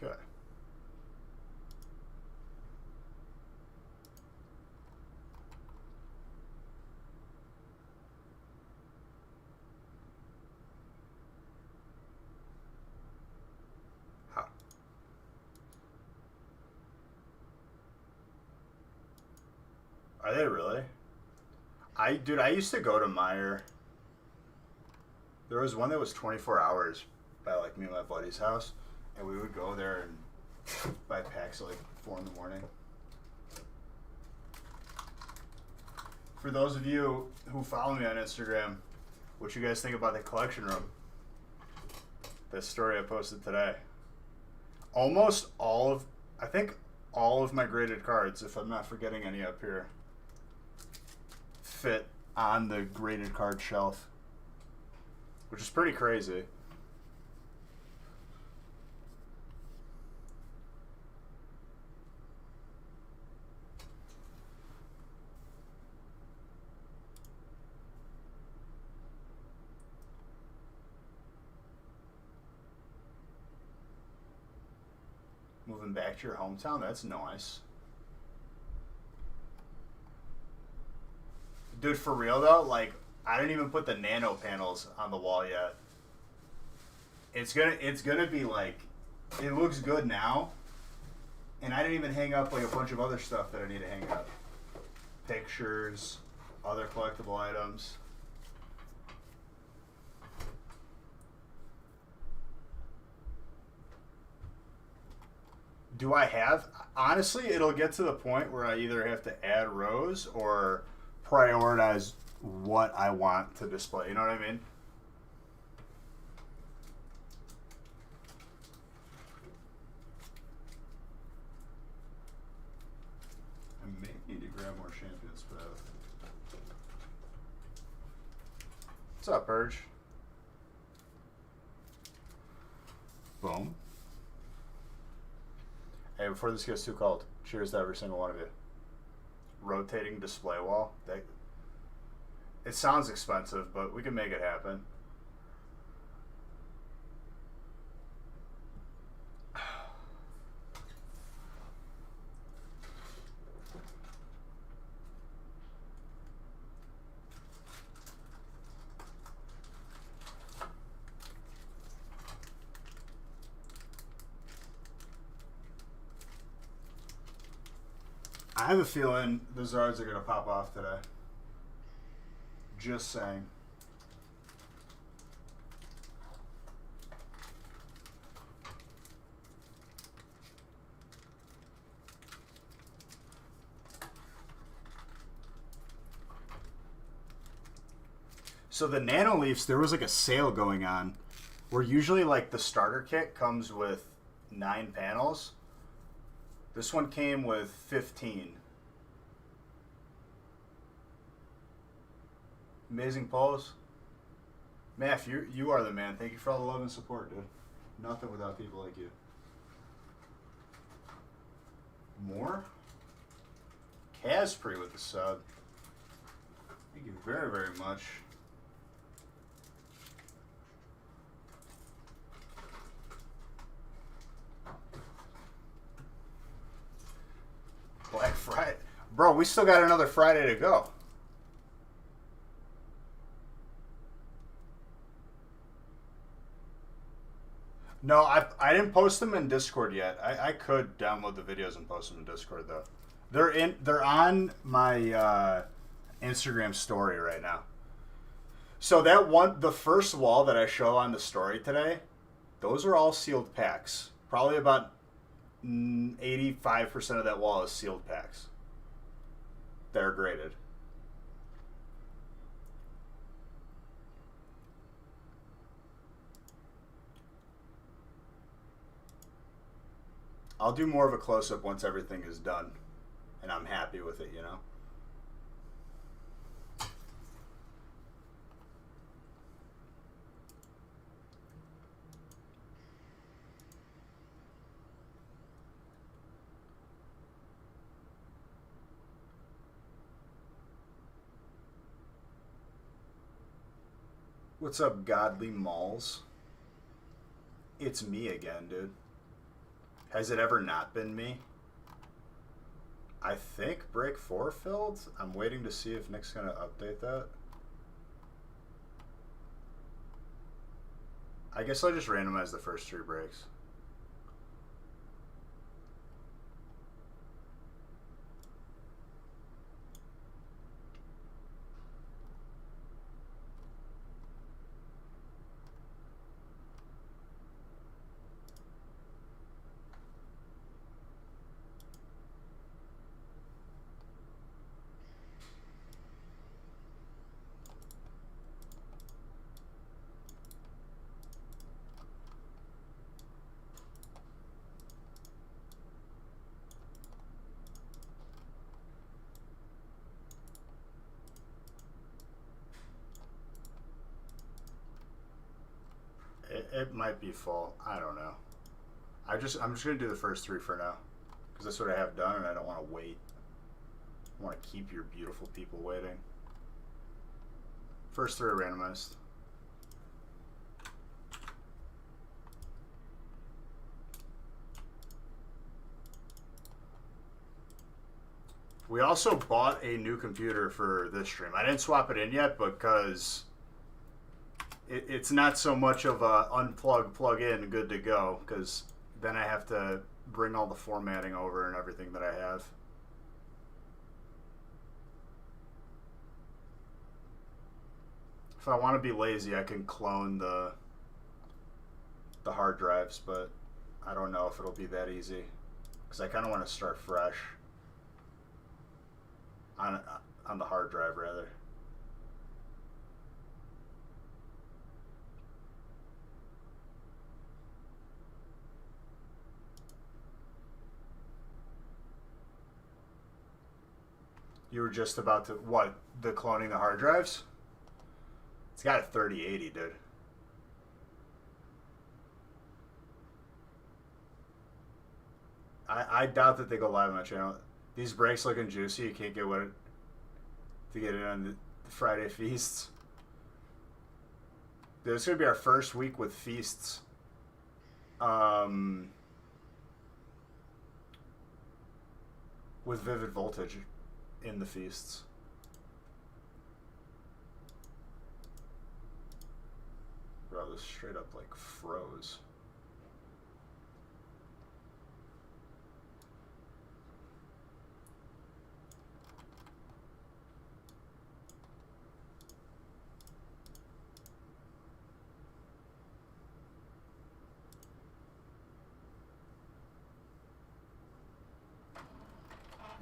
Okay. Huh. Are they really? Dude, I used to go to Meyer. There was one that was 24 hours by like me and my buddy's house, and we would go there and buy packs at like 4 in the morning. For those of you who follow me on Instagram, what you guys think about the collection room? This story I posted today. Almost all of, I think all of my graded cards, if I'm not forgetting any up here, fit on the graded card shelf, which is pretty crazy. Moving back to your hometown, that's nice. Dude, for real though, like, I didn't even put the nano panels on the wall yet. It's gonna be like, it looks good now, and I didn't even hang up like a bunch of other stuff that I need to hang up. Pictures, other collectible items. Do I have? Honestly, it'll get to the point where I either have to add rows or prioritize what I want to display. You know what I mean? I may need to grab more champions, but what's up, Purge? Boom. Hey, before this gets too cold, cheers to every single one of you. Rotating display wall. It sounds expensive, but we can make it happen. I have a feeling the Zards are going to pop off today. Just saying. So the Nano Leafs, there was like a sale going on where usually like the starter kit comes with 9 panels. This one came with 15. Amazing pose. Math, you are the man. Thank you for all the love and support, dude. Nothing without people like you. More? Caspre with the sub. Thank you very, very much. Black Friday. Bro, we still got another Friday to go. No, I didn't post them in Discord yet. I could download the videos and post them in Discord though. They're on my Instagram story right now. So the first wall that I show on the story today, those are all sealed packs. Probably about 85% of that wall is sealed packs. They're graded. I'll do more of a close-up once everything is done and I'm happy with it, you know? What's up, Godly Malls? It's me again, dude. Has it ever not been me? I think break 4 filled. I'm waiting to see if Nick's going to update that. I guess I'll just randomize the first 3 breaks. It might be full. I don't know. I'm just gonna do the first 3 for now, because that's what I have done, and I don't want to wait. I want to keep your beautiful people waiting. First 3 are randomized. We also bought a new computer for this stream. I didn't swap it in yet because it's not so much of a unplug, plug in, good to go, because then I have to bring all the formatting over and everything that I have. If I want to be lazy, I can clone the hard drives, but I don't know if it'll be that easy, because I kind of want to start fresh on the hard drive, rather. You were just about to, what, the cloning the hard drives? It's got a 3080, dude. I doubt that they go live on my channel. These breaks looking juicy. You can't get to get it on the Friday feasts. Dude, this is going to be our first week with feasts. With Vivid Voltage in the feasts. Bro, this straight up like froze.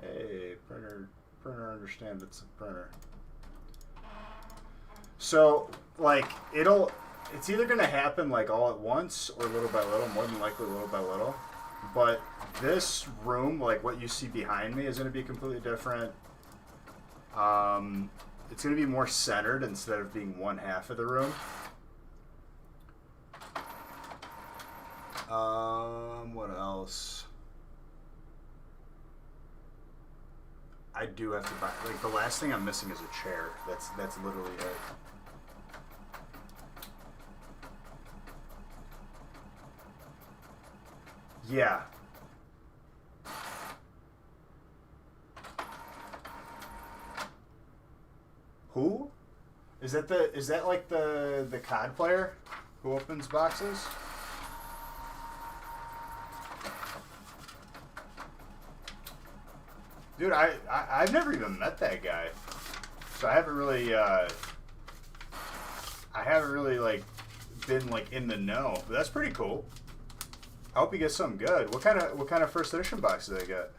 Hey, printer understand it's a printer. So, like, it's either going to happen, like, all at once or little by little, more than likely little by little. But this room, like what you see behind me, is going to be completely different. It's going to be more centered instead of being one half of the room. What else? I do have to buy, like, the last thing I'm missing is a chair. That's literally it. Yeah. Who? Is that like the COD player who opens boxes? Dude, I've never even met that guy, so I haven't really like been like in the know. But that's pretty cool. I hope he gets something good. What kind of first edition box do they get?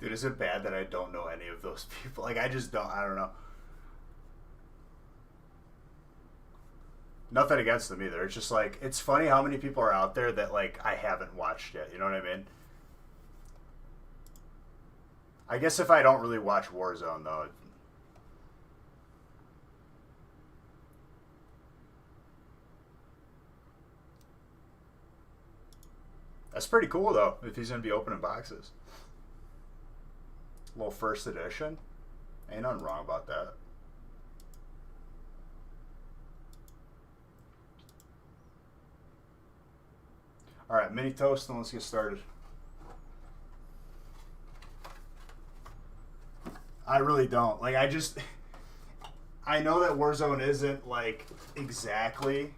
Dude, is it bad that I don't know any of those people? Like, I just don't. I don't know. Nothing against them either. It's just like, it's funny how many people are out there that, like, I haven't watched yet. You know what I mean? I guess if I don't really watch Warzone, though. That's pretty cool, though, if he's going to be opening boxes. A little first edition. Ain't nothing wrong about that. Alright, mini toast and let's get started. I really don't. Like, I know that Warzone isn't, like, exactly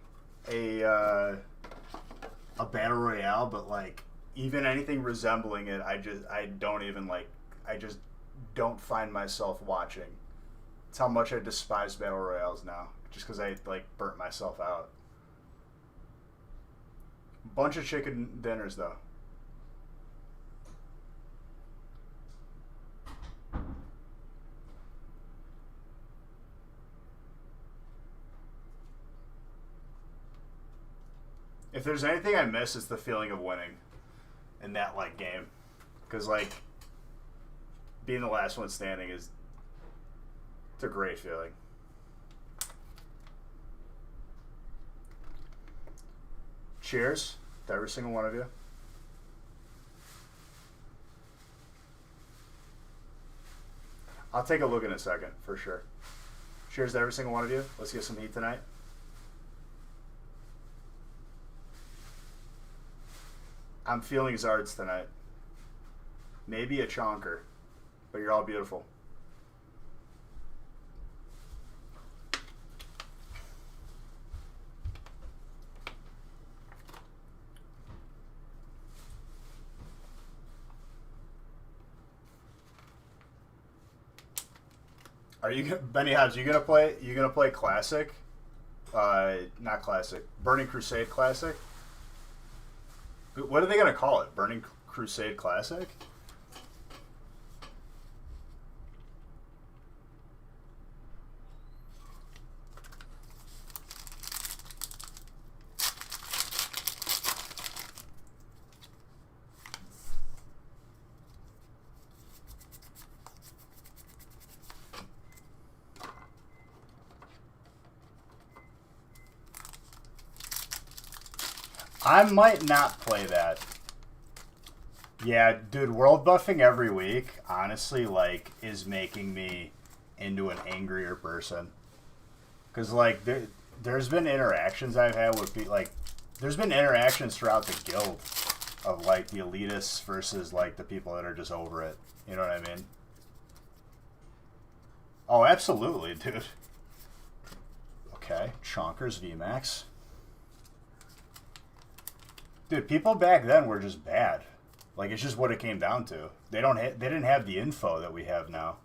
a battle royale, but, like, even anything resembling it, I just don't find myself watching. It's how much I despise battle royales now, just because I, like, burnt myself out. Bunch of chicken dinners, though. If there's anything I miss, it's the feeling of winning in that, like, game. Because, like, being the last one standing it's a great feeling. Cheers to every single one of you. I'll take a look in a second, for sure. Cheers to every single one of you. Let's get some heat tonight. I'm feeling Zards tonight. Maybe a chonker, but you're all beautiful. Are you, Benny Hobbs? You gonna play Classic? Not Classic. Burning Crusade Classic. What are they gonna call it? Burning Crusade Classic? I might not play that. Yeah, dude, world buffing every week, honestly, like, is making me into an angrier person. Because, like, there's been interactions I've had with people, like, there's been interactions throughout the guild of, like, the elitists versus, like, the people that are just over it. You know what I mean? Oh, absolutely, dude. Okay, Chonkers VMAX. Dude, people back then were just bad. Like, it's just what it came down to. They didn't have the info that we have now.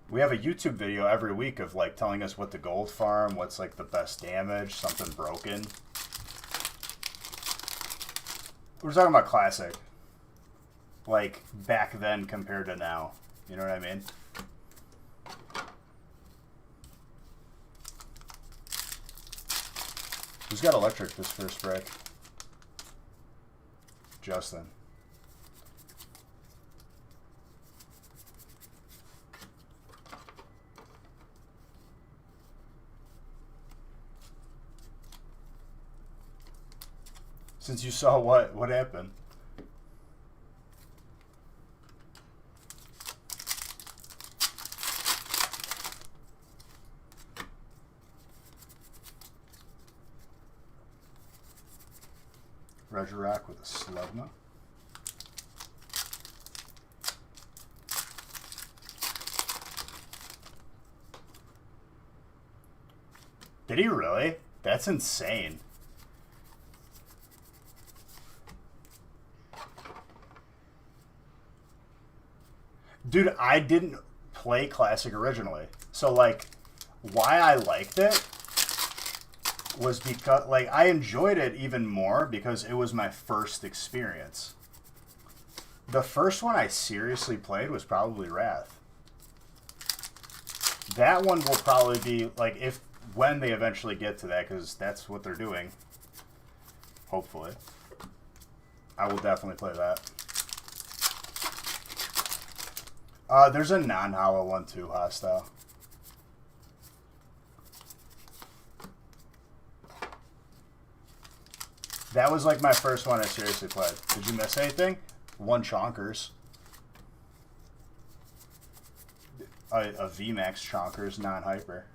We have a YouTube video every week of, like, telling us what the gold farm, what's, like, the best damage, something broken. We're talking about Classic. Like, back then compared to now. You know what I mean? Who's got electric this first break? Justin. Since you saw what happened? Regirock with a Slugma. Did he really? That's insane. Dude, I didn't play Classic originally. So, like, why I liked it was because, like, I enjoyed it even more because it was my first experience. The first one I seriously played was probably Wrath. That one will probably be, like, when they eventually get to that, because that's what they're doing. Hopefully. I will definitely play that. There's a non-hollow one too, Hostile. That was like my first one I seriously played. Did you miss anything? One Chonkers. A VMAX Chonkers, non-hyper.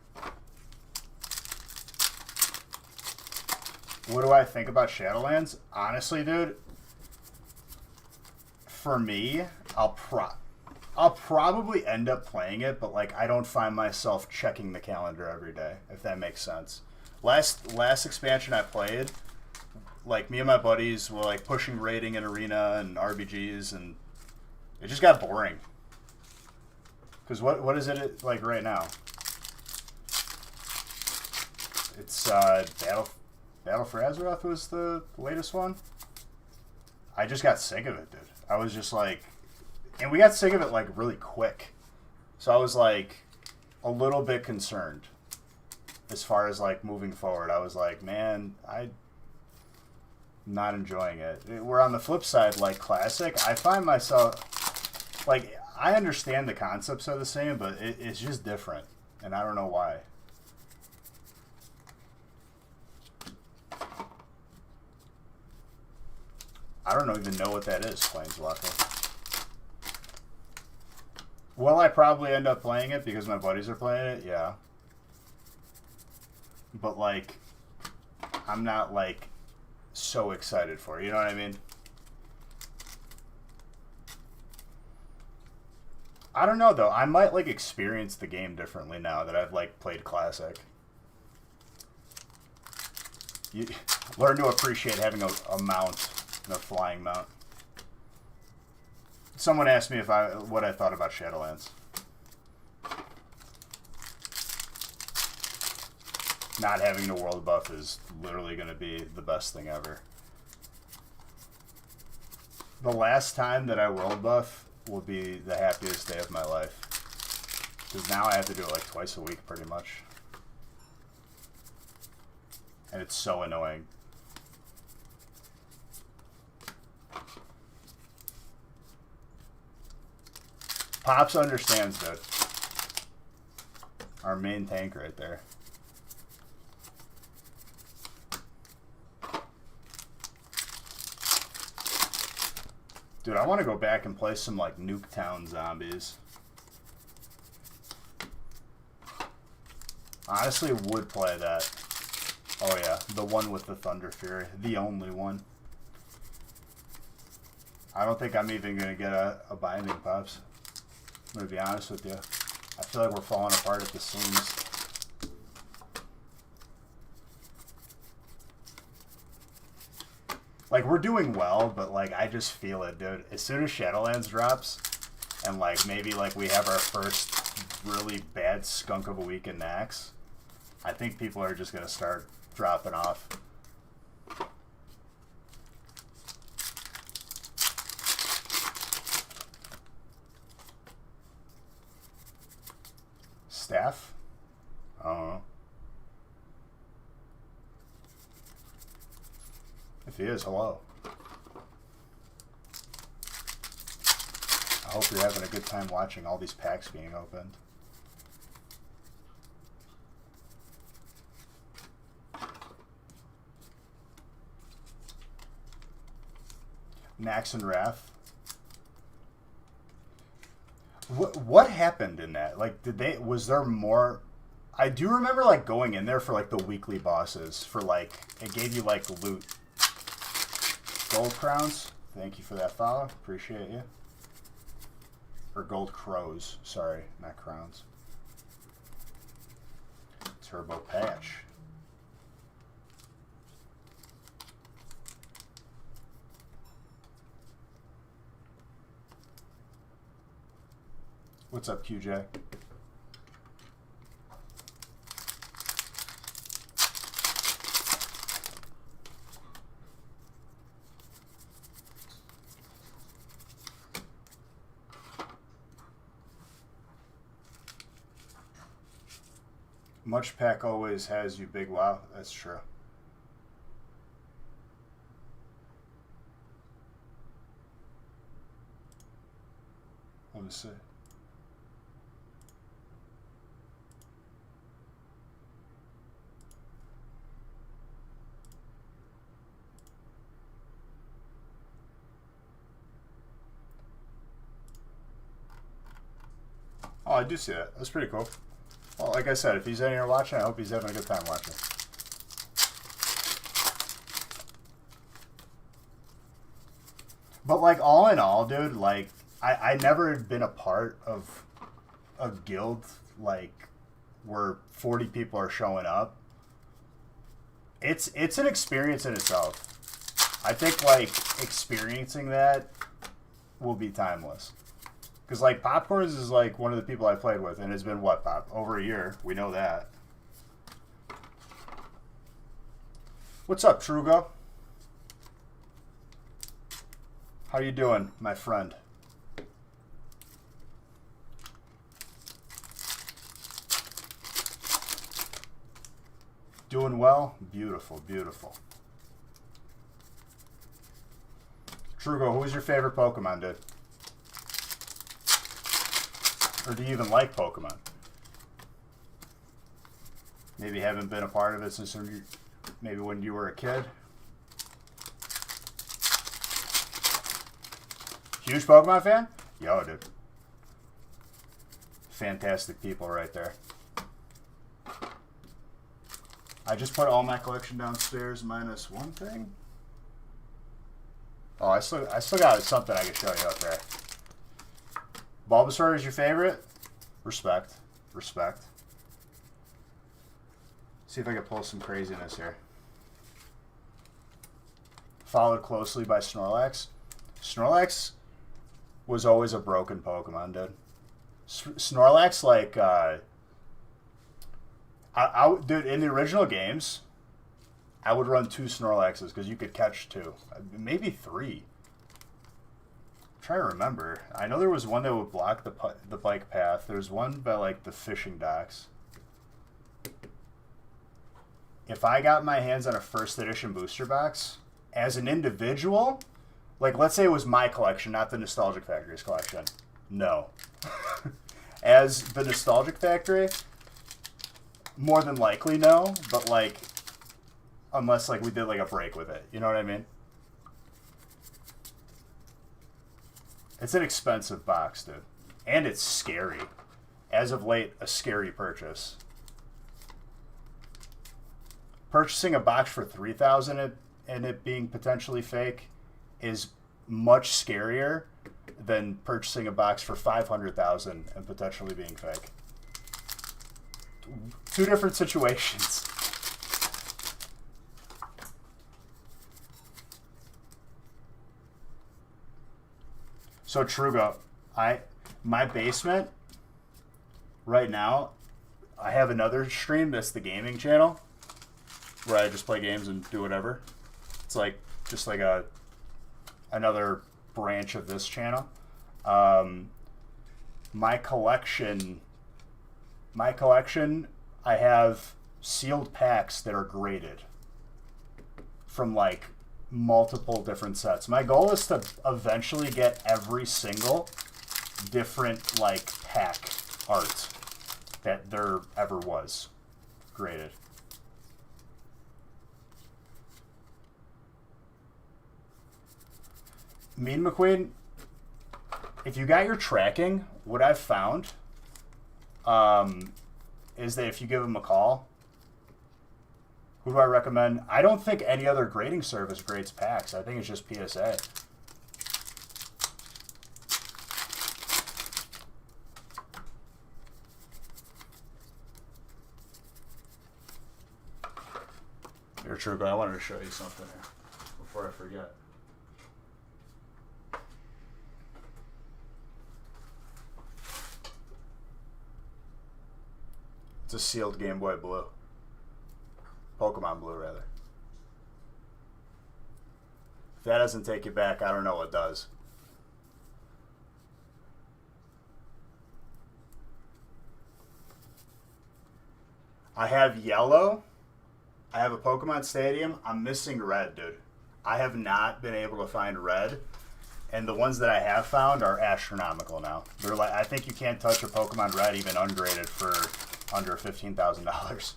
What do I think about Shadowlands? Honestly, dude, for me, I'll probably end up playing it, but like I don't find myself checking the calendar every day, if that makes sense. Last expansion I played, like me and my buddies were like pushing raiding and arena and RBGs, and it just got boring. Because what is it like right now? It's Battle for Azeroth was the latest one. I just got sick of it, dude. I was just like, and we got sick of it like really quick. So I was like a little bit concerned as far as like moving forward. I was like, man, I'm not enjoying it. We're on the flip side, like Classic. I find myself like, I understand the concepts are the same, but it's just different, and I don't know why. I don't even know what that is, Planeswalker. Will I probably end up playing it because my buddies are playing it? Yeah. But, like, I'm not, like, so excited for it. You know what I mean? I don't know, though. I might, like, experience the game differently now that I've, like, played Classic. You learn to appreciate having a mount, a flying mount. Someone asked me what I thought about Shadowlands. Not having the world buff is literally going to be the best thing ever. The last time that I world buff will be the happiest day of my life. Because now I have to do it like twice a week pretty much. And it's so annoying. Pops understands, dude. Our main tank right there. Dude, I want to go back and play some, like, Nuketown Zombies. Honestly, would play that. Oh, yeah. The one with the Thunder Fury. The only one. I don't think I'm even going to get a binding, Pops. I'm going to be honest with you. I feel like we're falling apart at the seams. Like, we're doing well, but, like, I just feel it, dude. As soon as Shadowlands drops, and, like, maybe, like, we have our first really bad skunk of a week in Nax, I think people are just going to start dropping off. Staff? I don't know. If he is, hello. I hope you're having a good time watching all these packs being opened. Nax and Wrath. What happened in that? Like, was there more? I do remember, like, going in there for, like, the weekly bosses for, like, it gave you, like, loot. Gold crowns. Thank you for that follow. Appreciate you. Or gold crows. Sorry, not crowns. Turbo patch. What's up, QJ? Much pack always has you big wow. That's true. Let me see. Oh, I do see that. That's pretty cool. Well, like I said, if he's in here watching, I hope he's having a good time watching. But, like, all in all, dude, like, I never had been a part of a guild, like, where 40 people are showing up. It's an experience in itself. I think, like, experiencing that will be timeless. Because, like, Popcorns is, like, one of the people I played with, and it's been, what, Pop? Over a year. We know that. What's up, Trugo? How you doing, my friend? Doing well? Beautiful, beautiful. Trugo, who's your favorite Pokemon, dude? Or do you even like Pokemon? Maybe haven't been a part of it since maybe when you were a kid. Huge Pokemon fan? Yo, dude. Fantastic people right there. I just put all my collection downstairs minus one thing. Oh, I still got something I can show you up there. Bulbasaur is your favorite? Respect. Respect. See if I can pull some craziness here. Followed closely by Snorlax. Snorlax was always a broken Pokemon, dude. Snorlax, like, dude, in the original games, I would run 2 Snorlaxes because you could catch 2. Maybe 3. Try to remember. I know there was one that would block the bike path. There's one by like the fishing docks. If I got my hands on a first edition booster box, as an individual, like let's say it was my collection, not the Nostalgic Factory's collection. No. As the Nostalgic Factory, more than likely no, but like unless like we did like a break with it. You know what I mean? It's an expensive box, dude. And it's scary. As of late, a scary purchase. Purchasing a box for $3,000 and it being potentially fake is much scarier than purchasing a box for $500,000 and potentially being fake. 2 different situations. So Trugo, my basement right now, I have another stream that's the gaming channel where I just play games and do whatever. It's like just like another branch of this channel. My collection, I have sealed packs that are graded from like multiple different sets. My goal is to eventually get every single different like pack art that there ever was graded. Mean McQueen, if you got your tracking, what I've found is that if you give them a call, who do I recommend? I don't think any other grading service grades packs. I think it's just PSA. You're true, but I wanted to show you something here before I forget. It's a sealed Game Boy Blue. Pokemon Blue, rather. If that doesn't take you back, I don't know what does. I have yellow. I have a Pokemon Stadium. I'm missing red, dude. I have not been able to find red. And the ones that I have found are astronomical now. They're like, I think you can't touch a Pokemon Red even ungraded for under $15,000.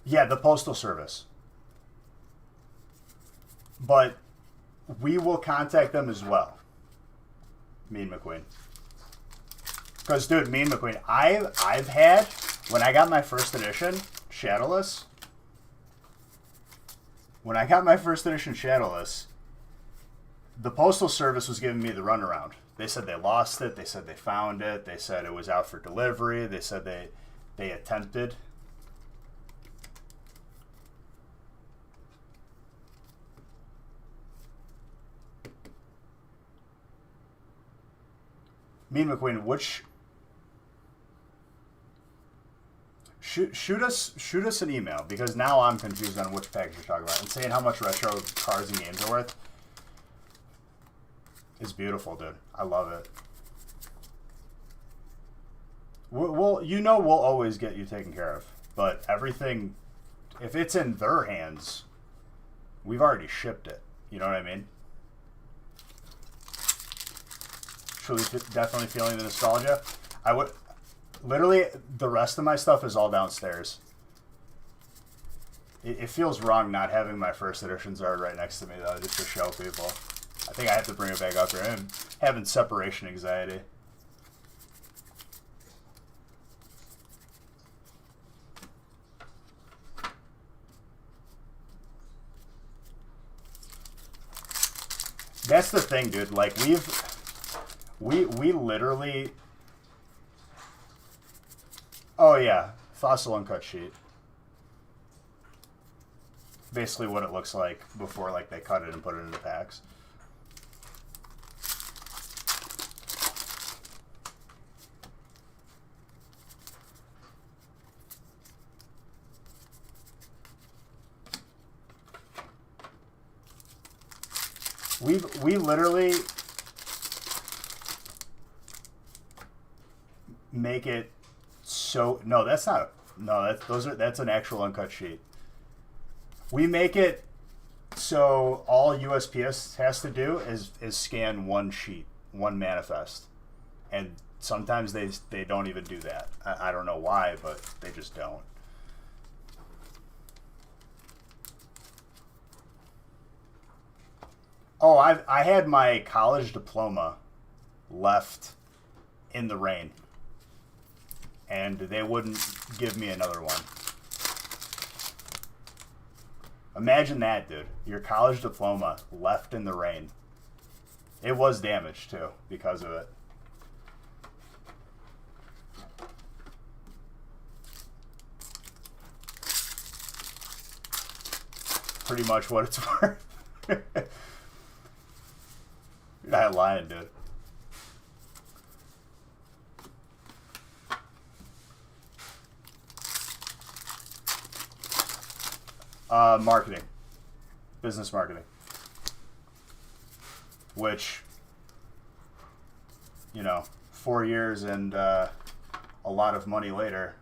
Yeah, the Postal Service. But we will contact them as well. Mean McQueen. Because, dude, Mean McQueen, I've had, when I got my first edition, Shadowless, the Postal Service was giving me the runaround. They said they lost it. They said they found it. They said it was out for delivery. They said they attempted. Mean McQueen, which... Shoot us an email, because now I'm confused on which package you're talking about. And saying how much retro cars and games are worth. It's beautiful, dude. I love it. We'll always get you taken care of. But everything, if it's in their hands, we've already shipped it. You know what I mean? Truly, definitely feeling the nostalgia. I would, literally, the rest of my stuff is all downstairs. It feels wrong not having my first editions art right next to me, though, just to show people. I think I have to bring it back up here. I'm having separation anxiety. That's the thing, dude. Like, we literally... Oh, yeah. Fossil uncut sheet. Basically what it looks like before, like, they cut it and put it into packs. We literally make it so... No, that's not... No, that's an actual uncut sheet. We make it so all USPS has to do is scan one sheet, one manifest. And sometimes they don't even do that. I don't know why, but they just don't. Oh, I had my college diploma left in the rain. And they wouldn't give me another one. Imagine that, dude. Your college diploma left in the rain. It was damaged, too, because of it. Pretty much what it's worth. You're not lying, dude. Marketing. Business marketing. Which, 4 years and a lot of money later,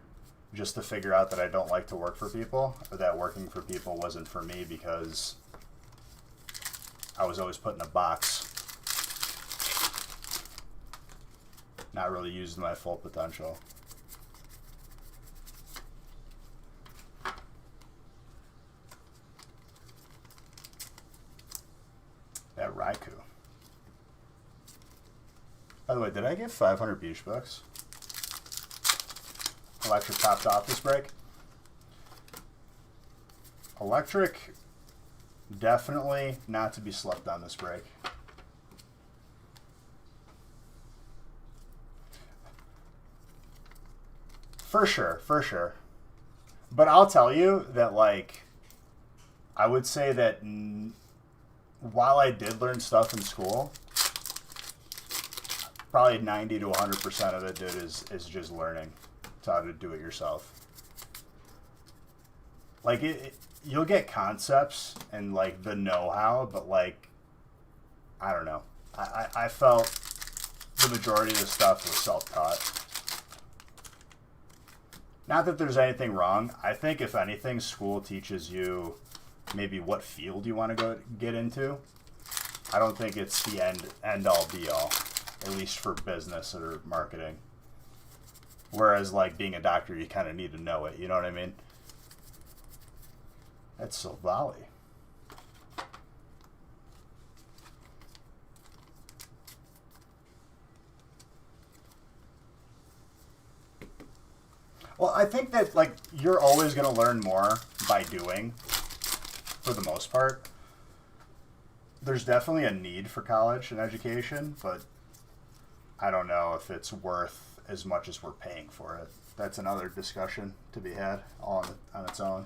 just to figure out that I don't like to work for people, or that working for people wasn't for me because I was always put in a box. Not really using my full potential. That Raikou. By the way, did I get 500 beach bucks? Electric popped off this break. Electric, definitely not to be slept on this break. For sure, for sure. But I'll tell you that, like, I would say that while I did learn stuff in school, probably 90 to 100% of it, dude, is just learning how to do it yourself. Like, you'll get concepts and, like, the know-how, but, like, I don't know. I felt the majority of the stuff was self-taught. Not that there's anything wrong. I think if anything, school teaches you maybe what field you want to go get into. I don't think it's the end all be all, at least for business or marketing. Whereas like being a doctor, you kind of need to know it. You know what I mean? That's so volley. Well, I think that like you're always going to learn more by doing, for the most part. There's definitely a need for college and education, but I don't know if it's worth as much as we're paying for it. That's another discussion to be had all on its own.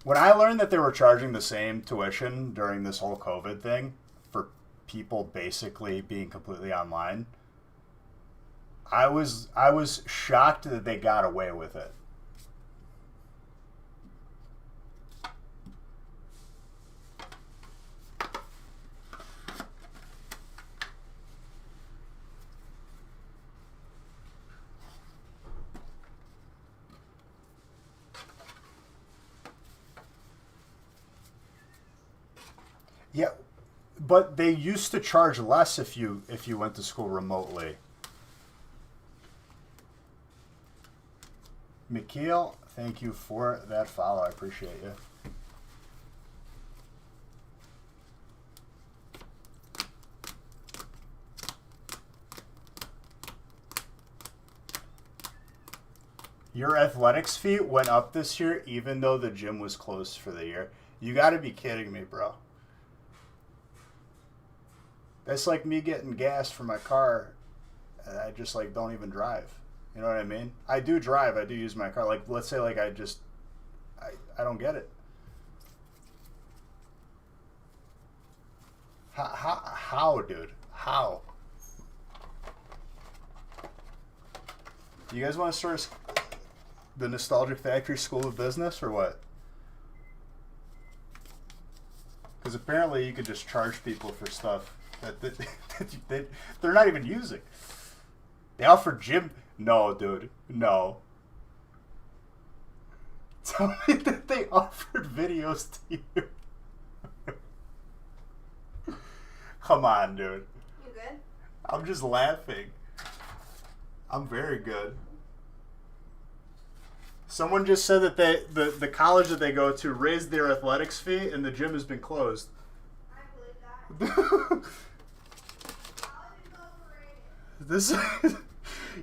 When I learned that they were charging the same tuition during this whole COVID thing for people basically being completely online, I was shocked that they got away with it. Yeah, but they used to charge less if you went to school remotely. Mikhail, thank you for that follow. I appreciate you. Your athletics fee went up this year even though the gym was closed for the year. You got to be kidding me, bro. That's like me getting gas for my car and I just like don't even drive. You know what I mean? I do drive. I do use my car. Like, let's say like I don't get it. How, dude? How? You guys want to start the Nostalgic Factory School of Business or what? Because apparently you could just charge people for stuff that they're not even using. They offer gym. No, dude. No. Tell me that they offered videos to you. Come on, dude. You good? I'm just laughing. I'm very good. Someone just said that the college that they go to raised their athletics fee and the gym has been closed. I believe that. This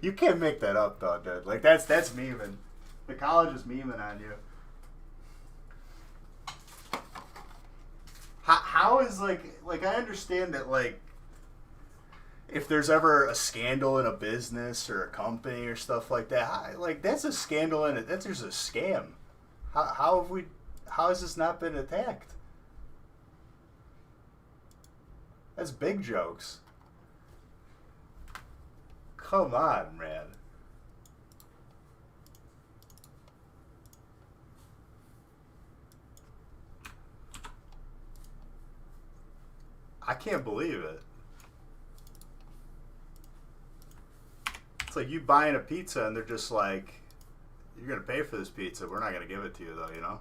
you can't make that up though, dude. Like that's memeing. The college is memeing on you. How is like I understand that like if there's ever a scandal in a business or a company or stuff like that, like that's a scandal in it. That's just a scam. How has this not been attacked? That's big jokes. Come on, man. I can't believe it. It's like you buying a pizza and they're just like, you're going to pay for this pizza. We're not going to give it to you though, you know?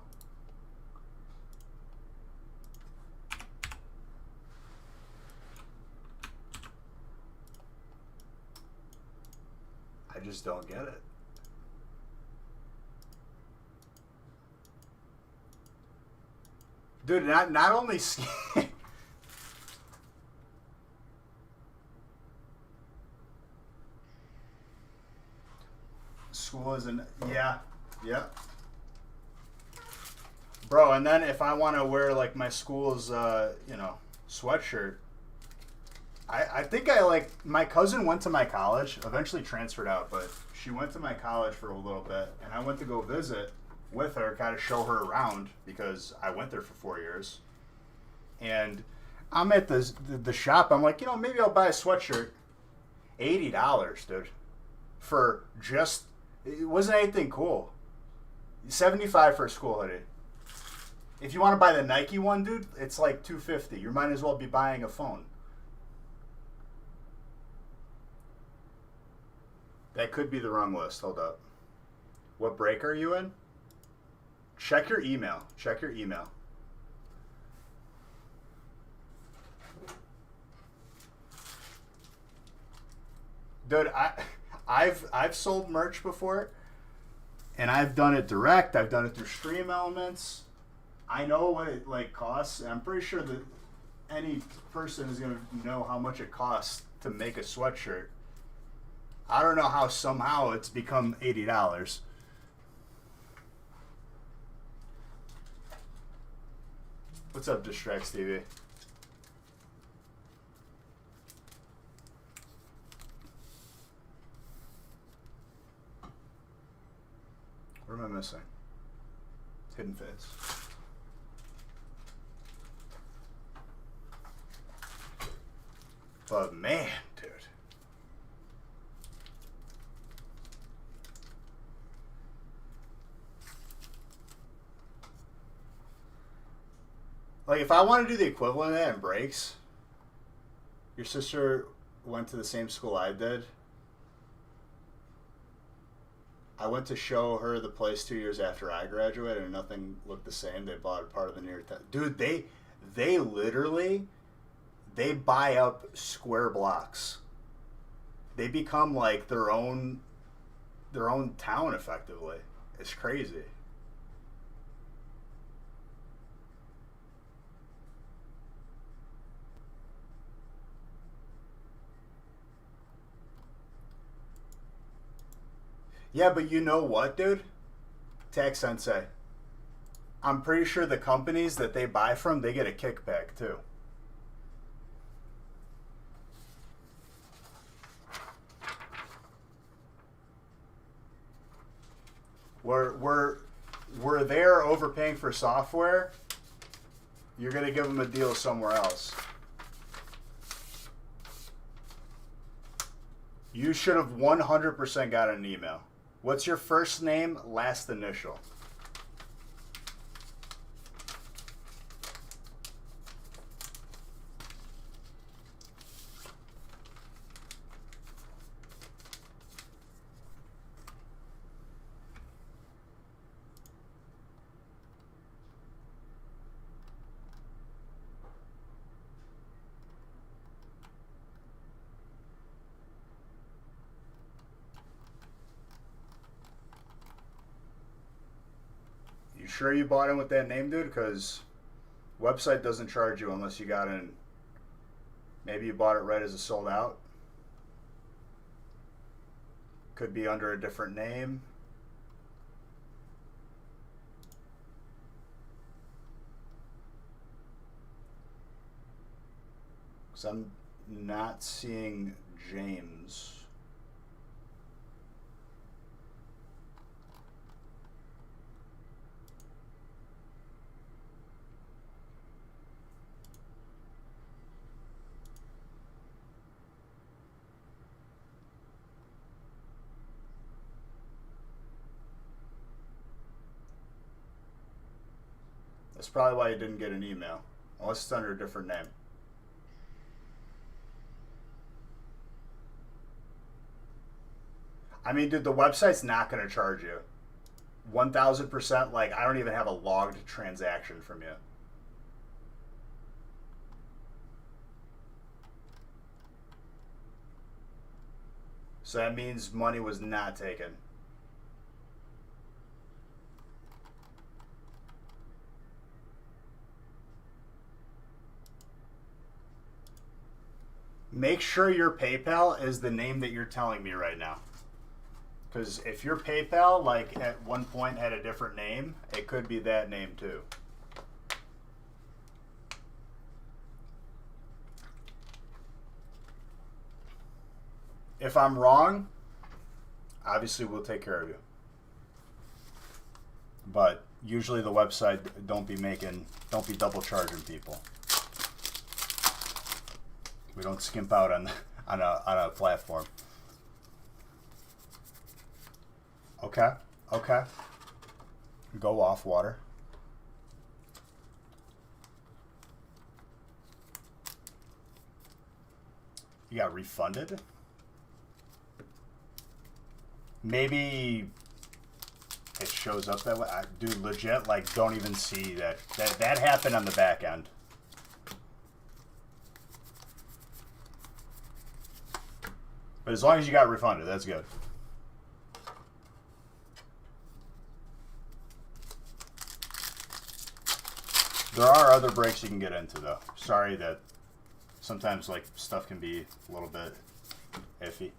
I just don't get it. Dude, not only school isn't, yeah, bro. And then if I want to wear like my school's sweatshirt, I think I like, my cousin went to my college, eventually transferred out, but she went to my college for a little bit, and I went to go visit with her, kind of show her around, because I went there for 4 years. And I'm at the shop, I'm like, maybe I'll buy a sweatshirt. $80, dude. For just, it wasn't anything cool. $75 for a school hoodie. If you want to buy the Nike one, dude, it's like $250. You might as well be buying a phone. That could be the wrong list. Hold up. What break are you in? Check your email. Check your email. Dude, I've sold merch before, and I've done it direct. I've done it through Stream Elements. I know what it like costs. And I'm pretty sure that any person is gonna know how much it costs to make a sweatshirt. I don't know how somehow it's become $80. What's up, Distracts TV? What am I missing? Hidden Fits. But man, dude. Like, if I want to do the equivalent of that in breaks, your sister went to the same school I did. I went to show her the place 2 years after I graduated, and nothing looked the same. They bought a part of the near town. Dude, they literally, they buy up square blocks. They become like their own town, effectively. It's crazy. Yeah, but you know what, dude? Tax Sensei. I'm pretty sure the companies that they buy from, they get a kickback too. Where they're overpaying for software, you're gonna give them a deal somewhere else. You should have 100% got an email. What's your first name, last initial? Sure you bought in with that name, dude? Because website doesn't charge you unless you got in. Maybe you bought it right as it sold out. Could be under a different name. Because I'm not seeing James. That's probably why you didn't get an email, unless it's under a different name. I mean, dude, the website's not going to charge you 1,000%. Like, I don't even have a logged transaction from you. So that means money was not taken. Make sure your PayPal is the name that you're telling me right now. Because if your PayPal, like, at one point had a different name, it could be that name too. If I'm wrong, obviously we'll take care of you. But usually the website don't be double charging people. We don't skimp out on a platform. Okay, okay. Go off water. You got refunded? maybe it shows up that way. Dude, legit, like, don't even see that. That happened on the back end. But as long as you got refunded, that's good. There are other breaks you can get into, though. Sorry that sometimes, like, stuff can be a little bit iffy.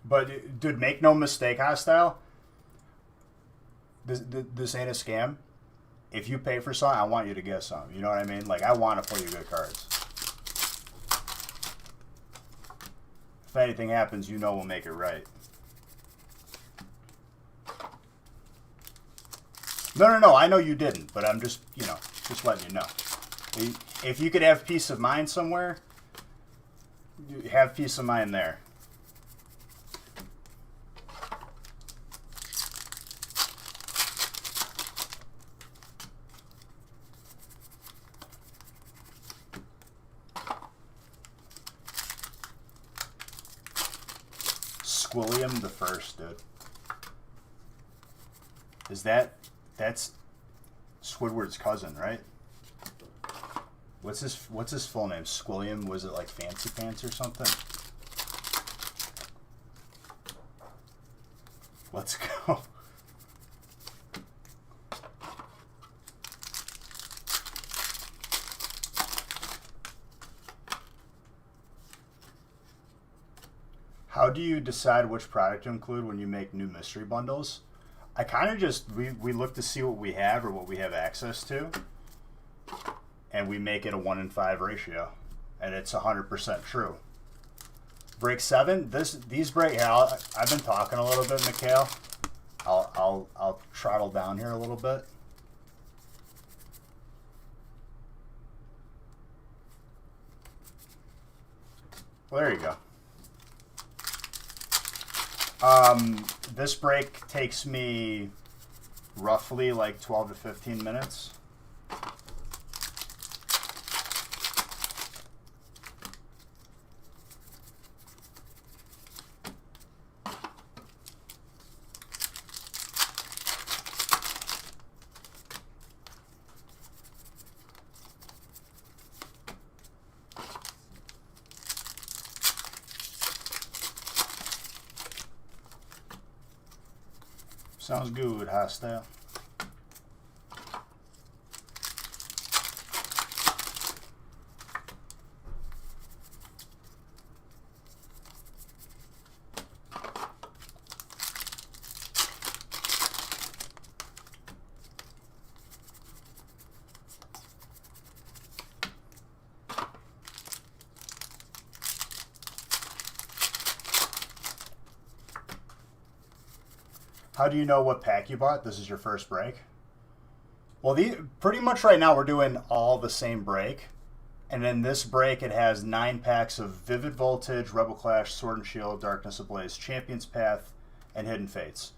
But, dude, make no mistake, Hostile. This ain't a scam. If you pay for something, I want you to get some. You know what I mean? Like, I want to play you good cards. If anything happens, you know we'll make it right. No. I know you didn't, but I'm just, you know, just letting you know. If you could have peace of mind somewhere, have peace of mind there. Squilliam the First, dude. That's Squidward's cousin, right? What's his full name? Squilliam? Was it like Fancy Pants or something? Let's go. How do you decide which product to include when you make new mystery bundles? I kind of just, we look to see what we have or what we have access to, and we make it a 1 in 5 ratio, and it's 100% true. Break 7, these break, yeah, I've been talking a little bit, Mikhail. I'll throttle down here a little bit. Well, there you go. This break takes me roughly like 12 to 15 minutes. Sounds good, Hostile. How do you know what pack you bought? This is your first break? Well, pretty much right now we're doing all the same break. And in this break, it has 9 packs of Vivid Voltage, Rebel Clash, Sword and Shield, Darkness Ablaze, Champion's Path, and Hidden Fates.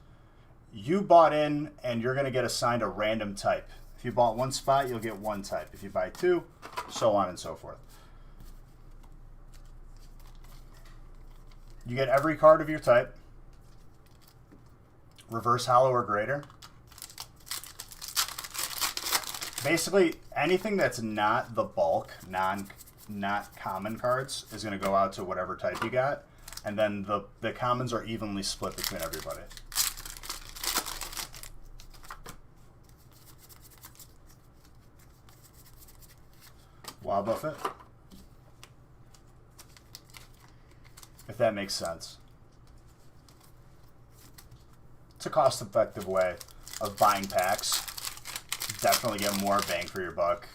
You bought in, and you're going to get assigned a random type. If you bought 1 spot, you'll get 1 type. If you buy 2, so on and so forth. You get every card of your type. Reverse hollow or greater. Basically, anything that's not the bulk, not common cards is going to go out to whatever type you got, and then the commons are evenly split between everybody. Wow, Buffett. If that makes sense. It's a cost-effective way of buying packs. Definitely get more bang for your buck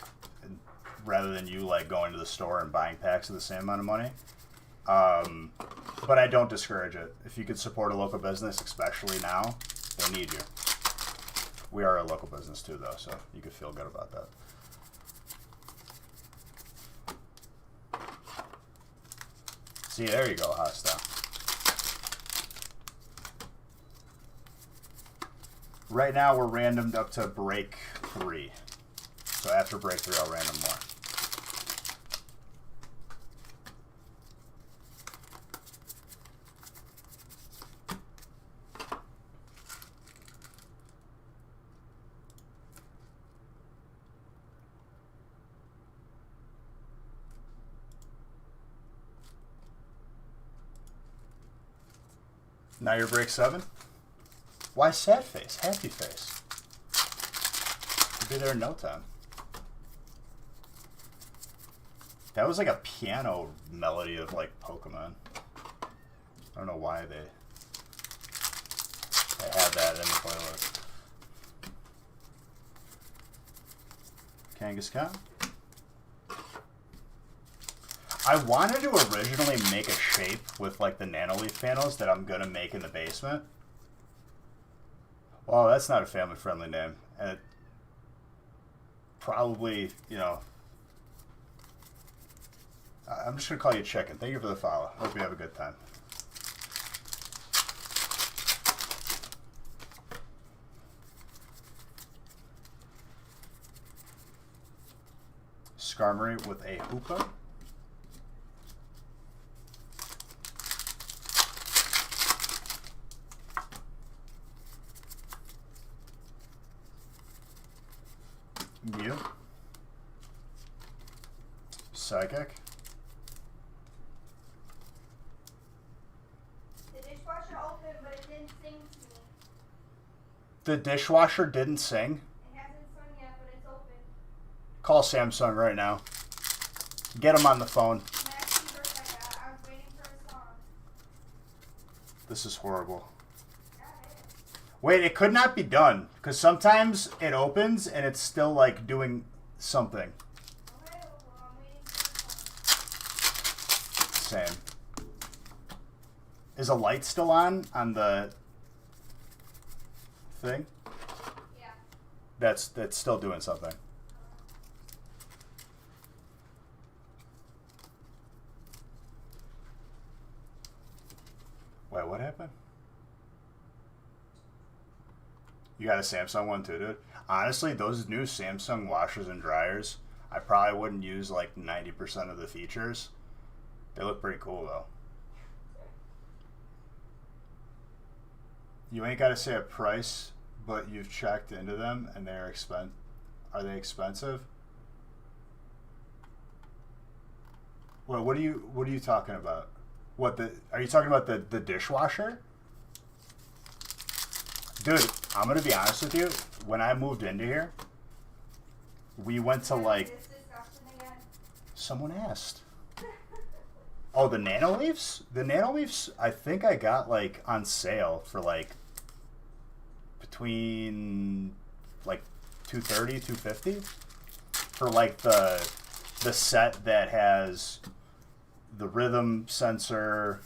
rather than you like going to the store and buying packs of the same amount of money. But I don't discourage it. If you could support a local business, especially now, they need you. We are a local business too, though, so you could feel good about that. See, there you go, Hostile. Right now we're randomed up to break 3. So after break 3, I'll random more. Now you're break 7? Why sad face? Happy face. You'll be there in no time. That was like a piano melody of like Pokemon. I don't know why they had that in the playlist. Kangaskhan. I wanted to originally make a shape with like the Nanoleaf panels that I'm gonna make in the basement. Well, that's not a family-friendly name. And it probably, you know, I'm just gonna call you Chicken. Thank you for the follow. Hope you have a good time. Skarmory with a Hoopa. Mew. Psychic. The dishwasher opened, but it didn't sing to me. The dishwasher didn't sing? It hasn't sung yet, but it's open. Call Samsung right now. Get him on the phone. Maxi birthday, I was waiting for a song. This is horrible. Yeah, it is. Wait, it could not be done. Because sometimes it opens and it's still like doing something. Okay, well, I'm waiting for a song. Same. Is a light still on the thing? Yeah. That's still doing something. Wait, what happened? You got a Samsung one too, dude? Honestly, those new Samsung washers and dryers, I probably wouldn't use like 90% of the features. They look pretty cool though. You ain't got to say a price, but you've checked into them and they're Are they expensive? Well, what are you talking about? Are you talking about the dishwasher? Dude, I'm gonna be honest with you. When I moved into here, we went to like. This discussion again. Someone asked. Oh, the Nanoleafs? The Nanoleafs, I think I got like on sale for like between like $230, $250 for like the set that has the rhythm sensor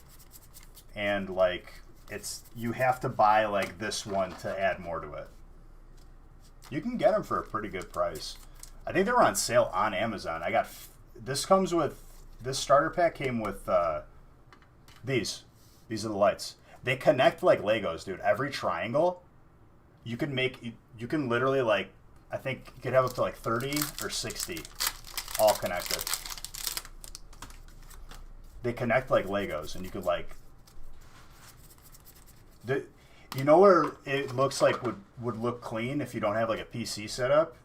and like you have to buy like this one to add more to it. You can get them for a pretty good price. I think they were on sale on Amazon. This starter pack came with these are the lights. They connect like Legos, dude. Every triangle you can literally like, I think you could have up to like 30 or 60 all connected. They connect like Legos, and you could like you know where it looks like would look clean if you don't have like a PC setup?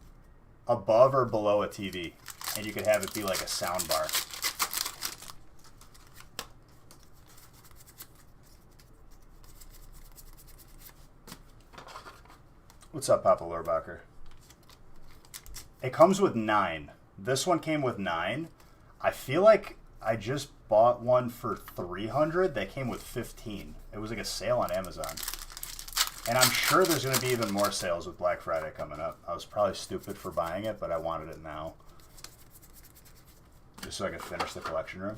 Above or below a TV, and you could have it be like a sound bar. What's up, Papa Lorbacher? It comes with 9. This one came with 9. I feel like I just bought one for $300 that came with 15. It was like a sale on Amazon. And I'm sure there's going to be even more sales with Black Friday coming up. I was probably stupid for buying it, but I wanted it now. Just so I could finish the collection room.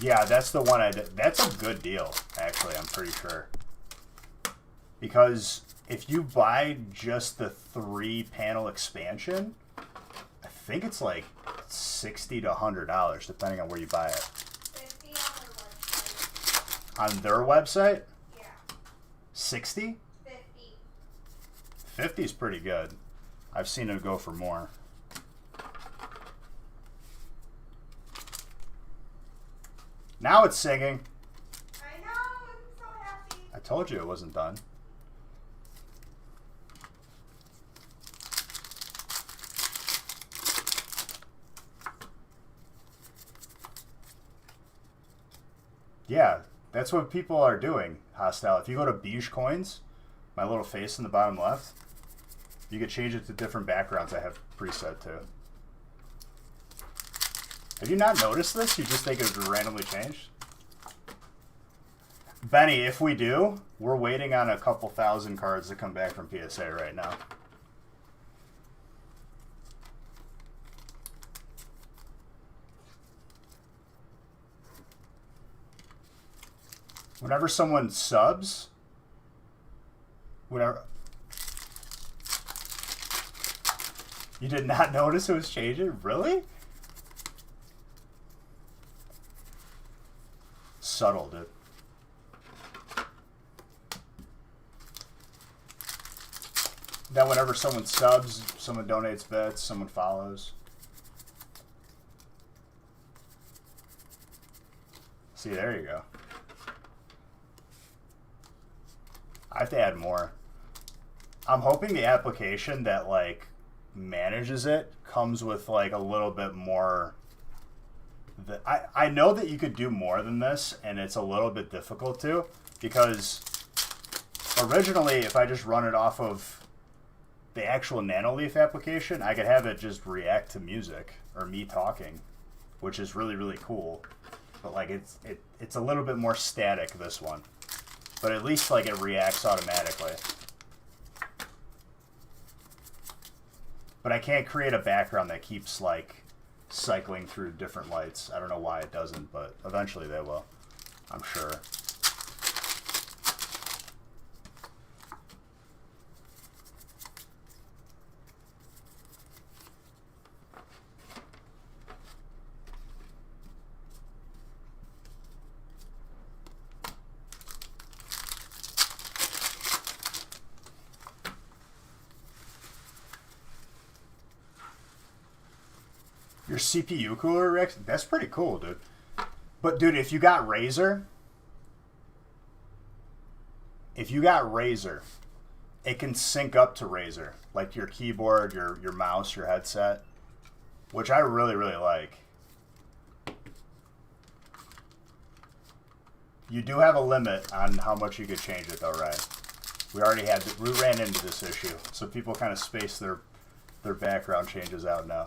Yeah, that's the one I did. That's a good deal, actually, I'm pretty sure. Because if you buy just the 3-panel expansion, I think it's like $60 to $100, depending on where you buy it. 50 on their website. On their website? Yeah. 60? 50. 50 is pretty good. I've seen him go for more. Now it's singing. I know, I'm so happy. I told you it wasn't done. Yeah, that's what people are doing, Hostile. If you go to Beige Coins, my little face in the bottom left, you can change it to different backgrounds I have preset to. Have you not noticed this? You just think it was randomly changed? Benny, if we do, we're waiting on a couple thousand cards to come back from PSA right now. Whenever someone subs, whenever... You did not notice it was changing? Really? Subtle, dude. That whenever someone subs, someone donates bits, someone follows. See, there you go. I have to add more. I'm hoping the application that like manages it comes with like a little bit more. I know that you could do more than this, and it's a little bit difficult to, because originally if I just run it off of the actual Nanoleaf application, I could have it just react to music or me talking, which is really, really cool. But like it's a little bit more static, this one. But at least like it reacts automatically. But I can't create a background that keeps like cycling through different lights. I don't know why it doesn't, but eventually they will, I'm sure. Your CPU cooler, Rick? That's pretty cool, dude. But, dude, if you got Razer, it can sync up to Razer. Like your keyboard, your mouse, your headset, which I really, really like. You do have a limit on how much you could change it, though, right? We ran into this issue, so people kind of space their background changes out now.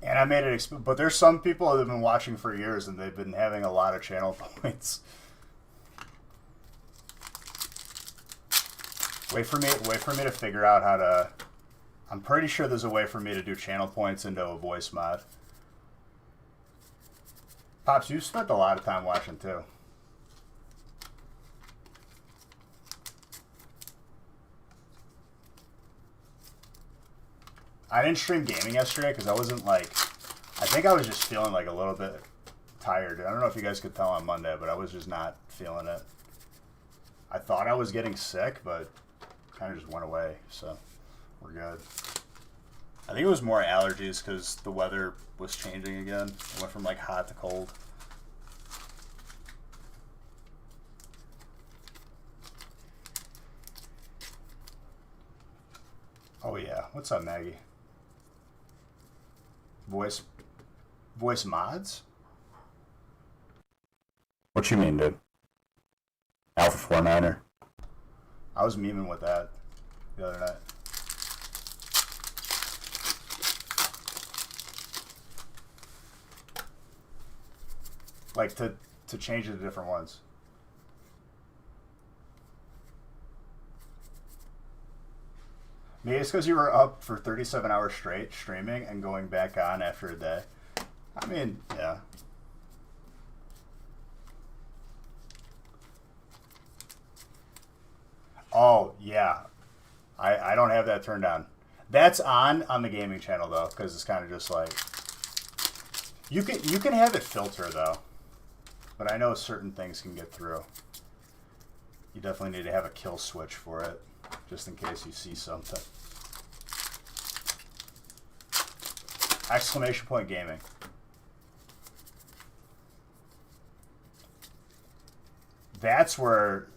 And I made it, but there's some people that have been watching for years and they've been having a lot of channel points. Wait for me to figure out how to. I'm pretty sure there's a way for me to do channel points into a voice mod. Pops, you spent a lot of time watching too. I didn't stream gaming yesterday because I wasn't like, I think I was just feeling like a little bit tired. I don't know if you guys could tell on Monday, but I was just not feeling it. I thought I was getting sick, but kind of just went away, so we're good. I think it was more allergies because the weather was changing again. It went from like hot to cold. Oh yeah, what's up, Maggie? Voice mods? What you mean, dude? Alpha 49er. I was memeing with that the other night. Like to change it to different ones. Maybe it's because you were up for 37 hours straight streaming and going back on after a day. I mean, yeah. Oh, yeah. I don't have that turned on. That's on the gaming channel, though, because it's kind of just like... You can have it filter, though. But I know certain things can get through. You definitely need to have a kill switch for it, just in case you see something. Exclamation point gaming. That's where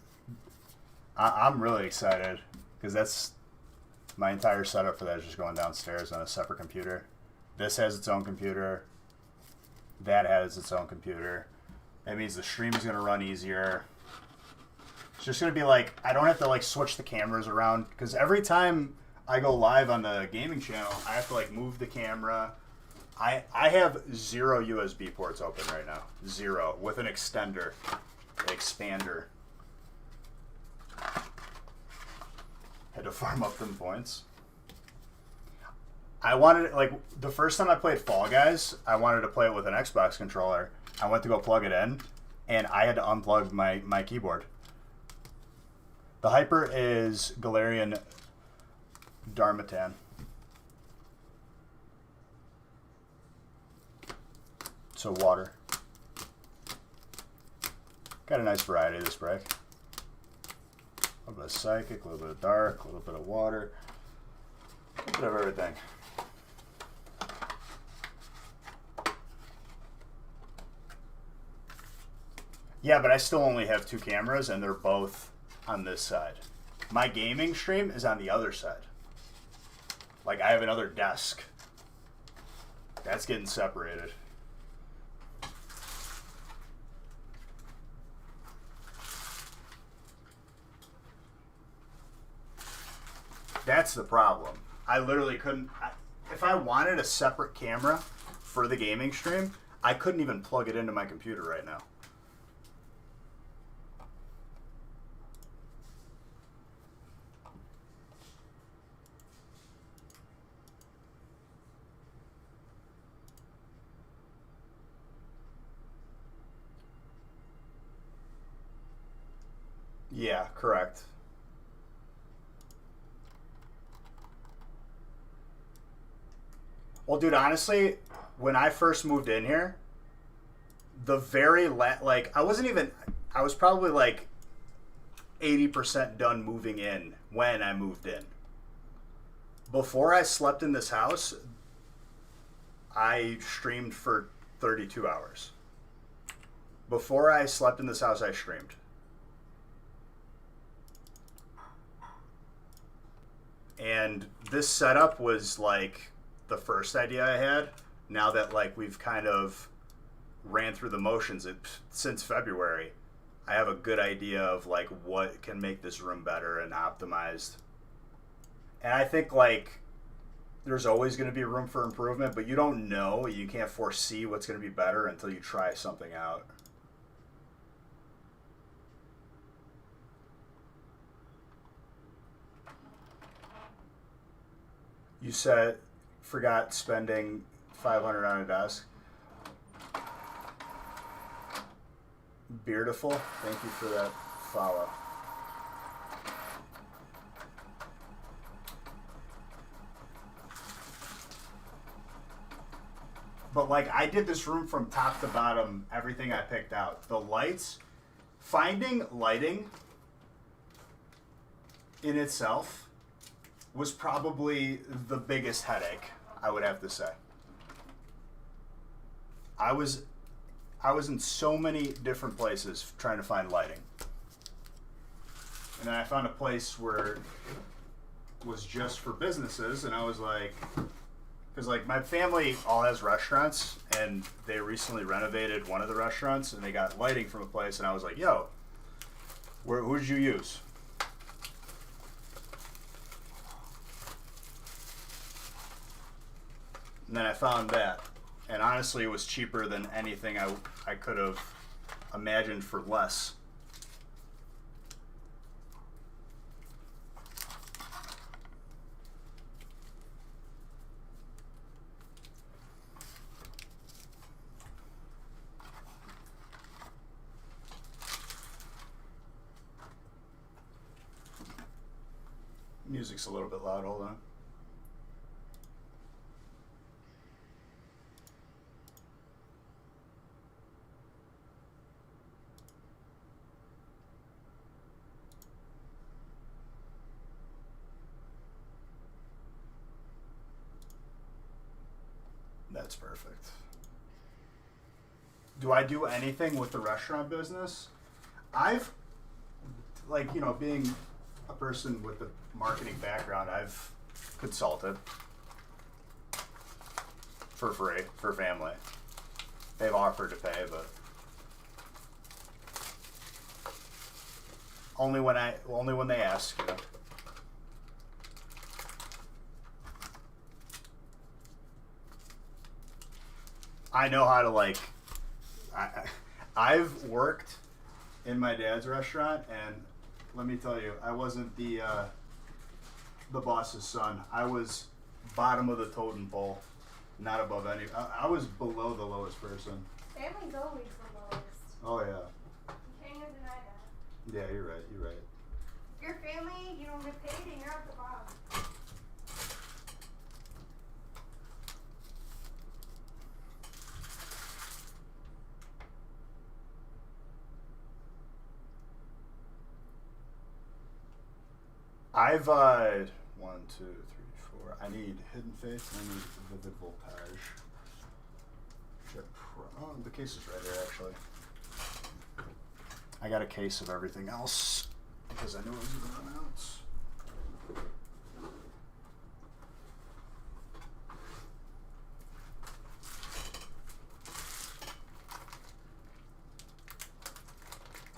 I'm really excited, because that's my entire setup for that is just going downstairs on a separate computer. This has its own computer. That has its own computer. That means the stream is going to run easier. It's just going to be like, I don't have to like switch the cameras around, because every time I go live on the gaming channel, I have to like move the camera. I have 0 USB ports open right now. 0. With an extender. Expander. Had to farm up them points. I wanted, like, the first time I played Fall Guys, I wanted to play it with an Xbox controller. I went to go plug it in, and I had to unplug my keyboard. The Hyper is Galarian Darmatan. So water. Got a nice variety this break. A little bit of psychic, a little bit of dark, a little bit of water. A bit of everything. Yeah, but I still only have 2 cameras, and they're both on this side. My gaming stream is on the other side. Like, I have another desk. That's getting separated. That's the problem. I literally couldn't... if I wanted a separate camera for the gaming stream, I couldn't even plug it into my computer right now. Yeah, correct. Well, dude, honestly, when I first moved in here, the very like, I was probably like 80% done moving in when I moved in. Before I slept in this house, I streamed for 32 hours. Before I slept in this house, I streamed. And this setup was like the first idea I had. Now that like we've kind of ran through the motions since February, I have a good idea of like what can make this room better and optimized. And I think like there's always going to be room for improvement, but you don't know, you can't foresee what's going to be better until you try something out. You said forgot spending $500 on a desk. Beardiful, thank you for that follow. But like I did this room from top to bottom, everything I picked out. The lights, finding lighting in itself was probably the biggest headache, I would have to say. I was in so many different places trying to find lighting. And then I found a place where it was just for businesses, and I was like, because like my family all has restaurants, and they recently renovated one of the restaurants, and they got lighting from a place, and I was like, yo, who did you use? And then I found that, And honestly, it was cheaper than anything I could have imagined for less. Music's a little bit loud, hold on. That's perfect. Do I do anything with the restaurant business? I've, like, you know, being a person with a marketing background, I've consulted for free for family. They've offered to pay, but only when they ask, you know. I know how to, like, I've worked in my dad's restaurant, and let me tell you, I wasn't the boss's son. I was bottom of the totem pole, not above any. I was below the lowest person. Family's always the lowest. Oh yeah. You can't even deny that. Yeah, you're right. You're right. If your family, you don't get paid, and you're at the bottom. I've 1, 2, 3, 4. I need Hidden Faith. And I need Vivid Voltage. Oh, the case is right here, actually. I got a case of everything else because I knew it was going to run out.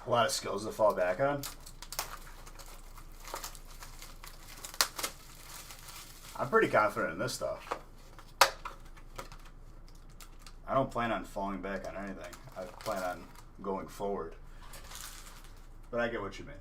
A lot of skills to fall back on. I'm pretty confident in this stuff. I don't plan on falling back on anything. I plan on going forward. But I get what you mean.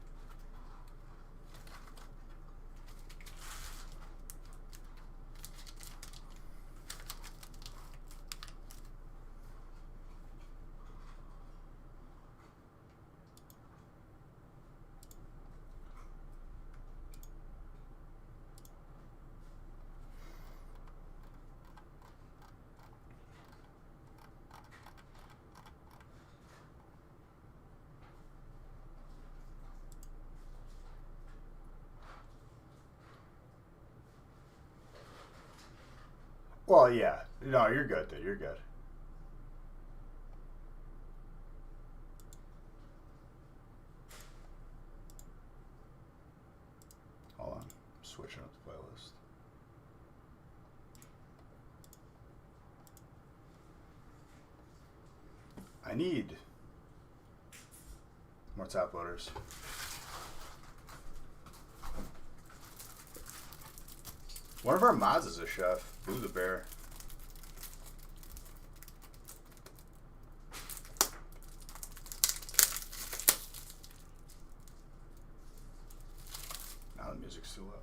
Well, yeah. No, you're good, dude. You're good. Hold on. I'm switching up the playlist. I need more top loaders. One of our mods is a chef. Blue the Bear. Now the music's too low.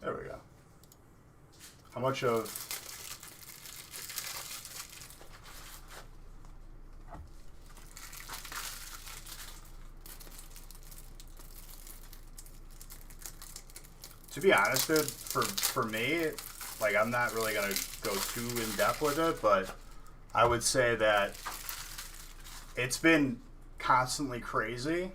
There we go. How much of... To be honest, dude, for me, like, I'm not really going to go too in depth with it, but I would say that it's been constantly crazy.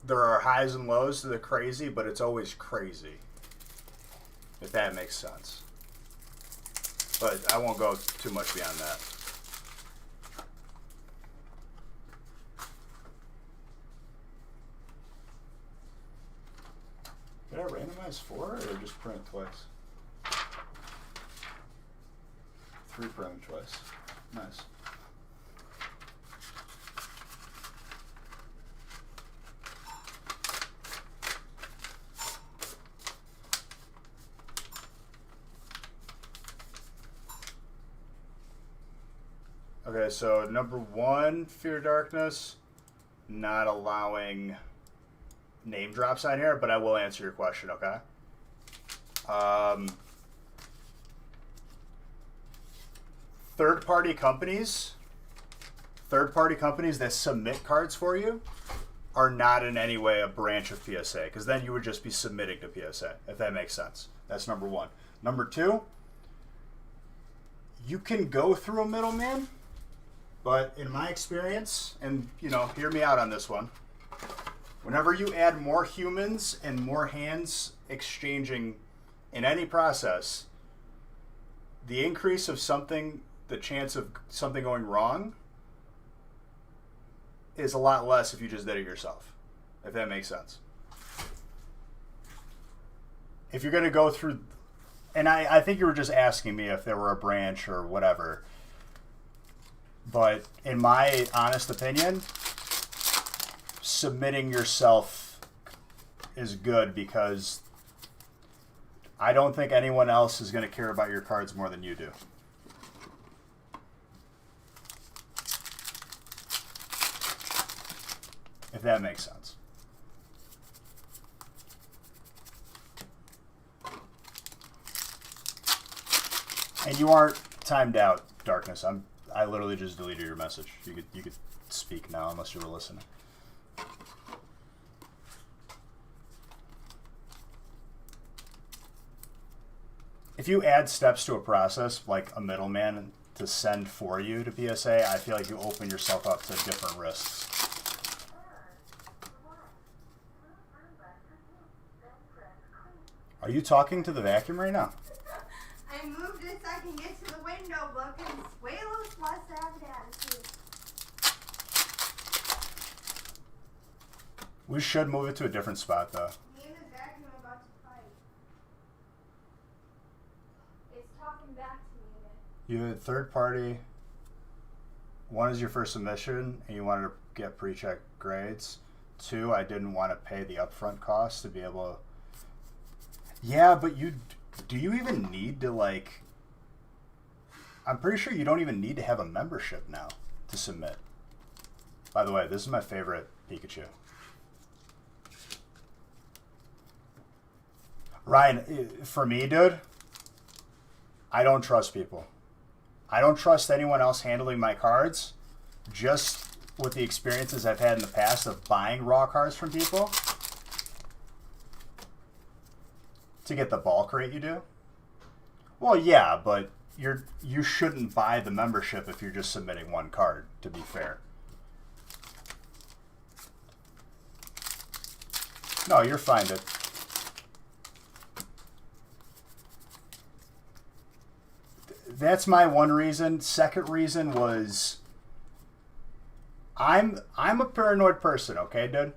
There are highs and lows to the crazy, but it's always crazy, if that makes sense. But I won't go too much beyond that. Did I randomize 4 or just print twice? 3 printed twice. Nice. Okay, so number 1, Fear Darkness, not allowing name drops on here, but I will answer your question, okay? Third-party companies that submit cards for you are not in any way a branch of PSA, because then you would just be submitting to PSA, if that makes sense. That's number 1. Number 2, you can go through a middleman, but in my experience, and hear me out on this one, whenever you add more humans and more hands exchanging in any process, the increase of the chance of something going wrong is a lot less if you just did it yourself, if that makes sense. If you're going to go through, and I think you were just asking me if there were a branch or whatever, but in my honest opinion, submitting yourself is good, because I don't think anyone else is going to care about your cards more than you do. If that makes sense. And you aren't timed out, Darkness. I literally just deleted your message. You could speak now unless you were listening. If you add steps to a process, like a middleman to send for you to PSA, I feel like you open yourself up to different risks. Are you talking to the vacuum right now? I moved it so I can get to the window, but because Waylon wants to have an attitude. We should move it to a different spot, though. Me and the vacuum are about to fight. It's talking back to me again. You had third party. 1 is your first submission, and you wanted to get pre-check grades. 2, I didn't want to pay the upfront cost to be able to. Yeah, but do you even need to, like, I'm pretty sure you don't even need to have a membership now to submit. By the way, this is my favorite Pikachu. Ryan, for me, dude, I don't trust people. I don't trust anyone else handling my cards, just with the experiences I've had in the past of buying raw cards from people. To get the bulk rate you do? Well, yeah, but you shouldn't buy the membership if you're just submitting 1 card, to be fair. No, you're fine, dude. That's my one reason. Second reason was I'm a paranoid person, okay, dude?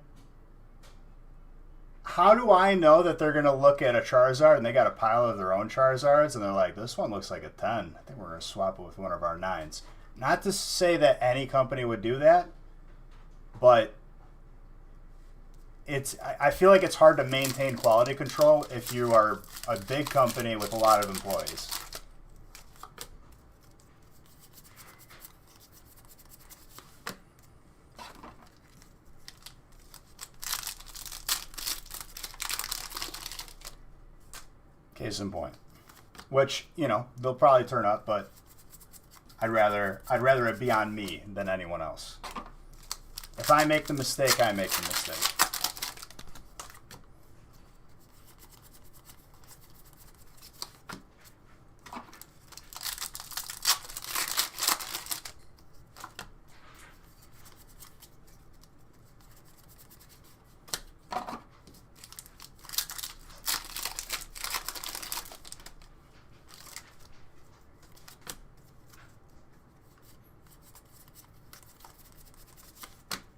How do I know that they're going to look at a Charizard and they got a pile of their own Charizards and they're like, this one looks like a 10. I think we're going to swap it with one of our 9s. Not to say that any company would do that, but I feel like it's hard to maintain quality control if you are a big company with a lot of employees. Case in point. Which, they'll probably turn up, but I'd rather it be on me than anyone else. If I make the mistake, I make the mistake.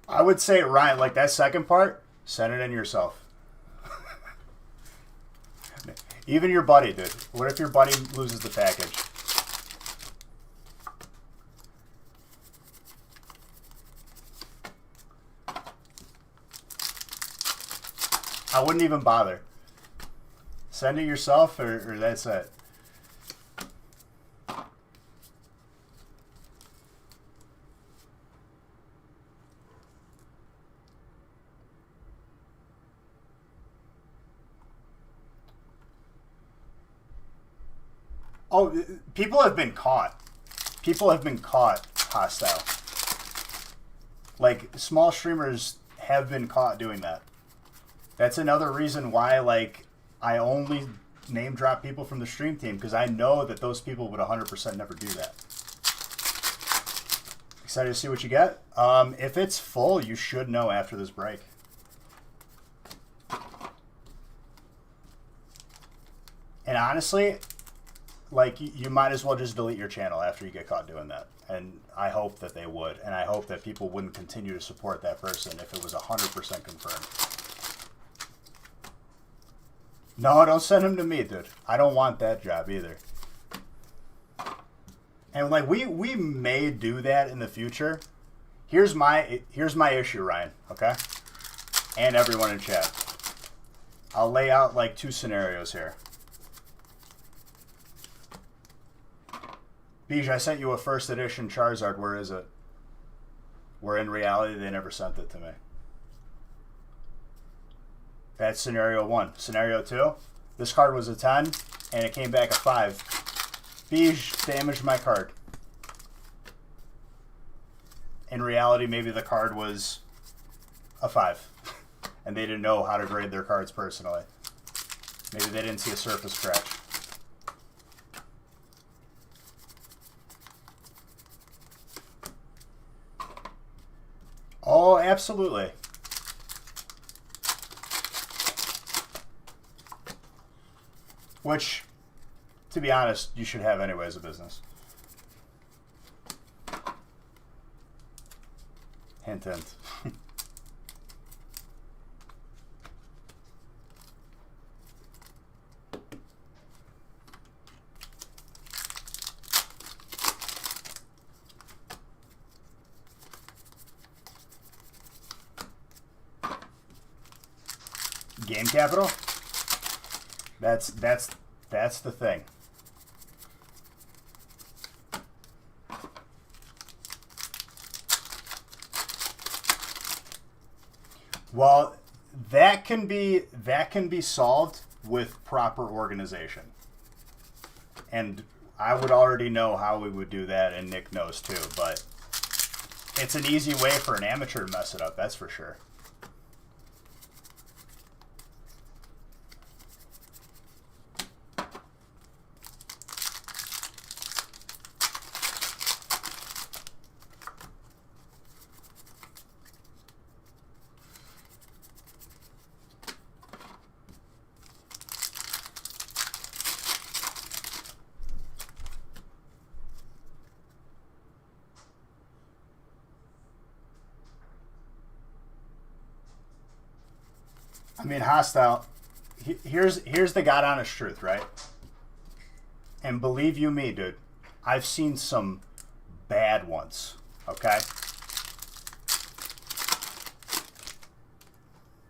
I would say, Ryan, like that second part, send it in yourself. Even your buddy, dude. What if your buddy loses the package? I wouldn't even bother. Send it yourself, or that's it. Oh, people have been caught. People have been caught hostile. Like, small streamers have been caught doing that. That's another reason why, like, I only name drop people from the stream team, because I know that those people would 100% never do that. Excited to see what you get. If it's full, you should know after this break. And honestly, like, you might as well just delete your channel after you get caught doing that. And I hope that they would. And I hope that people wouldn't continue to support that person if it was 100% confirmed. No, don't send him to me, dude. I don't want that job either. And like we may do that in the future. Here's my issue, Ryan, okay? And everyone in chat. I'll lay out like 2 scenarios here. Beej, I sent you a first edition Charizard. Where is it? Where in reality they never sent it to me. That's scenario 1. Scenario 2, this card was a 10, and it came back a 5. Beej damaged my card. In reality, maybe the card was a 5, and they didn't know how to grade their cards personally. Maybe they didn't see a surface scratch. Oh, absolutely. Which, to be honest, you should have anyway as a business. Hint, hint. Game capital? That's the thing. Well, that can be solved with proper organization. And I would already know how we would do that, and Nick knows too, but it's an easy way for an amateur to mess it up, that's for sure. I mean, hostile. Here's the God honest truth, right? And believe you me, dude, I've seen some bad ones. Okay.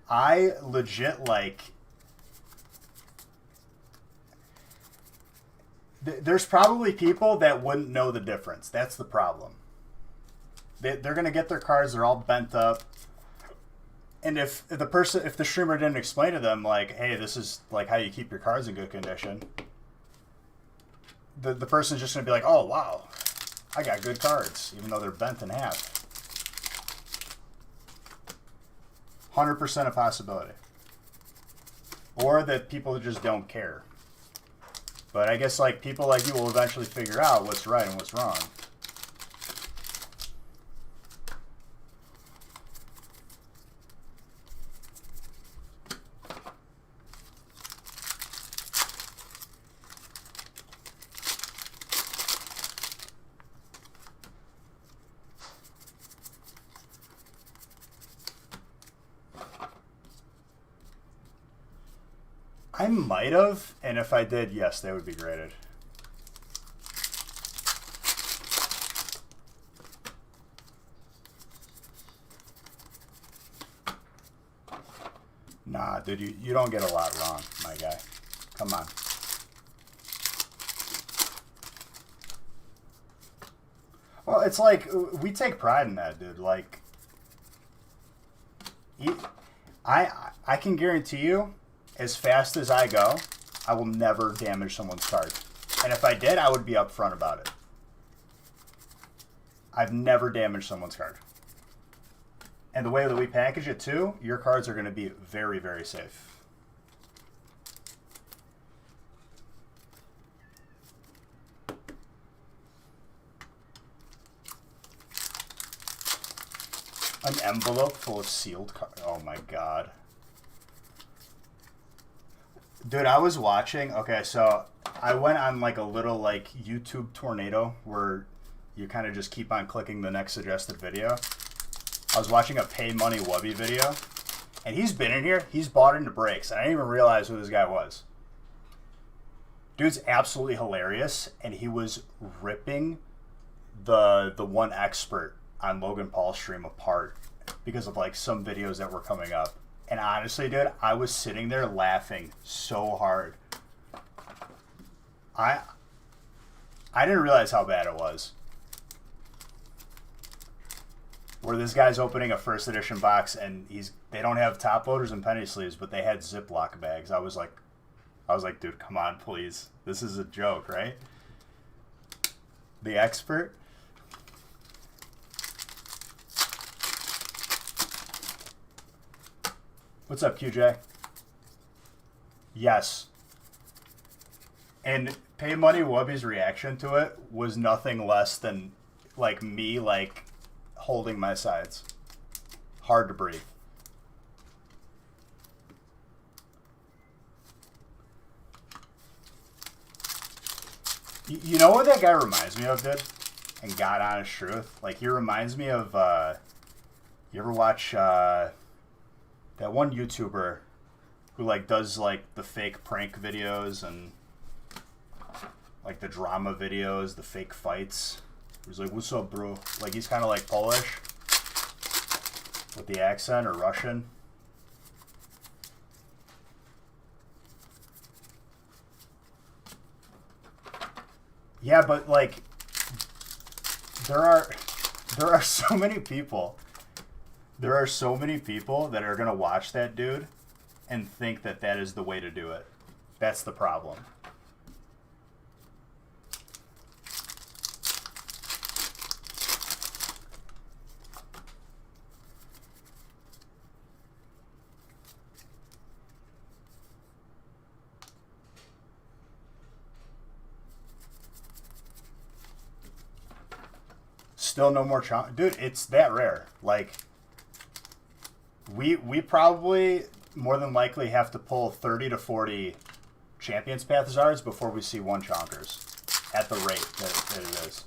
I legit like. There's probably people that wouldn't know the difference. That's the problem. They're gonna get their cards. They're all bent up. And if the streamer didn't explain to them, like, hey, this is like how you keep your cards in good condition, the person's just gonna be like, oh wow, I got good cards, even though they're bent in half. 100% a possibility. Or that people just don't care. But I guess like people like you will eventually figure out what's right and what's wrong. I might have, and if I did, yes, they would be graded. Nah, dude, you don't get a lot wrong, my guy. Come on. Well, it's like, we take pride in that, dude. Like, I can guarantee you, as fast as I go, I will never damage someone's card. And if I did, I would be upfront about it. I've never damaged someone's card. And the way that we package it too, your cards are going to be very, very safe. An envelope full of sealed cards. Oh my god. Dude, I was watching. Okay, so I went on like a little like YouTube tornado where you kind of just keep on clicking the next suggested video. I was watching a Pay Money Wubby video, and he's been in here. He's bought into breaks. I didn't even realize who this guy was. Dude's absolutely hilarious, and he was ripping the one expert on Logan Paul's stream apart because of like some videos that were coming up. And honestly, dude, I was sitting there laughing so hard. I didn't realize how bad it was. Where this guy's opening a first edition box and they don't have top loaders and penny sleeves, but they had Ziploc bags. I was like, dude, come on, please. This is a joke, right? The expert. What's up, QJ? Yes. And Pay Money Wubby's reaction to it was nothing less than like me like holding my sides. Hard to breathe. You know what that guy reminds me of, dude? And God honest truth. Like he reminds me of you ever watch that one YouTuber who like does like the fake prank videos and like the drama videos, the fake fights. He's like, "What's up, bro?" Like he's kind of like Polish with the accent, or Russian. Yeah, but like there are so many people. There are so many people that are going to watch that dude and think that that is the way to do it. That's the problem. Still no more dude, it's that rare. Like we probably more than likely have to pull 30 to 40 Champions Pathazards before we see one Chonkers at the rate that it is.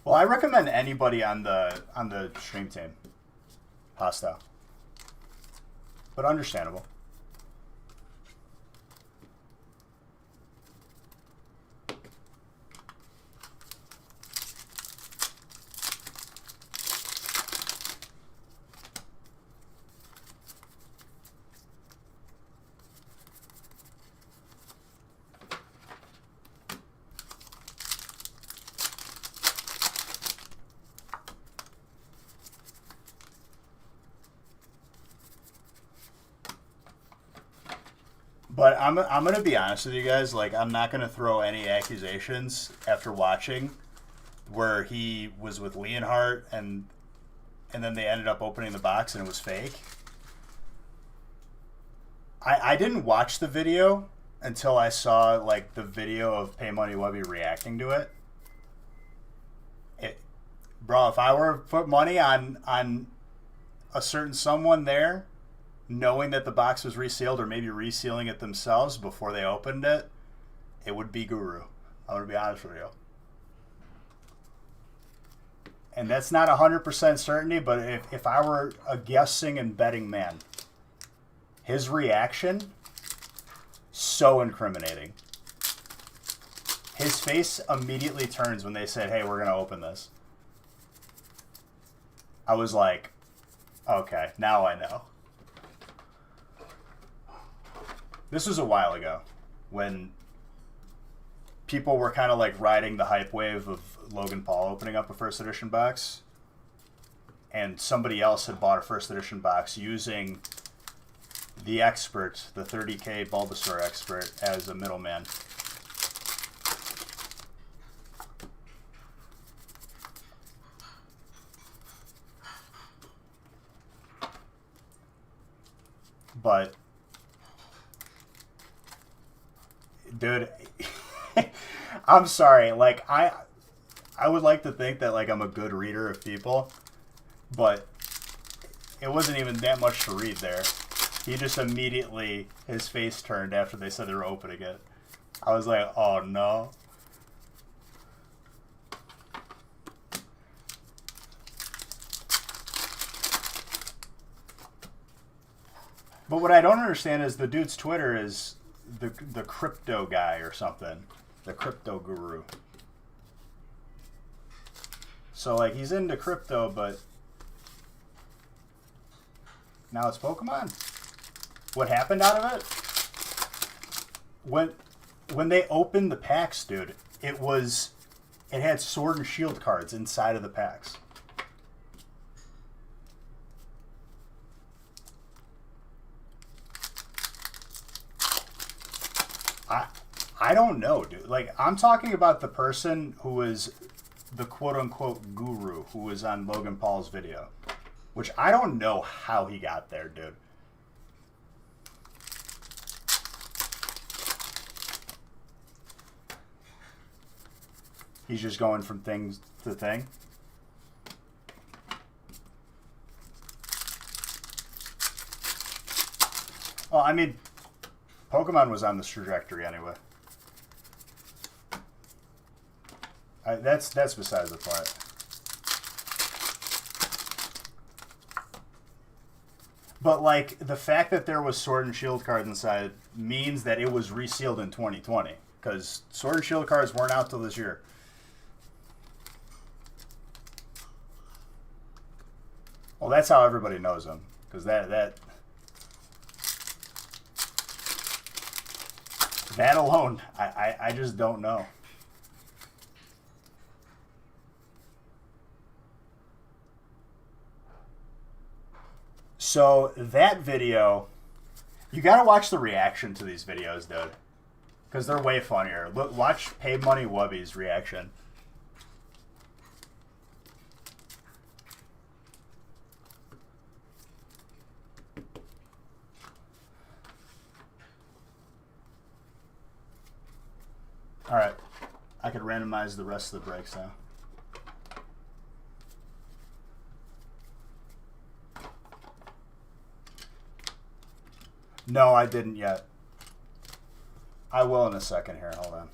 Well, I recommend anybody on the stream team hostile, but understandable. But I'm going to be honest with you guys. Like, I'm not going to throw any accusations after watching where he was with Leonhardt and then they ended up opening the box and it was fake. I didn't watch the video until I saw, like, the video of Pay Money Wubby reacting to it. Bro, if I were to put money on a certain someone there, knowing that the box was resealed or maybe resealing it themselves before they opened it, it would be Guru. I'm going to be honest with you. And that's not 100% certainty, but if I were a guessing and betting man, his reaction, so incriminating. His face immediately turns when they said, "Hey, we're going to open this." I was like, okay, now I know. This was a while ago when people were kind of like riding the hype wave of Logan Paul opening up a first edition box. and somebody else had bought a first edition box using the expert, the 30K Bulbasaur expert, as a middleman. But, dude, I'm sorry. Like, I would like to think that, like, I'm a good reader of people, but it wasn't even that much to read there. He just immediately, his face turned after they said they were opening it. I was like, oh no. But what I don't understand is the dude's Twitter is the crypto guy or something. The crypto guru. So, like, he's into crypto, but now it's Pokemon. What happened out of it? When they opened the packs, dude, it had Sword and Shield cards inside of the packs. I don't know, dude. Like, I'm talking about the person who is the quote-unquote guru who was on Logan Paul's video, which I don't know how he got there, dude. He's just going from thing to thing. Well, I mean, Pokemon was on this trajectory anyway. That's besides the point. But, like, the fact that there was Sword and Shield cards inside means that it was resealed in 2020. Because Sword and Shield cards weren't out till this year. Well, that's how everybody knows them. Because that alone, I just don't know. So that video, you gotta watch the reaction to these videos, dude, because they're way funnier. Look, watch Pay Money Wubby's reaction. All right, I could randomize the rest of the breaks now. No, I didn't yet. I will in a second here. Hold on.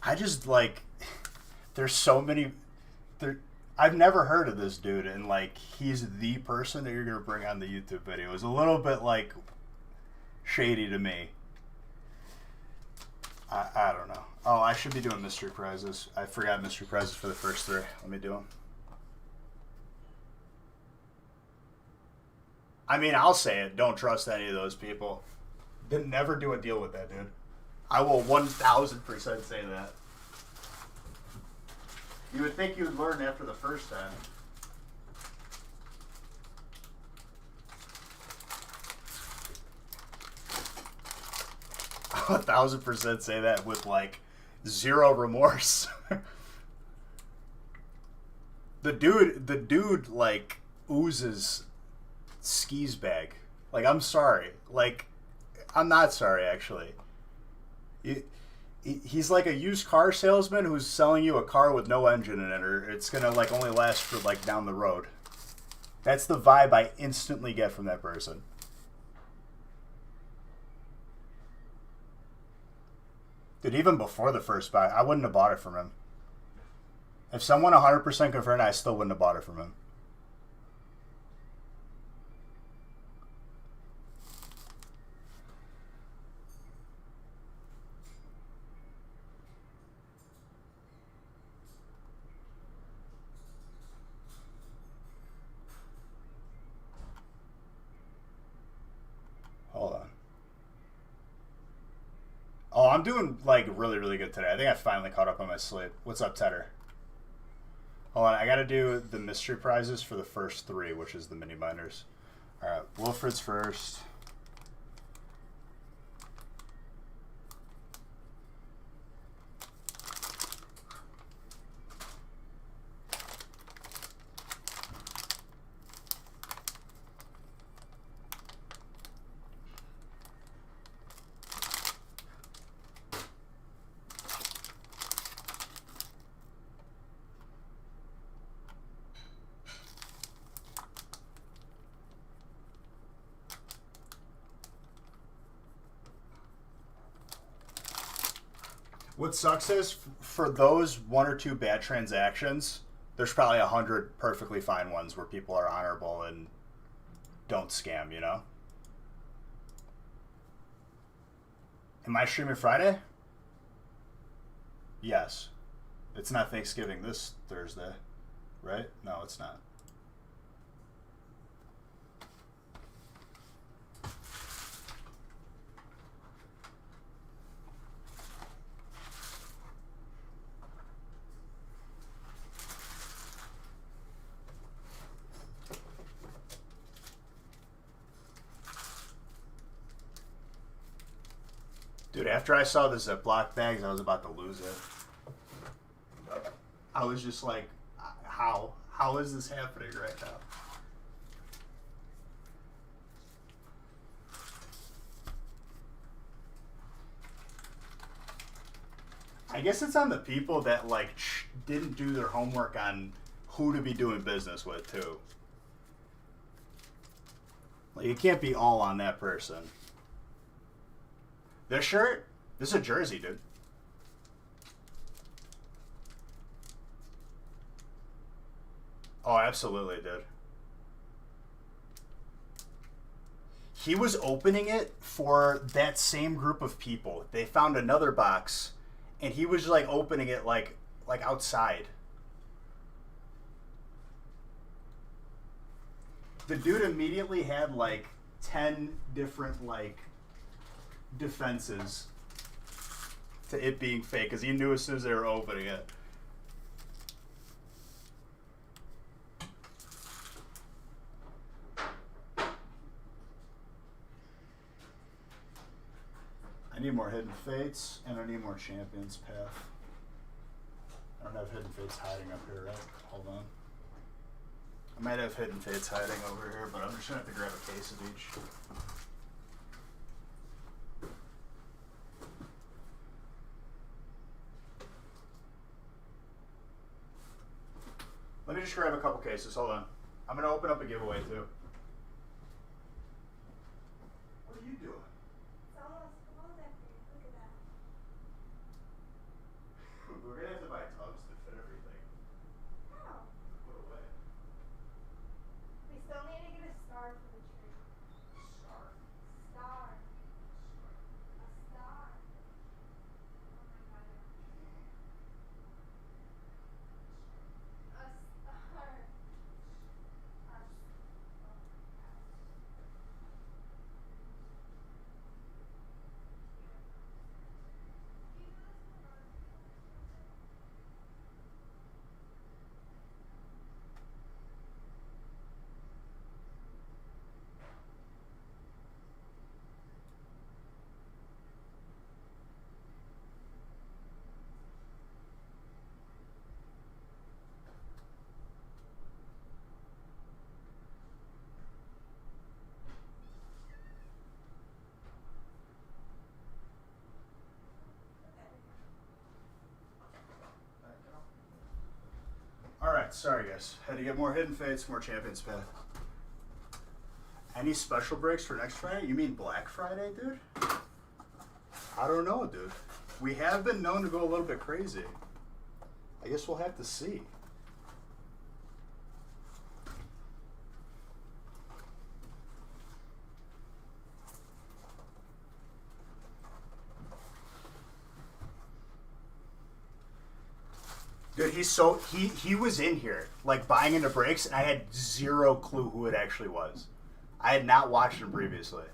I just, like, there's so many... I've never heard of this dude, and, like, he's the person that you're going to bring on the YouTube video. It was a little bit, like, shady to me. I don't know. Oh, I should be doing mystery prizes. I forgot mystery prizes for the first three. Let me do them. I mean, I'll say it. Don't trust any of those people. Didn't never do a deal with that dude. I will 1,000% say that. You would think you would learn after the first time. I'll 1,000% say that with, like, zero remorse. The dude, like, oozes skis bag. Like, I'm sorry. Like, I'm not sorry, actually. He's like a used car salesman who's selling you a car with no engine in it, or it's gonna, like, only last for, like, down the road. That's the vibe I instantly get from that person. Dude, even before the first buy, I wouldn't have bought it from him. If someone 100% confirmed, I still wouldn't have bought it from him. I'm doing like really, really good today. I think I finally caught up on my sleep. What's up, Tedder? Hold on, I gotta do the mystery prizes for the first 3, which is the mini binders. Alright, Wilfred's first. What sucks is for those 1 or 2 bad transactions, there's probably 100 perfectly fine ones where people are honorable and don't scam, you know? Am I streaming Friday? Yes. It's not Thanksgiving this Thursday, right? No, it's not. Dude, after I saw the Ziploc bags, I was about to lose it. I was just like, how? How is this happening right now? I guess it's on the people that like didn't do their homework on who to be doing business with too. Like, it can't be all on that person. This shirt, this is a jersey, dude. Oh, absolutely, dude. He was opening it for that same group of people. They found another box, and he was like opening it like outside. The dude immediately had like 10 different like defenses to it being fake because he knew as soon as they were opening it. I need more Hidden Fates, and I need more Champions Path. I don't have Hidden Fates hiding up here, right? Hold on. I might have Hidden Fates hiding over here, but I'm just going to have to grab a case of each. Let me just grab a couple cases. Hold on. I'm going to open up a giveaway, too. What are you doing? It's almost full there. Look at that. We're going to have to buy tubs to fit everything. Oh. Put away. We still need to get a star for the tree. Star. Star. A star. Oh my god. A star. Alright, sorry guys. Had to get more Hidden Fates, more Champions Path. Any special breaks for next Friday? You mean Black Friday, dude? I don't know, dude. We have been known to go a little bit crazy. I guess we'll have to see. Dude, he was in here, like, buying into breaks, and I had zero clue who it actually was. I had not watched him previously.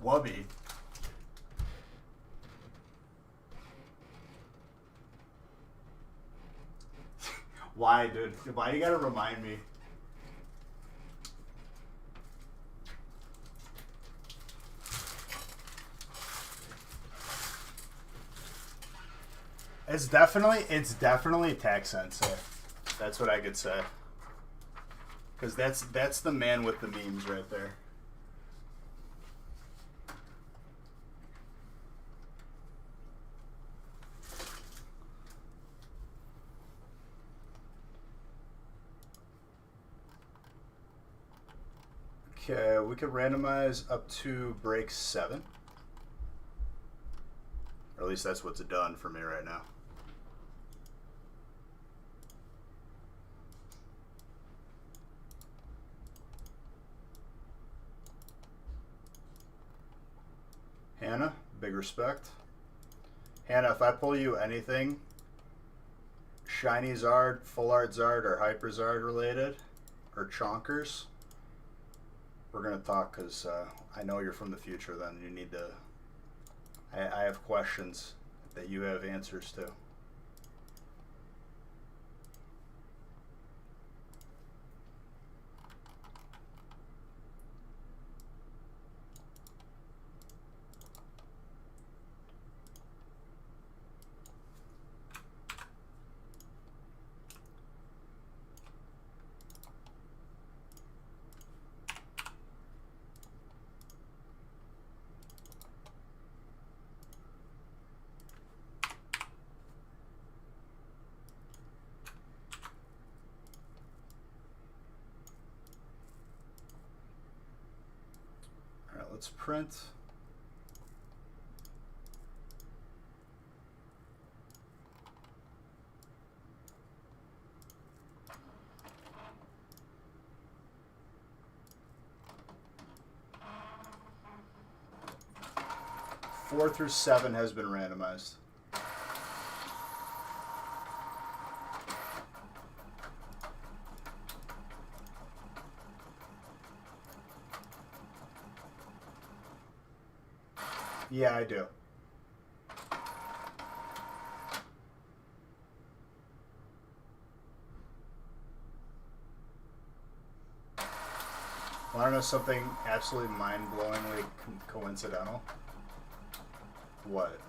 Wubby. Why, dude? Why you gotta remind me? It's definitely tax sensitive. That's what I could say. Because that's the man with the memes right there. Okay, we could randomize up to break 7. Or at least that's what's done for me right now. Hannah, big respect. Hannah, if I pull you anything Shiny Zard, Full Art Zard, or Hyper Zard related, or Chonkers, we're going to talk because I know you're from the future then. You need to... I have questions that you have answers to. Let's print. Four through 7 has been randomized. Yeah, I do. Want to know something absolutely mind-blowingly coincidental? What?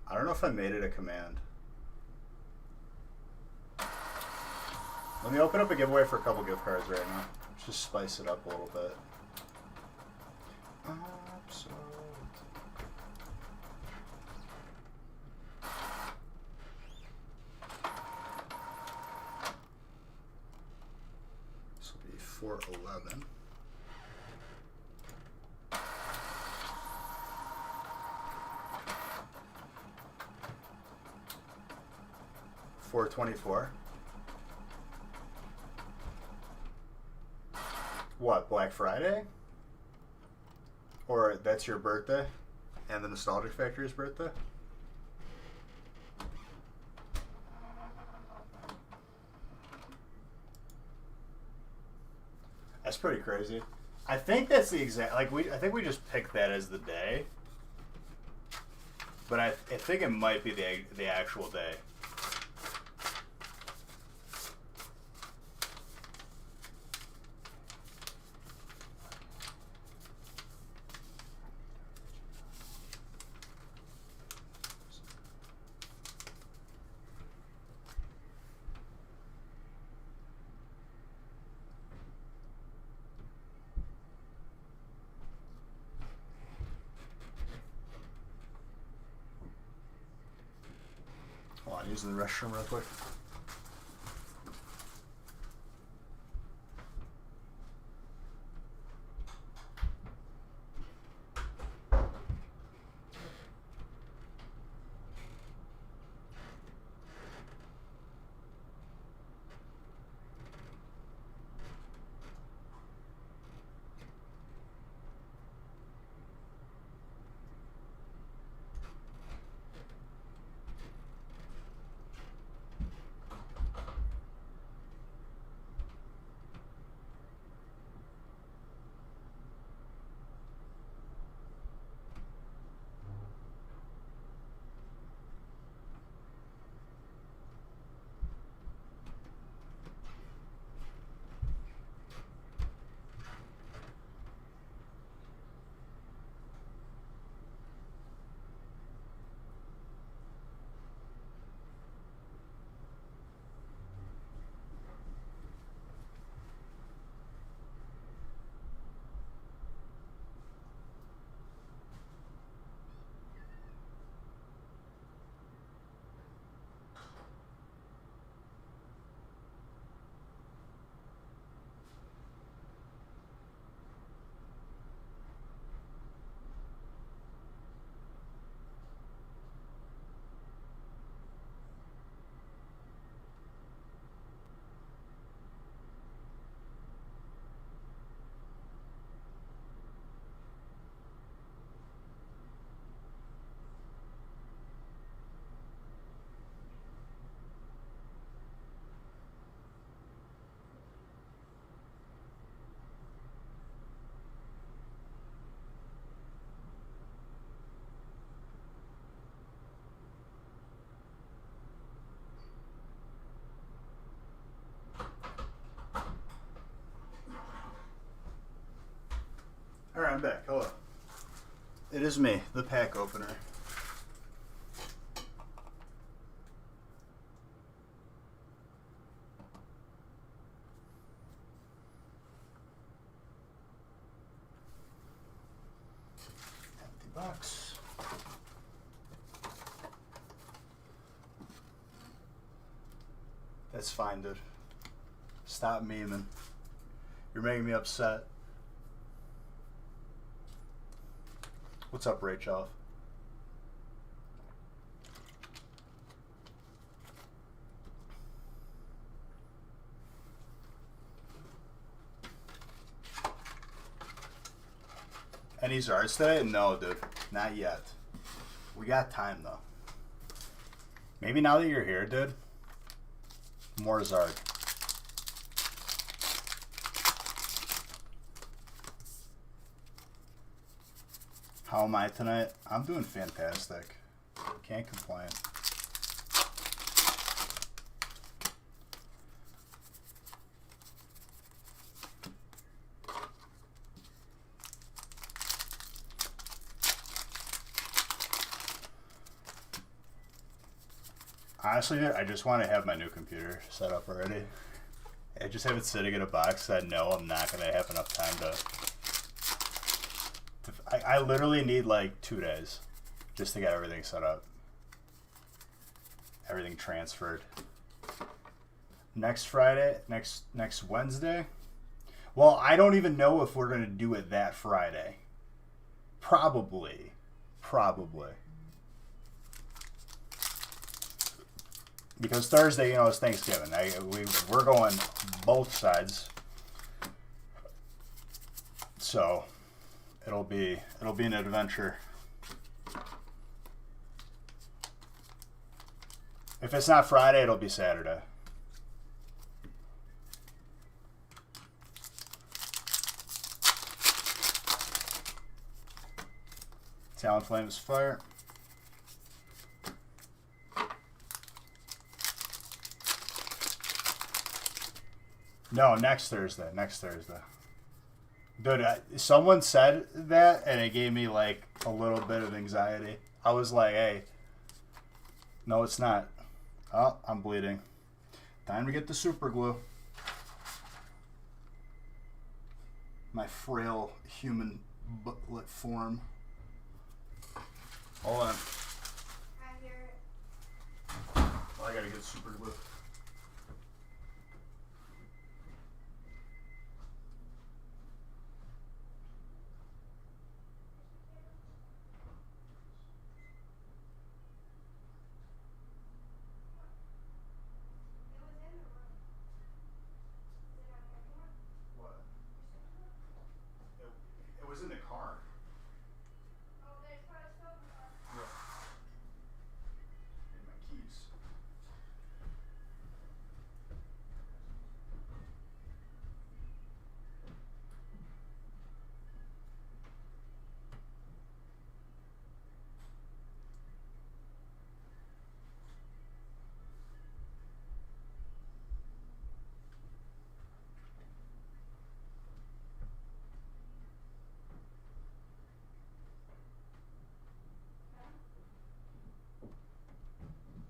I don't know if I made it a command. Let me open up a giveaway for a couple gift cards right now. Let's just spice it up a little bit. Absolutely. This will be 411. $424. What, Black Friday? Or that's your birthday? And the Nostalgic Factory's birthday? That's pretty crazy. I think that's the exact, like, I think we just picked that as the day. But I think it might be the actual day. Hold on, using the restroom real quick. I'm back. Hello. It is me, the pack opener. Empty box. That's fine, dude. Stop memeing. You're making me upset. What's up, Rachel? Any Zards today? No, dude. Not yet. We got time, though. Maybe now that you're here, dude. More Zard. How am I tonight? I'm doing fantastic. Can't complain. Honestly, I just want to have my new computer set up already. I just have it sitting in a box that I know I'm not going to have enough time to I literally need like 2 days just to get everything set up. Everything transferred. Next Friday, next Wednesday. Well, I don't even know if we're going to do it that Friday. Probably. Because Thursday, you know, is Thanksgiving. We're going both sides. So it'll be an adventure. If it's not Friday, it'll be Saturday. Talon Flames Fire. No, next Thursday. Dude, someone said that, and it gave me, like, a little bit of anxiety. I was like, hey, no, it's not. Oh, I'm bleeding. Time to get the super glue. My frail human booklet form. Hold on. I hear it. Oh, I gotta get super glue. What? It was in the car. Yeah. And my keys.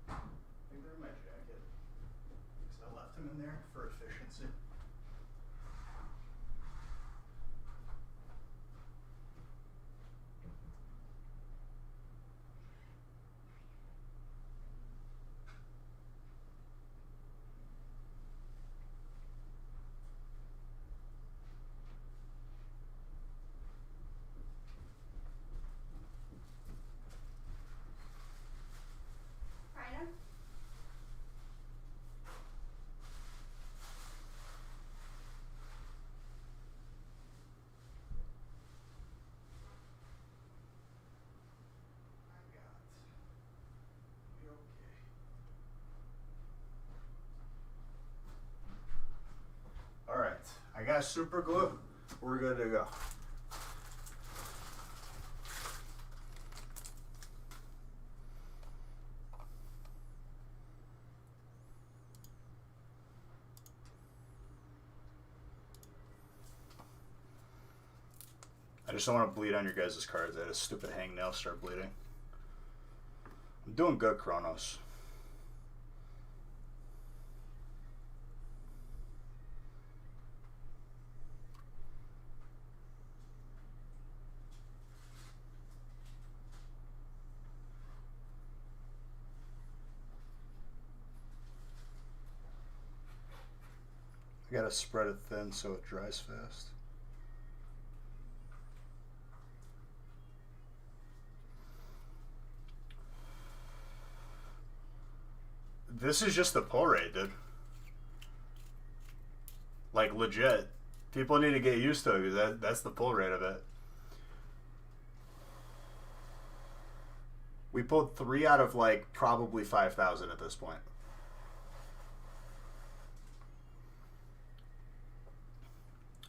I think they're in my jacket. Because I left them in there for efficiency. Rhino? Be okay. All right, I got super glue. We're good to go. I just don't want to bleed on your guys' cards. I had a stupid hangnail start bleeding. I'm doing good, Kronos. I gotta spread it thin so it dries fast. This is just the pull rate, dude. Like, legit. People need to get used to it because that's the pull rate of it. We pulled 3 out of, like, probably 5,000 at this point.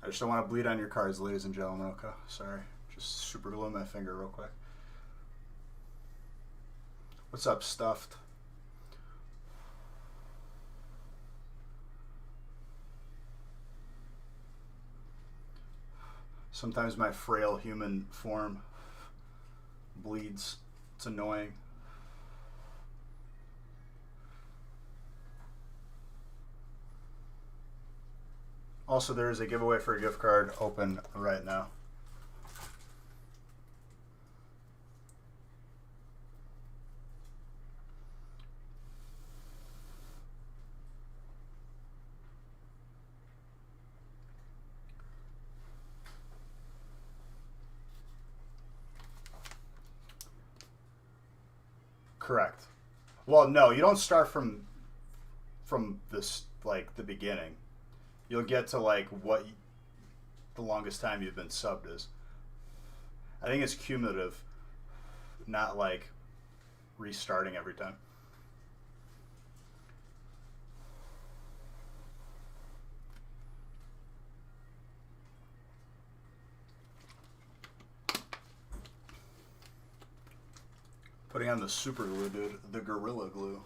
I just don't want to bleed on your cards, ladies and gentlemen. Okay, sorry. Just super glue my finger real quick. What's up, Stuffed? Sometimes my frail human form bleeds. It's annoying. Also, there is a giveaway for a gift card open right now. Correct. Well, no, you don't start from this, like, the beginning. You'll get to, like, what the longest time you've been subbed is. I think it's cumulative, not, like, restarting every time. Putting on the super glue, dude. The Gorilla Glue.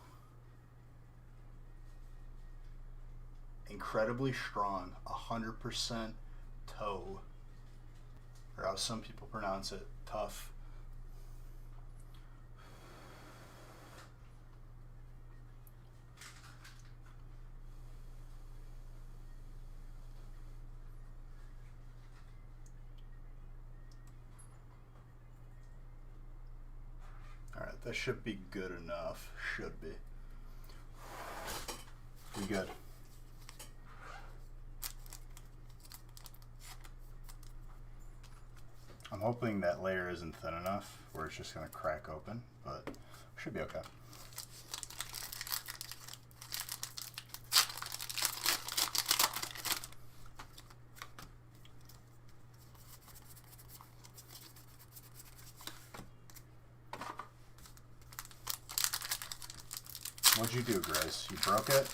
Incredibly strong. 100% toe. Or how some people pronounce it. Tough. Alright, that should be good enough. Should be. Be good. I'm hoping that layer isn't thin enough where it's just going to crack open, but should be okay. What'd you do, Grace? You broke it?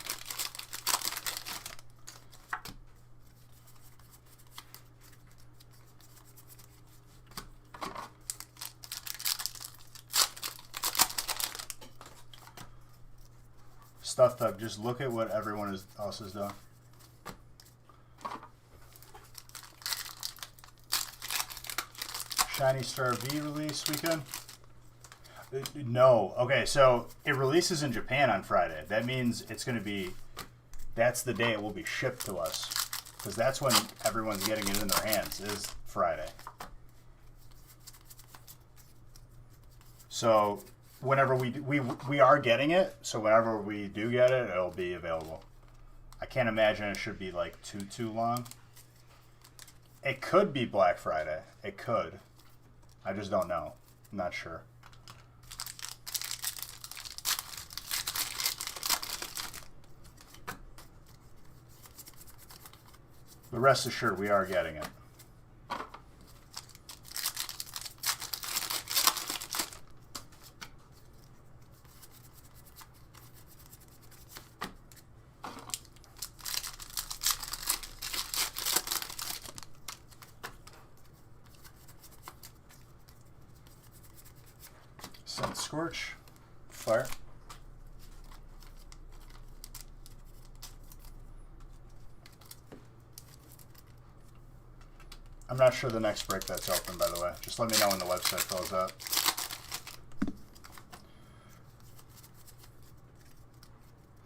Stuffed up. Just look at what everyone else has done. Shiny Star V release weekend? No. Okay, so it releases in Japan on Friday. That means it's going to be, that's the day it will be shipped to us. Because that's when everyone's getting it in their hands, is Friday. So whenever we are getting it, so whenever we do get it, it'll be available. I can't imagine it should be like too long. It could be Black Friday. It could. I just don't know. I'm not sure. But rest assured, we are getting it. Sun Scorch, fire. I'm not sure the next break that's open, by the way. Just let me know when the website fills up.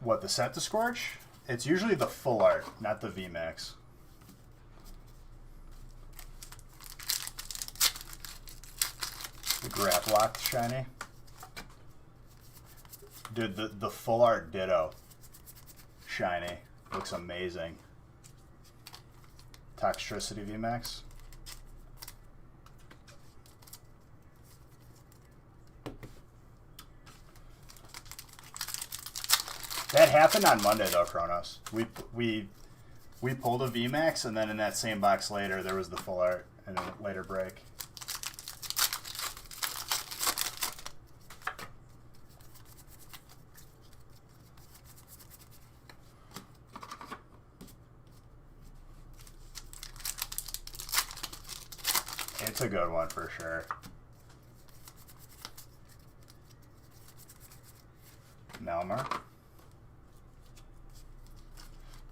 What, the set to Scorch? It's usually the full art, not the VMAX. The grab lock shiny. Dude, the full art Ditto shiny looks amazing. Toxtricity VMAX. That happened on Monday though, Kronos. We pulled a VMAX, and then in that same box later there was the full art and a later break. It's a good one for sure. Malmar.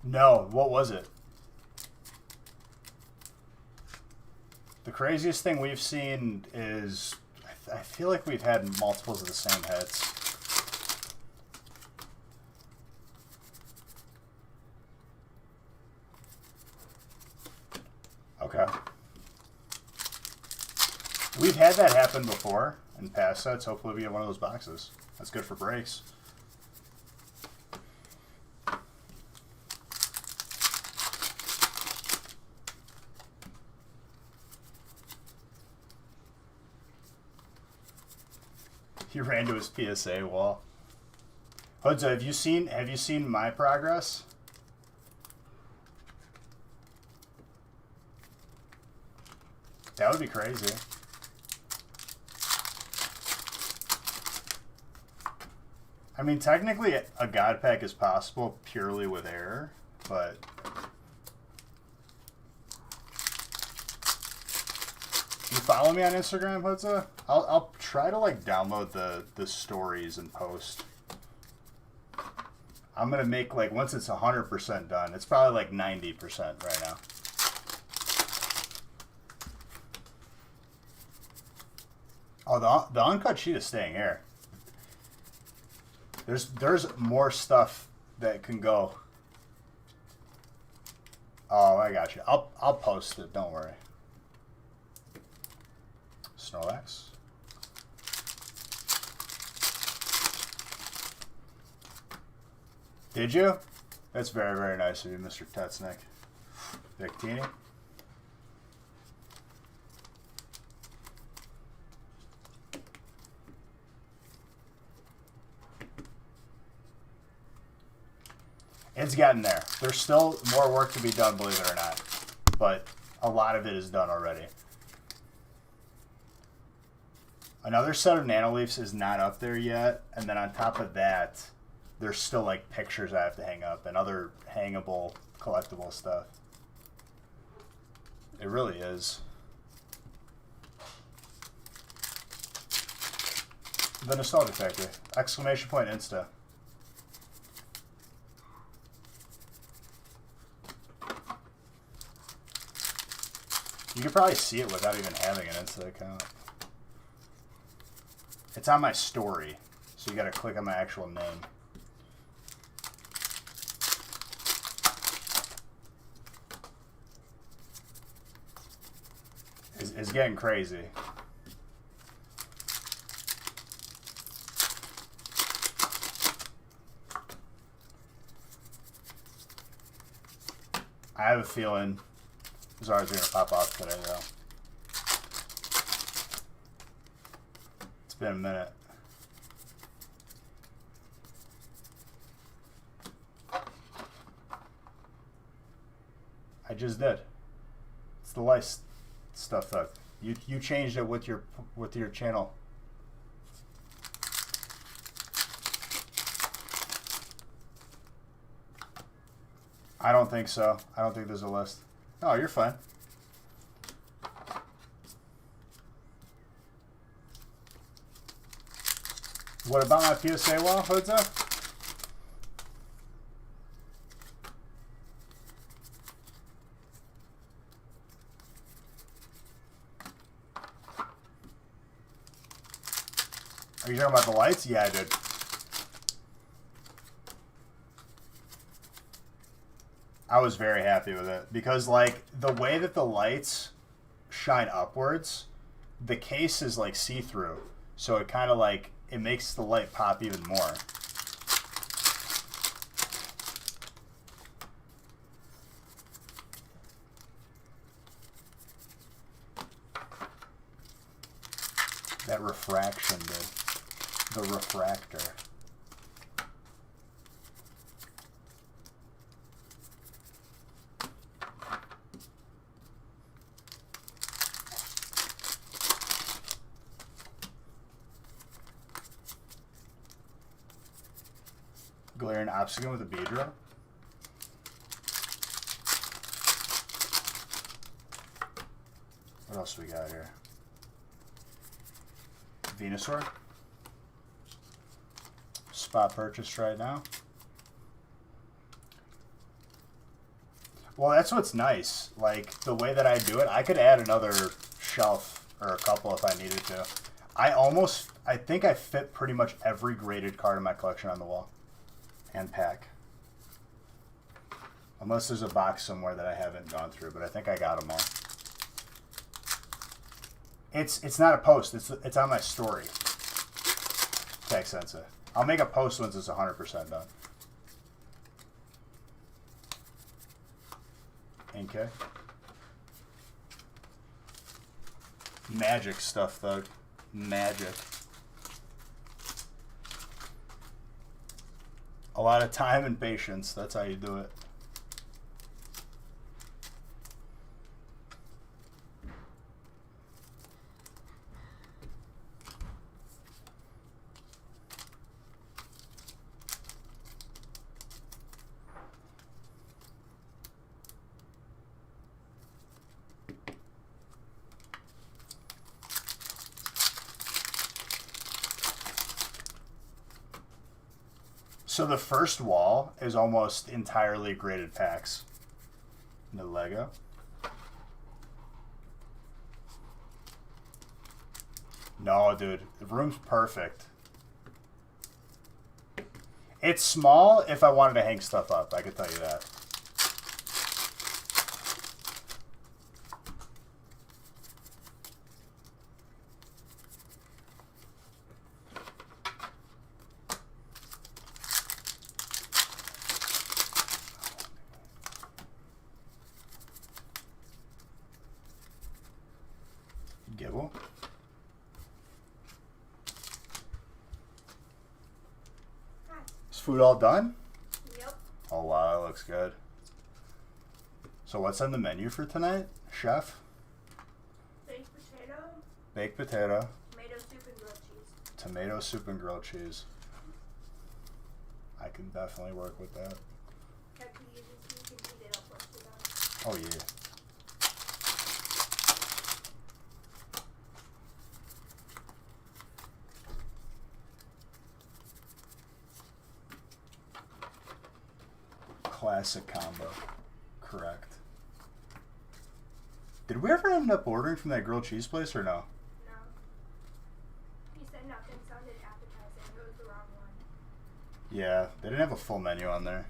No, what was it? The craziest thing we've seen is, I feel like we've had multiples of the same hits. Okay. We've had that happen before in past sets. Hopefully we get one of those boxes. That's good for breaks. He ran to his PSA wall. Hodza, have you seen my progress? That would be crazy. I mean, technically a God Pack is possible purely with error, but you follow me on Instagram, Hodza? I'll try to like download the stories and post. I'm gonna make like, once it's 100% done, it's probably like 90% right now. Oh, the uncut sheet is staying here. There's more stuff that can go. Oh, I got you. I'll post it. Don't worry. Snorlax. Did you? That's very, very nice of you, Mr. Tetsnick. Victini. It's getting there. There's still more work to be done, believe it or not. But a lot of it is done already. Another set of Nanoleafs is not up there yet. And then on top of that, there's still like pictures I have to hang up and other hangable, collectible stuff. It really is. The Nostalgia Factory. Exclamation point Insta. You can probably see it without even having an Insta account. It's on my story, so you gotta click on my actual name. It's getting crazy. I have a feeling Zar's gonna pop off today, though. It's been a minute. I just did. It's the lice stuff that you changed it with your channel. I don't think so. I don't think there's a list. Oh, you're fine. What about my PSA wall, Hodza? Are you talking about the lights? Yeah, I did. I was very happy with it because, like, the way that the lights shine upwards, the case is like see-through, so it kind of like it makes the light pop even more. That refraction, dude. The refractor. Glaring obstacle with a Beedrill. What else we got here? Venusaur. Spot purchased right now. Well, that's what's nice. Like, the way that I do it, I could add another shelf or a couple if I needed to. I think I fit pretty much every graded card in my collection on the wall. And pack. Unless there's a box somewhere that I haven't gone through, but I think I got them all. It's not a post. It's on my story. Tech Sensa. I'll make a post once it's 100% done. Okay. Magic stuff, though. Magic. A lot of time and patience. That's how you do it. So the first wall is almost entirely graded packs. The Lego. No, dude. The room's perfect. It's small if I wanted to hang stuff up. I could tell you that. Gibble. Is food all done? Yep. Oh wow, that looks good. So what's on the menu for tonight, chef? Baked potato. Baked potato. Tomato soup and grilled cheese. Tomato soup and grilled cheese. I can definitely work with that. You can heat it up once you're done. Oh yeah. Classic combo. Correct. Did we ever end up ordering from that grilled cheese place or no? No. He said nothing sounded appetizing. It was the wrong one. Yeah, they didn't have a full menu on there.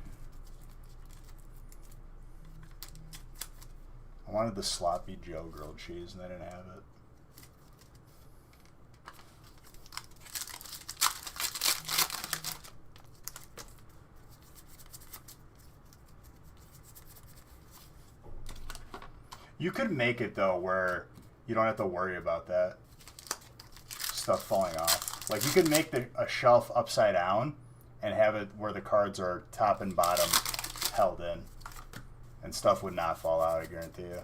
I wanted the Sloppy Joe grilled cheese and they didn't have it. You could make it though where you don't have to worry about that stuff falling off. Like you could make a shelf upside down and have it where the cards are top and bottom held in. And stuff would not fall out, I guarantee you.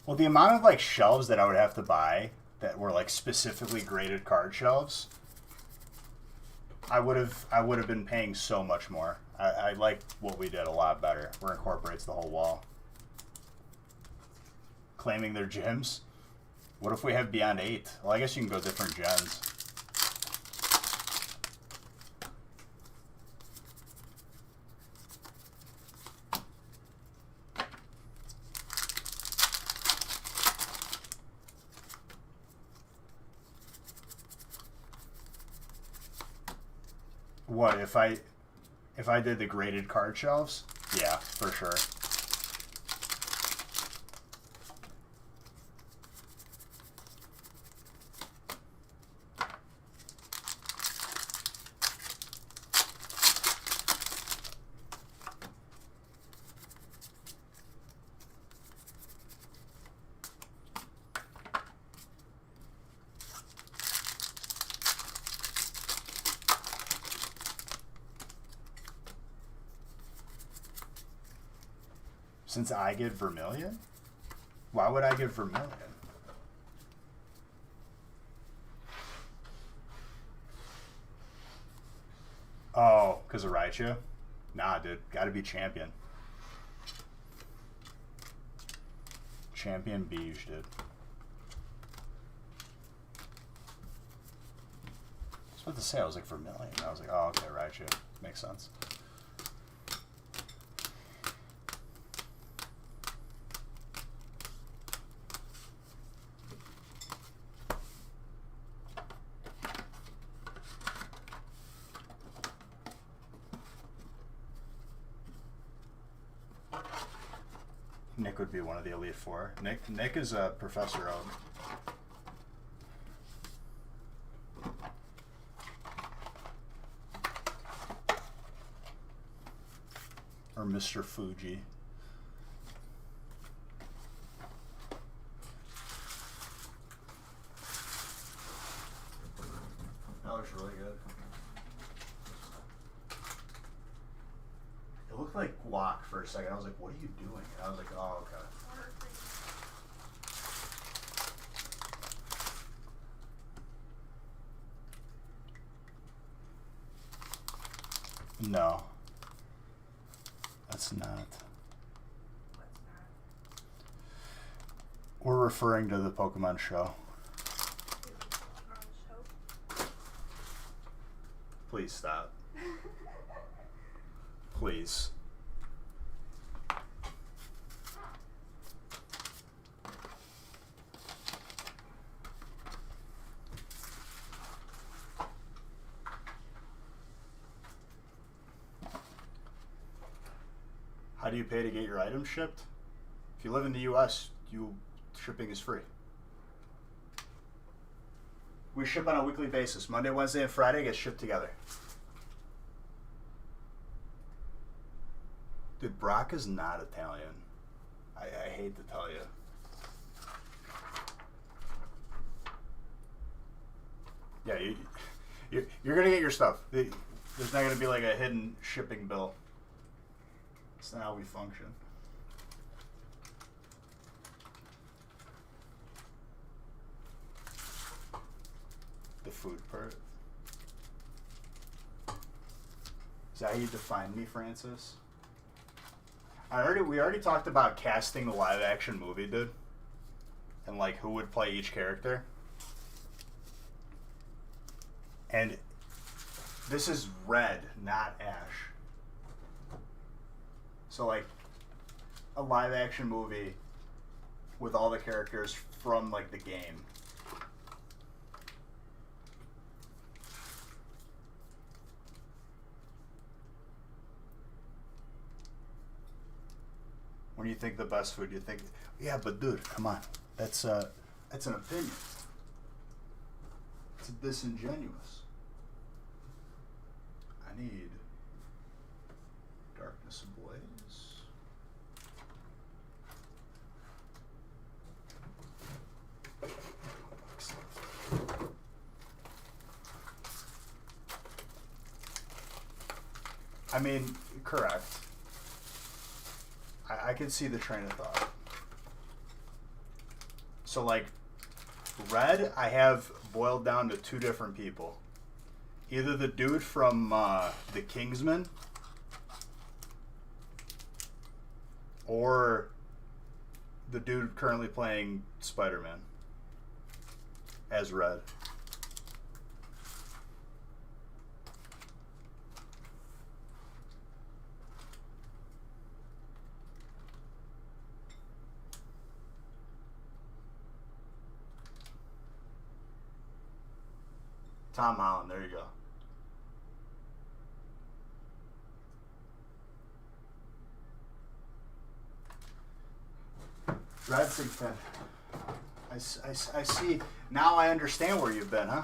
Well, the amount of like shelves that I would have to buy that were like specifically graded card shelves, I would have been paying so much more. I like what we did a lot better, where it incorporates the whole wall. Claiming their gyms. What if we have Beyond 8? Well, I guess you can go different gens. What if I did the graded card shelves? Yeah, for sure. Since I get Vermilion? Why would I get Vermilion? Oh, because of Raichu? Nah, dude. Gotta be Champion. Champion Beige, dude. I was about to say, I was like, Vermilion. I was like, oh, okay, Raichu. Makes sense. Nick would be one of the Elite Four. Nick is a Professor Oak. Or Mr. Fuji. That looks really good. It looked like guac for a second. I was like, what are you doing? And I was like, oh, okay. No. That's not. We're referring to the Pokemon show. Please stop. Please. How do you pay to get your items shipped? If you live in the US, shipping is free. We ship on a weekly basis. Monday, Wednesday, and Friday get shipped together. Dude, Brock is not Italian. I hate to tell you. Yeah, you're gonna get your stuff. There's not gonna be like a hidden shipping bill. That's not how we function. The food part. Is that how you define me, Francis? We already talked about casting the live action movie, dude. And like who would play each character. And this is Red, not Ash. So like a live action movie with all the characters from like the game. When you think the best food, you think, yeah, but dude, come on. That's an opinion. It's disingenuous. I need Darkness Ablaze. I mean, correct. I can see the train of thought. So, like, Red, I have boiled down to two different people. Either the dude from The Kingsman or the dude currently playing Spider-Man as Red. Tom Holland, there you go. Dreadsing Finn. I see. Now I understand where you've been, huh?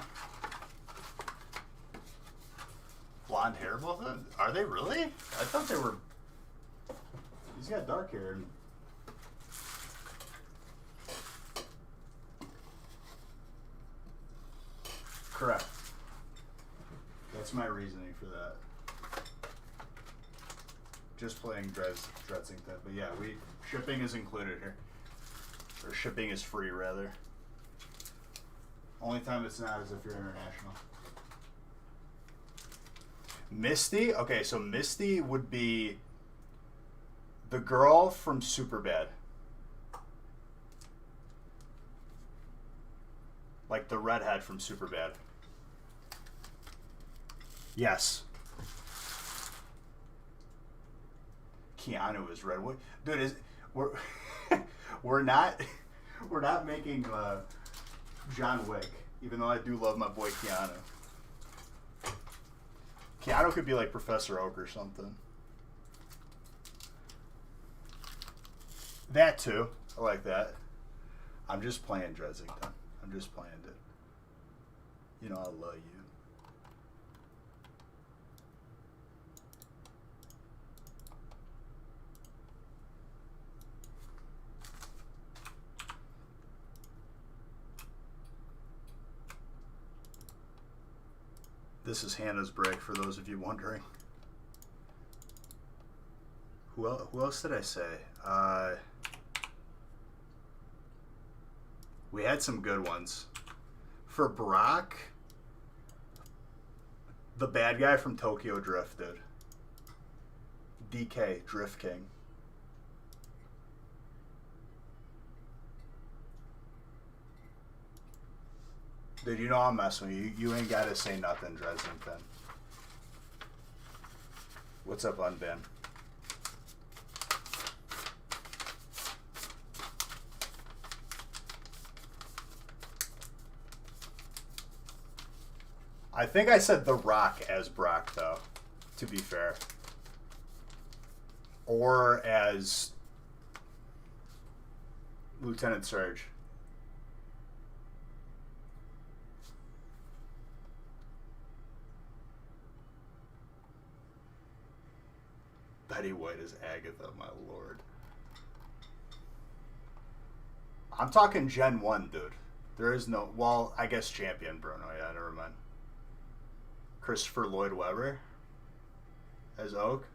Blonde hair, both of them? Are they really? I thought they were... He's got dark hair. Correct. That's my reasoning for that. Just playing Dreadsing Finn. But yeah, shipping is included here. Or shipping is free, rather. Only time it's not is if you're international. Misty? Okay, so Misty would be the girl from Superbad. Like the redhead from Superbad. Yes. Keanu is red. What, dude? We're not making John Wick, even though I do love my boy Keanu. Keanu could be like Professor Oak or something. That too. I like that. I'm just playing Dresington. I'm just playing it. You know I love you. This is Hannah's break, for those of you wondering. Who else did I say? We had some good ones. For Brock, the bad guy from Tokyo Drift, dude. DK, Drift King. Dude, you know I'm messing with you. You ain't got to say nothing, Dresington. What's up, Unban? I think I said The Rock as Brock, though, to be fair. Or as Lieutenant Surge. Betty White is Agatha, my lord. I'm talking Gen 1, dude. There is no... Well, I guess Champion Bruno. Yeah, never mind. Christopher Lloyd Webber as Oak.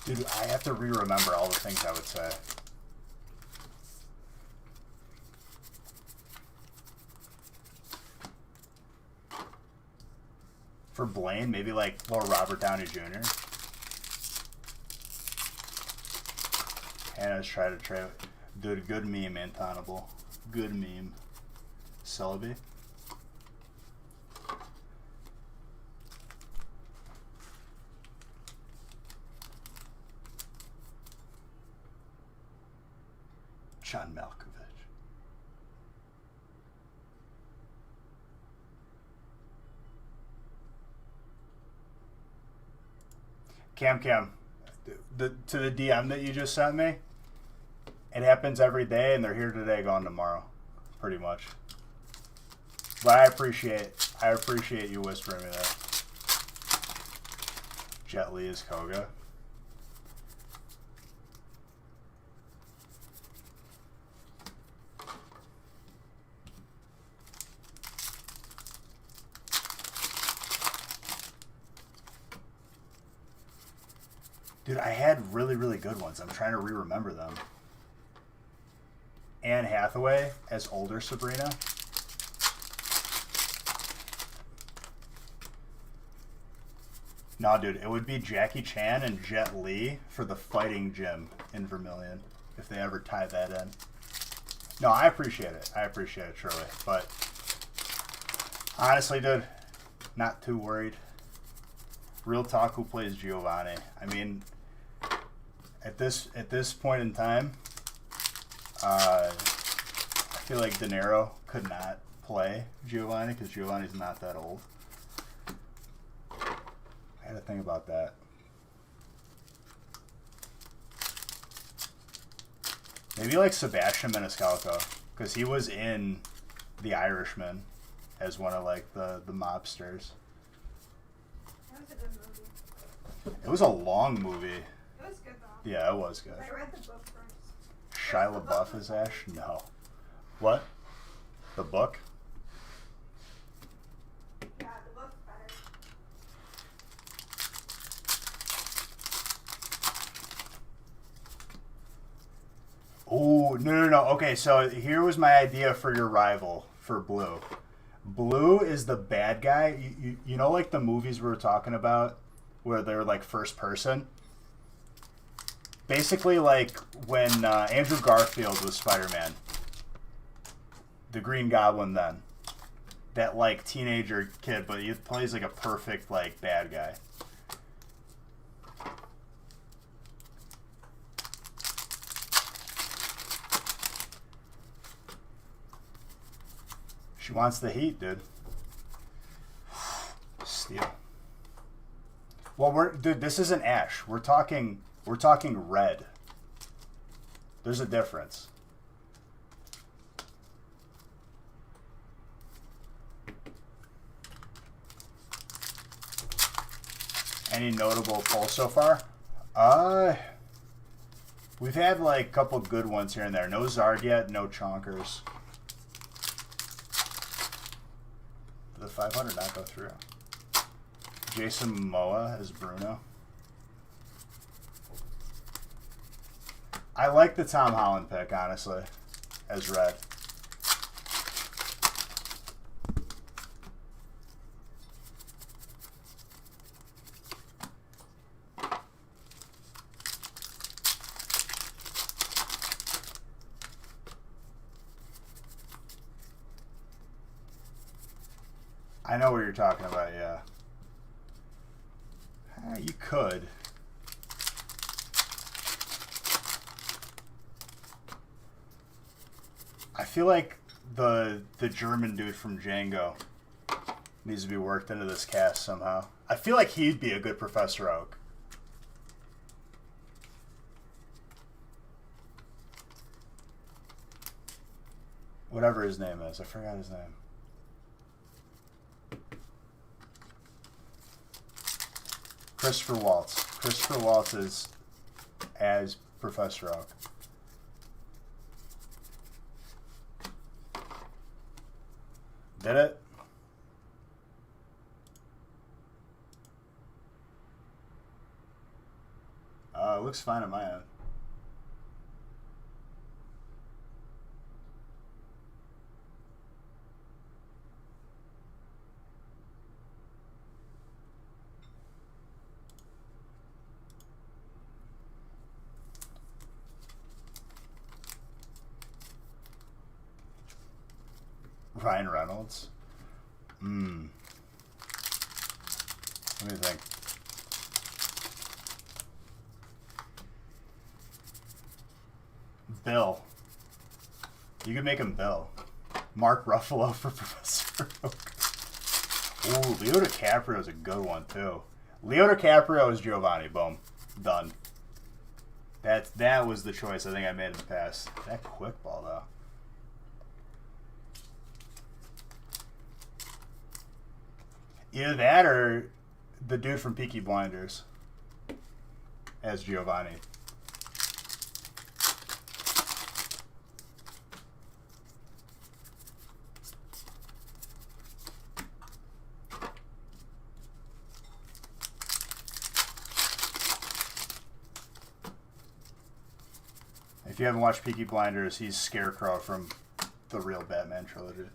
Dude, I have to re-remember all the things I would say. For Blaine, maybe like Lord Robert Downey Jr. Hannah's try to trade. Dude, good meme, Antonable. Good meme. Celebi. John Malkovich. Cam, to the DM that you just sent me, it happens every day, and they're here today, gone tomorrow, pretty much. But I appreciate you whispering me that. Jet Li is Koga. Dude, I had really, really good ones. I'm trying to re-remember them. Anne Hathaway as older Sabrina. No, dude, it would be Jackie Chan and Jet Li for the fighting gym in Vermilion, if they ever tie that in. No, I appreciate it. I appreciate it, truly. But honestly, dude, not too worried. Real talk, who plays Giovanni? I mean, at this point in time, I feel like De Niro could not play Giovanni because Giovanni's not that old. I had to think about that. Maybe like Sebastian Maniscalco, because he was in The Irishman as one of like the mobsters. That was a good movie. It was a long movie. It was good though. Yeah, it was good. I read the book first. Shia LaBeouf is Ash? No. What? The book? Yeah, the book's better. Oh, no. Okay, so here was my idea for your rival for Blue. Blue is the bad guy. You know, like the movies we were talking about where they're like first person? Basically, like when Andrew Garfield was Spider-Man. The Green Goblin then. That like teenager kid, but he plays like a perfect like bad guy. She wants the heat, dude. Steal. Well, dude, this isn't Ash. We're talking red. There's a difference. Any notable polls so far? We've had like a couple good ones here and there. No Zarg yet, no Chonkers. Did the 500 not go through? Jason Momoa as Bruno. I like the Tom Holland pick, honestly, as Red. I know what you're talking about, yeah. You could. I feel like the German dude from Django needs to be worked into this cast somehow. I feel like he'd be a good Professor Oak. Whatever his name is. I forgot his name. Christopher Waltz. Christopher Waltz is as Professor Oak. Did it? It looks fine on my end. Ryan Reynolds. Let me think. Bill. You could make him Bill. Mark Ruffalo for Professor Oak. Ooh, Leo DiCaprio is a good one too. Leo DiCaprio is Giovanni. Boom. Done. That was the choice I think I made in the past. That quick ball though. Either that or the dude from Peaky Blinders as Giovanni. If you haven't watched Peaky Blinders, he's Scarecrow from the real Batman trilogy.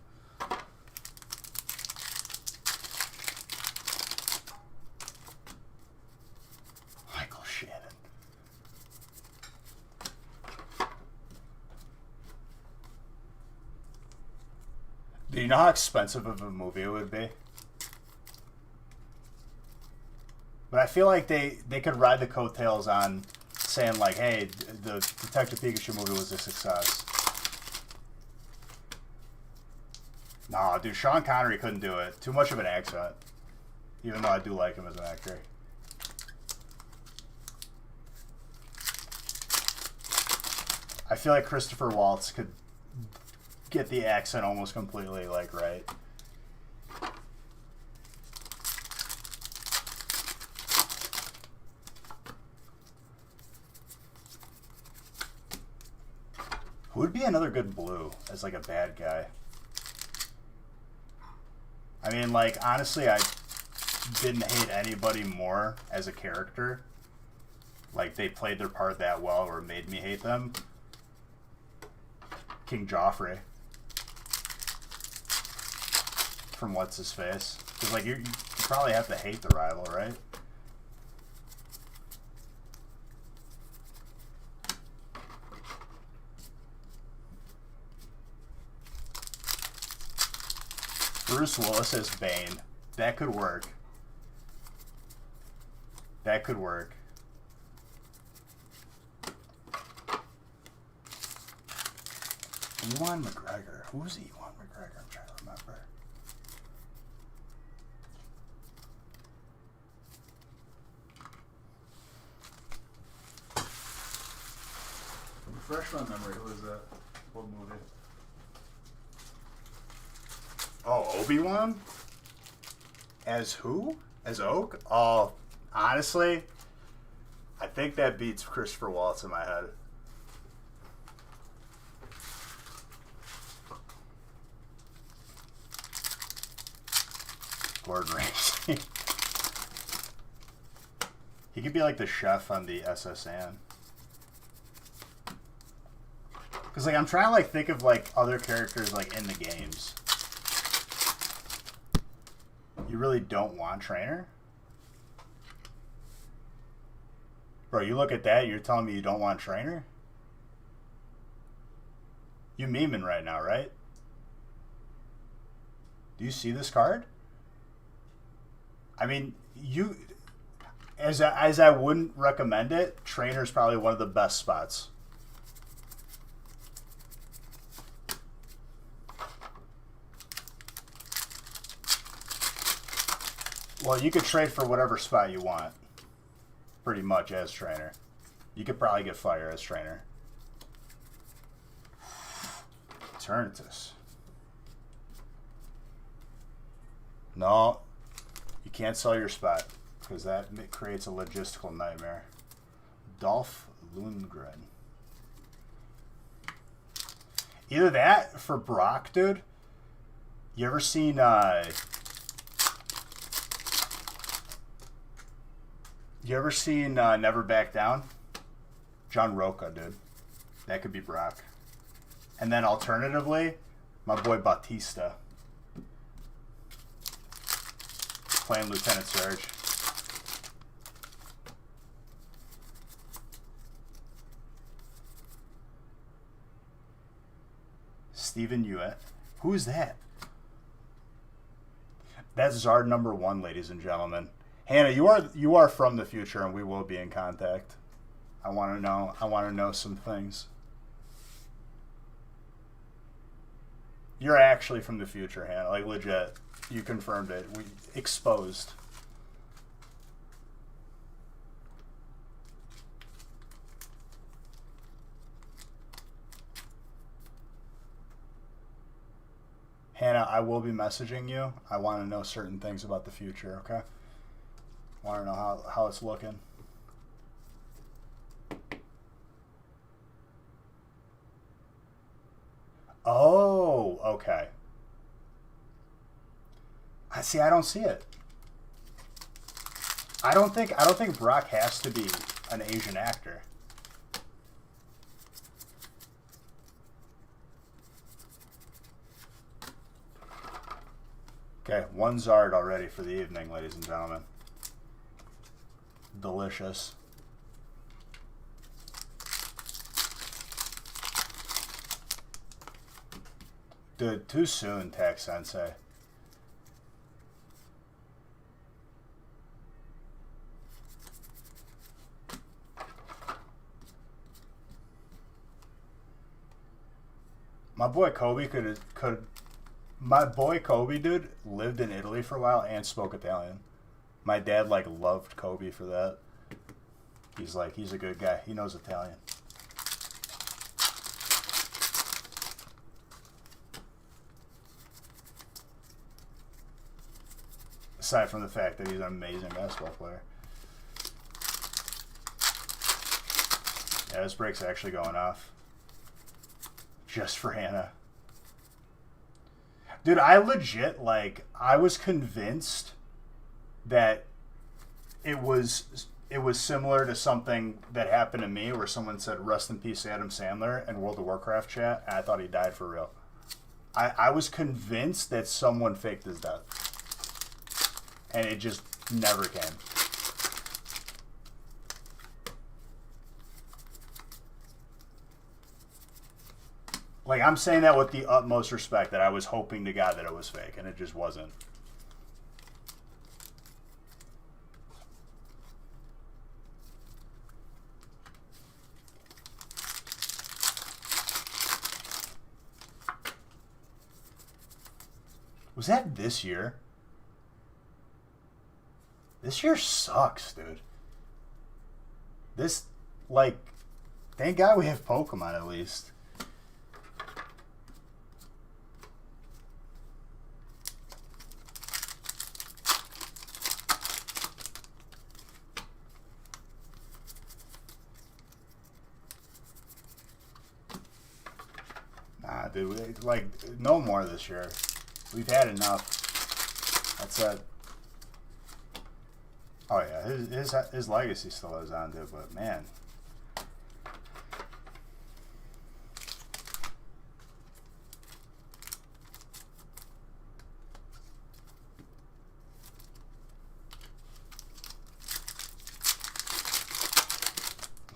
Michael Shannon. Do you know how expensive of a movie it would be? But I feel like they could ride the coattails on saying like, hey, the Detective Pikachu movie was a success. Nah, dude, Sean Connery couldn't do it. Too much of an accent. Even though I do like him as an actor. I feel like Christopher Waltz could get the accent almost completely, like, right. Who would be another good Blue as, like, a bad guy? I mean, like, honestly, I didn't hate anybody more as a character. Like, they played their part that well or made me hate them. King Joffrey. From What's His Face. Because, like, you probably have to hate the rival, right? Bruce Willis as Bane. That could work. That could work. Ewan McGregor. Who's Ewan McGregor? I'm trying to remember. Refresh my memory. Who is that? What movie? Oh, Obi-Wan? As who? As Oak? Oh, honestly, I think that beats Christopher Waltz in my head. Gordon Ramsay. He could be like the chef on the SSN. Because, like, I'm trying to, like, think of, like, other characters, like, in the games. You really don't want Trainer? Bro, you look at that, you're telling me you don't want Trainer? You memeing right now, right? Do you see this card? I mean, you... As I wouldn't recommend it, Trainer's probably one of the best spots. Well, you could trade for whatever spot you want. Pretty much as Trainer. You could probably get Fire as Trainer. Eternatus. No. You can't sell your spot. Because that creates a logistical nightmare. Dolph Lundgren. Either that for Brock, dude. You ever seen Never Back Down? John Roca, dude. That could be Brock. And then alternatively, my boy Bautista. Playing Lieutenant Surge. Steven Yeun. Who is that? That's Zard number 1, ladies and gentlemen. Hannah, you are from the future, and we will be in contact. I want to know some things. You're actually from the future, Hannah. Like, legit. You confirmed it. We exposed. Hannah, I will be messaging you. I want to know certain things about the future, okay? I want to know how it's looking. Oh, okay. I see. I don't see it. I don't think Brock has to be an Asian actor. Okay, 1 Zard already for the evening, ladies and gentlemen. Delicious. Dude, too soon, Tech Sensei. My boy Kobe could My boy Kobe, dude, lived in Italy for a while and spoke Italian. My dad, like, loved Kobe for that. He's like, he's a good guy. He knows Italian. Aside from the fact that he's an amazing basketball player. Yeah, this break's actually going off. Just for Hannah. Dude, I legit, like, I was convinced that it was similar to something that happened to me where someone said, rest in peace, Adam Sandler, in World of Warcraft chat, and I thought he died for real. I was convinced that someone faked his death. And it just never came. Like, I'm saying that with the utmost respect, that I was hoping to God that it was fake, and it just wasn't. Was that this year? This year sucks, dude. This, like, thank God we have Pokemon at least. Nah, dude, like, no more this year. We've had enough. That's it. Oh yeah, his legacy still lives on, dude. But man,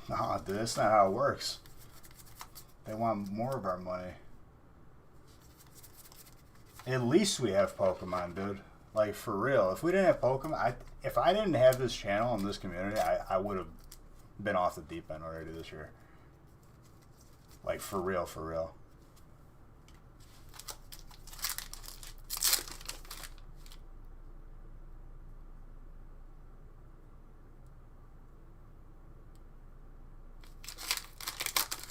nah, dude, that's not how it works. They want more of our money. At least we have Pokemon, dude. Like, for real. If we didn't have Pokemon, if I didn't have this channel and this community, I would have been off the deep end already this year. Like, for real, for real.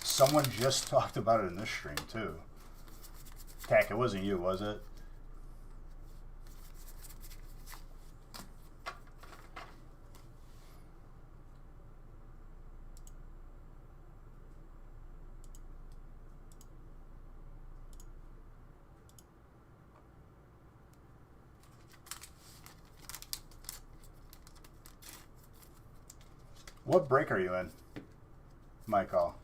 Someone just talked about it in this stream, too. Tack, it wasn't you, was it? What break are you in? My call.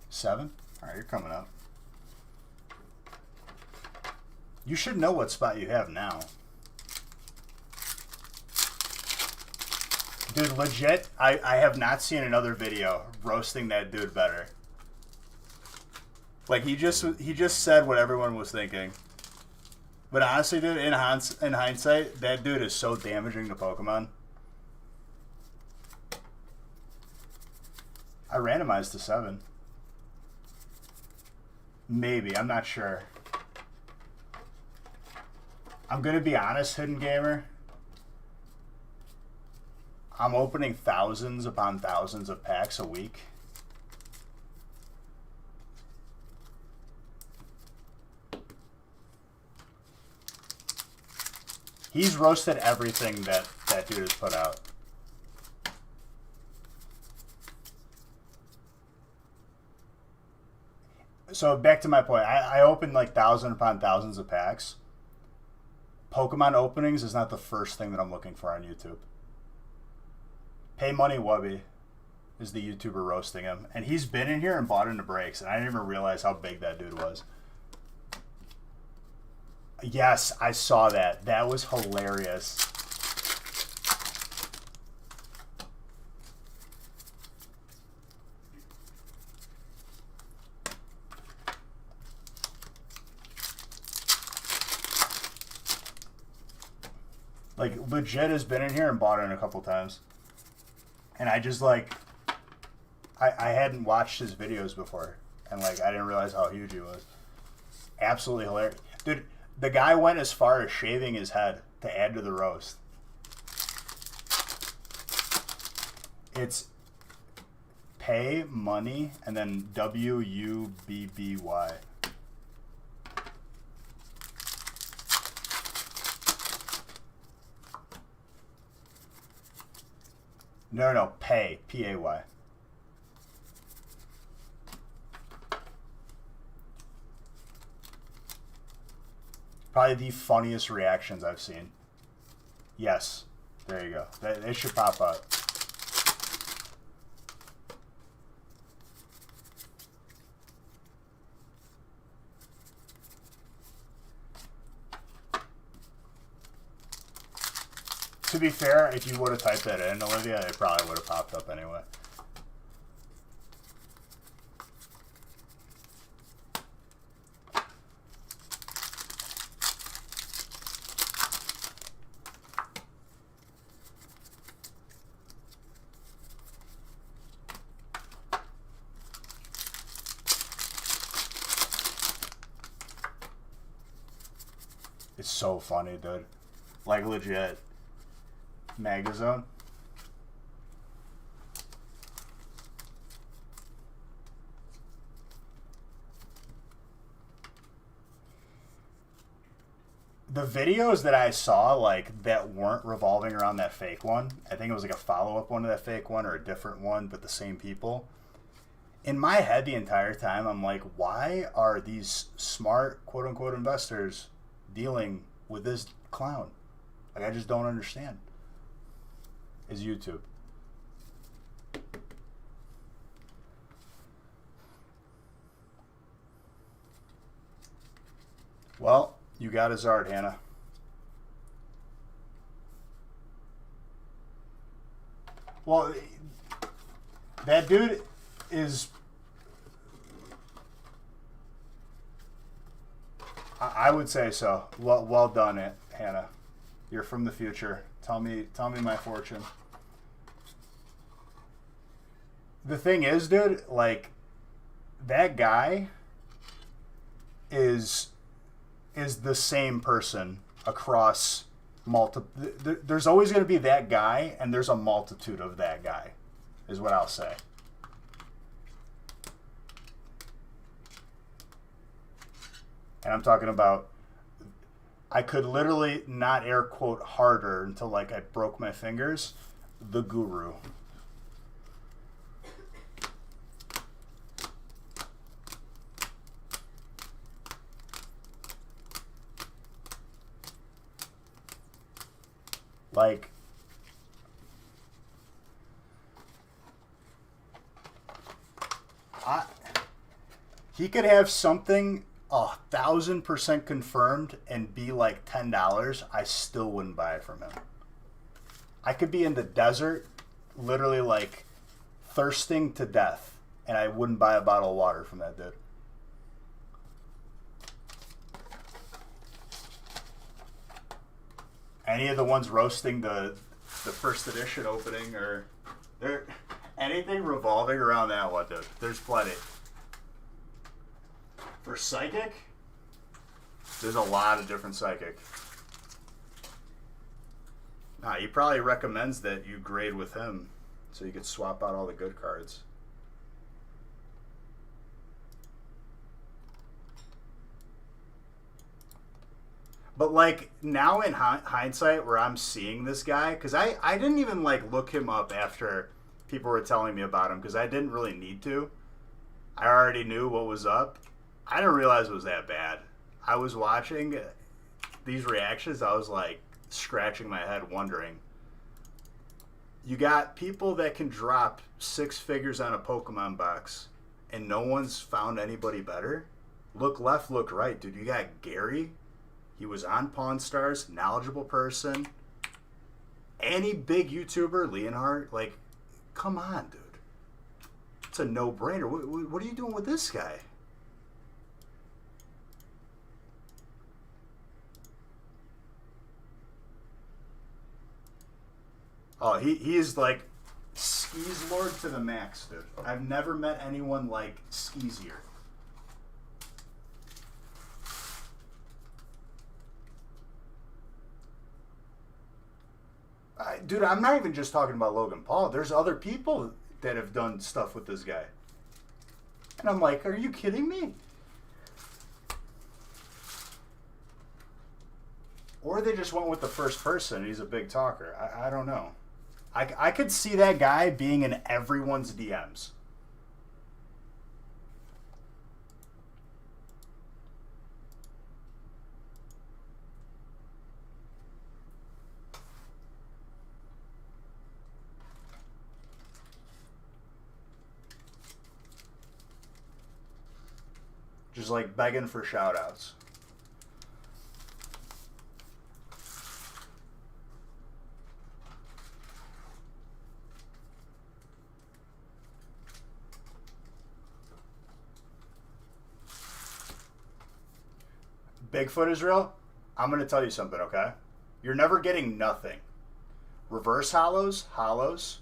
Seven? Alright, you're coming up. You should know what spot you have now. Dude, legit, I have not seen another video roasting that dude better. Like, he just said what everyone was thinking. But honestly, dude, in hindsight, that dude is so damaging to Pokemon. I randomized to 7. Maybe, I'm not sure. I'm gonna be honest, Hidden Gamer. I'm opening thousands upon thousands of packs a week. He's roasted everything that dude has put out. So back to my point, I opened like thousands upon thousands of packs. Pokemon openings is not the first thing that I'm looking for on YouTube. Pay Money Wubby is the YouTuber roasting him. And he's been in here and bought into breaks, and I didn't even realize how big that dude was. Yes, I saw that. That was hilarious. Like, legit has been in here and bought in a couple times. And I just like, I hadn't watched his videos before, and like I didn't realize how huge he was. Absolutely hilarious, dude. The guy went as far as shaving his head to add to the roast. It's pay money and then WUBBY. No, pay, P-A-Y. Probably the funniest reactions I've seen. Yes, there you go. They should pop up. To be fair, if you would have typed that in, Olivia, it probably would have popped up anyway. It's so funny, dude. Like, legit. Magazone. The videos that I saw, like, that weren't revolving around that fake one, I think it was like a follow-up one to that fake one or a different one, but the same people. In my head the entire time, I'm like, why are these smart, quote-unquote, investors dealing with this clown? Like, I just don't understand. Is YouTube. Well, you got a Zard, Hannah. Well, that dude is... I would say so. Well done, Hannah. You're from the future. Tell me my fortune. The thing is, dude, like, that guy is the same person across multiple... There's always going to be that guy, and there's a multitude of that guy, is what I'll say. And I'm talking about... I could literally not air quote harder until like I broke my fingers. The guru. Like, he could have something 1,000% confirmed and be like $10. I still wouldn't buy it from him. I could be in the desert, literally like thirsting to death, and I wouldn't buy a bottle of water from that dude. Any of the ones roasting the first edition opening, or anything revolving around that one, dude. There's plenty. For Psychic, there's a lot of different Psychic. He probably recommends that you grade with him so you could swap out all the good cards. But like now in hindsight where I'm seeing this guy, because I didn't even like look him up after people were telling me about him because I didn't really need to. I already knew what was up. I didn't realize it was that bad. I was watching these reactions. I was like scratching my head wondering. You got people that can drop 6 figures on a Pokemon box and no one's found anybody better. Look left, look right, dude. You got Gary. He was on Pawn Stars, knowledgeable person. Any big YouTuber, Leonhardt, like, come on, dude. It's a no-brainer. What are you doing with this guy? Oh, he is like, skis lord to the max, dude. I've never met anyone like Skeezier. Dude, I'm not even just talking about Logan Paul. There's other people that have done stuff with this guy. And I'm like, are you kidding me? Or they just went with the first person. He's a big talker. I don't know. I could see that guy being in everyone's DMs. Just like begging for shout outs. Bigfoot is real? I'm going to tell you something, okay? You're never getting nothing. Reverse hollows,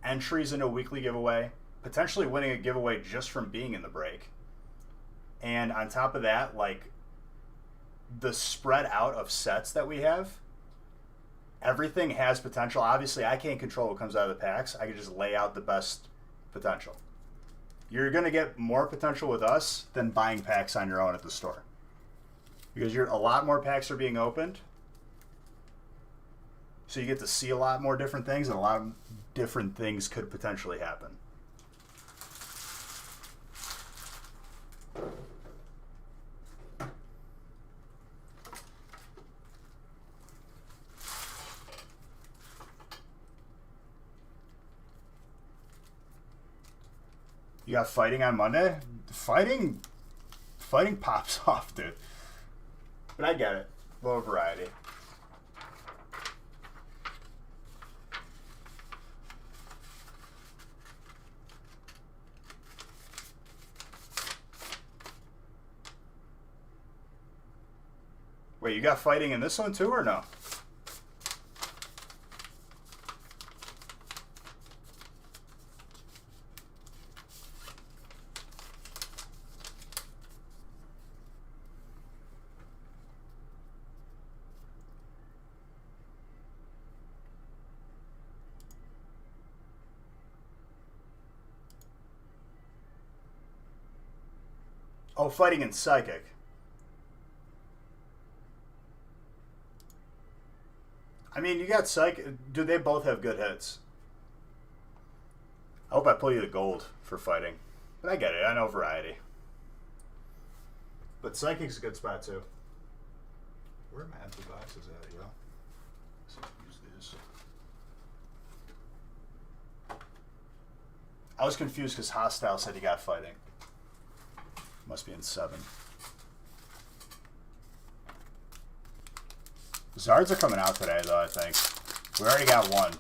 entries into a weekly giveaway, potentially winning a giveaway just from being in the break. And on top of that, like, the spread out of sets that we have, everything has potential. Obviously, I can't control what comes out of the packs. I can just lay out the best potential. You're going to get more potential with us than buying packs on your own at the store. Because a lot more packs are being opened. So you get to see a lot more different things, and a lot of different things could potentially happen. You got fighting on Monday? Fighting pops off, dude. But I get it. Low variety. Wait, you got fighting in this one too, or no? Oh, fighting and psychic. I mean, you got psychic. Do they both have good hits? I hope I pull you the gold for fighting. But I get it. I know variety. But psychic's a good spot too. Where are my empty boxes at, yo? Let's use these. I was confused because Hostile said he got fighting. Must be in 7. Zards are coming out today, though, I think. We already got one.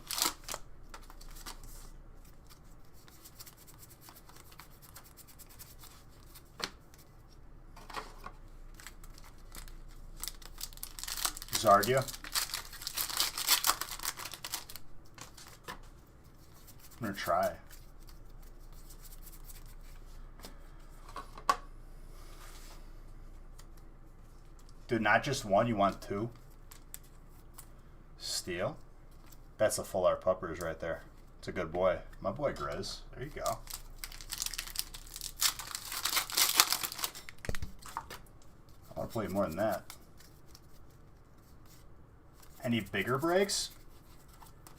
Zardia. I'm going to try. Dude, not just one, you want 2? Steel? That's the full art puppers right there. It's a good boy. My boy Grizz. There you go. I want to play more than that. Any bigger breaks?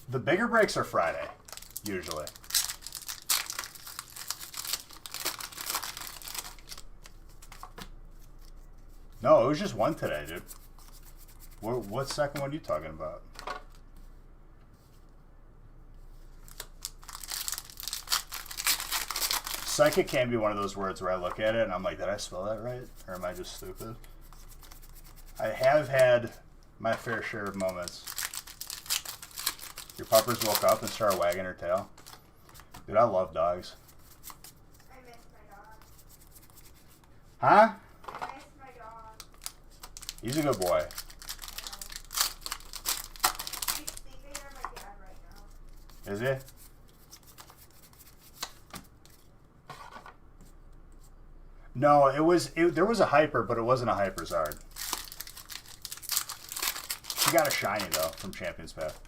The bigger breaks are Friday, usually. No, it was just one today, dude. What second one are you talking about? Psychic can be one of those words where I look at it and I'm like, did I spell that right? Or am I just stupid? I have had my fair share of moments. Your puppers woke up and started wagging her tail. Dude, I love dogs. I miss my dog. Huh? I miss my dog. He's a good boy. He's sleeping on my dad right now. Is he? No, there was a hyper, but it wasn't a hyper Zard. She got a shiny though from Champion's Path.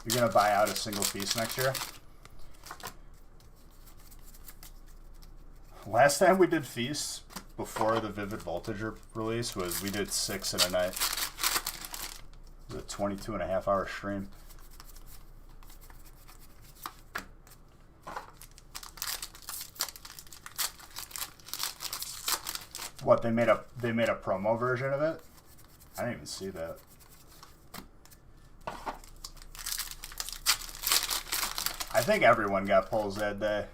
You're gonna buy out a single feast next year? Last time we did feasts before the Vivid Voltage release was we did 6 in a night. It was a 22.5-hour stream. What, they made a promo version of it? I didn't even see that. I think everyone got pulls that day.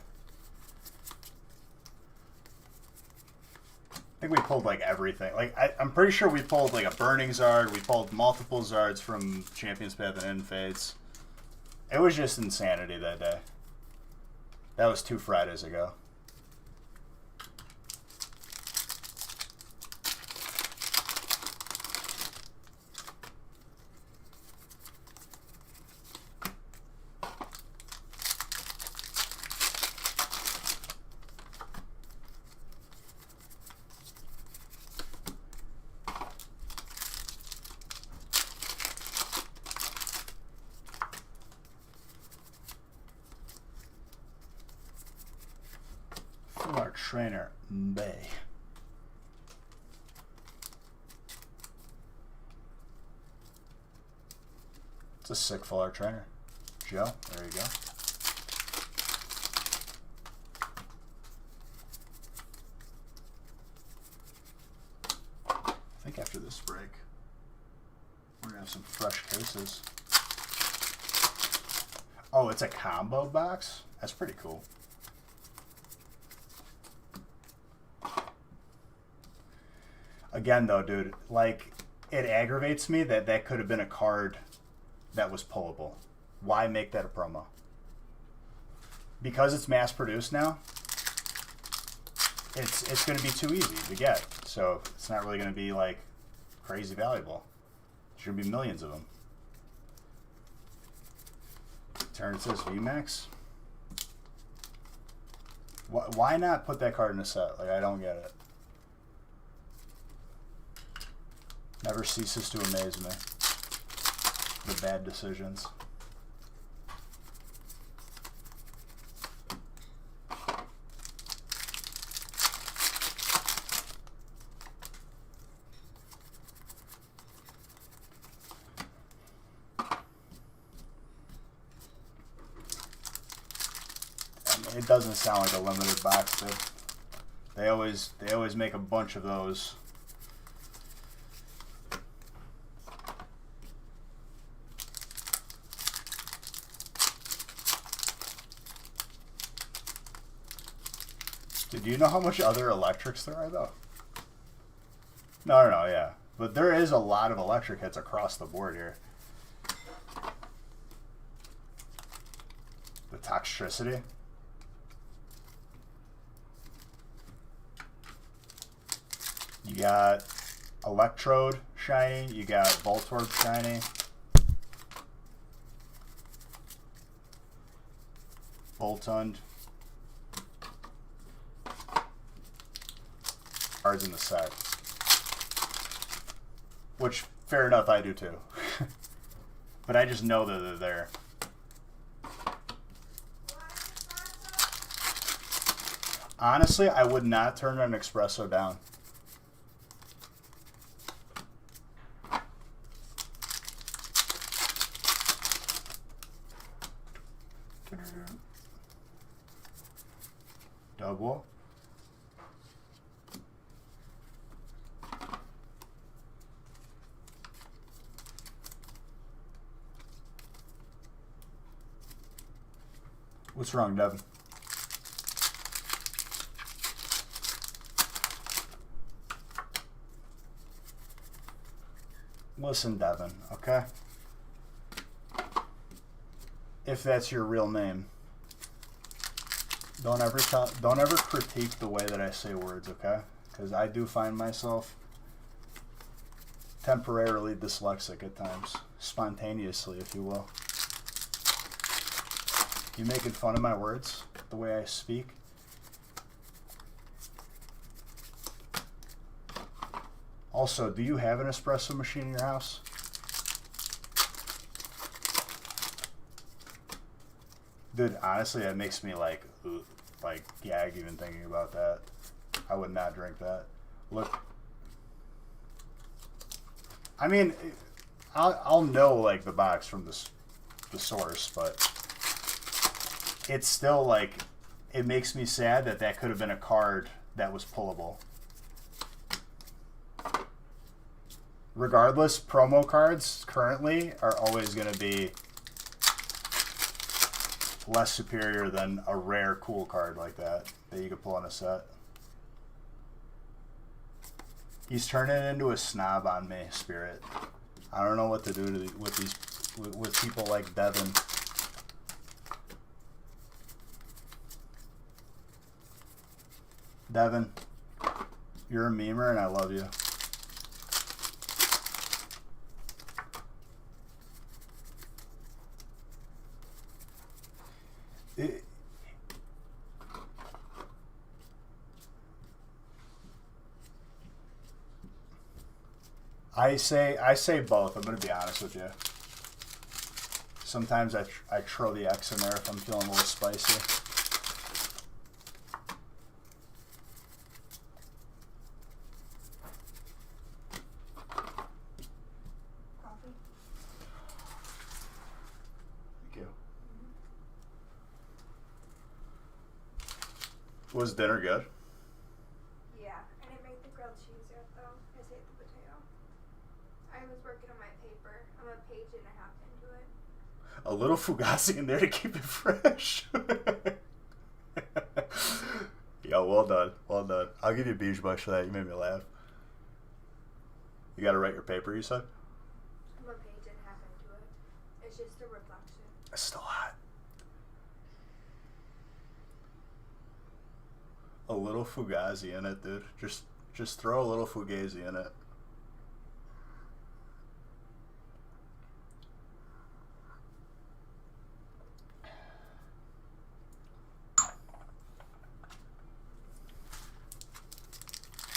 I think we pulled like everything. Like I'm pretty sure we pulled like a Burning Zard. We pulled multiple Zards from Champion's Path and End Fates. It was just insanity that day. That was 2 Fridays ago. Our trainer, Bay. It's a sick full art trainer. Joe, there you go. I think after this break, we're gonna have some fresh cases. Oh, it's a combo box? That's pretty cool. Again, though, dude, like, it aggravates me that that could have been a card that was pullable. Why make that a promo? Because it's mass-produced now, it's going to be too easy to get. So it's not really going to be, like, crazy valuable. There's going to be millions of them. Turn says VMAX. Why not put that card in a set? Like, I don't get it. Never ceases to amaze me. The bad decisions. I mean, it doesn't sound like a limited box, dude. They always make a bunch of those. Do you know how much other electrics there are, though? No, yeah. But there is a lot of electric hits across the board here. The Toxtricity. You got Electrode shiny. You got Voltorb shiny. Voltund. Cards in the set. Which, fair enough, I do too. But I just know that they're there. Honestly, I would not turn an espresso down. Double. What's wrong, Devin? Listen, Devin, okay? If that's your real name, don't ever critique the way that I say words, okay? Because I do find myself temporarily dyslexic at times, spontaneously, if you will. You making fun of my words, the way I speak? Also, do you have an espresso machine in your house? Dude, honestly, that makes me like gag even thinking about that. I would not drink that. Look, I mean, I'll know like the box from the source, but it's still like, it makes me sad that that could have been a card that was pullable. Regardless, promo cards currently are always going to be less superior than a rare cool card like that you could pull on a set. He's turning into a snob on me, Spirit. I don't know what to do with people like Devin. Devin, you're a memer and I love you. I say both. I'm gonna be honest with you. Sometimes I throw the X in there if I'm feeling a little spicy. Coffee? Thank you. Was dinner good? Yeah, I didn't make the grilled cheese yet though. I just ate the potato. I was working on my paper. I'm a page and a half into it. A little fugazi in there to keep it fresh. Yo, well done. Well done. I'll give you a beige bush for that. You made me laugh. You got to write your paper, you said? I'm a page and a half into it. It's just a reflection. It's still hot. A little fugazi in it, dude. Just throw a little fugazi in it.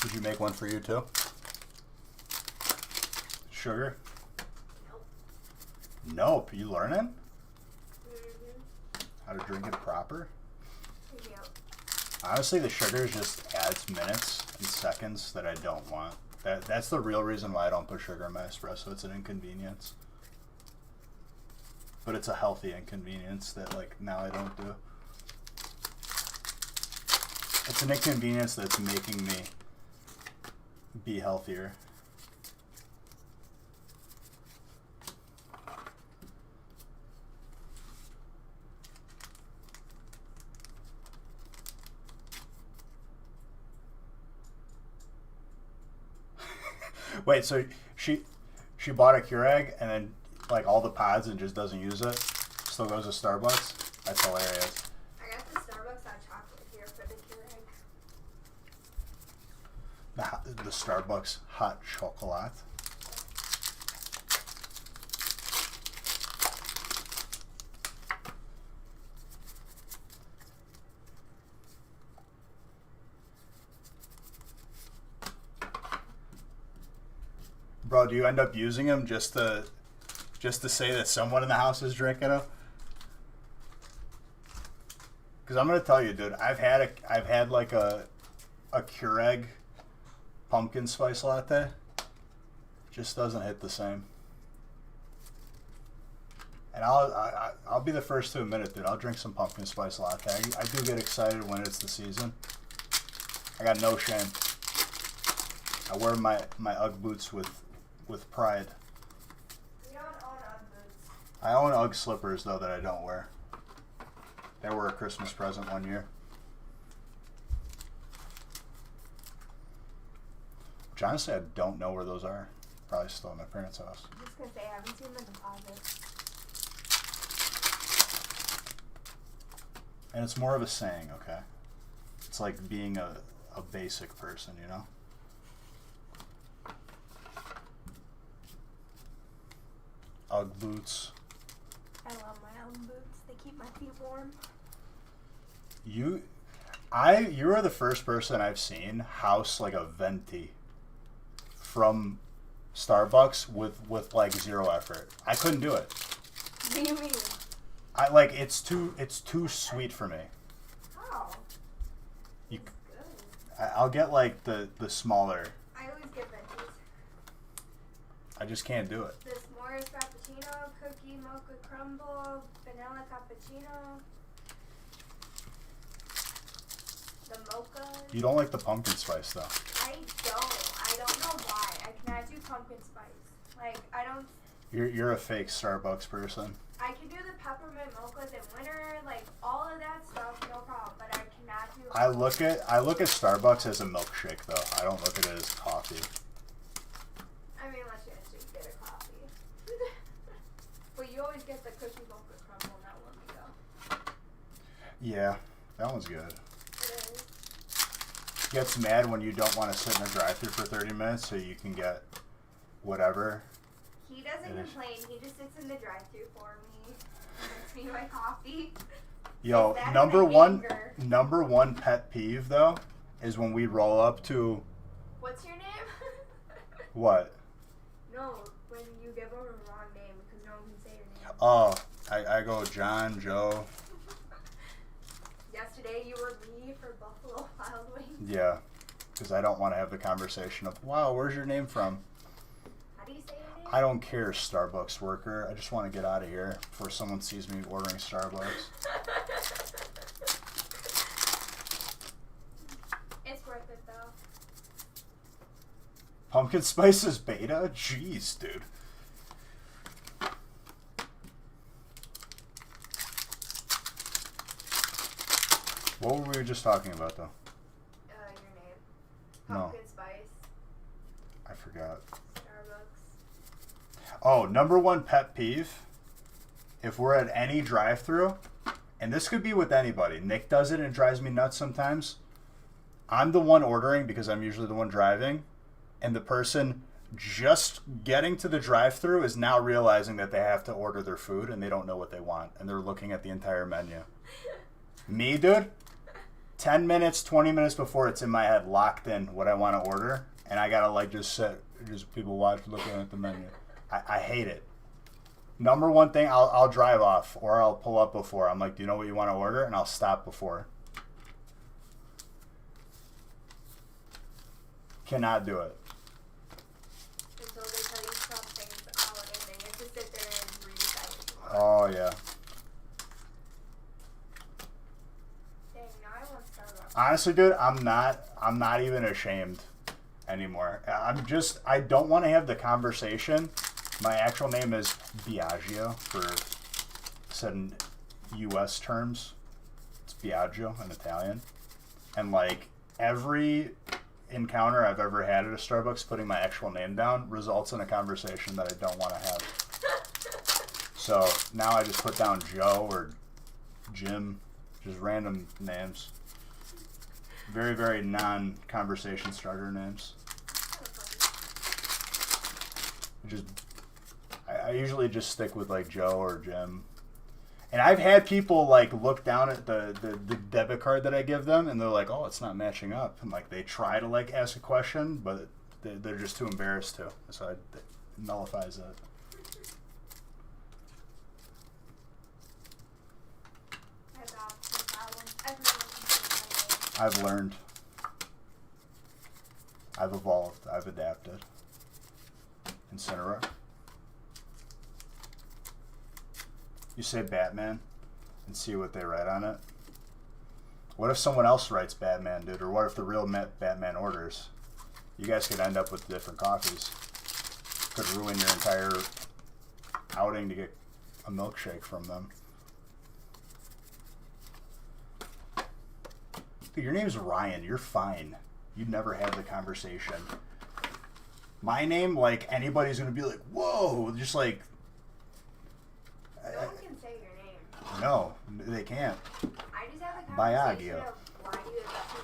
Did you make one for you too? Sugar? Nope. Nope. You learning Mm-hmm. how to drink it proper? Yep. Honestly, the sugar just adds minutes and seconds that I don't want. That's the real reason why I don't put sugar in my espresso. It's an inconvenience. But it's a healthy inconvenience that like now I don't do. It's an inconvenience that's making me be healthier. Wait, so she bought a Keurig and then like all the pods and just doesn't use it? Still goes to Starbucks? That's hilarious. I got the Starbucks hot chocolate here for the Keurig. The Starbucks hot chocolate. Bro, do you end up using them just to say that someone in the house is drinking them? Because I'm gonna tell you, dude, I've had like a Keurig pumpkin spice latte. Just doesn't hit the same. And I'll be the first to admit it, dude. I'll drink some pumpkin spice latte. I do get excited when it's the season. I got no shame. I wear my Ugg boots with pride. We don't own Ugg boots. I own Ugg slippers though that I don't wear. They were a Christmas present one year. Which honestly I don't know where those are. Probably still in my parents' house. I'm just gonna say I haven't seen the deposit. And it's more of a saying, okay? It's like being a basic person, you know? Ugg boots. I love my Ugg boots. They keep my feet warm. You are the first person I've seen house like a venti from Starbucks with like zero effort. I couldn't do it. What do you mean? I like it's too sweet for me. How? You, It's good. I'll get like the smaller. I always get veggies. I just can't do it. The s'mores frappuccino, cookie mocha crumble, vanilla cappuccino. The mocha. You don't like the pumpkin spice though. I don't know why. I cannot do pumpkin spice. Like, I don't. You're a fake Starbucks person. I can do the peppermint mochas in winter, like all of that stuff, no problem. But I cannot do. I look at Starbucks as a milkshake though. I don't look at it as coffee. I mean, unless you actually get a coffee. But you always get the cookie mocha crumble in that one, though. Yeah, that one's good. It is. Gets mad when you don't want to sit in a drive-thru for 30 minutes so you can get whatever. He doesn't It is. complain. He just sits in the drive-thru for me. Gets me my coffee. Yo, Is that number an one anger? pet peeve though is when we roll up to What's your name? what? No, when you give him a wrong name because no one can say your name. Oh, I go John, Joe. Yesterday you were me for Buffalo Wild Wings. Yeah, because I don't want to have the conversation of, wow, where's your name from? How do you say your name? I don't care, Starbucks worker. I just want to get out of here before someone sees me ordering Starbucks. It's worth it though. Pumpkin spice is beta? Jeez, dude. What were we just talking about, though? Your name. No. Pumpkin spice. I forgot. Starbucks. Oh, number one pet peeve. If we're at any drive-thru, and this could be with anybody. Nick does it and it drives me nuts sometimes. I'm the one ordering because I'm usually the one driving. And the person just getting to the drive-thru is now realizing that they have to order their food and they don't know what they want. And they're looking at the entire menu. Me, dude? 10 minutes, 20 minutes before it's in my head, locked in what I want to order. And I got to like just sit, just people watch looking at the menu. I hate it. Number one thing, I'll drive off or I'll pull up before. I'm like, do you know what you want to order? And I'll stop before. Cannot do it. Until they tell you something's out and then you have to sit there and re-decide what you want. Oh, yeah. Dang, now I want Starbucks. Honestly, dude, I'm not even ashamed anymore. I don't want to have the conversation. My actual name is Biagio for said in US terms. It's Biagio in Italian. And like every encounter I've ever had at a Starbucks putting my actual name down results in a conversation that I don't want to have. So now I just put down Joe or Jim, just random names. Very, very non-conversation starter names. Just, I usually just stick with like Joe or Jim. And I've had people like look down at the debit card that I give them and they're like, oh, it's not matching up. And like they try to like ask a question, but they're just too embarrassed to. So it nullifies that. I've learned. I've evolved. I've adapted. Incinerate. You say Batman and see what they write on it. What if someone else writes Batman, dude? Or what if the real Batman orders? You guys could end up with different coffees. Could ruin your entire outing to get a milkshake from them. Dude, your name's Ryan. You're fine. You'd never have the conversation. My name, like, anybody's going to be like, whoa, just like... No one can say your name. No, they can't. I just have a conversation Biagio. of why do you have two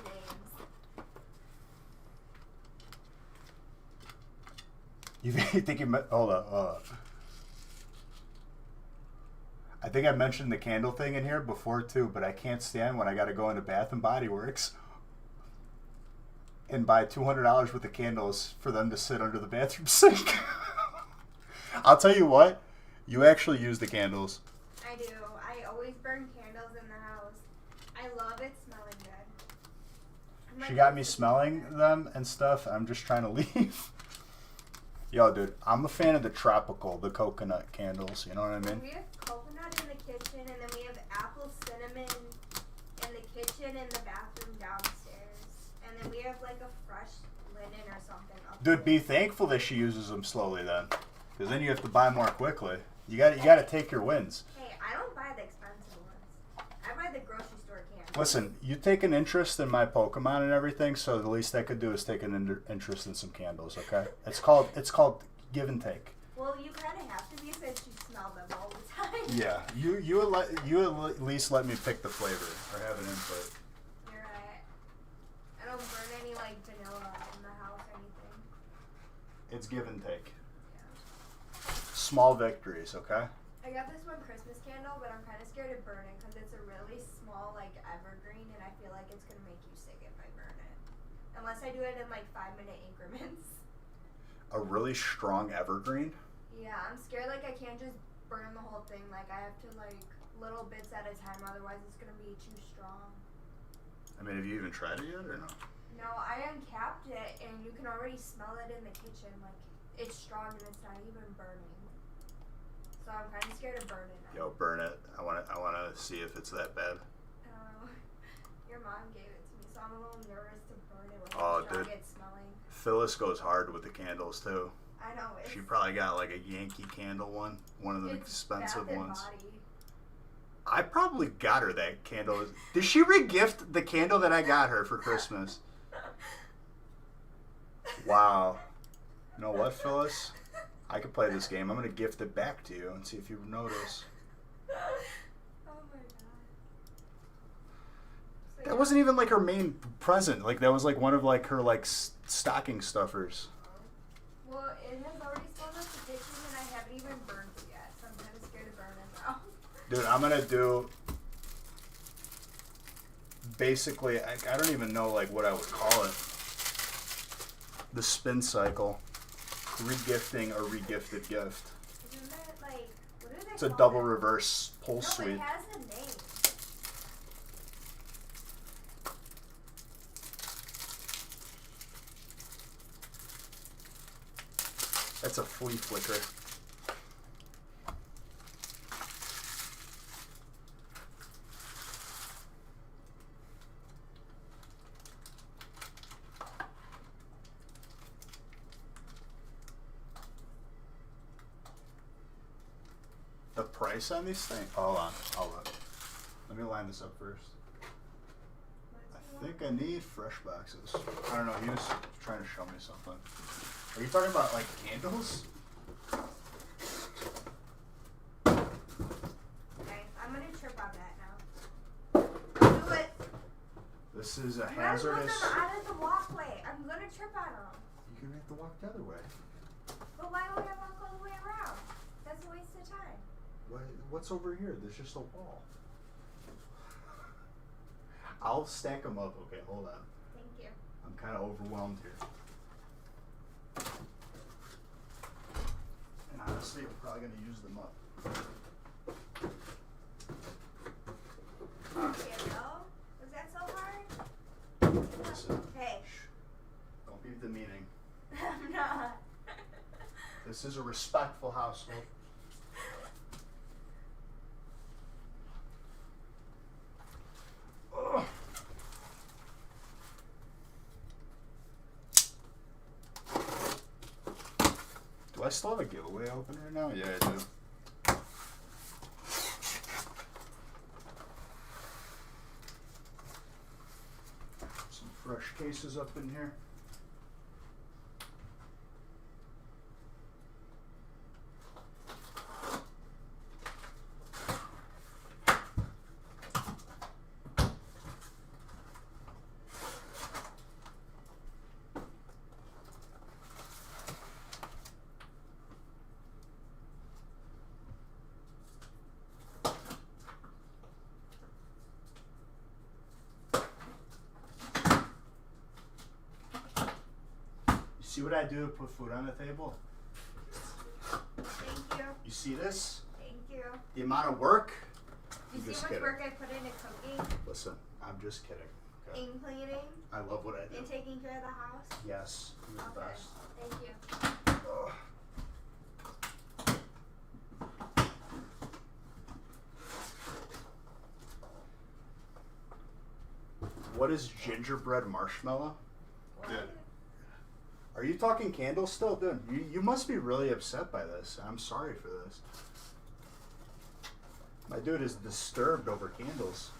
names. You think you met... Hold up. I think I mentioned the candle thing in here before too, but I can't stand when I got to go into Bath and Body Works and buy $200 worth of candles for them to sit under the bathroom sink. I'll tell you what, you actually use the candles. I do. I always burn candles in the house. I love it smelling good. She got me smelling them and stuff. I'm just trying to leave. Yo, dude, I'm a fan of the tropical, the coconut candles. You know what I mean? We have coconut in the kitchen, and then we have apple cinnamon in the kitchen and the bathroom downstairs. And then we have like a fresh linen or something up Dude, be there. thankful that she uses them slowly then, because then you have to buy more quickly. You got to take your wins. Hey, I don't buy the expensive ones. I buy the grocery store candles. Listen, you take an interest in my Pokemon and everything, so the least I could do is take an interest in some candles. Okay? It's called give and take. Well, you kind of have to be since you smell them all the time. Yeah, you at least let me pick the flavor or have an input. You're right. I don't burn any like vanilla in the house or anything. It's give and take. Yeah. Small victories, okay? I got this one Christmas candle, but I'm kind of scared of burning because it's a really small like evergreen, and I feel like it's gonna make you sick if I burn it. Unless I do it in like 5-minute increments. A really strong evergreen. Yeah, I'm scared like I can't just burn the whole thing. Like I have to like little bits at a time, otherwise it's gonna be too strong. I mean, have you even tried it yet or no? No, I uncapped it, and you can already smell it in the kitchen. Like it's strong and it's not even burning. So I'm kind of scared of burning it. Yo, burn it. I want to see if it's that bad. Your mom gave it to me, so I'm a little nervous to burn it with Oh, how strong dude. it's smelling. Phyllis goes hard with the candles too. I know it's. She probably got like a Yankee candle one of the it's expensive Bath and ones. Body. I probably got her that candle. Did she regift the candle that I got her for Christmas? Wow. You know what, Phyllis? I could play this game. I'm going to gift it back to you and see if you notice. Oh my god. So That wasn't even like her main present. Like that was like one of like her like stocking stuffers. Well, it has already smelled up the kitchen, and I haven't even burned it yet, so I'm kind of scared to burn it now. Dude, I'm going to do basically, I don't even know like what I would call it. The spin cycle. Regifting a regifted gift. Isn't that like, what do they It's a call double that? reverse pull No, sweep. it has a name. That's a flea flicker. The price on these things? Hold on, I'll look. Let me line this up first. I think I need fresh boxes. I don't know, he was trying to show me something. Are you talking about like candles? Okay, I'm gonna trip on that now. Don't do it. This is a You gotta hazardous. put them out of the walkway. I'm gonna trip on them. You can make the walk the other way. But why do we have to walk all the way around? That's a waste of time. What's over here? There's just a wall. I'll stack them up. Okay, hold on. Thank you. I'm kind of overwhelmed here. And honestly, I'm probably going to use them up. Yeah, no? Was that so hard? Listen, Hey. shh. Don't be demeaning. I'm not. This is a respectful household. Ugh. Do I still have a giveaway open right now? Yeah, I do. Some fresh cases up in here. see what I do to put food on the table? Thank you. You see this? Thank you. The amount of work? You I'm see just how much kidding. work I put into cooking Listen, I'm just kidding. Okay. and cleaning I love what I do. and taking care of the house? Yes, you're the Okay. best. Thank you. Ugh. What is gingerbread marshmallow? What? Yeah. Are you talking candles still? Dude, you must be really upset by this. I'm sorry for this. My dude is disturbed over candles.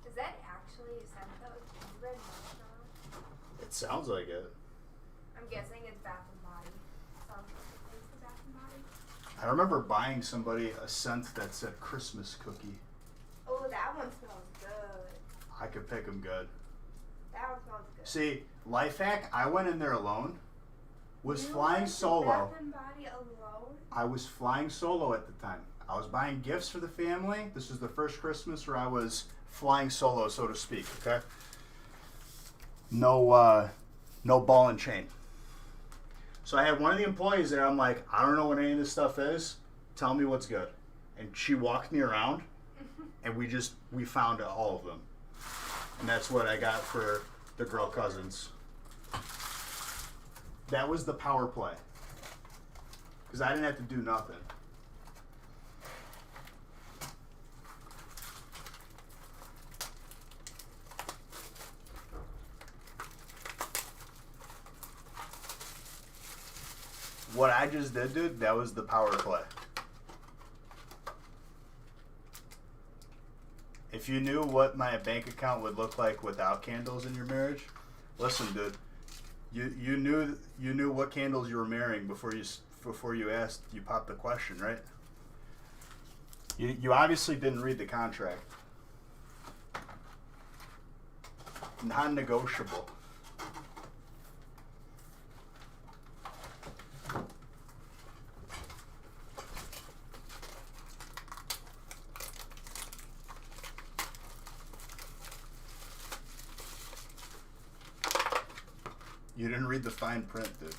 Is that actually a scent though? Gingerbread marshmallow? It sounds like it. I'm guessing it's Bath and Body. Sounds like it makes the Bath and Body. I remember buying somebody a scent that said Christmas cookie. Oh, that one smells good. I could pick them good. That one smells good. See, life hack, I went in there alone. Was You flying went to solo. Bath and Body alone? I was flying solo at the time. I was buying gifts for the family. This was the first Christmas where I was flying solo, so to speak, okay? No ball and chain. So I had one of the employees there. I'm like, I don't know what any of this stuff is. Tell me what's good. And she walked me around, and we found all of them. And that's what I got for the girl cousins. That was the power play. Because I didn't have to do nothing. What I just did, dude, that was the power play. If you knew what my bank account would look like without candles in your marriage, listen, dude. You knew what candles you were marrying before you asked. You popped the question, right? You obviously didn't read the contract. Non-negotiable. You didn't read the fine print, dude.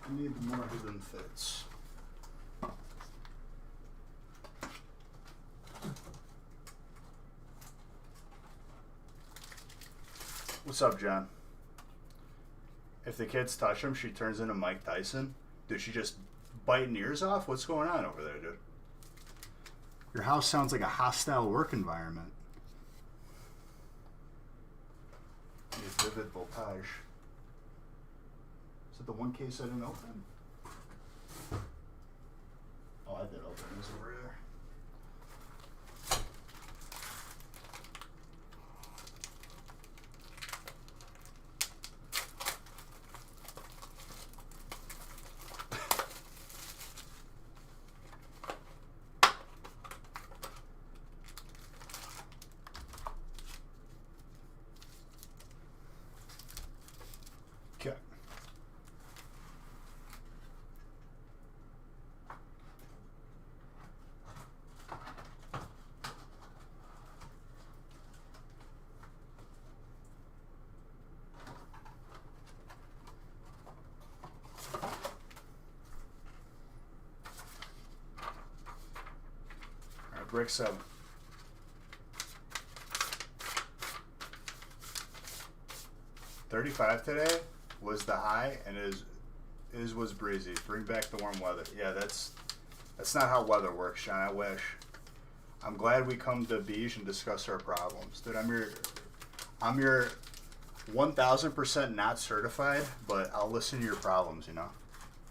I need more hidden fits. What's up, John? If the kids touch him, she turns into Mike Tyson. Dude, she just biting ears off? What's going on over there, dude? Your house sounds like a hostile work environment. Need vivid voltage. Is it the one case I didn't open? Oh, I did open this over there. Okay. All right, brick 7. $35 today was the high, and is was breezy. Bring back the warm weather. Yeah, that's not how weather works, Sean. I wish. I'm glad we come to Beige and discuss our problems, dude. I'm your 1,000% not certified, but I'll listen to your problems. You know,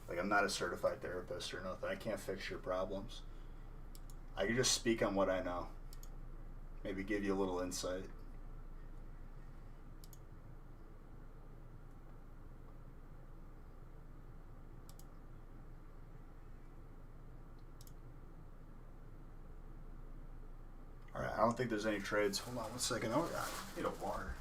like I'm not a certified therapist or nothing. I can't fix your problems. I can just speak on what I know. Maybe give you a little insight. don't think there's any trades. Hold on 1 second. Oh, God. I need a water.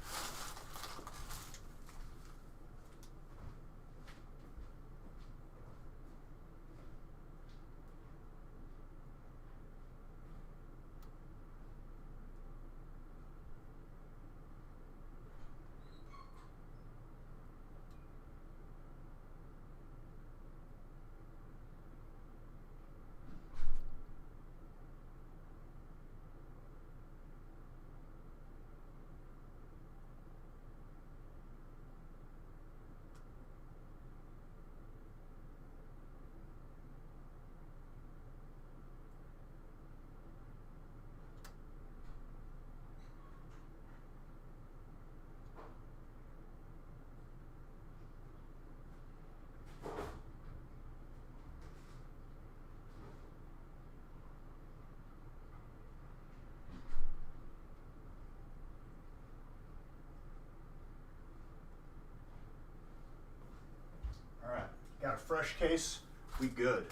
Got a fresh case. We good.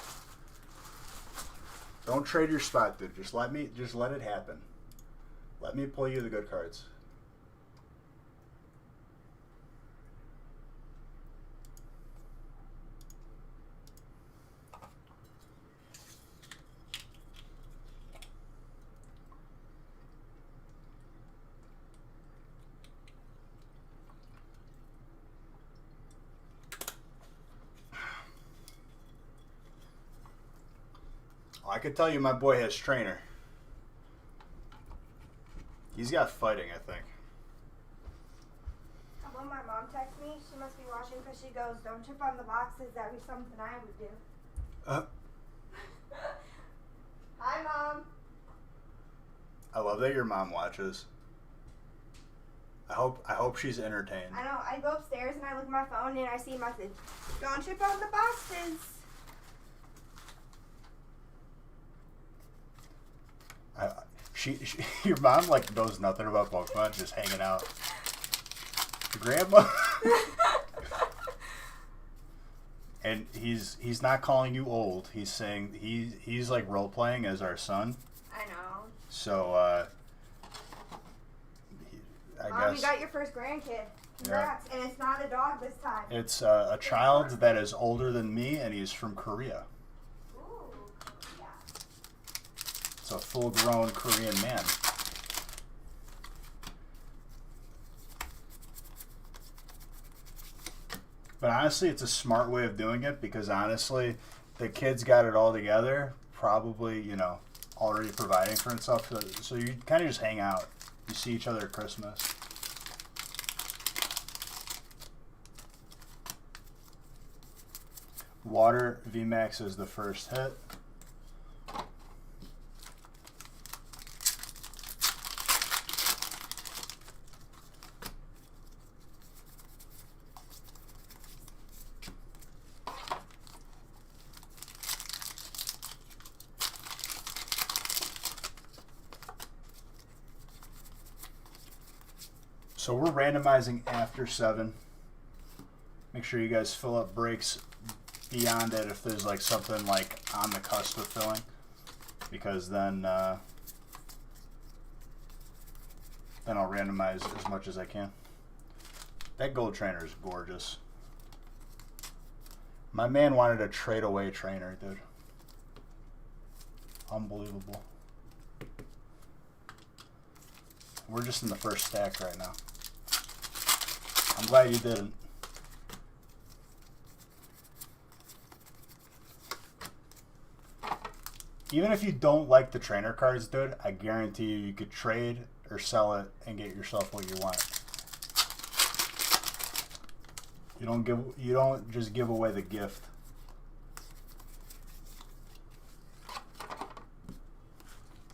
Don't trade your spot, dude. Just let it happen. Let me pull you the good cards. I could tell you my boy has trainer. He's got fighting, I think. When my mom texts me, she must be watching because she goes, "Don't trip on the boxes. That'd be something I would do." Hi, Mom. I love that your mom watches. I hope she's entertained. I know. I go upstairs and I look at my phone and I see a message. "Don't trip on the boxes." Your mom like knows nothing about Pokemon, just hanging out. Grandma. And he's not calling you old. He's saying he's like role playing as our son. I know. So I Mom, guess you got your first grandkid. Congrats. Yeah. And it's not a dog this time. It's a child that is older than me, and he's from Korea. It's a full-grown Korean man. But honestly, it's a smart way of doing it because honestly, the kid's got it all together, probably, you know, already providing for himself. So you kind of just hang out. You see each other at Christmas. Water VMAX is the first hit. So we're randomizing after 7. Make sure you guys fill up breaks beyond it if there's like something like on the cusp of filling, because then I'll randomize as much as I can. That gold trainer is gorgeous. My man wanted a trade away trainer, dude. Unbelievable. We're just in the first stack right now. I'm glad you didn't. Even if you don't like the trainer cards, dude, I guarantee you could trade or sell it and get yourself what you want. You don't just give away the gift.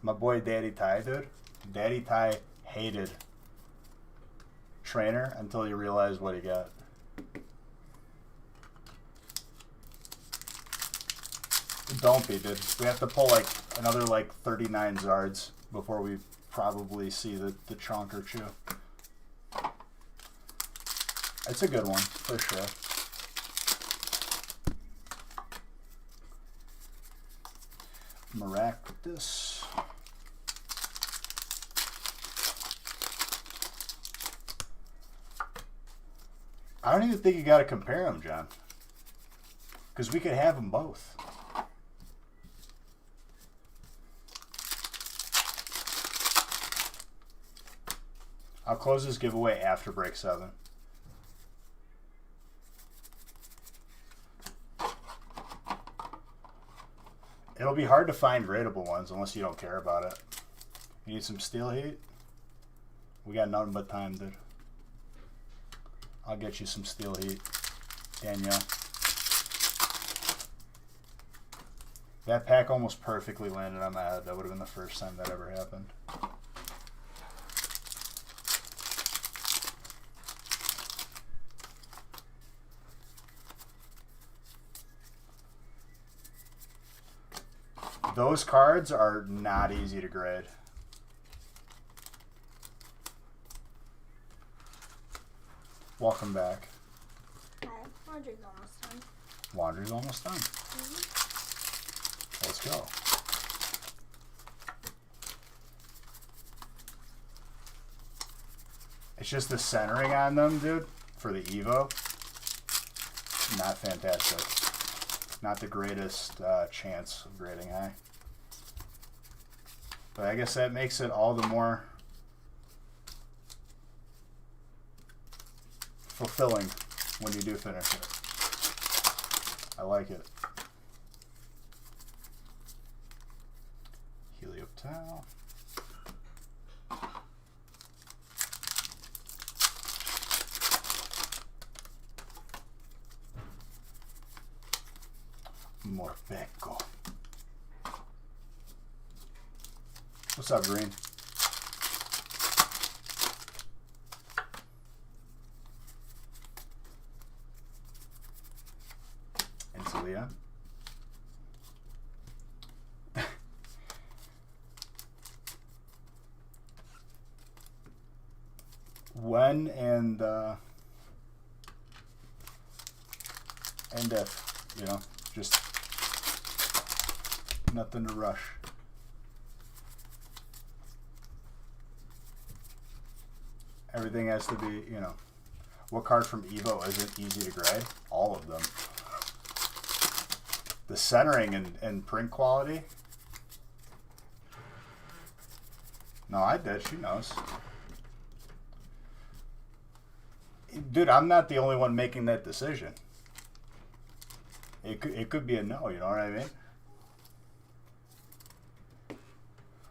My boy Daddy Ty, dude. Daddy Ty hated trainer until he realized what he got. Don't be, dude. We have to pull like another like 39 Zards before we probably see the chunk or two. It's a good one, for sure. Maractus. I don't even think you got to compare them, John. Because we could have them both. I'll close this giveaway after break 7. It'll be hard to find gradable ones unless you don't care about it. You need some steel heat? We got nothing but time, dude. I'll get you some steel heat, Danielle. That pack almost perfectly landed on my head. That would have been the first time that ever happened. Those cards are not easy to grade. Welcome back. Hi. Laundry's almost done. Laundry's almost done. Let's go. It's just the centering on them, dude, for the Evo. Not fantastic. Not the greatest chance of grading high. But I guess that makes it all the more fulfilling when you do finish it. I like it. Helio towel. Morpeko. What's up, Green? And Celia. When and if, you know, just nothing to rush. Everything has to be, you know, what card from Evo isn't easy to grade? All of them. The centering and print quality. No, I did. She knows. Dude, I'm not the only one making that decision. It could be a no, you know what I mean?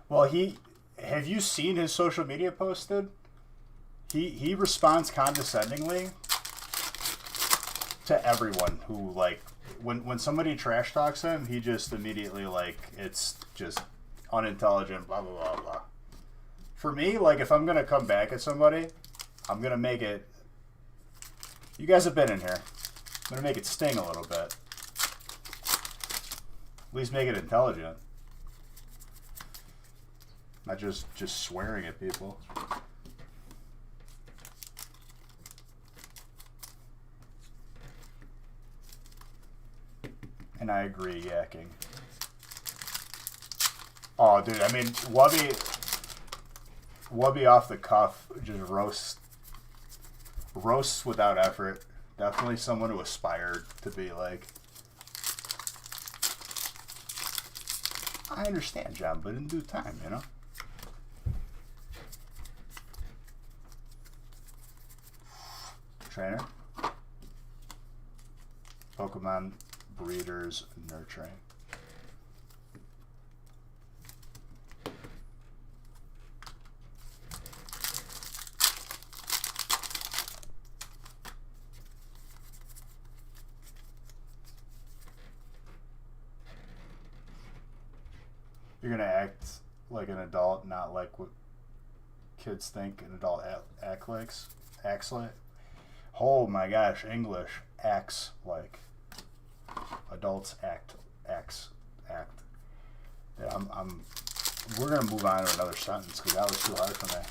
Well, have you seen his social media posted? He responds condescendingly to everyone who, like, when somebody trash talks him, he just immediately, like, it's just unintelligent, blah, blah, blah, blah. For me, like, if I'm going to come back at somebody, I'm going to make it, you guys have been in here, I'm going to make it sting a little bit. At least make it intelligent. Not just swearing at people. And I agree, yakking. Oh, dude, I mean, Wubby off the cuff just roasts without effort. Definitely someone who aspired to be like. I understand, John, but in due time, you know? Trainer. Pokemon breeders nurturing. You're gonna act like an adult, not like what kids think an adult acts like. Oh my gosh, English acts like. Adults act. Yeah, we're gonna move on to another sentence because that was too hard for me.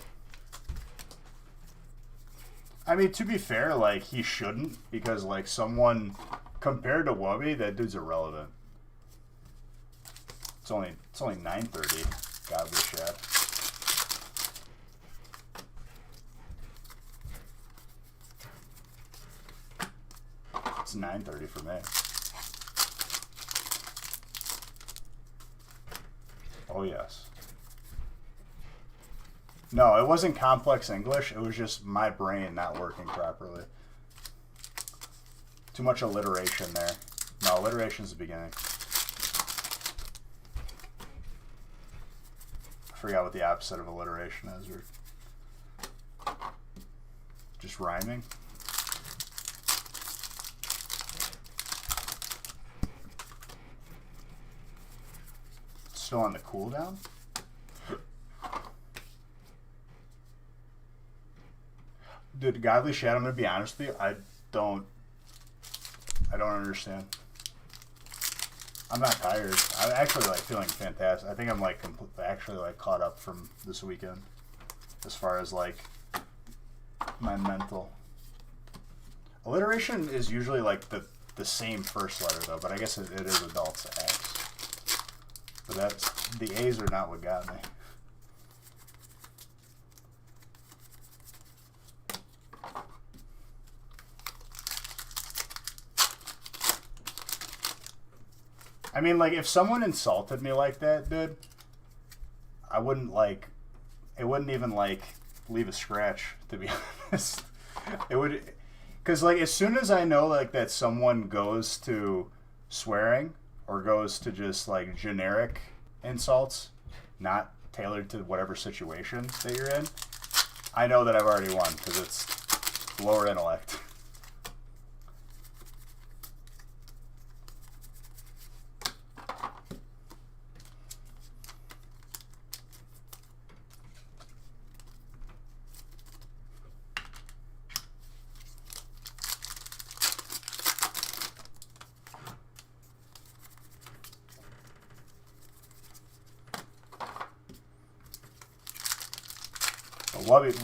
I mean, to be fair, like, he shouldn't, because, like, someone compared to Wubby, that dude's irrelevant. It's only 9:30. Godly shit. It's 9:30 for me. Oh, yes. No, it wasn't complex English. It was just my brain not working properly. Too much alliteration there. No, alliteration's the beginning. I forgot what the opposite of alliteration is. Or just rhyming. Still on the cooldown? Dude, Godly Shed, I'm gonna be honest with you, I don't understand. I'm not tired. I'm actually like feeling fantastic. I think I'm like actually like caught up from this weekend as far as like my mental. Alliteration is usually like the same first letter though, but I guess it is adults X. But that's, the A's are not what got me. I mean, like, if someone insulted me like that, dude, I wouldn't, like, it wouldn't even, like, leave a scratch, to be honest. It would, because, like, as soon as I know, like, that someone goes to swearing or goes to just, like, generic insults, not tailored to whatever situation that you're in, I know that I've already won, because it's lower intellect.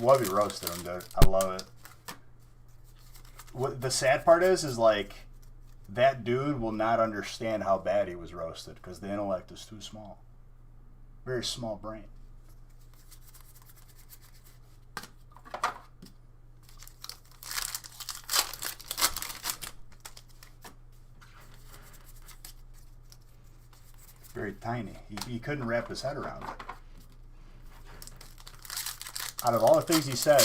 Wubby roasted him, dude. I love it. What the sad part is like, that dude will not understand how bad he was roasted because the intellect is too small. Very small brain. Very tiny. He couldn't wrap his head around it. Out of all the things he said,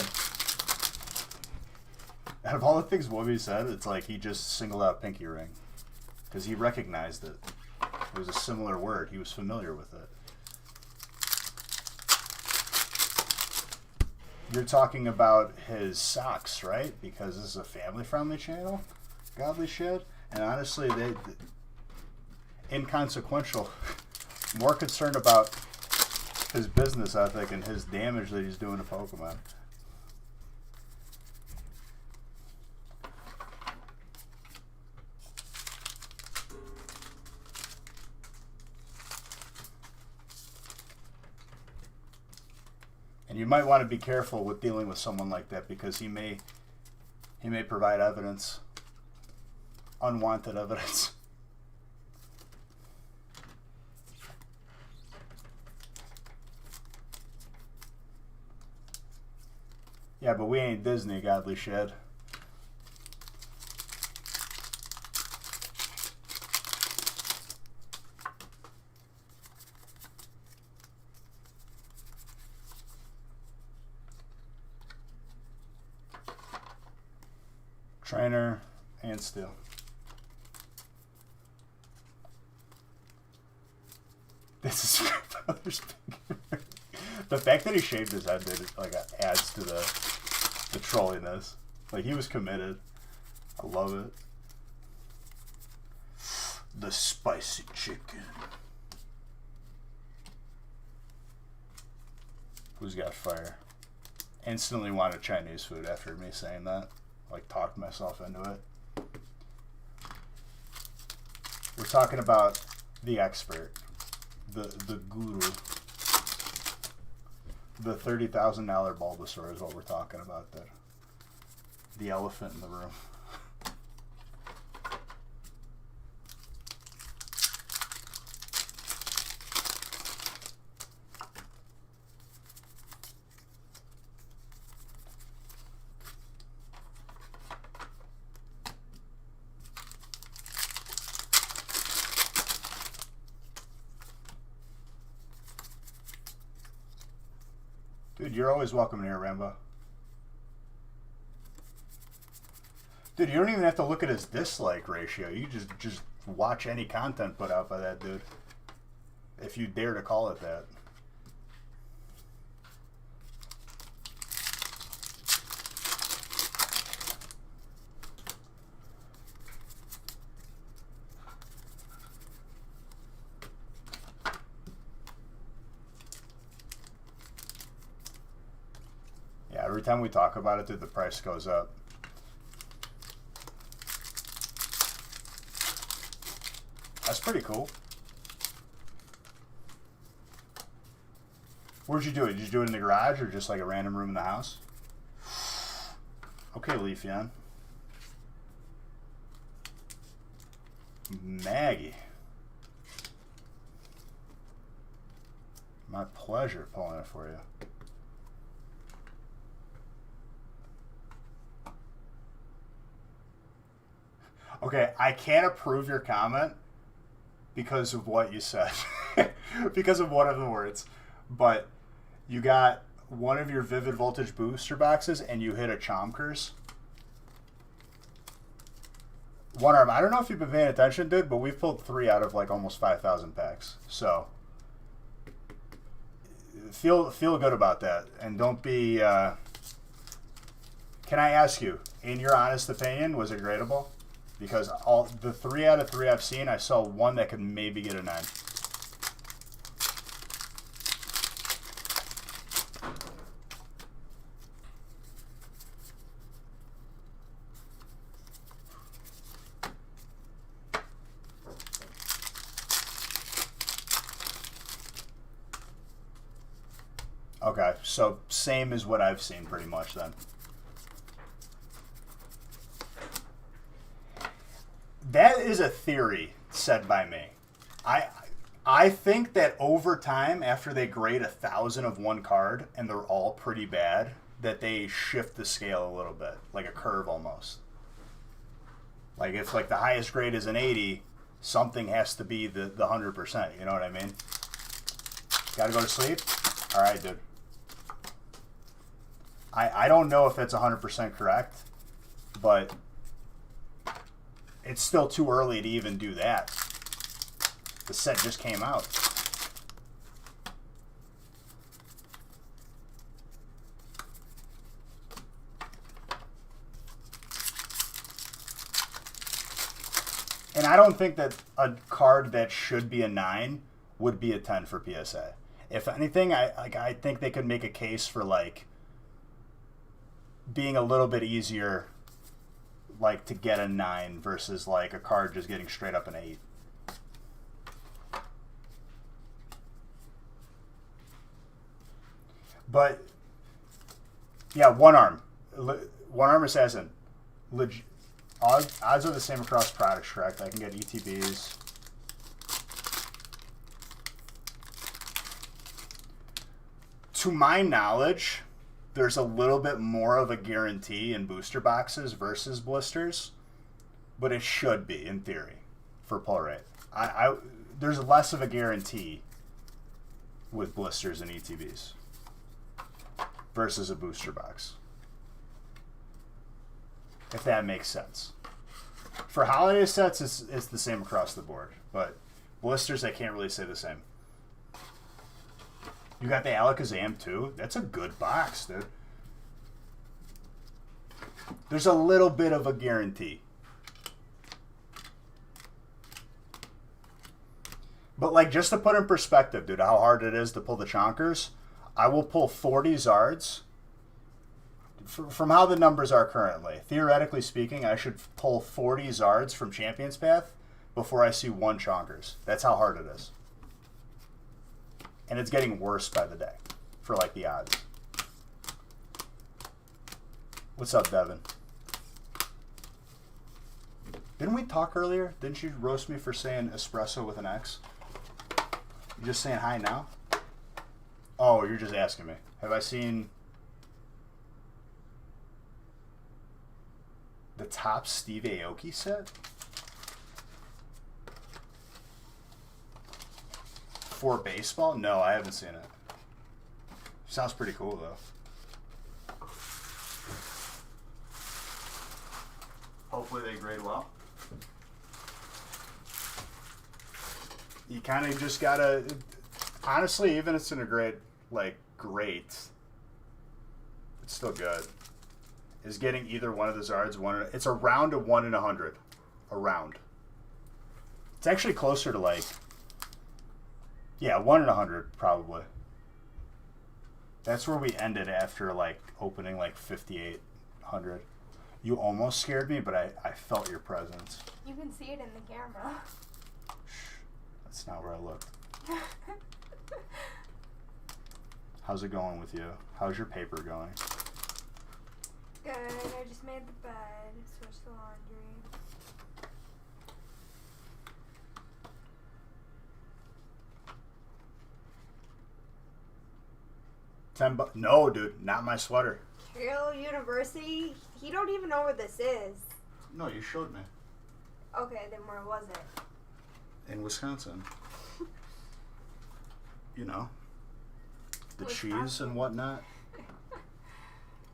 out of all the things Wubby said, it's like he just singled out pinky ring. Because he recognized it. It was a similar word. He was familiar with it. You're talking about his socks, right? Because this is a family-friendly channel, Godly Shed. And honestly, they inconsequential. More concerned about his business ethic and his damage that he's doing to Pokemon. And you might want to be careful with dealing with someone like that because he may provide evidence, unwanted evidence. Yeah, but we ain't Disney, Godly Shed. Trainer and Steel. This is your brother's finger. The fact that he shaved his head did like adds to the trolliness. Like he was committed. I love it. The spicy chicken. Who's got fire? Instantly wanted Chinese food after me saying that. Like talked myself into it. We're talking about the expert, the guru. The $30,000 Bulbasaur is what we're talking about there. The elephant in the room. Dude, you're always welcome here, Rambo. Dude, you don't even have to look at his dislike ratio. You just watch any content put out by that dude. If you dare to call it that. Yeah, every time we talk about it, dude, the price goes up. That's pretty cool. Where'd you do it? Did you do it in the garage or just like a random room in the house? Okay, Leafeon. Maggie. My pleasure pulling it for you. Okay, I can't approve your comment because of what you said. Because of one of the words. But you got one of your Vivid Voltage booster boxes and you hit a Chompkers. One arm. I don't know if you've been paying attention, dude, but we've pulled 3 out of like almost 5,000 packs. So feel good about that. And don't be... Can I ask you, in your honest opinion, was it gradable? Because all the 3 out of 3 I've seen, I saw one that could maybe get a 9. Okay, so same as what I've seen pretty much then. That is a theory said by me. I think that over time, after they grade 1,000 of one card and they're all pretty bad, that they shift the scale a little bit, like a curve almost. Like if like the highest grade is an 80, something has to be the 100%. You know what I mean? Gotta go to sleep? All right, dude. I don't know if that's 100% correct, but it's still too early to even do that. The set just came out. And I don't think that a card that should be a 9 would be a 10 for PSA. If anything, I think they could make a case for like being a little bit easier, like to get a 9 versus like a card just getting straight up an 8. But yeah, one arm assassin. Odds are the same across products, correct? I can get ETBs. To my knowledge, there's a little bit more of a guarantee in booster boxes versus blisters, but it should be in theory for pull rate. There's less of a guarantee with blisters and ETBs versus a booster box, if that makes sense. For holiday sets, it's the same across the board, but blisters, I can't really say the same. You got the Alakazam too? That's a good box, dude. There's a little bit of a guarantee. But like, just to put in perspective, dude, how hard it is to pull the Chonkers, I will pull 40 Zards. From how the numbers are currently, theoretically speaking, I should pull 40 Zards from Champion's Path before I see 1 Chonkers. That's how hard it is. And it's getting worse by the day for like the odds. What's up, Devin? Didn't we talk earlier? Didn't you roast me for saying espresso with an X? You just saying hi now? Oh, you're just asking me. Have I seen the top Steve Aoki set? For baseball? No, I haven't seen it. Sounds pretty cool though. Hopefully they grade well. You kind of just gotta, honestly, even if it's in a grade, great, it's still good. Is getting either one of the Zards it's a round of 1 in 100. A round. It's actually closer to 1 in 100 probably. That's where we ended after opening 5,800. You almost scared me, but I felt your presence. You can see it in the camera. That's not where I looked. How's it going with you? How's your paper going? Good. I just made the bed, switched the laundry. $10. No, dude, not my sweater. Hill University? He don't even know where this is. No, you showed me. Okay, then where was it? In Wisconsin. You know, the Wisconsin. cheese and whatnot.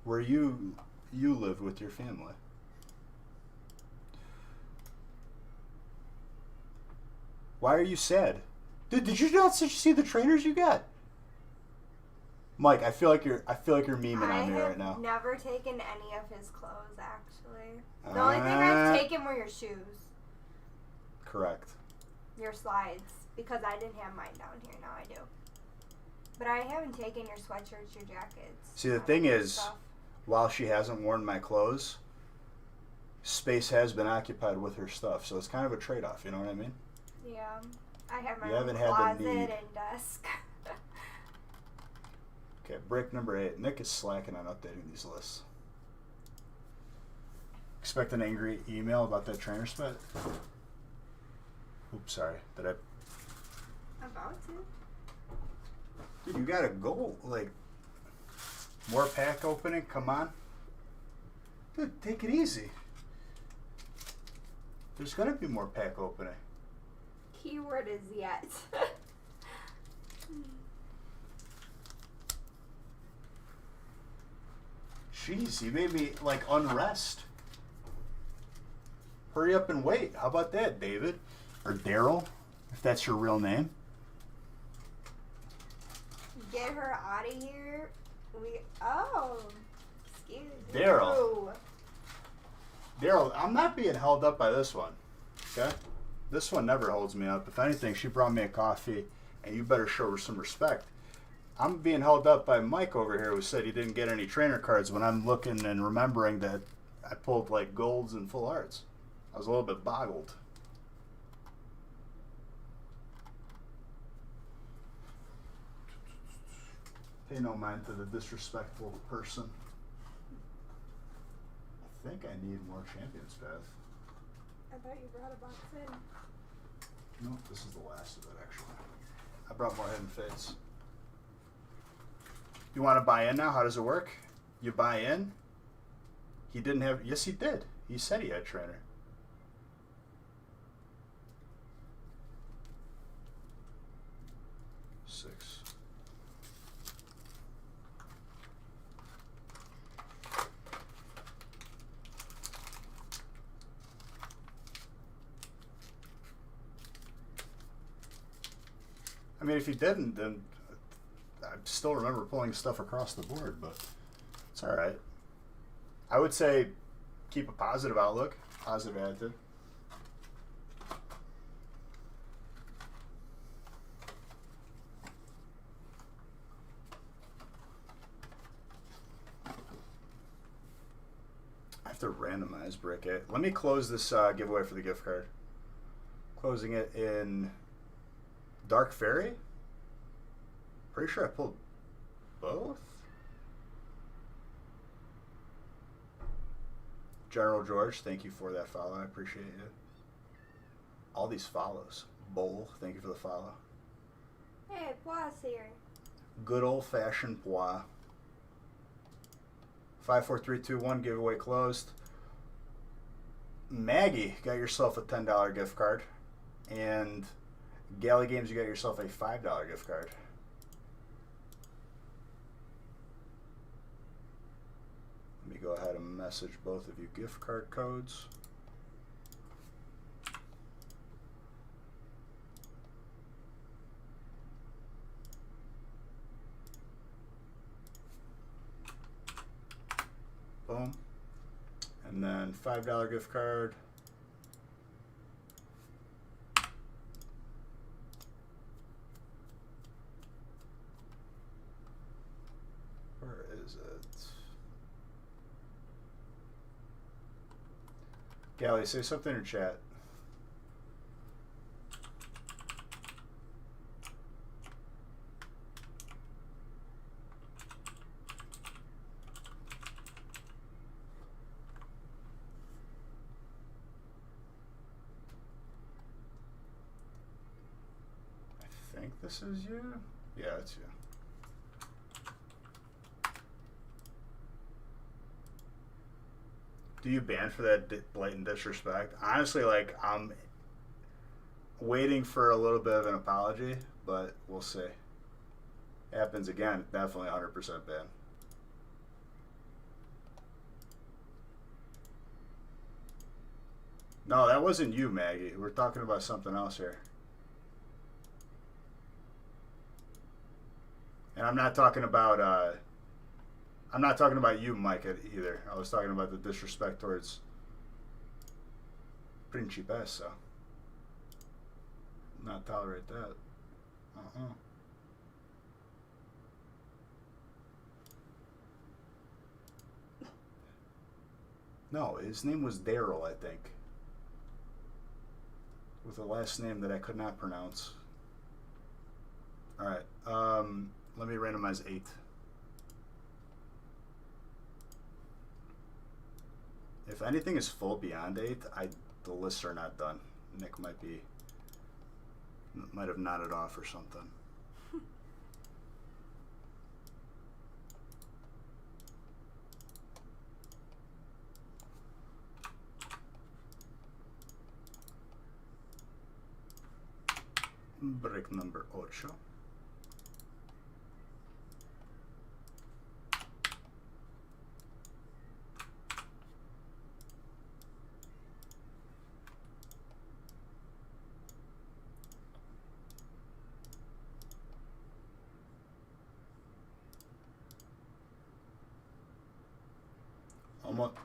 Where you live with your family. Why are you sad? Dude, did you not see the trainers you got? Mike, I feel like you're memeing on me right now. I have never taken any of his clothes, actually. The only thing I've taken were your shoes. Correct. Your slides. Because I didn't have mine down here. Now I do. But I haven't taken your sweatshirts, your jackets. See, the thing is, stuff. while she hasn't worn my clothes, space has been occupied with her stuff. So it's kind of a trade-off, you know what I mean? Yeah. I have my You own haven't had the closet need. and desk. Okay, break number 8. Nick is slacking on updating these lists. Expect an angry email about that trainer spot? Oops, sorry. Did I? About to. Dude, you gotta go. More pack opening? Come on. Dude, take it easy. There's gonna be more pack opening. Keyword is yet. Jeez, you made me unrest. Hurry up and wait. How about that, David? Or Daryl, if that's your real name. Get her out of here. Excuse me. Daryl. Daryl, I'm not being held up by this one. Okay? This one never holds me up. If anything, she brought me a coffee, and you better show her some respect. I'm being held up by Mike over here, who said he didn't get any trainer cards when I'm looking and remembering that I pulled golds and full arts. I was a little bit boggled. Pay no mind to the disrespectful person. I think I need more Champions Path. I thought you brought a box in. No, this is the last of it, actually. I brought more Hidden Fates. You want to buy in now? How does it work? You buy in. He didn't have... Yes, he did. He said he had trainer. Six. I mean, if he didn't, then I still remember pulling stuff across the board, but it's all right. I would say keep a positive outlook, positive attitude. I have to randomize brick it. Let me close this giveaway for the gift card. Closing it in Dark Fairy. Pretty sure I pulled both. General George, thank you for that follow. I appreciate you. All these follows. Bowl, thank you for the follow. Hey, Bois here. Good old-fashioned Bois. 54321, giveaway closed. Maggie, got yourself a $10 gift card. And Galley Games, you got yourself a $5 gift card. Let me go ahead and message both of you gift card codes. Boom. And then $5 gift card. Where is it? Gally, say something in chat. I think this is you. Yeah, it's you. Do you ban for that blatant disrespect? Honestly, like, I'm waiting for a little bit of an apology, but we'll see. Happens again, definitely 100% ban. No, that wasn't you, Maggie. We're talking about something else here. And I'm not talking about you, Mike, either. I was talking about the disrespect towards Principessa. So not tolerate that. No, his name was Daryl, I think, with a last name that I could not pronounce. All right, let me randomize 8. If anything is full beyond 8, the lists are not done. Nick might have nodded off or something. Brick number 8. Almost.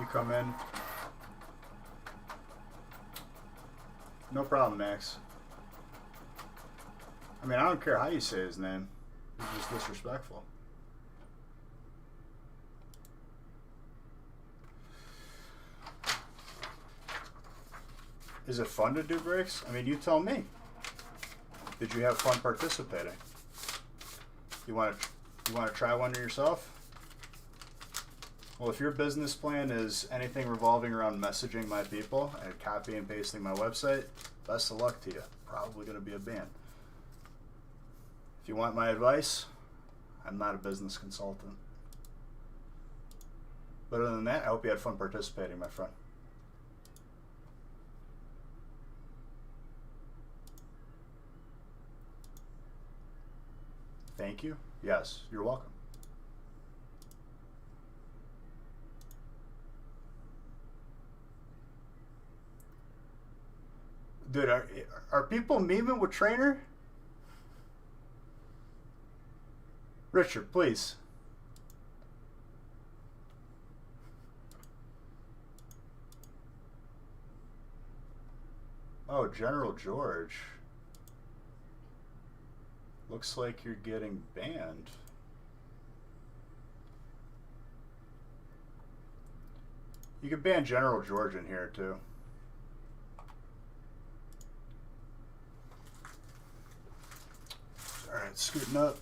You come in. No problem, Max. I mean, I don't care how you say his name. He's just disrespectful. Is it fun to do breaks? I mean, you tell me. Did you have fun participating? You want to try one yourself? Well, if your business plan is anything revolving around messaging my people and copy and pasting my website, best of luck to you. Probably going to be a ban. If you want my advice, I'm not a business consultant. But other than that, I hope you had fun participating, my friend. Thank you. Yes, you're welcome. Dude, are people memeing with Trainer? Richard, please. Oh, General George. Looks like you're getting banned. You can ban General George in here too. Alright, scooting up.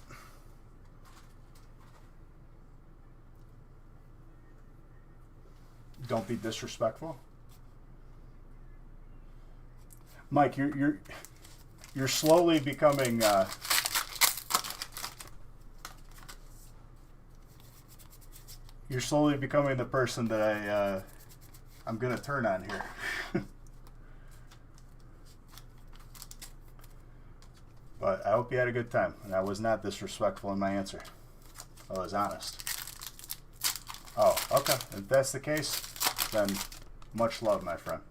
Don't be disrespectful. Mike, you're slowly becoming you're slowly becoming the person that I'm going to turn on here. But I hope you had a good time, and I was not disrespectful in my answer. I was honest. Oh, okay. If that's the case, then much love, my friend.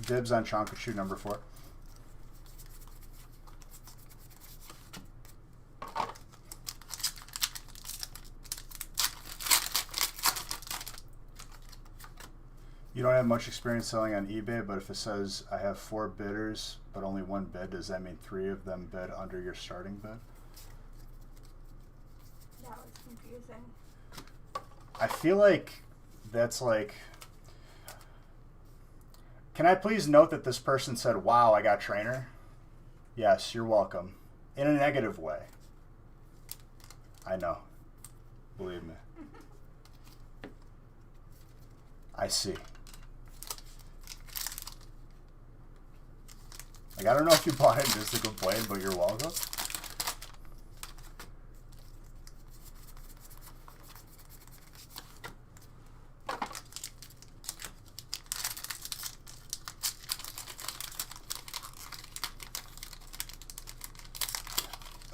Dibs on Chonkachu number 4. You don't have much experience selling on eBay, but if it says I have 4 bidders but only 1 bid, does that mean 3 of them bid under your starting bid? That was confusing. I feel like that's like... Can I please note that this person said, wow, I got trainer? Yes, you're welcome. In a negative way. I know. Believe me. I see. Like, I don't know if you bought it just to complain, but you're welcome.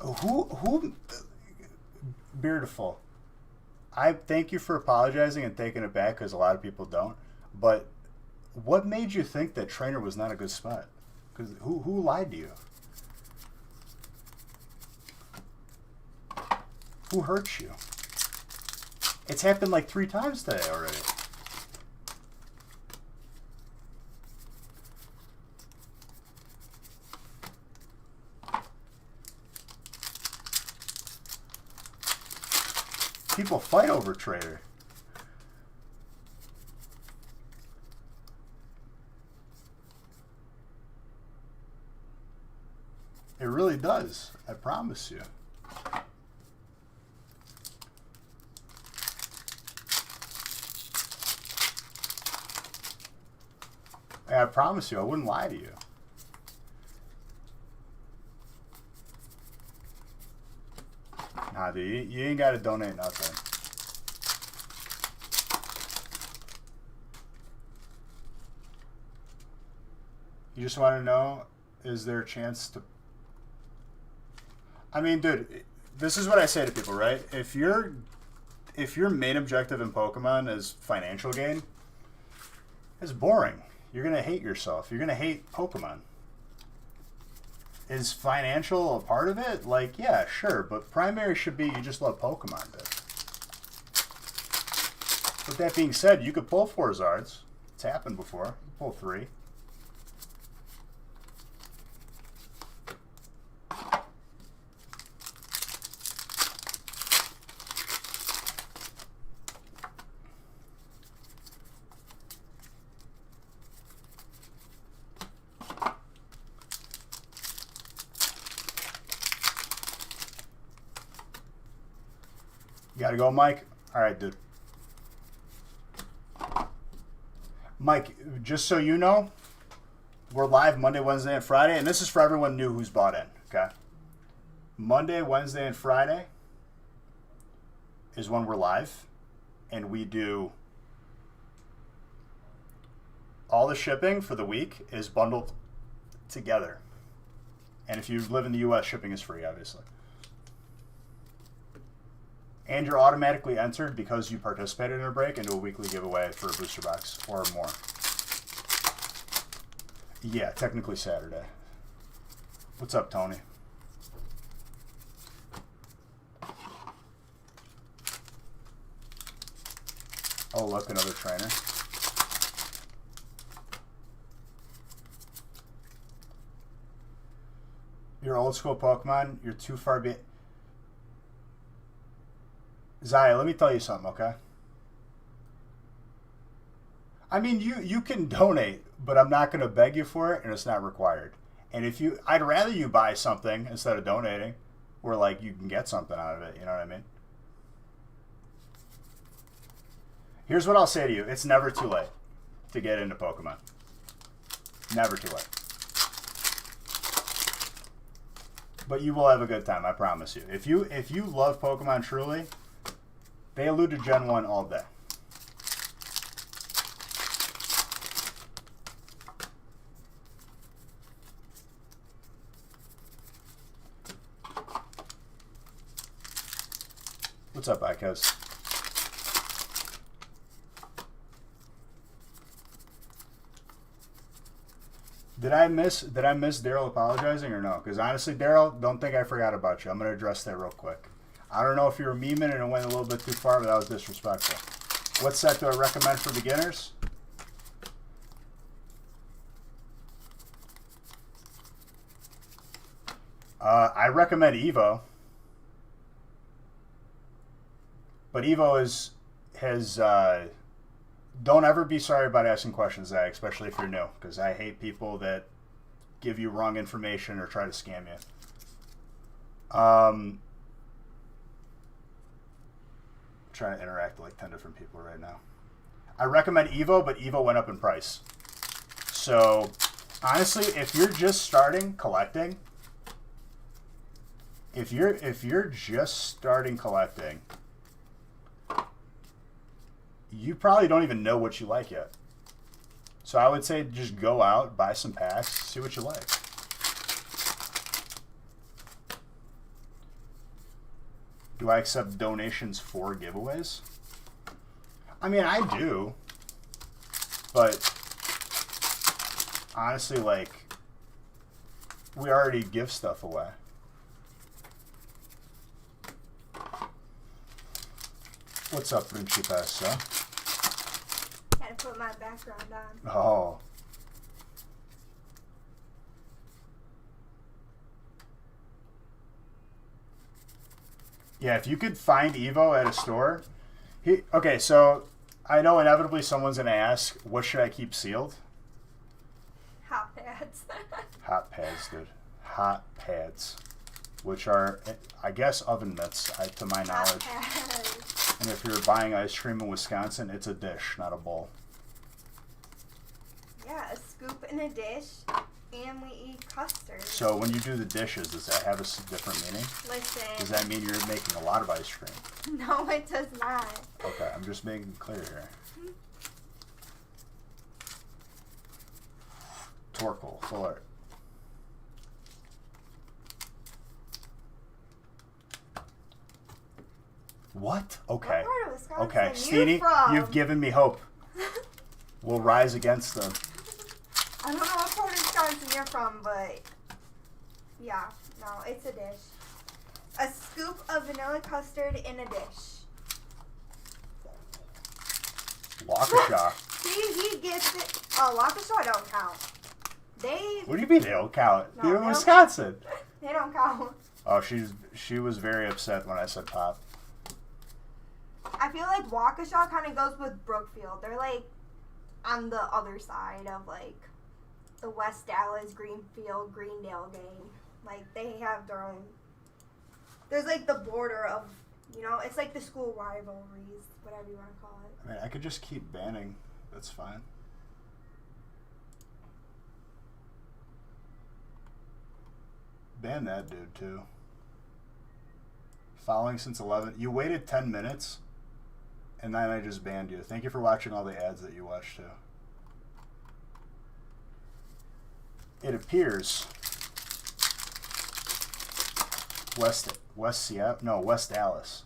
Who, Beautiful. I thank you for apologizing and taking it back because a lot of people don't. But what made you think that trainer was not a good spot? Because who lied to you? Who hurt you? It's happened like 3 times today already. People fight over trader. It really does. I promise you. I promise you, I wouldn't lie to you. Nah, dude, you ain't got to donate nothing. You just want to know, is there a chance to... I mean, dude, this is what I say to people, right? If your main objective in Pokemon is financial gain, it's boring. You're going to hate yourself. You're going to hate Pokemon. Is financial a part of it? Like, yeah, sure. But primary should be you just love Pokemon, dude. With that being said, you could pull 4 Zards. It's happened before. You pull 3. You gotta go, Mike? All right, dude. Mike, just so you know, we're live Monday, Wednesday, and Friday, and this is for everyone new who's bought in, okay? Monday, Wednesday, and Friday is when we're live, and we do all the shipping for the week is bundled together. And if you live in the U.S., shipping is free, obviously. And you're automatically entered because you participated in a break into a weekly giveaway for a booster box or more. Yeah, technically Saturday. What's up, Tony? Oh, look, another trainer. You're old school Pokemon. You're too far behind. Zaya, let me tell you something, okay? I mean, you can donate, but I'm not going to beg you for it, and it's not required. And if you, I'd rather you buy something instead of donating, where like you can get something out of it. You know what I mean? Here's what I'll say to you: it's never too late to get into Pokemon. Never too late. But you will have a good time, I promise you. If you love Pokemon truly, they allude to Gen 1 all day. What's up, Icos? Did I miss Daryl apologizing or no? Because honestly, Daryl, don't think I forgot about you. I'm going to address that real quick. I don't know if you were memeing and it went a little bit too far, but that was disrespectful. What set do I recommend for beginners? I recommend Evo. But Evo has don't ever be sorry about asking questions, Zach, especially if you're new, because I hate people that give you wrong information or try to scam you. Trying to interact with like 10 different people right now. I recommend Evo, but Evo went up in price. So honestly, if you're just starting collecting, if you're just starting collecting, you probably don't even know what you like yet. So I would say just go out, buy some packs, see what you like. Do I accept donations for giveaways? I mean, I do. But honestly, like, we already give stuff away. What's up, Rinchy Pasta? Gotta put my background on. Oh. Yeah, if you could find Evo at a store. Okay, so I know inevitably someone's going to ask, what should I keep sealed? Hot pads. Hot pads, dude. Hot pads. Which are, I guess, oven mitts, to my knowledge. Hot pads. And if you're buying ice cream in Wisconsin, it's a dish, not a bowl. Yeah, a scoop in a dish, and we eat custard. So when you do the dishes, does that have a different meaning? Listen. Does that mean you're making a lot of ice cream? No, it does not. Okay, I'm just making it clear here. Torkoal, full art. What? Okay. What part of Wisconsin Okay, are you Steenie, from? you've given me hope. We'll rise against them. I don't know what part of Wisconsin you're from, but yeah, no, it's a dish. A scoop of vanilla custard in a dish. Waukesha. See, he gets it. Oh, Waukesha don't count. They What do you mean they don't count? No, You're in they don't. Wisconsin. they don't count. Oh, she was very upset when I said pop. I feel like Waukesha kind of goes with Brookfield. They're like on the other side of like the West Dallas, Greenfield, Greendale game. Like they have their own. There's like the border of, you know, it's like the school rivalries, whatever you want to call it. I mean, I could just keep banning. That's fine. Ban that dude too. Following since 11. You waited 10 minutes. And then I just banned you. Thank you for watching all the ads that you watched too. It appears West Dallas.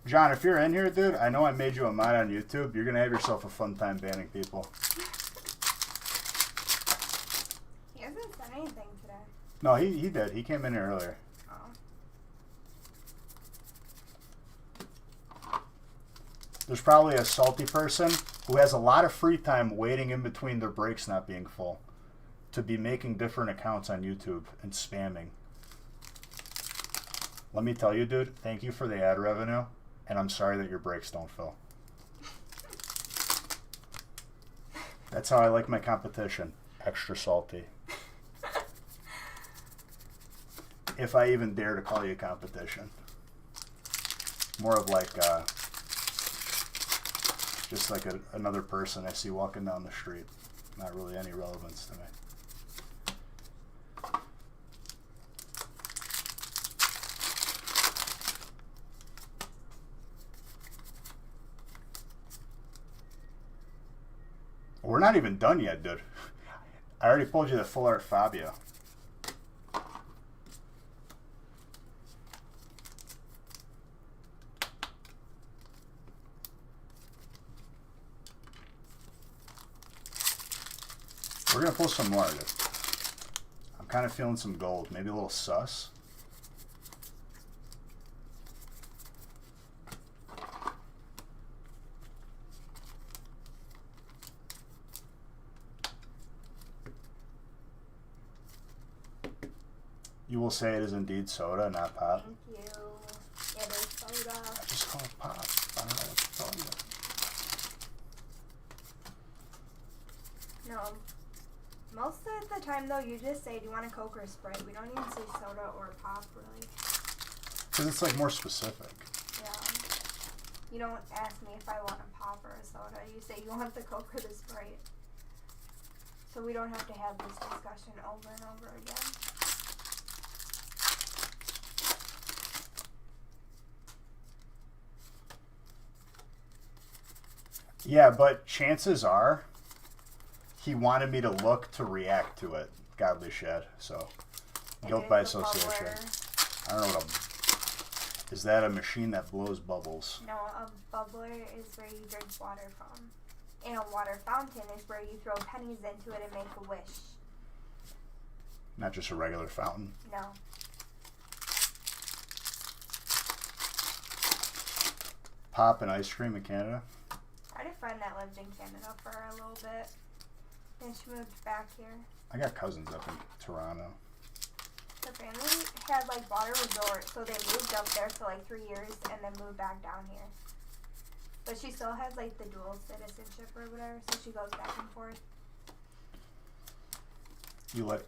John, if you're in here, dude, I know I made you a mod on YouTube. You're gonna have yourself a fun time banning people. He hasn't said anything today. No, he did. He came in here earlier. There's probably a salty person who has a lot of free time waiting in between their breaks not being full to be making different accounts on YouTube and spamming. Let me tell you, dude, thank you for the ad revenue, and I'm sorry that your breaks don't fill. That's how I like my competition. Extra salty. If I even dare to call you competition. More of like... just like another person I see walking down the street. Not really any relevance to me. We're not even done yet, dude. I already pulled you the full art Fabio. We're gonna pull some more, dude. I'm kind of feeling some gold, maybe a little sus. You will say it is indeed soda, not pop. Thank you. It is soda. I just call it pop. I don't know what to tell you. No. Most of the time, though, you just say, do you want a Coke or a Sprite? We don't even say soda or pop, really. Because it's like more specific. Yeah. You don't ask me if I want a pop or a soda. You say you want the Coke or the Sprite. So we don't have to have this discussion over and over again. Yeah, but chances are he wanted me to look to react to it. Godly shed. So, guilt by association. I don't know what a... Is that a machine that blows bubbles? No, a bubbler is where you drink water from. And a water fountain is where you throw pennies into it and make a wish. Not just a regular fountain. No. Pop and ice cream in Canada. I had a friend that lived in Canada for a little bit. And she moved back here. I got cousins up in Toronto. Her family had like bought a resort, so they moved up there for like 3 years and then moved back down here. But she still has like the dual citizenship or whatever, so she goes back and forth. You like?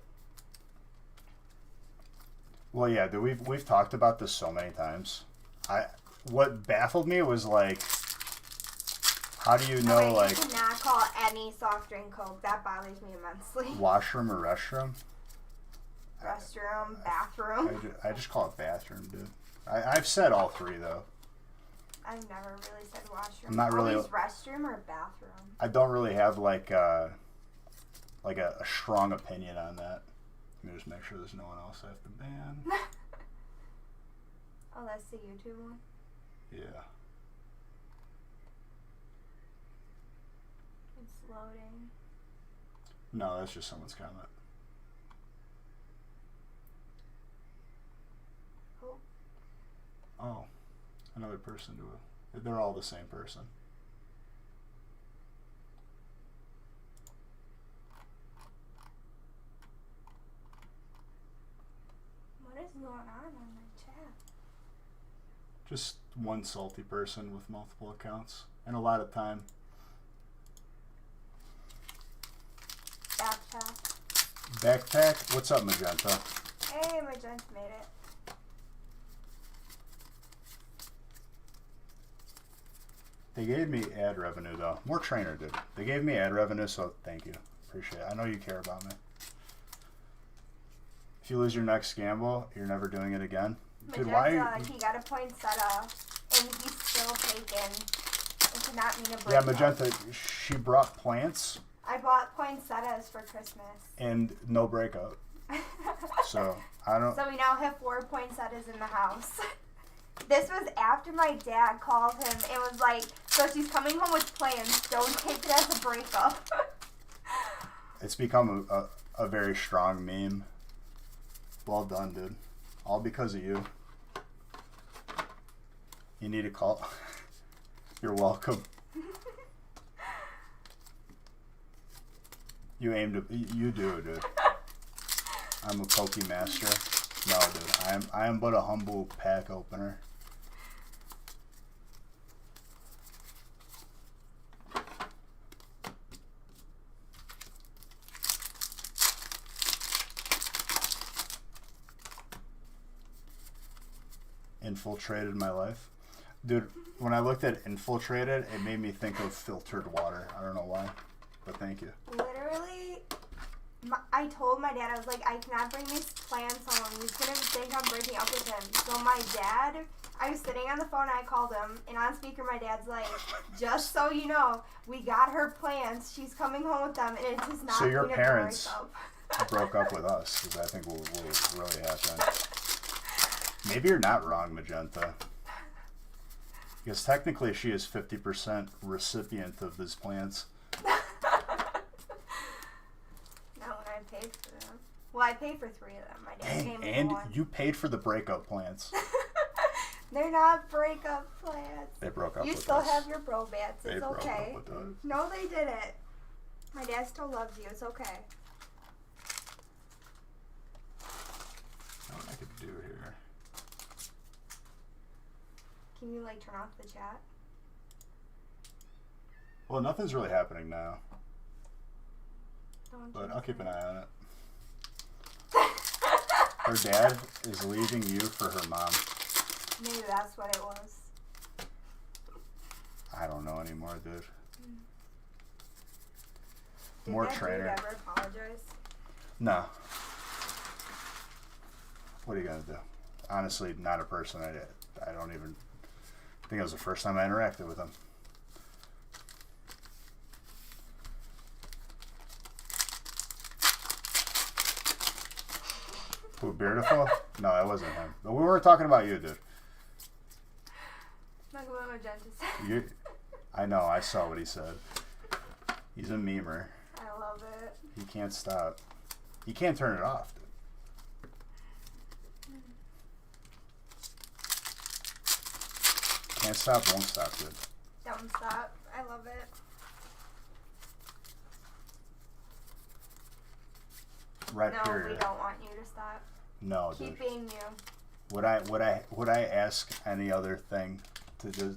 Well, yeah, dude, we've talked about this so many times. What baffled me was like, how do you know, like... You cannot call any soft drink Coke. That bothers me immensely. Washroom or restroom? Restroom, bathroom. I just call it bathroom, dude. I've said all three, though. I've never really said washroom. I'm not really... Always restroom or bathroom. I don't really have, like a strong opinion on that. Let me just make sure there's no one else I have to ban. Oh, that's the YouTube one? Yeah. It's loading. No, that's just someone's comment. Oh, another person to it. They're all the same person. What is going on the chat? Just one salty person with multiple accounts and a lot of time. Backpack. Backpack? What's up, Magenta? Hey, Magenta made it. They gave me ad revenue, though. More Trainer did. They gave me ad revenue, so thank you. Appreciate it. I know you care about me. If you lose your next gamble, you're never doing it again. Dude, Magenta, he got a poinsettia, and he's still taken. It did not mean a break. Yeah, Magenta, she brought plants. I bought poinsettias for Christmas. And no breakup. So, I don't... So we now have 4 poinsettias in the house. This was after my dad called him and was like, so she's coming home with plans, don't take it as a breakup. It's become a very strong meme. Well done, dude. All because of you. You need a call. You're welcome. You aim to... You do, dude. I'm a pokey master. No, dude. I am but a humble pack opener. Infiltrated my life. Dude, when I looked at infiltrated, it made me think of filtered water. I don't know why, but thank you. Literally, I told my dad, I was like, I cannot bring these plants home. He's going to think I'm breaking up with him. So my dad, I was sitting on the phone, I called him, and on speaker my dad's like, just so you know, we got her plans. She's coming home with them, and it's just not So your going to parents break up. broke up with us, because I think will really happen. Maybe you're not wrong, Magenta. Because technically she is 50% recipient of these plans. Not when I paid for them. Well, I paid for 3 of them. My dad came And for one. you paid for the breakup plans. They're not breakup plans. They broke up You with still us. have your bromance. They It's broke okay. up with us. No, they didn't. My dad still loves you. It's okay. What I could do here. Can you, like, turn off the chat? Well, nothing's really happening now, Don't but you I'll keep an think? eye on it. Her dad is leaving you for her mom. Maybe that's what it was. I don't know anymore, dude. Did More that trainer. dude ever apologize? No. What are you gonna do? Honestly, not a person I don't even think it was the first time I interacted with him. Who, Beautiful? No, that wasn't him. But we weren't talking about you, dude. Look at what Magenta said. You, I know, I saw what he said. He's a memer. I love it. He can't stop. He can't turn it off, dude. Can't stop, won't stop, dude. Don't stop. I love it. Right, No, period. we don't want you to stop. No, dude. Keep being you. Would I ask any other thing to just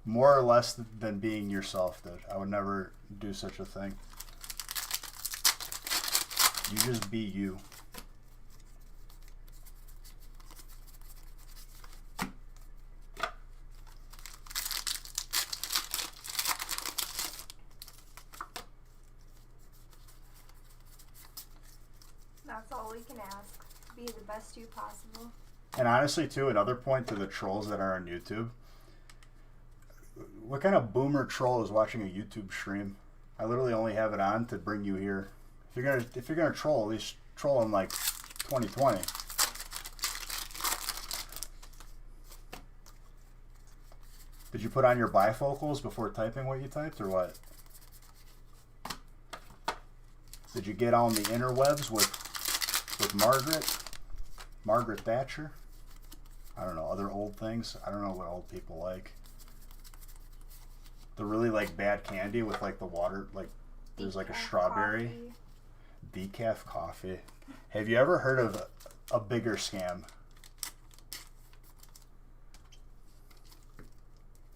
more or less than being yourself, dude? I would never do such a thing. You just be you. That's all we can ask. Be the best you possible. And honestly, too, another point to the trolls that are on YouTube. What kind of boomer troll is watching a YouTube stream? I literally only have it on to bring you here. If you're gonna troll, at least troll in like 2020. Did you put on your bifocals before typing what you typed, or what? Did you get on the interwebs with Margaret Thatcher? I don't know, other old things. I don't know what old people like. The really like bad candy with like the water, like there's like a Decaf strawberry. coffee. Decaf coffee. Have you ever heard of a bigger scam?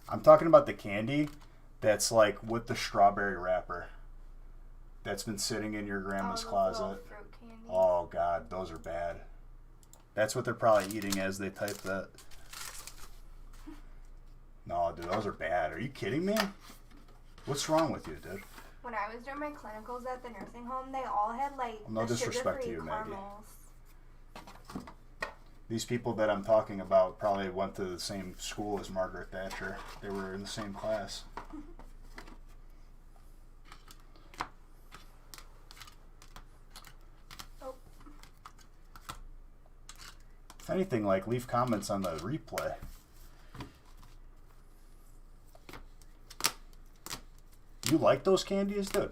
I'm talking about the candy that's like with the strawberry wrapper. That's been sitting in your grandma's those closet. little fruit candies. Oh God, those are bad. That's what they're probably eating as they type that. No, dude, those are bad. Are you kidding me? What's wrong with you, dude? When I was doing my clinicals at the nursing home, they all had like No the disrespect to sugar-free you, Maggie. caramels. These people that I'm talking about probably went to the same school as Margaret Thatcher. They were in the same class. Oh, If anything, like, leave comments on the replay. You like those candies, dude?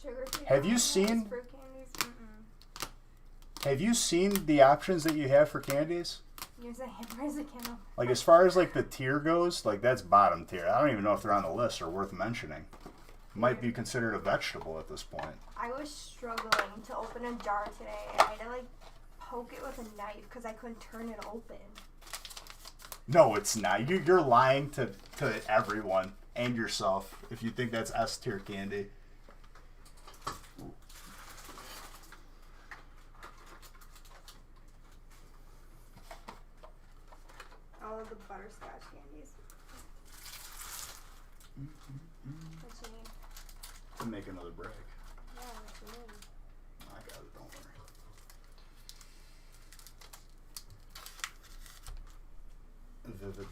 sugar-free Have you caramels, seen- fruit candies? Mm-mm. Have you seen the options that you have for candies? Use a hammer as a candle. Like, as far as, like, the tier goes, like, that's bottom tier. I don't even know if they're on the list or worth mentioning. Might be considered a vegetable at this point. I was struggling to open a jar today. I had to like poke it with a knife because I couldn't turn it open. No, it's not. You're lying to everyone and yourself if you think that's S tier candy. All of the butterscotch candies. What you need? To make another break. Yeah, what you need? I got it, don't worry. Vivid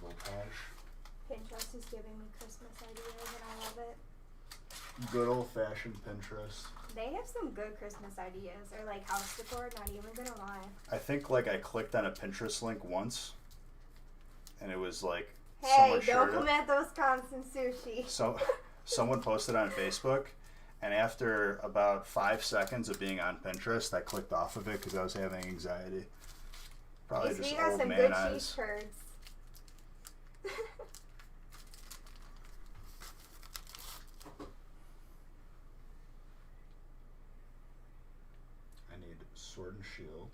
Good old fashioned Pinterest. They have some good Christmas ideas, or like house decor. Not even gonna lie. I think like I clicked on a Pinterest link once, and it was like Hey, someone don't shared come it. at the Wisconsin sushi. So someone posted on Facebook, and after about 5 seconds of being on Pinterest, I clicked off of it because I was having anxiety. Probably At least just we got old some man good eyes. cheese curds. I need Sword and Shield.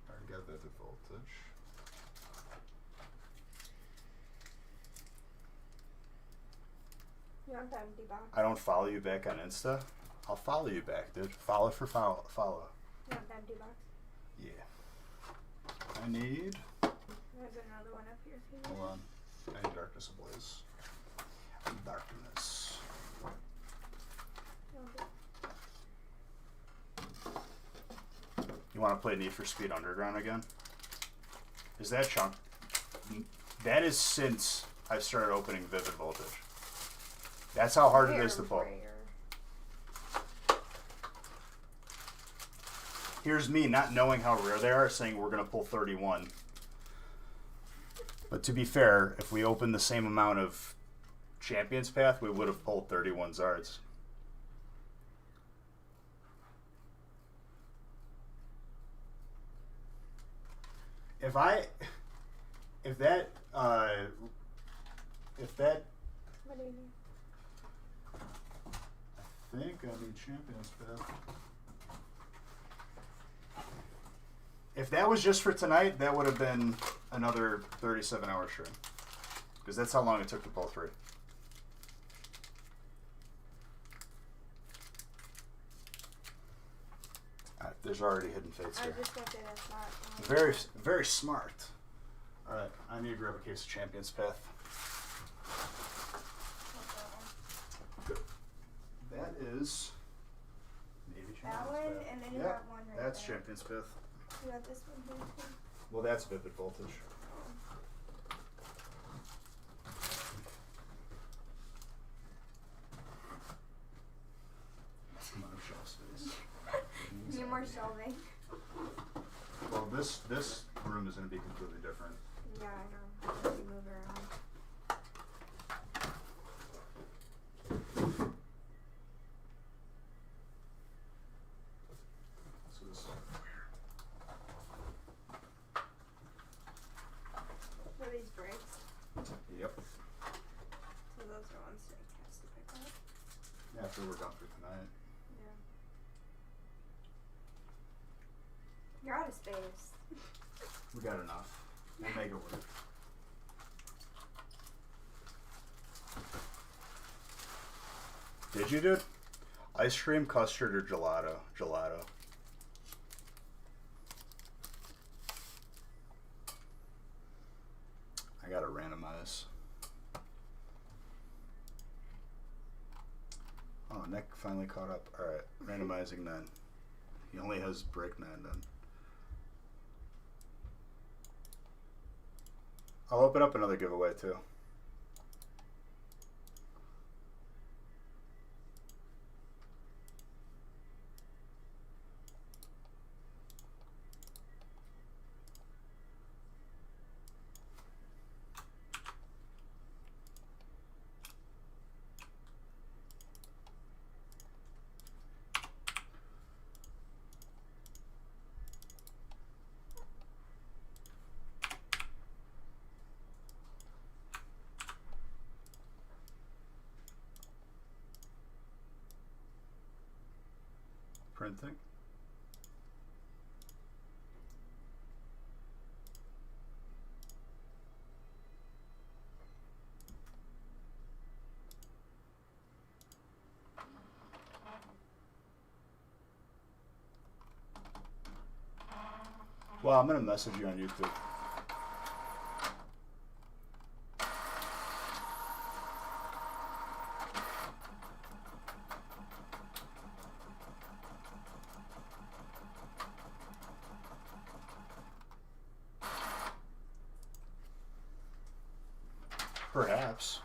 I already got Vivid Voltage. You want the empty box? I don't follow you back on Insta. I'll follow you back, dude. Follow for follow. You want the empty box? Yeah. I need. There's another one up here for you. Hold on. I need Darkness Ablaze. Darkness. You want to play Need for Speed Underground again? Is that chunk? That is since I've started opening Vivid Voltage. That's how hard it is to pull. Rare. Here's me not knowing how rare they are, saying we're going to pull 31. But to be fair, if we opened the same amount of Champions Path, we would have pulled 31 Zards. If that What do you need? I think I need Champions Path. If that was just for tonight, that would have been another 37-hour stream. Because that's how long it took to pull 3. There's already hidden fates I here. was just gonna say that's not. Very, very smart. Alright, I need to grab a case of Champions Path. That is maybe Champions That one, Path. and then you Yep, have one right that's there. Champions Path. You got this one here too. Well, that's Vivid Voltage. Come on, shelf space. Need more shelving. Well, this room is going to be completely different. Yeah, I know. Let me move around. So this is What are these breaks? Yep. So those are ones Nick has to pick up. After we're done for tonight. Yeah. You're out of space. We got enough. We'll make it work. Did you, dude? Ice cream, custard, or gelato? Gelato. I gotta randomize. Oh, Nick finally caught up. Alright, randomizing 9. He only has break 9 then. I'll open up another giveaway too. Printing. Well, I'm gonna message you on YouTube. Perhaps.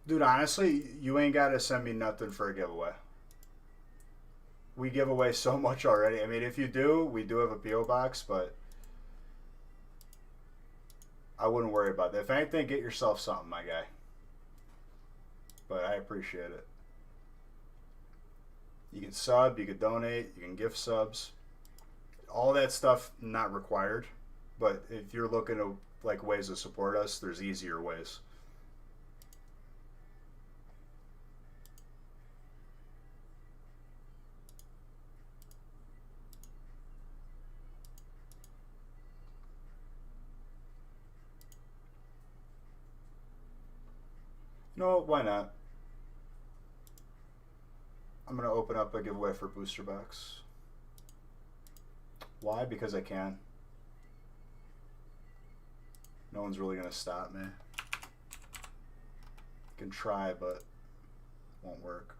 Dude, honestly, you ain't got to send me nothing for a giveaway. We give away so much already. I mean, if you do, we do have a P.O. box, but I wouldn't worry about that. If anything, get yourself something, my guy. But I appreciate it. You can sub, you can donate, you can gift subs. All that stuff not required. But if you're looking to like ways to support us, there's easier ways. No, why not? I'm going to open up a giveaway for Booster Box. Why? Because I can. No one's really going to stop me. Can try, but won't work.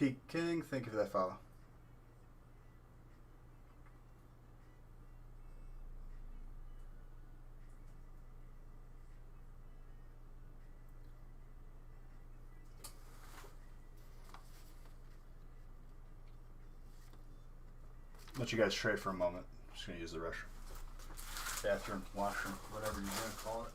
Peak King, thank you for that follow. Let you guys trade for a moment. I'm just going to use the restroom. Bathroom, washroom, whatever you're going to call it.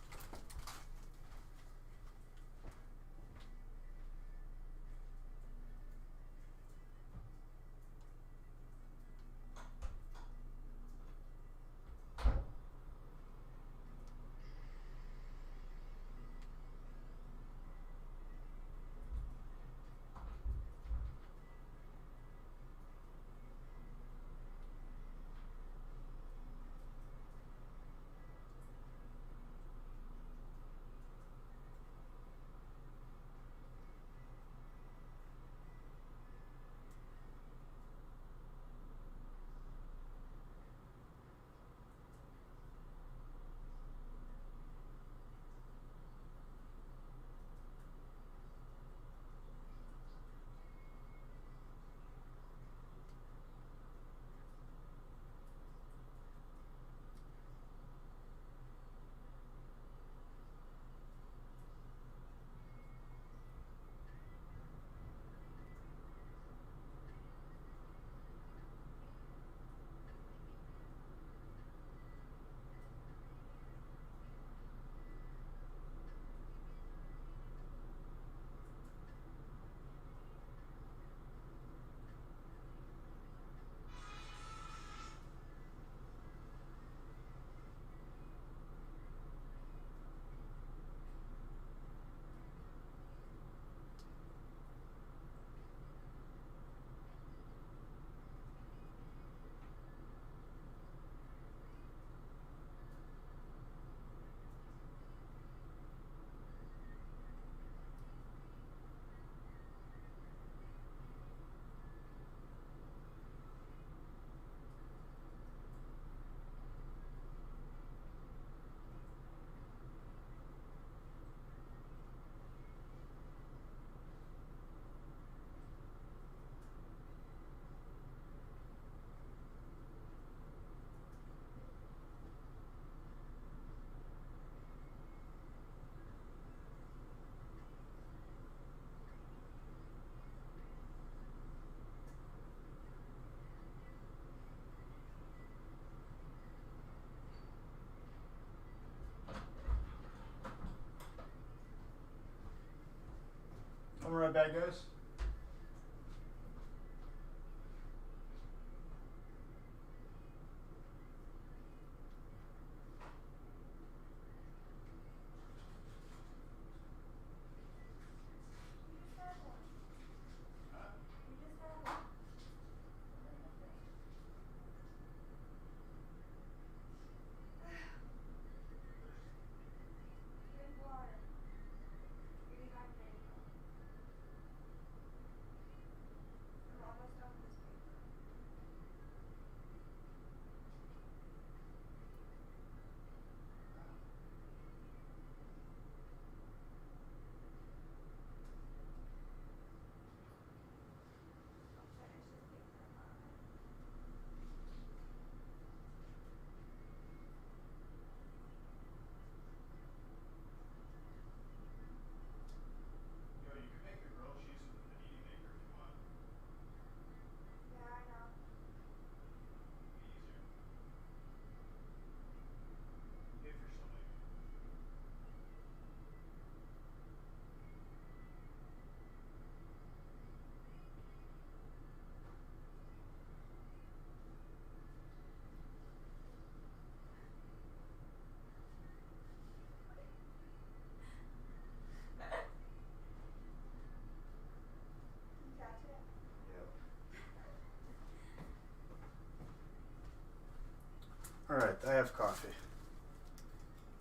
I'm right back, guys.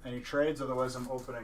Any trades? Otherwise, I'm opening.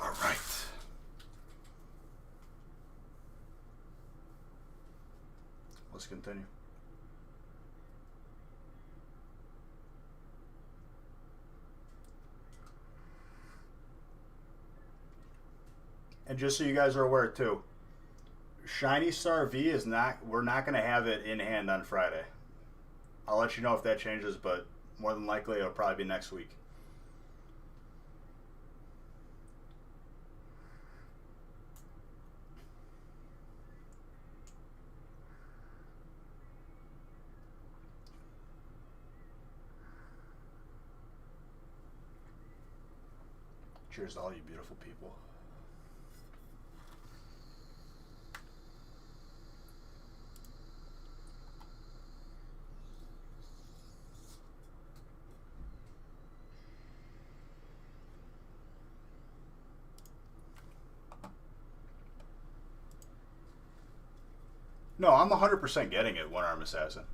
All right. Let's continue. And just so you guys are aware too, Shiny Star V is not, we're not going to have it in hand on Friday. I'll let you know if that changes, but more than likely it'll probably be next week. Cheers to all you beautiful people. No, I'm 100% getting it, One Arm Assassin.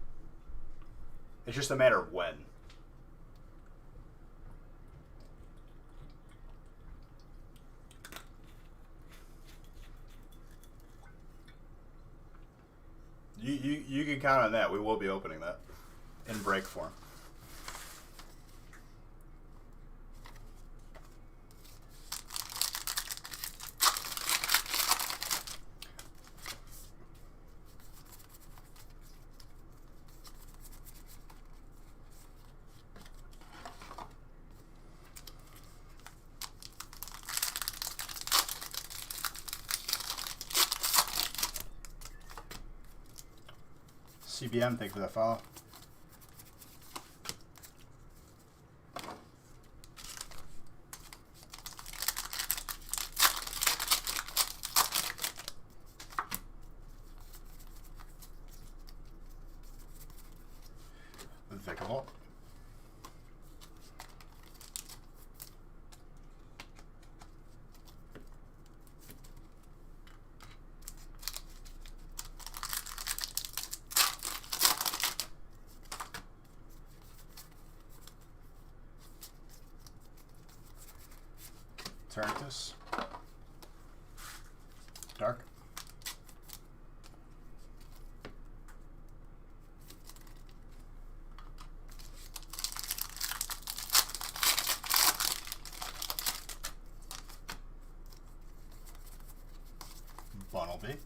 It's just a matter of when. You can count on that. We will be opening that in break form. CBM, thank you for that follow. Unthinkable. Terrantus. Dark. Bunnelby.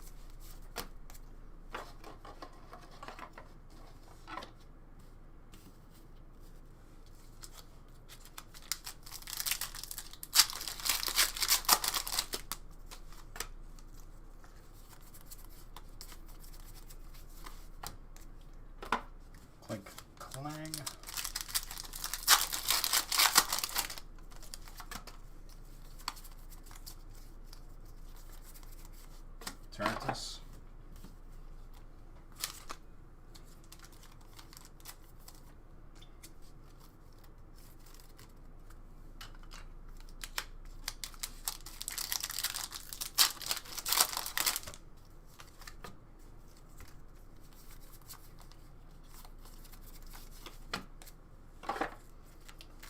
Clink, clang. Terrantus.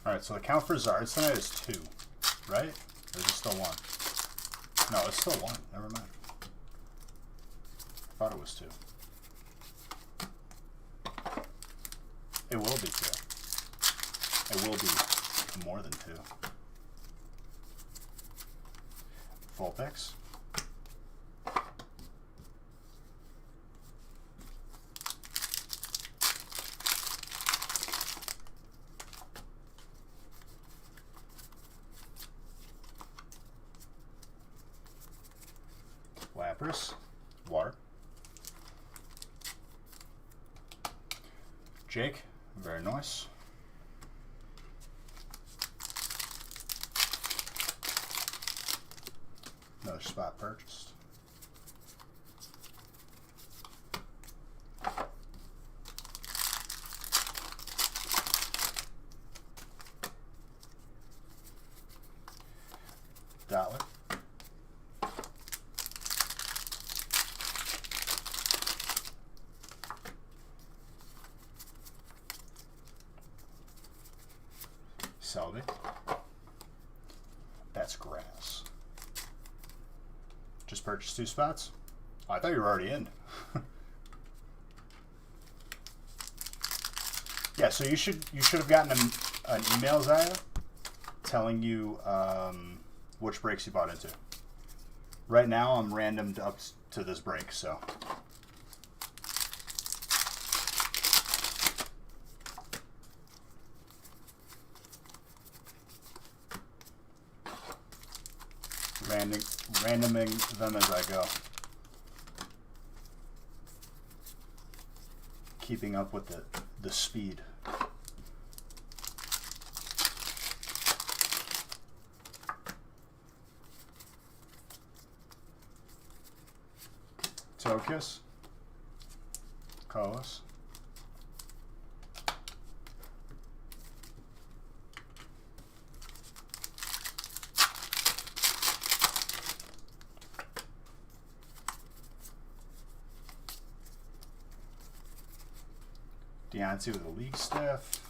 Alright, so the count for Zards tonight is 2, right? Or is it still 1? No, it's still 1. Never mind. I thought it was 2. It will be 2. It will be more than 2. Full picks. Cypress. Water. Jake. Very nice. Another spot purchased. Dollar. Selby. That's grass. Just purchased 2 spots? Oh, I thought you were already in. Yeah, so you should have gotten an email, Zaya, telling you which breaks you bought into. Right now, I'm randomed up to this break, so. Randoming them as I go. Keeping up with the speed. Tokus. Carlos. Deontay with the league staff.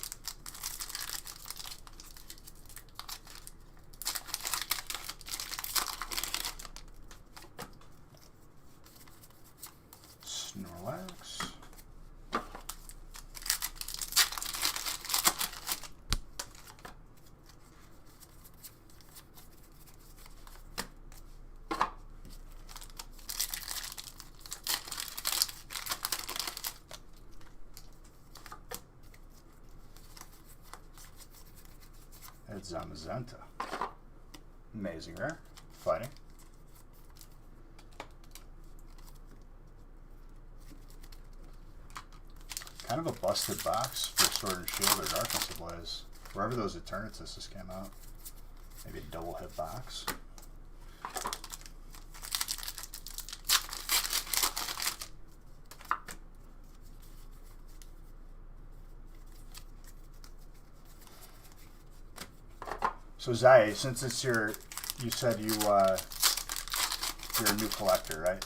Snorlax. It's Zamazenta. Amazing rare. Fighting. Kind of a busted box for Sword and Shield or Darkness Ablaze. Wherever those Eternatus just came out. Maybe a double hit box. So Zai, since it's you said you're a new collector, right?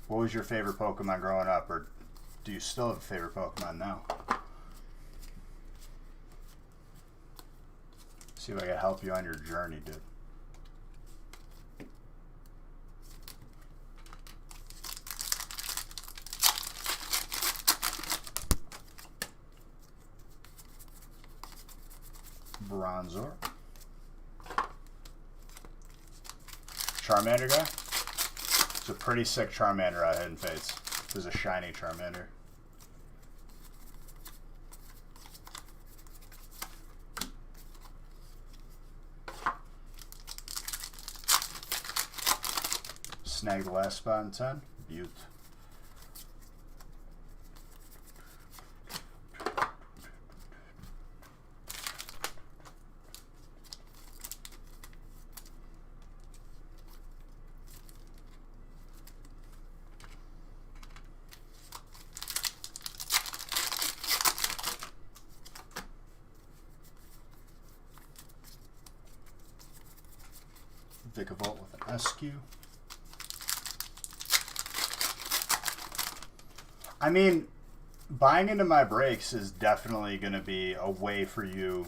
What was your favorite Pokemon growing up, or do you still have a favorite Pokemon now? See if I can help you on your journey, dude. Bronzor. Charmander guy? It's a pretty sick Charmander out of Hidden Fates. This is a shiny Charmander. Snag the last spot in 10. Butte. Vikavolt with an SQ. I mean, buying into my breaks is definitely going to be a way for you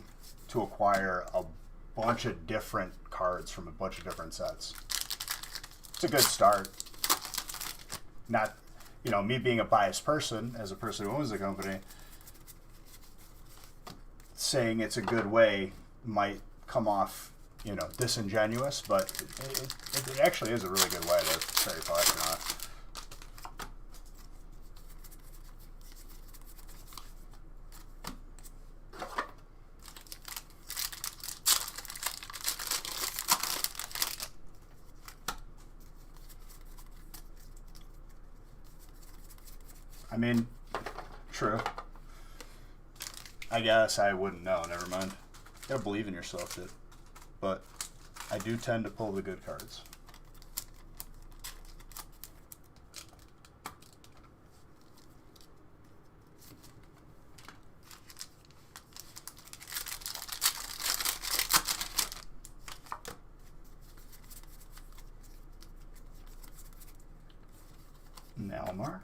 to acquire a bunch of different cards from a bunch of different sets. It's a good start. Not, you know, me being a biased person, as a person who owns the company, saying it's a good way might come off, you know, disingenuous, but it actually is a really good way to start your collection off. I mean, true. I guess I wouldn't know. Never mind. You gotta believe in yourself, dude. But I do tend to pull the good cards. Nalmar.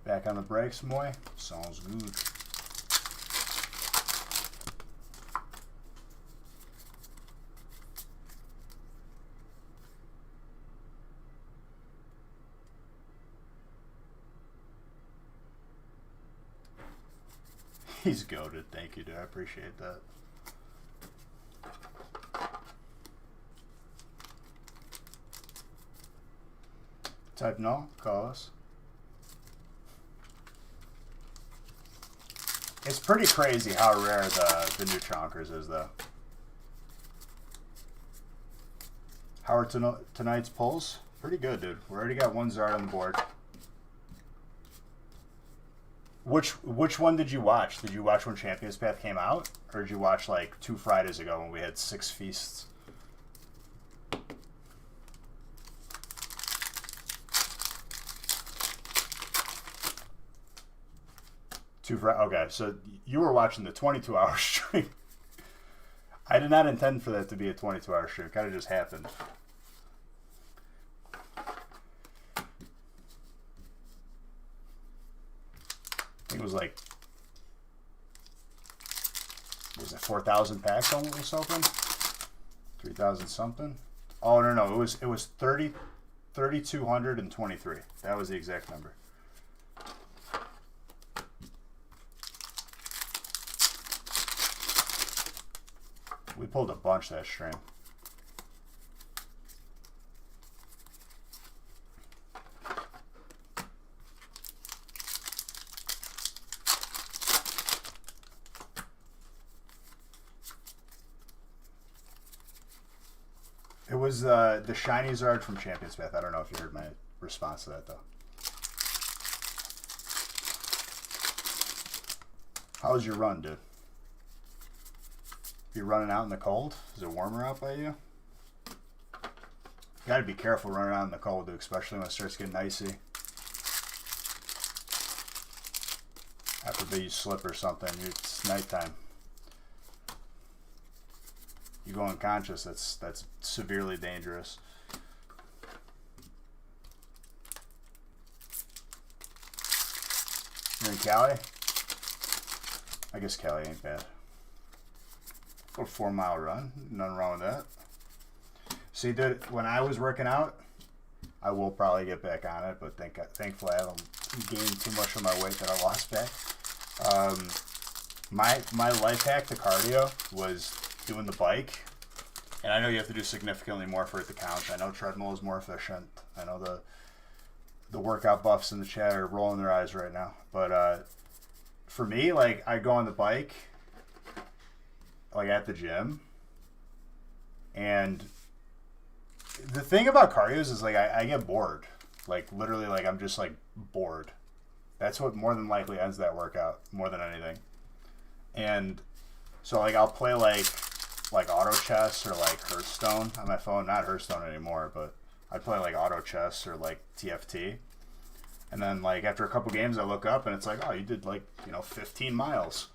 Back on the brakes, Moy. Sounds good. He's goated. Thank you, dude. I appreciate that. Type no. Call us. It's pretty crazy how rare the new Chonkers is, though. How are tonight's pulls? Pretty good, dude. We already got one Zard on the board. Which one did you watch? Did you watch when Champions Path came out? Or did you watch like 2 Fridays ago when we had 6 feasts? Okay, so you were watching the 22-hour stream. I did not intend for that to be a 22-hour stream. It kind of just happened. I think it was like, what was it, 4,000 packs on what was open? 3,000 something? Oh, no, it was 3,223. That was the exact number. We pulled a bunch that stream. It was the shiny Zard from Champions Path. I don't know if you heard my response to that, though. How was your run, dude? You running out in the cold? Is it warmer out by you? Gotta be careful running out in the cold, dude, especially when it starts getting icy. After you slip or something, it's nighttime. You go unconscious, that's severely dangerous. You're in Cali? I guess Cali ain't bad. A 4-mile run, nothing wrong with that. See, dude, when I was working out, I will probably get back on it, but thankfully I haven't gained too much of my weight that I lost back. My life hack to cardio was doing the bike, and I know you have to do significantly more for it to count. I know treadmill is more efficient. I know the workout buffs in the chat are rolling their eyes right now, but for me, like, I go on the bike like at the gym, and the thing about cardios is like I get bored, like literally, like I'm just like bored. That's what more than likely ends that workout more than anything. And so like I'll play like auto chess or like Hearthstone on my phone. Not Hearthstone anymore, but I play like auto chess or like TFT. And then like after a couple games I look up and it's like, oh, you did like, 15 miles.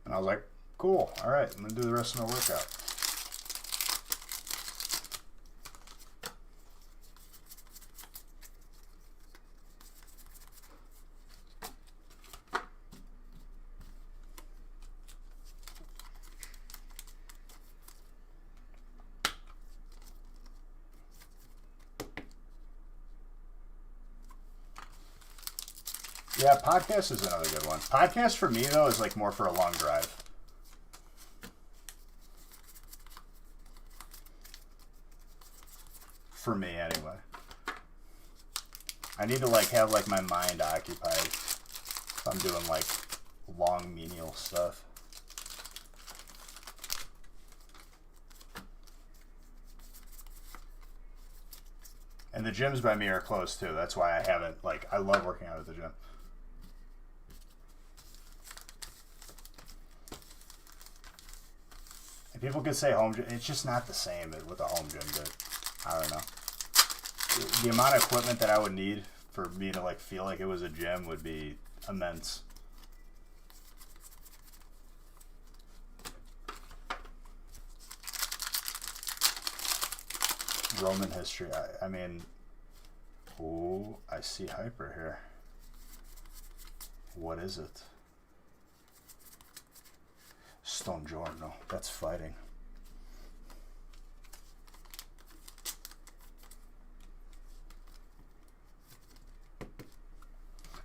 And I was like, cool. All right, I'm going to do the rest of my workout. Yeah, podcast is another good one. Podcast for me, though, is like more for a long drive. For me, anyway. I need to like have like my mind occupied if I'm doing like long menial stuff. And the gyms by me are close too. That's why I haven't, like, I love working out at the gym. And people could say home gym. It's just not the same with a home gym, but I don't know. The amount of equipment that I would need for me to, like, feel like it was a gym would be immense. Roman history. I mean, oh, I see hyper here. What is it? Stone Giorno. That's fighting.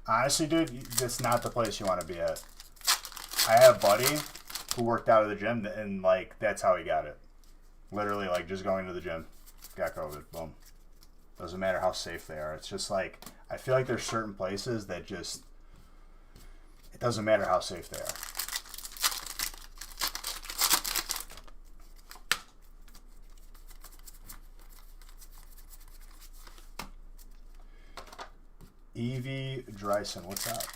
Honestly, dude, that's not the place you want to be at. I have a buddy who worked out of the gym, and, like, that's how he got it. Literally, like, just going to the gym. Got COVID. Boom. Doesn't matter how safe they are. It's just like, I feel like there's certain places that just, it doesn't matter how safe they are. Evie Dryson, what's that?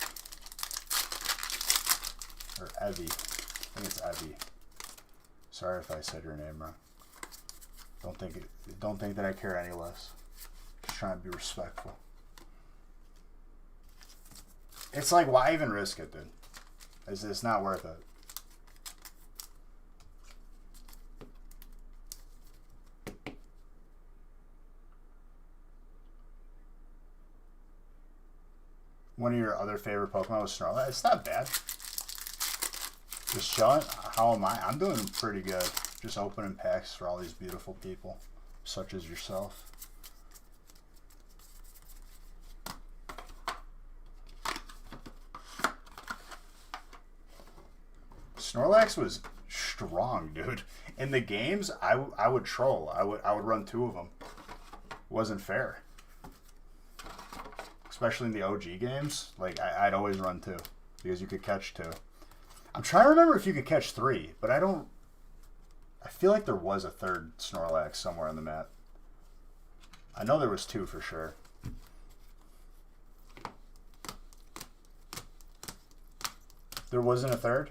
Or Evie. I think it's Evie. Sorry if I said your name wrong. Don't think that I care any less. Just trying to be respectful. It's like, why even risk it, dude? It's not worth it. One of your other favorite Pokemon was Snorlax. It's not bad. Just chilling. How am I? I'm doing pretty good. Just opening packs for all these beautiful people, such as yourself. Snorlax was strong, dude. In the games, I would troll. I would run 2 of them. Wasn't fair. Especially in the OG games, like I'd always run 2 because you could catch 2. I'm trying to remember if you could catch 3, but I don't. I feel like there was a 3rd Snorlax somewhere on the map. I know there was 2 for sure. There wasn't a 3rd?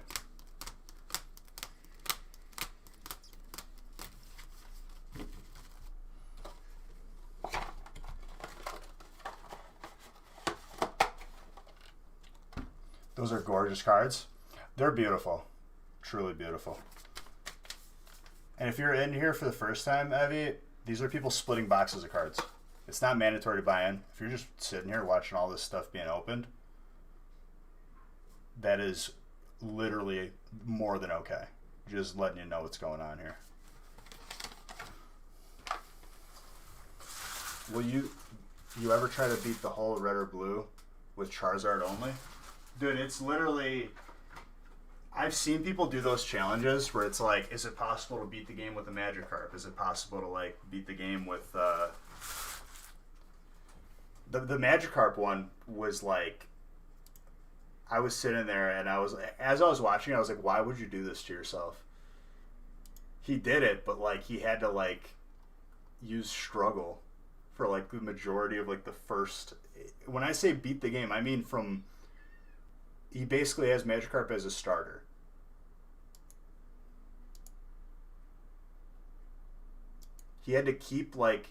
Those are gorgeous cards. They're beautiful. Truly beautiful. And if you're in here for the first time, Evie, these are people splitting boxes of cards. It's not mandatory to buy in. If you're just sitting here watching all this stuff being opened, that is literally more than okay. Just letting you know what's going on here. Will you ever try to beat the whole red or blue with Charizard only? Dude, it's literally... I've seen people do those challenges where it's like, is it possible to beat the game with a Magikarp? Is it possible to, like, beat the game with... The Magikarp one was like... I was sitting there and as I was watching, I was like, why would you do this to yourself? He did it, but, like, he had to, like, use struggle for, like, the majority of, like, the first... When I say beat the game, I mean from... He basically has Magikarp as a starter. He had to keep, like,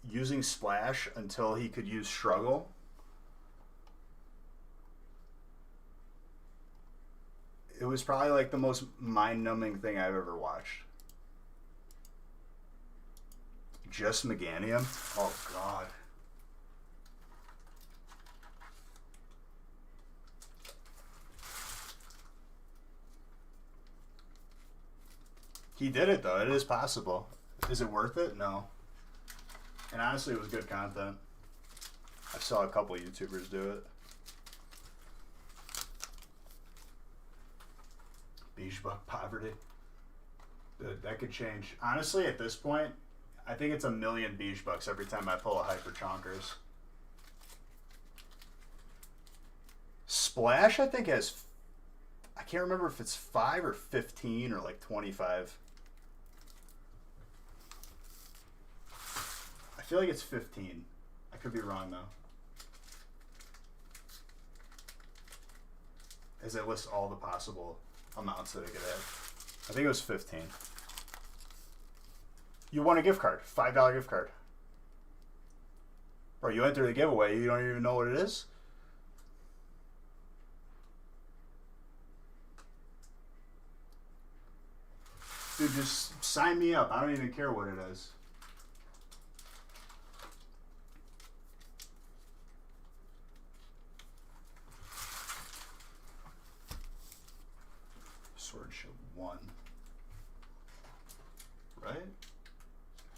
using Splash until he could use Struggle. It was probably, like, the most mind-numbing thing I've ever watched. Just Meganium? Oh, God. He did it, though. It is possible. Is it worth it? No. And honestly, it was good content. I saw a couple YouTubers do it. Beach Buck Poverty. That could change. Honestly, at this point, I think it's 1,000,000 Beach Bucks every time I pull a Hyper Chonkers. Splash, I think, has... I can't remember if it's 5 or 15 or like 25. I feel like it's 15. I could be wrong though. As it lists all the possible amounts that it could have. I think it was 15. You won a gift card, $5 gift card. Bro, you enter the giveaway, you don't even know what it is? Dude, just sign me up. I don't even care what it is. Swordship 1. Right?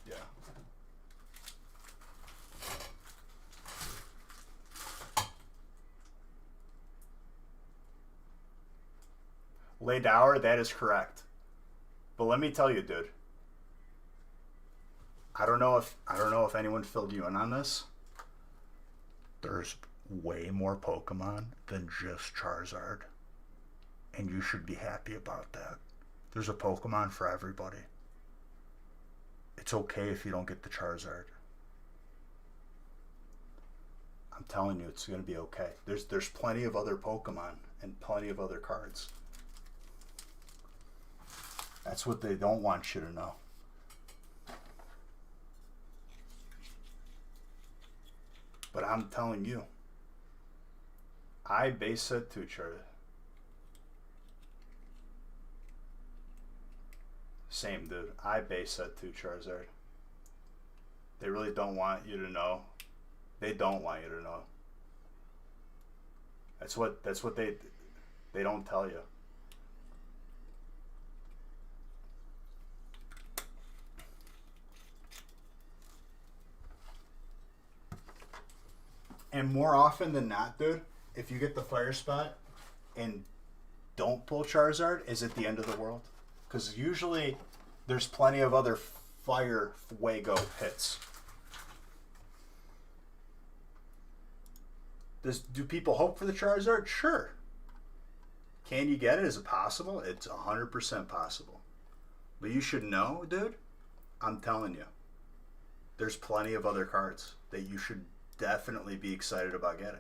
Yeah. Lay dower, that is correct. But let me tell you, dude. I don't know if anyone filled you in on this. There's way more Pokemon than just Charizard. And you should be happy about that. There's a Pokemon for everybody. It's okay if you don't get the Charizard. I'm telling you, it's going to be okay. There's plenty of other Pokemon and plenty of other cards. That's what they don't want you to know. But I'm telling you, I base set to Charizard. Same, dude. I base set to Charizard. They really don't want you to know. They don't want you to know. That's what they don't tell you. And more often than not, dude, if you get the fire spot and don't pull Charizard, is it the end of the world? Because usually there's plenty of other fire Fuego hits. Do people hope for the Charizard? Sure. Can you get it? Is it possible? It's 100% possible. But you should know, dude, I'm telling you, there's plenty of other cards that you should definitely be excited about getting.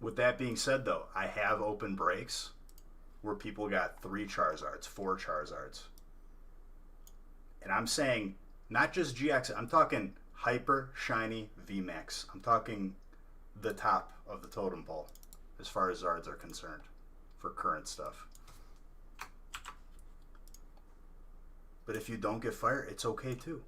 With that being said, though, I have open breaks where people got 3 Charizards, 4 Charizards. And I'm saying not just GX, I'm talking Hyper, Shiny, VMAX. I'm talking the top of the totem pole as far as Zards are concerned for current stuff. But if you don't get fire, it's okay too.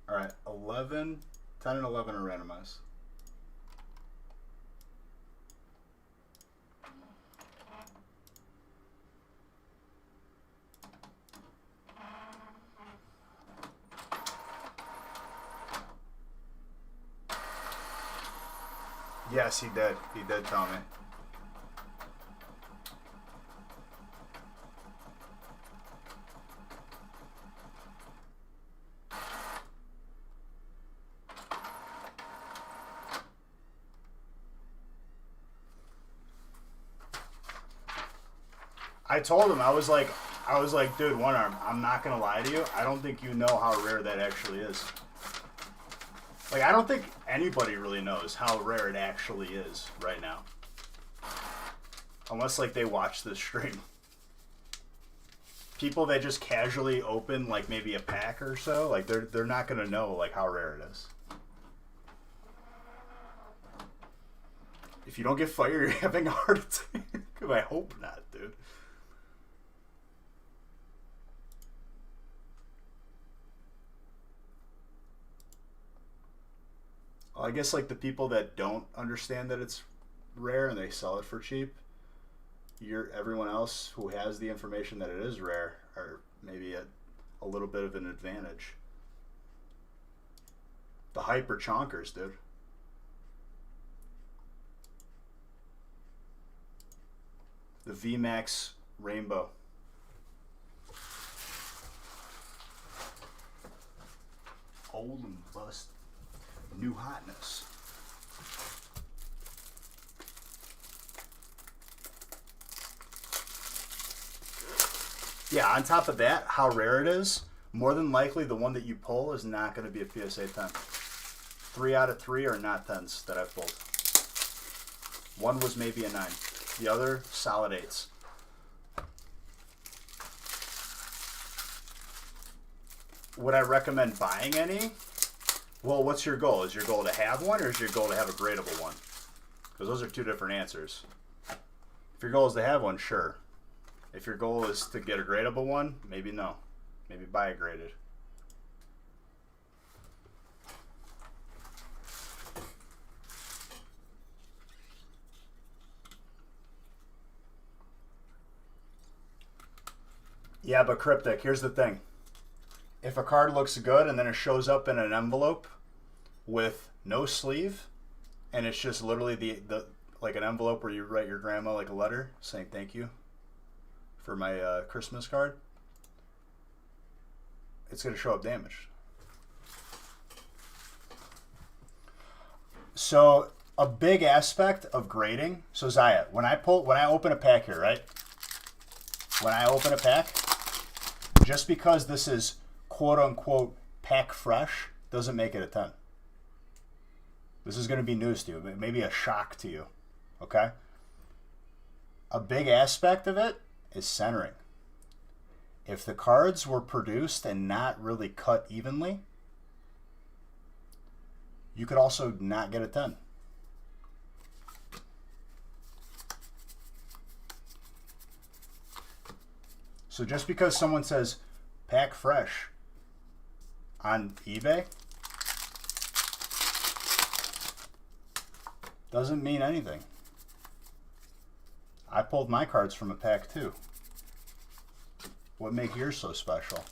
All right, 11, 10 and 11 are randomized. Yes, he did. He did tell me. I told him, I was like, dude, One Arm, I'm not gonna lie to you. I don't think you know how rare that actually is. Like, I don't think anybody really knows how rare it actually is right now. Unless, like, they watch this stream. People that just casually open, like, maybe a pack or so, like, they're not gonna know, like, how rare it is. If you don't get fire, you're having a heart attack. I hope not, dude. I guess like the people that don't understand that it's rare and they sell it for cheap, everyone else who has the information that it is rare are maybe at a little bit of an advantage. The Hyper Chonkers, dude. The VMAX Rainbow. Old and bust. New hotness. Yeah, on top of that, how rare it is, more than likely the one that you pull is not going to be a PSA 10. 3 out of 3 are not 10s that I've pulled. One was maybe a 9. The other, solid 8s. Would I recommend buying any? Well, what's your goal? Is your goal to have one, or is your goal to have a gradable one? Because those are two different answers. If your goal is to have one, sure. If your goal is to get a gradable one, maybe no. Maybe buy a graded. Yeah, but Cryptic, here's the thing. If a card looks good and then it shows up in an envelope with no sleeve, and it's just literally the like an envelope where you write your grandma like a letter saying thank you for my Christmas card, it's going to show up damaged. So a big aspect of grading. So Zaya, when I open a pack here, right? When I open a pack, just because this is quote unquote pack fresh doesn't make it a 10. This is going to be news to you, maybe a shock to you. Okay? A big aspect of it is centering. If the cards were produced and not really cut evenly, you could also not get a 10. So just because someone says pack fresh on eBay doesn't mean anything. I pulled my cards from a pack too. What make yours so special?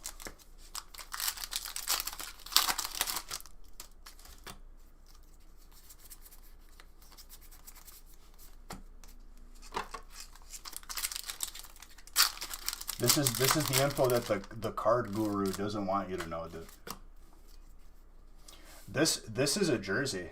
This is the info that the card guru doesn't want you to know, dude. This is a jersey.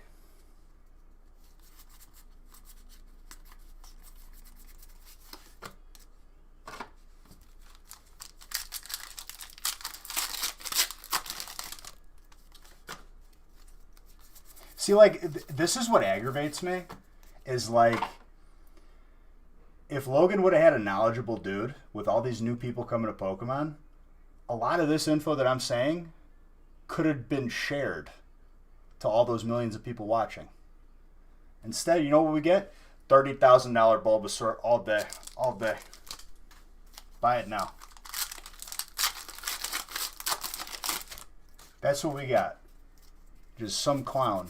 See, like, this is what aggravates me, is like, if Logan would have had a knowledgeable dude with all these new people coming to Pokemon, a lot of this info that I'm saying could have been shared to all those millions of people watching. Instead, you know what we get? $30,000 Bulbasaur all day. All day. Buy it now. That's what we got. Just some clown.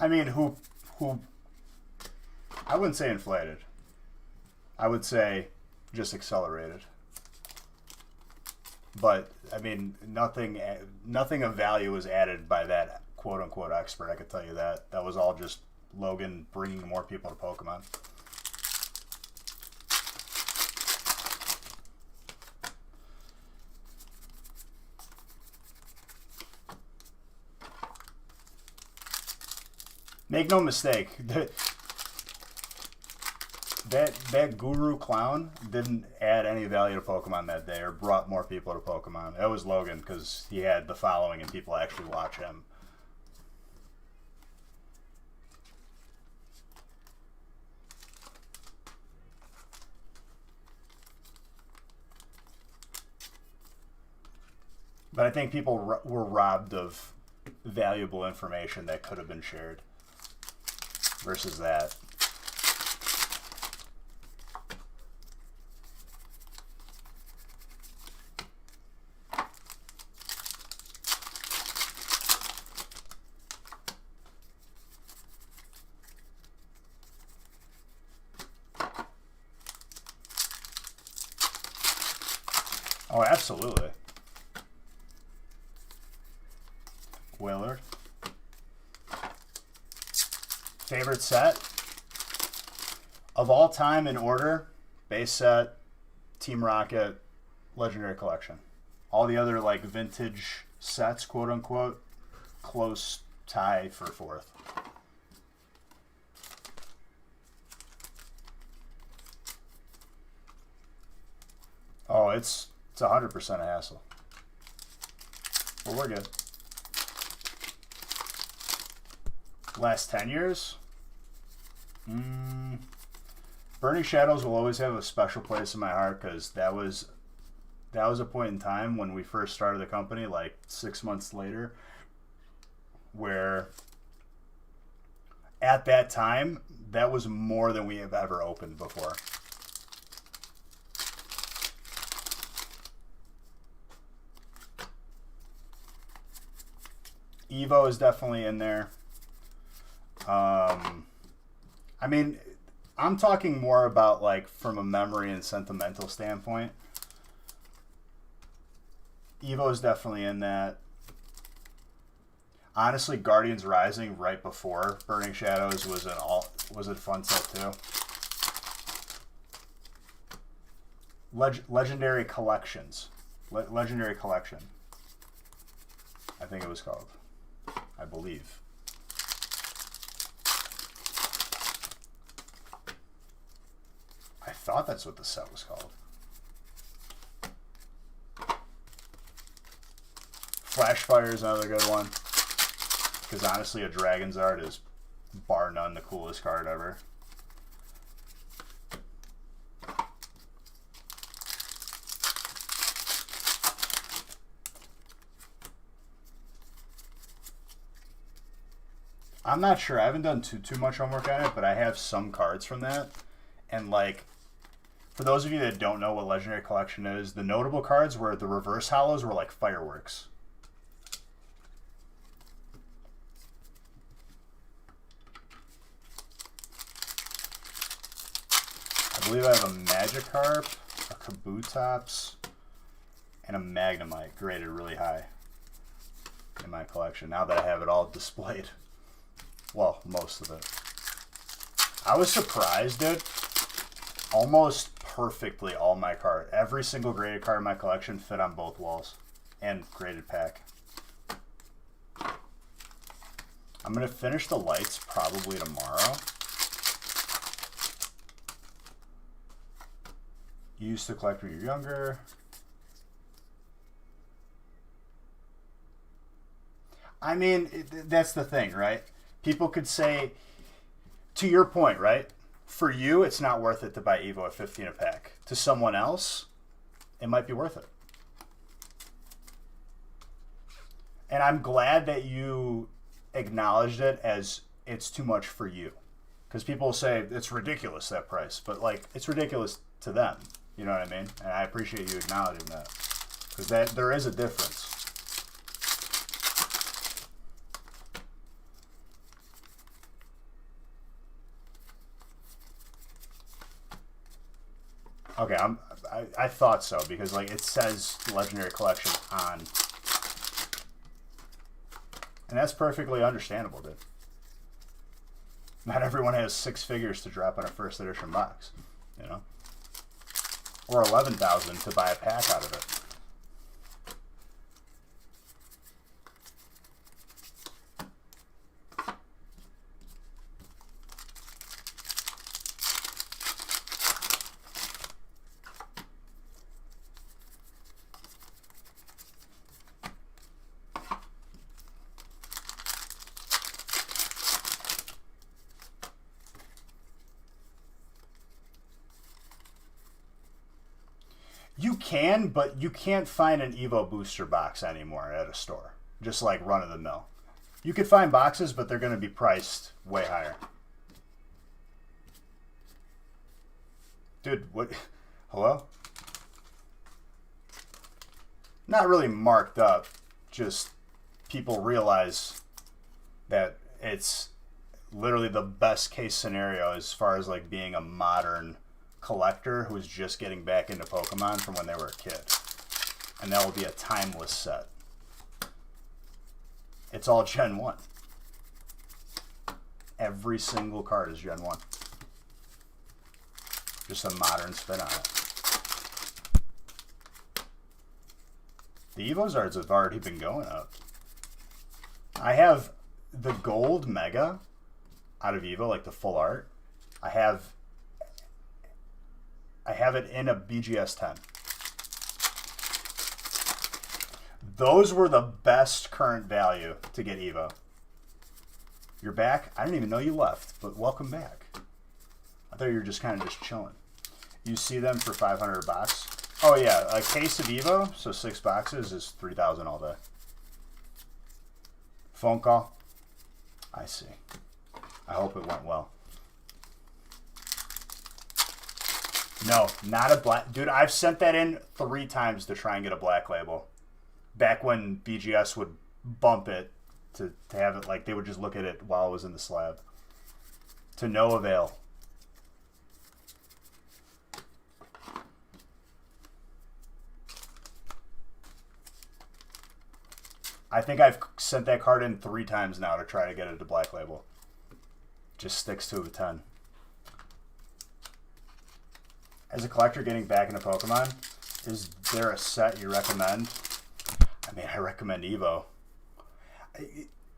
I mean, who I wouldn't say inflated. I would say just accelerated. But I mean, nothing of value was added by that quote unquote expert. I could tell you that. That was all just Logan bringing more people to Pokemon. Make no mistake, that guru clown didn't add any value to Pokemon that day or brought more people to Pokemon. That was Logan because he had the following and people actually watch him. But I think people were robbed of valuable information that could have been shared. Versus that. Oh, absolutely. Willard. Favorite set? Of all time in order, base set, Team Rocket, Legendary Collection. All the other like vintage sets, quote unquote, close tie for fourth. Oh, it's 100% a hassle. But we're good. Last 10 years? Burning Shadows will always have a special place in my heart because that was a point in time when we first started the company, like 6 months later, where at that time, that was more than we have ever opened before. Evo is definitely in there. I mean, I'm talking more about like from a memory and sentimental standpoint. Evo is definitely in that. Honestly, Guardians Rising right before Burning Shadows was a fun set too. Legendary Collections, Legendary Collection, I think it was called. I believe. I thought that's what the set was called. Flashfire is another good one. Because honestly, a Dragon's Art is bar none the coolest card ever. I'm not sure. I haven't done too much homework on it, but I have some cards from that. And like, for those of you that don't know what Legendary Collection is, the notable cards were the reverse hollows were like fireworks. I believe I have a Magikarp, a Kabutops, and a Magnemite graded really high in my collection. Now that I have it all displayed. Well, most of it. I was surprised, dude. Almost perfectly all my cards. Every single graded card in my collection fit on both walls. And graded pack. I'm going to finish the lights probably tomorrow. You used to collect when you were younger. I mean, that's the thing, right? People could say, to your point, right? For you, it's not worth it to buy Evo at 15 a pack. To someone else, it might be worth it. And I'm glad that you acknowledged it as it's too much for you. Because people say, it's ridiculous, that price. But, like, it's ridiculous to them. You know what I mean? And I appreciate you acknowledging that. Because there is a difference. Okay, I thought so because like it says Legendary Collection on, and that's perfectly understandable, dude. Not everyone has 6 figures to drop on a first edition box, you know, or 11,000 to buy a pack out of it. You can, but you can't find an Evo booster box anymore at a store. Just like run of the mill. You could find boxes, but they're going to be priced way higher. Dude, what? Hello? Not really marked up. Just people realize that it's literally the best case scenario as far as like being a modern collector who's just getting back into Pokemon from when they were a kid. And that will be a timeless set. It's all Gen 1. Every single card is Gen 1. Just a modern spin on it. The Evo Zards have already been going up. I have the gold Mega out of Evo, like the full art. I have it in a BGS 10. Those were the best current value to get Evo. You're back? I didn't even know you left, but welcome back. I thought you were just kind of just chilling. You see them for 500 a box. Oh yeah, a case of Evo, so 6 boxes is 3,000 all day. Phone call? I see. I hope it went well. No, not a black... Dude, I've sent that in 3 times to try and get a black label. Back when BGS would bump it to have it, like, they would just look at it while it was in the slab. To no avail. I think I've sent that card in 3 times now to try to get it to black label. Just sticks to a 10. As a collector getting back into Pokemon, is there a set you recommend? I mean, I recommend Evo.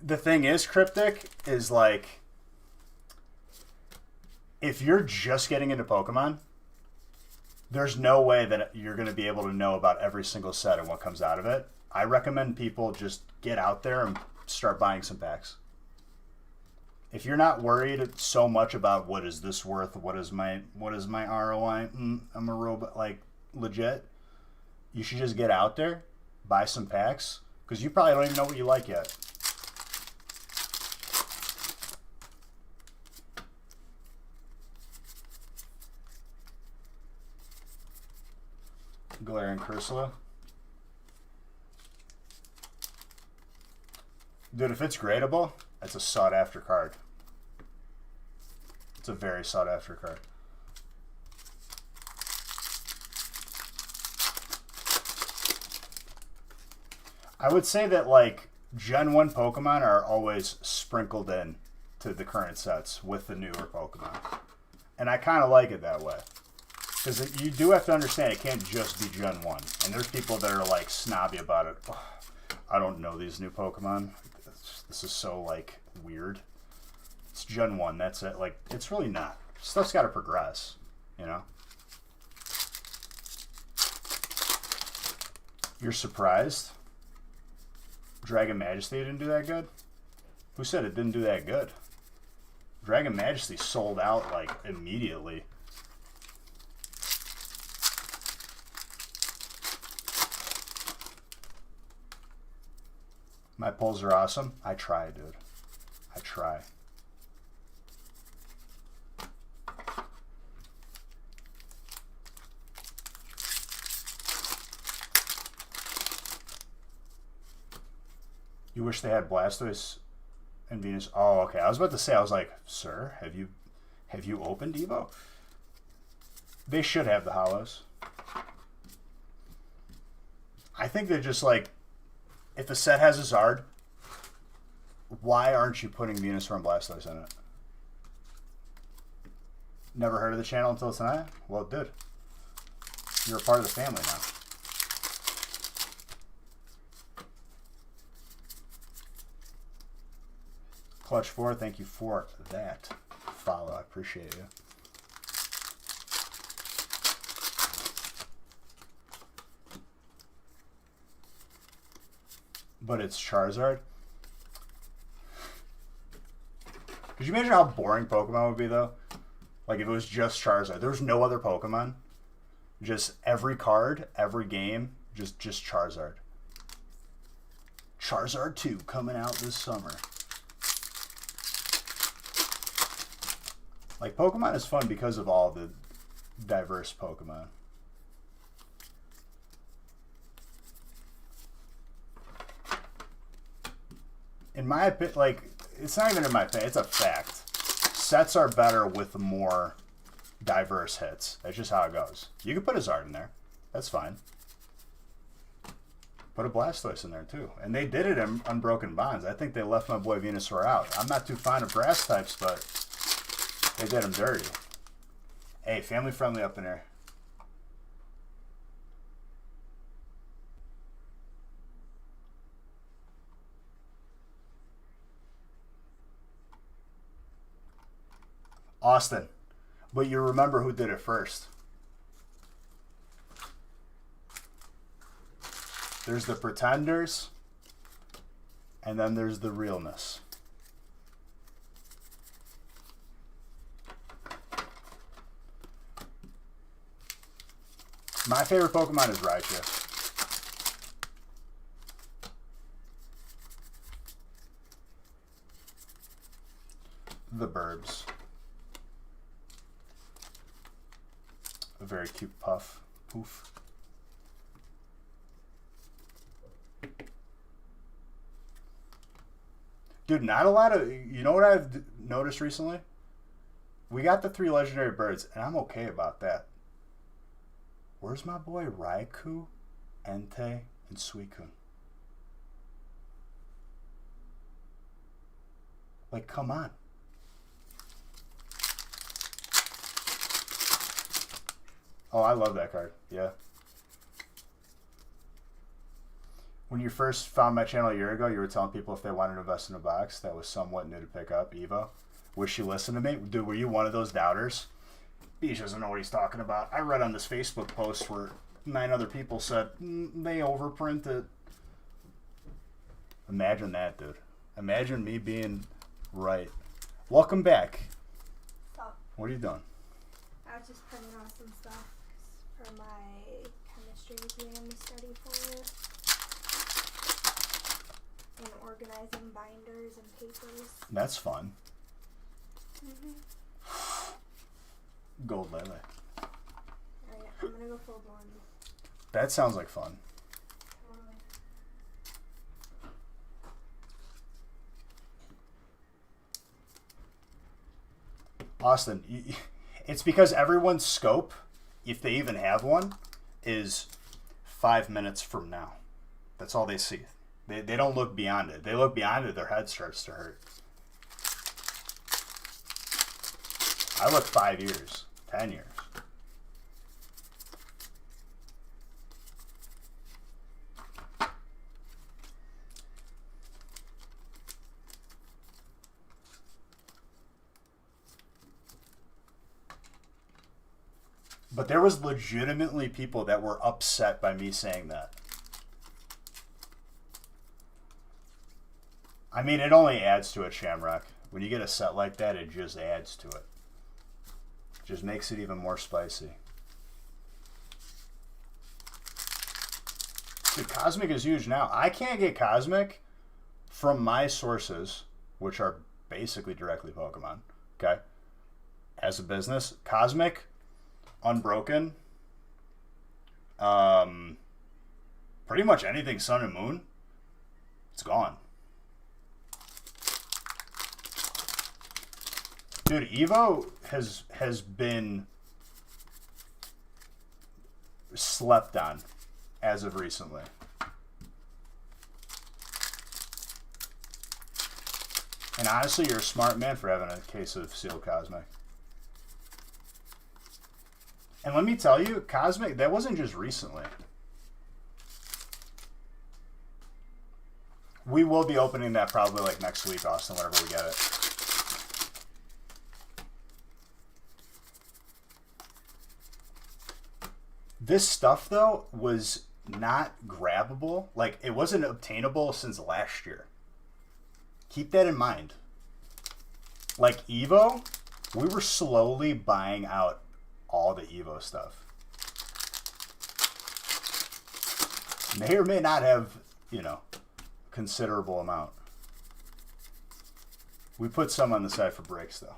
The thing is, Cryptic, is like, if you're just getting into Pokemon, there's no way that you're going to be able to know about every single set and what comes out of it. I recommend people just get out there and start buying some packs. If you're not worried so much about what is this worth, what is my ROI, I'm a robot, like, legit, you should just get out there, buy some packs, because you probably don't even know what you like yet. Galarian Cursula. Dude, if it's gradable, it's a sought-after card. It's a very sought-after card. I would say that, like, Gen 1 Pokemon are always sprinkled in to the current sets with the newer Pokemon. And I kind of like it that way. Because you do have to understand it can't just be Gen 1. And there's people that are, like, snobby about it. Oh, I don't know these new Pokemon. This is so, like, weird. It's Gen 1, that's it. Like, it's really not. Stuff's got to progress, you know? You're surprised? Dragon Majesty didn't do that good? Who said it didn't do that good? Dragon Majesty sold out, like, immediately. My pulls are awesome. I try, dude. I try. You wish they had Blastoise and Venus. Oh, okay. I was about to say, I was like, sir, have you opened Evo? They should have the hollows. I think they're just like, if a set has a Zard, why aren't you putting Venusaur and Blastoise in it? Never heard of the channel until tonight? Well, dude, you're a part of the family now. Clutch 4, thank you for that follow. I appreciate you. But it's Charizard. Could you imagine how boring Pokemon would be, though? Like, if it was just Charizard. There was no other Pokemon. Just every card, every game, just Charizard. Charizard 2 coming out this summer. Like, Pokemon is fun because of all the diverse Pokemon. In my opinion, like, it's not even in my opinion, it's a fact. Sets are better with more diverse hits. That's just how it goes. You can put a Zard in there. That's fine. Put a Blastoise in there too. And they did it in Unbroken Bonds. I think they left my boy Venusaur out. I'm not too fond of grass types, but they did him dirty. Hey, family friendly up in here. Austin. But you remember who did it first. There's the pretenders, and then there's the realness. My favorite Pokemon is Raichu. The Burbs. A very cute puff. Poof. Dude, not a lot of... You know what I've noticed recently? We got the 3 legendary birds, and I'm okay about that. Where's my boy Raikou, Entei, and Suicune? Like, come on. Oh, I love that card. Yeah. When you first found my channel a year ago, you were telling people if they wanted to invest in a box that was somewhat new to pick up, Evo. Wish you listened to me. Dude, were you one of those doubters? Beach doesn't know what he's talking about. I read on this Facebook post where 9 other people said they overprinted. Imagine that, dude. Imagine me being right. Welcome back. Stop. What are you doing? I was just printing off some stuff for my chemistry exam to study for. And organizing binders and papers. That's fun. Mm-hmm. Gold Lele. Alright, I'm gonna go fold one. That sounds like fun. Austin, it's because everyone's scope, if they even have one, is 5 minutes from now. That's all they see. They don't look beyond it. They look beyond it, their head starts to hurt. I look 5 years, 10 years. But there was legitimately people that were upset by me saying that. I mean, it only adds to it, Shamrock. When you get a set like that, it just adds to it. Just makes it even more spicy. Dude, Cosmic is huge now. I can't get Cosmic from my sources, which are basically directly Pokemon, okay? As a business, Cosmic, Unbroken, pretty much anything Sun and Moon, it's gone. Dude, Evo has been slept on as of recently. And honestly, you're a smart man for having a case of sealed Cosmic. And let me tell you, Cosmic, that wasn't just recently. We will be opening that probably like next week, Austin, whenever we get it. This stuff, though, was not grabbable. Like, it wasn't obtainable since last year. Keep that in mind. Like, Evo, we were slowly buying out all the Evo stuff. May or may not have, you know, considerable amount. We put some on the side for breaks, though.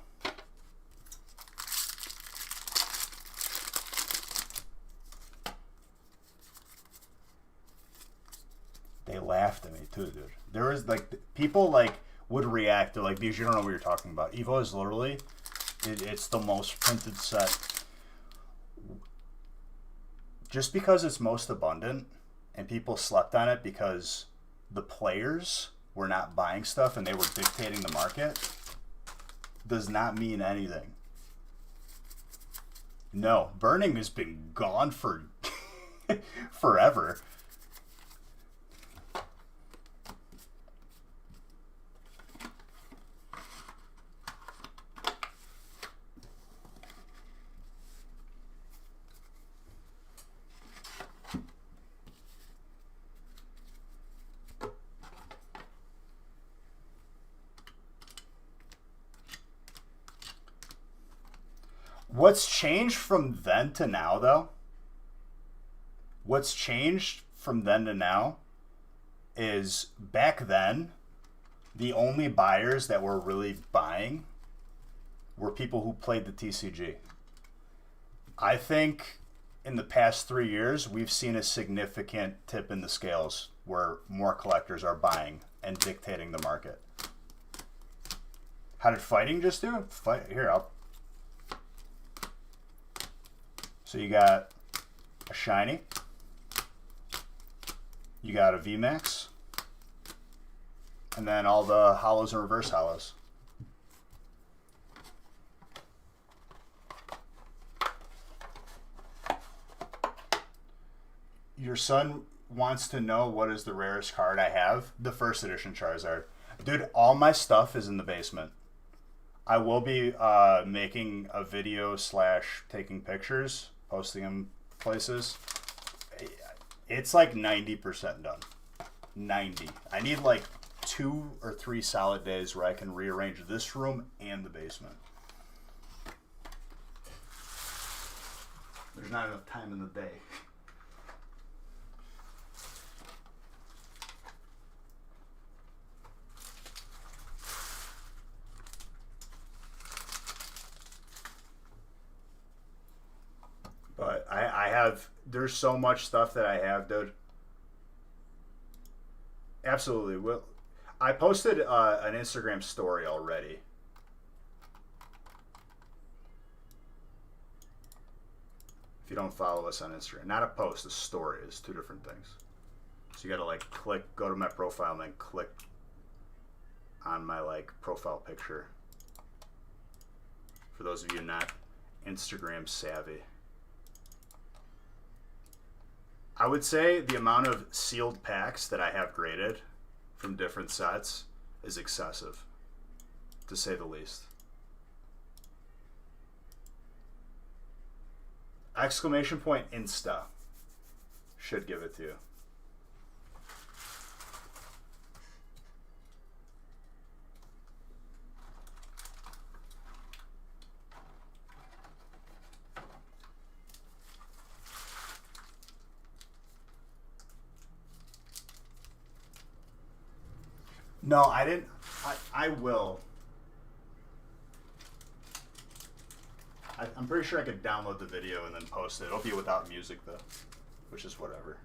They laughed at me too, dude. There was like people like would react to like because you don't know what you're talking about. Evo is literally it's the most printed set. Just because it's most abundant, and people slept on it because the players were not buying stuff and they were dictating the market does not mean anything. No, burning has been gone for forever. What's changed from then to now, though? What's changed from then to now is back then, the only buyers that were really buying were people who played the TCG. I think in the past 3 years, we've seen a significant tip in the scales where more collectors are buying and dictating the market. How did fighting just do? Here, so you got a shiny, you got a VMAX, and then all the hollows and reverse hollows. Your son wants to know what is the rarest card I have. The first edition Charizard. Dude, all my stuff is in the basement. I will be making a video / taking pictures, posting them places. It's like 90% done. 90. I need like 2 or 3 solid days where I can rearrange this room and the basement. There's not enough time in the day. But I have, there's so much stuff that I have, dude. Absolutely. Well, I posted an Instagram story already. If you don't follow us on Instagram, not a post, a story is 2 different things. So you gotta like click, go to my profile and then click on my like profile picture. For those of you not Instagram savvy. I would say the amount of sealed packs that I have graded from different sets is excessive, to say the least. Exclamation point Insta should give it to you. No, I didn't. I will. I'm pretty sure I could download the video and then post it. It'll be without music, though, which is whatever.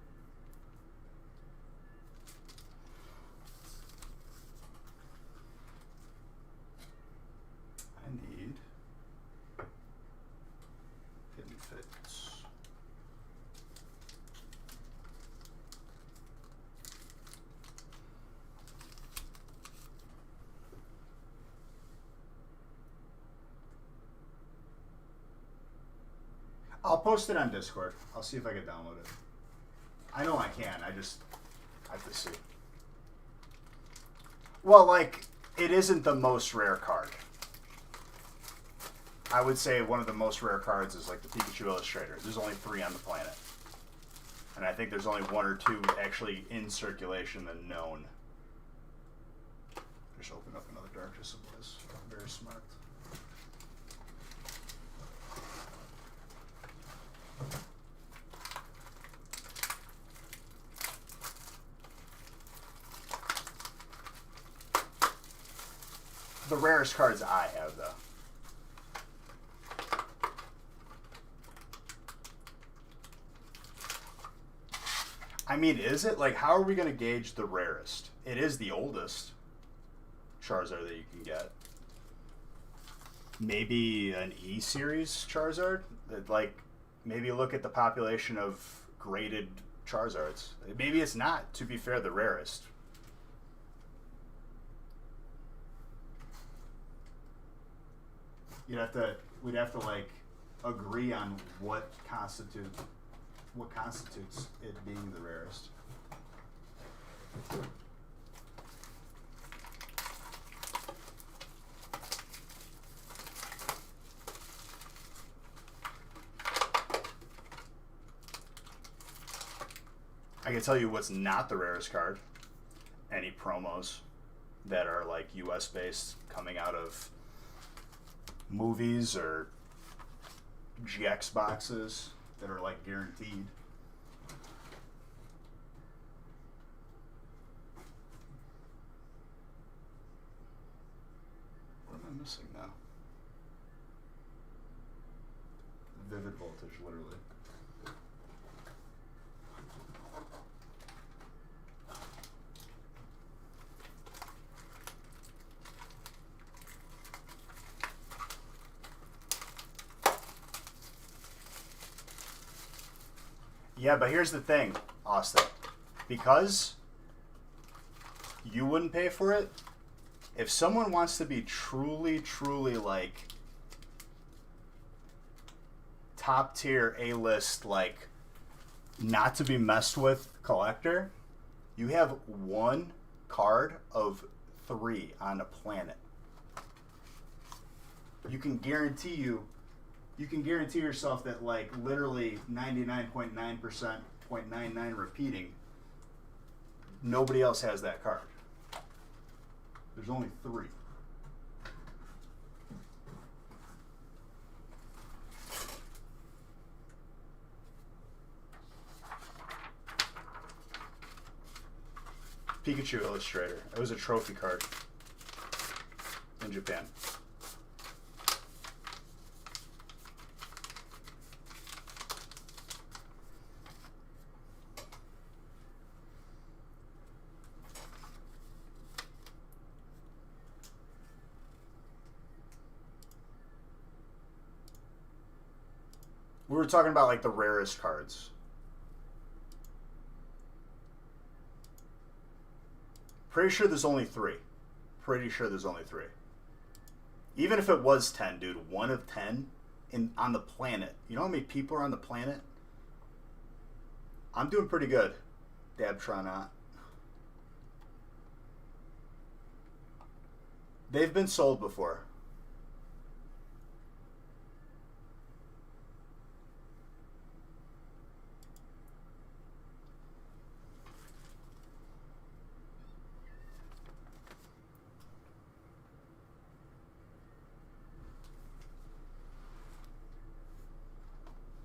I need hidden fits. I'll post it on Discord. I'll see if I can download it. I know I can. I just have to see. Well, like, it isn't the most rare card. I would say one of the most rare cards is like the Pikachu Illustrator. There's only 3 on the planet. And I think there's only 1 or 2 actually in circulation and known. Just open up another Dark Disciplines. Very smart. The rarest cards I have, though. I mean, is it? Like, how are we going to gauge the rarest? It is the oldest Charizard that you can get. Maybe an E-Series Charizard? Like, maybe look at the population of graded Charizards. Maybe it's not, to be fair, the rarest. We'd have to like agree on what constitutes it being the rarest. I can tell you what's not the rarest card. Any promos that are like US based coming out of movies or GX boxes that are like guaranteed. What am I missing now? Vivid voltage, literally. Yeah, but here's the thing, Austin. Because you wouldn't pay for it, if someone wants to be truly, truly like top tier A-list, like not to be messed with collector, you have one card of 3 on the planet. You can guarantee yourself that like literally 99.9% repeating, nobody else has that card. There's only 3. Pikachu Illustrator. It was a trophy card in Japan. We were talking about like the rarest cards. Pretty sure there's only 3. Pretty sure there's only 3. Even if it was 10, dude, 1 of 10 on the planet. You know how many people are on the planet? I'm doing pretty good. Dabtronot. They've been sold before.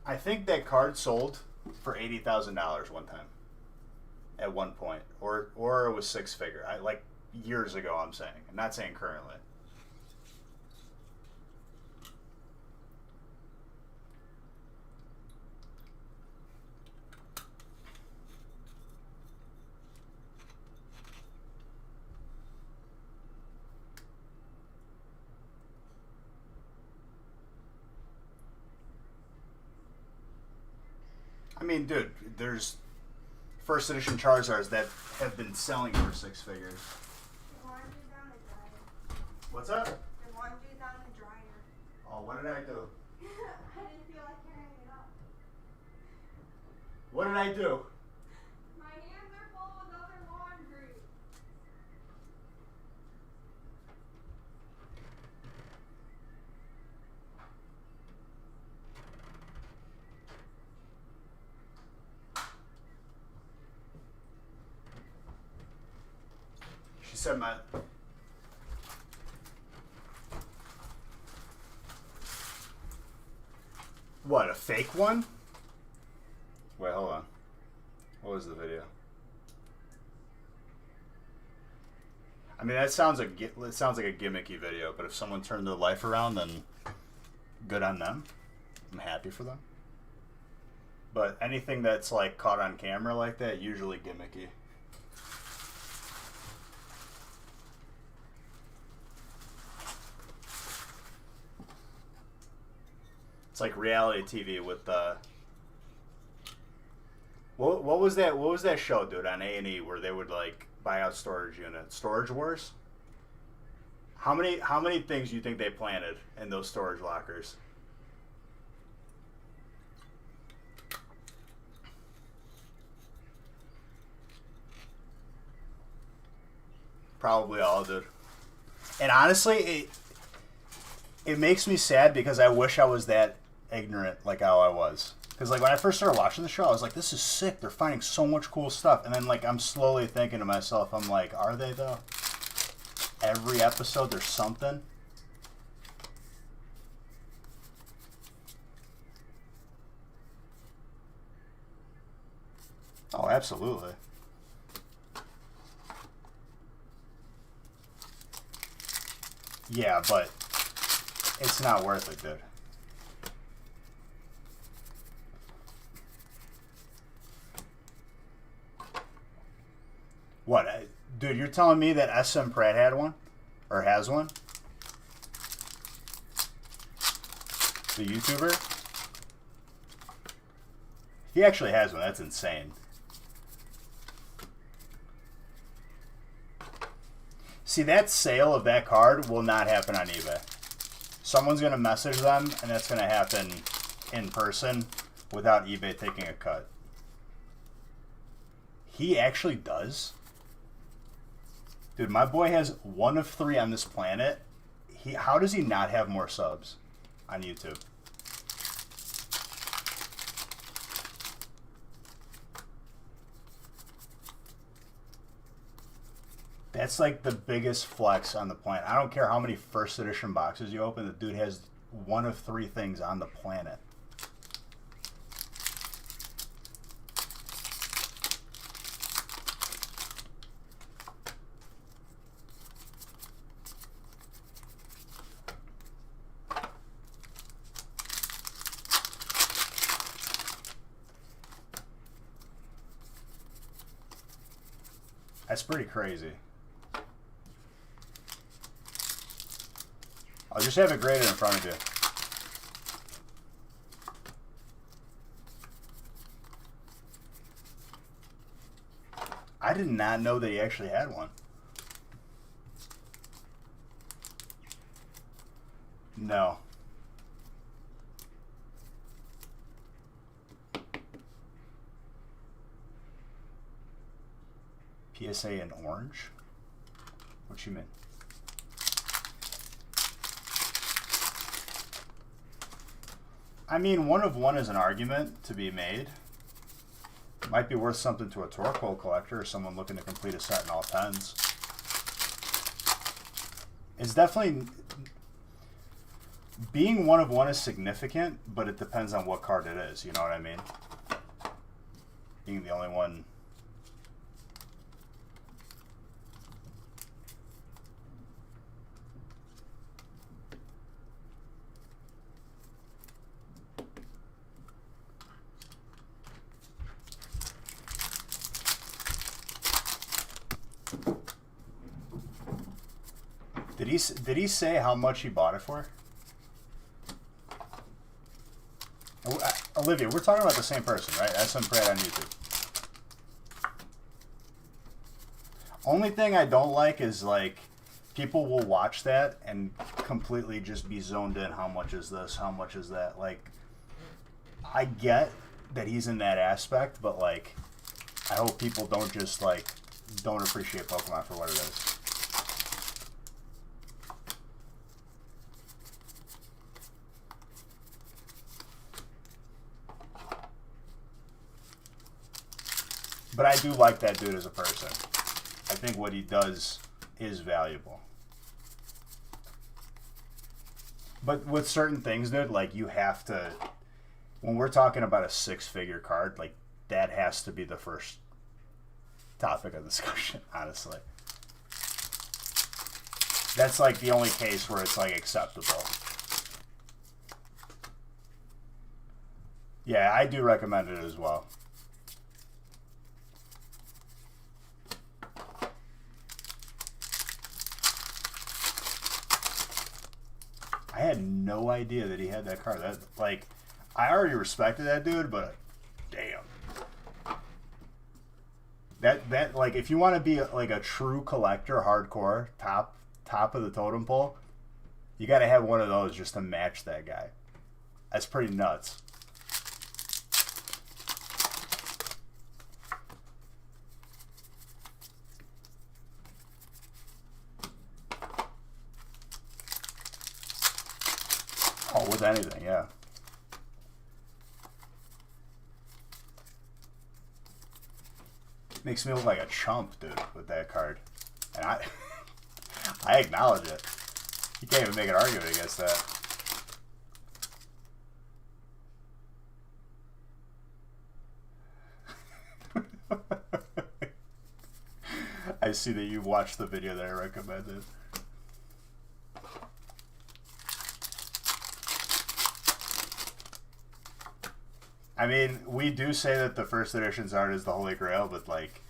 I think that card sold for $80,000 one time. At one point, or it was 6-figure. I like years ago. I'm saying. I'm not saying currently. I mean, dude, there's first edition Charizards that have been selling for 6 figures. The laundry's on the dryer. What's up? The laundry's on the dryer. Oh, what did I do? I didn't feel like carrying it up. What did I do? My hands are full with other laundry. She said my... What, a fake one? Wait, hold on. What was the video? I mean, it sounds like a gimmicky video, but if someone turned their life around, then good on them. I'm happy for them. But anything that's like caught on camera like that, usually gimmicky. It's like reality TV with What was that? What was that show, dude, on A&E where they would like buy out storage units? Storage Wars. How many things do you think they planted in those storage lockers? Probably all, dude. And honestly, it makes me sad because I wish I was that ignorant like how I was. Because like when I first started watching the show, I was like, "This is sick. They're finding so much cool stuff." And then like I'm slowly thinking to myself, I'm like, "Are they though?" Every episode, there's something. Oh, absolutely. Yeah, but it's not worth it, dude. What, dude? You're telling me that SM Pratt had one, or has one? The YouTuber? He actually has one. That's insane. See, that sale of that card will not happen on eBay. Someone's going to message them, and that's going to happen in person without eBay taking a cut. He actually does. Dude, my boy has 1 of 3 on this planet. How does he not have more subs on YouTube? That's like the biggest flex on the planet. I don't care how many first edition boxes you open, the dude has 1 of 3 things on the planet. That's pretty crazy. I'll just have it graded in front of you. I did not know that he actually had one. No. PSA in orange? What you mean? I mean, 1 of 1 is an argument to be made. Might be worth something to a Torkoal collector or someone looking to complete a set in all 10s. It's definitely... Being 1 of 1 is significant, but it depends on what card it is, you know what I mean? Being the only one... Did he say how much he bought it for? Olivia, we're talking about the same person, right? SM Pratt on YouTube. Only thing I don't like is like people will watch that and completely just be zoned in. How much is this? How much is that? Like, I get that he's in that aspect, but like, I hope people don't just like don't appreciate Pokemon for what it is. But I do like that dude as a person. I think what he does is valuable. But with certain things, dude, like you have to... When we're talking about a 6-figure card, like that has to be the first topic of discussion, honestly. That's like the only case where it's like acceptable. Yeah, I do recommend it as well. I had no idea that he had that card. That, like, I already respected that dude, but damn. That like if you want to be like a true collector, hardcore, top of the totem pole, you got to have one of those just to match that guy. That's pretty nuts. Oh, with anything, yeah. Makes me look like a chump, dude, with that card. And I acknowledge it. You can't even make an argument against that. I see that you watched the video that I recommended. I mean, we do say that the first editions art is the Holy Grail, but like,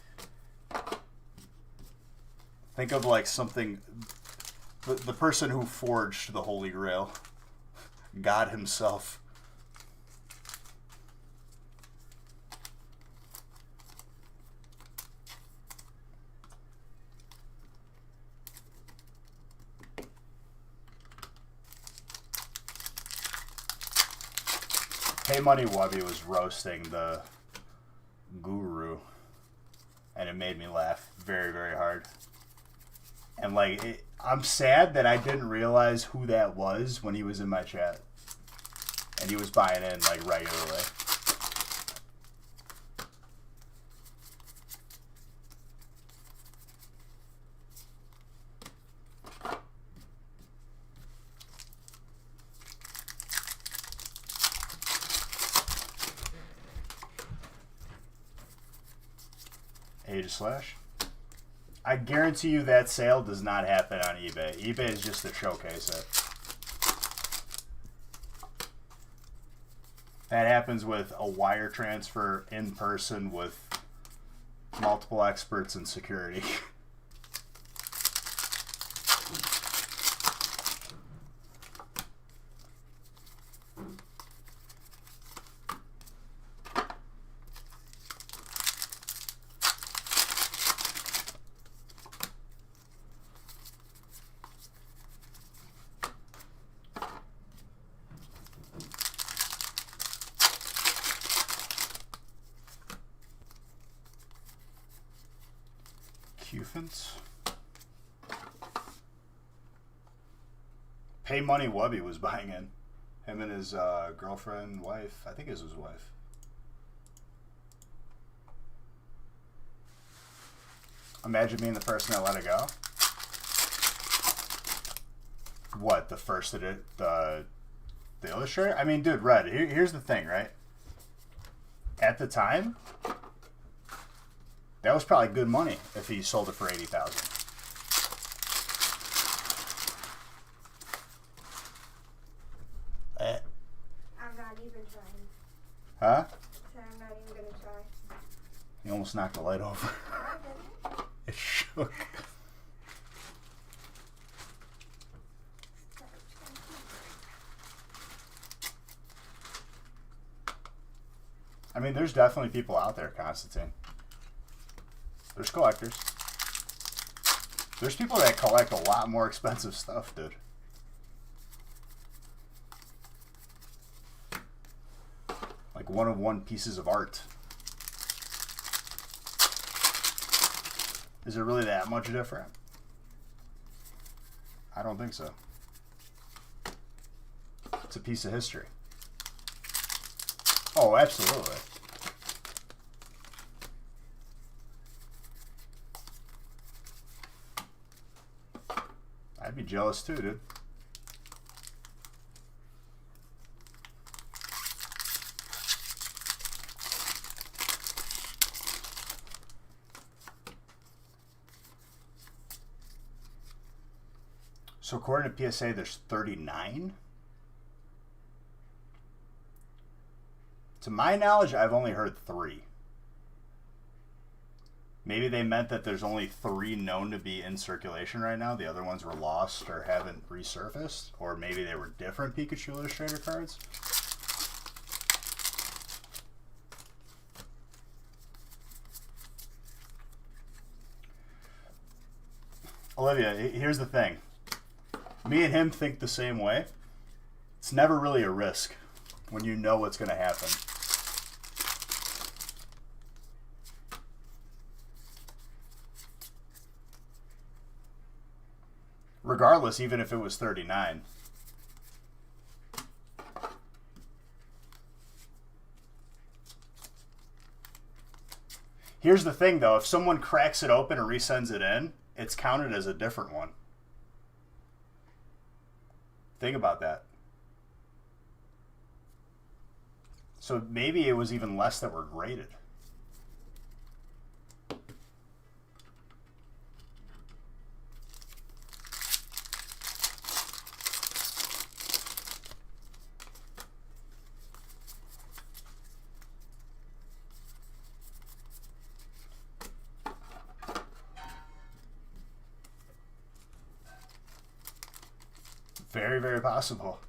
think of like something, the person who forged the Holy Grail, God himself. Hey Money Wubby was roasting the guru, and it made me laugh very, very hard. And like, I'm sad that I didn't realize who that was when he was in my chat, and he was buying in like regularly. Slash. I guarantee you that sale does not happen on eBay. eBay is just to showcase it. That happens with a wire transfer in person with multiple experts in security. Pay Money Wubby was buying in. Him and his girlfriend, wife. I think it was his wife. Imagine being the person that let it go. What, the first that it, the illustrator? I mean, dude, Red, here's the thing, right? At the time, that was probably good money if he sold it for $80,000. I'm not even trying. Huh? I'm not even gonna try. You almost knocked the light over. I didn't. It shook. I mean, there's definitely people out there, Constantine. There's collectors. There's people that collect a lot more expensive stuff, dude. Like one-of-one pieces of art. Is it really that much different? I don't think so. It's a piece of history. Oh, absolutely. I'd be jealous too, dude. So according to PSA, there's 39? To my knowledge, I've only heard 3. Maybe they meant that there's only 3 known to be in circulation right now. The other ones were lost or haven't resurfaced. Or maybe they were different Pikachu Illustrator cards. Olivia, here's the thing. Me and him think the same way. It's never really a risk when you know what's going to happen. Regardless, even if it was 39. Here's the thing, though. If someone cracks it open and resends it in, it's counted as a different one. Think about that. So maybe it was even less that were graded. Very, very possible.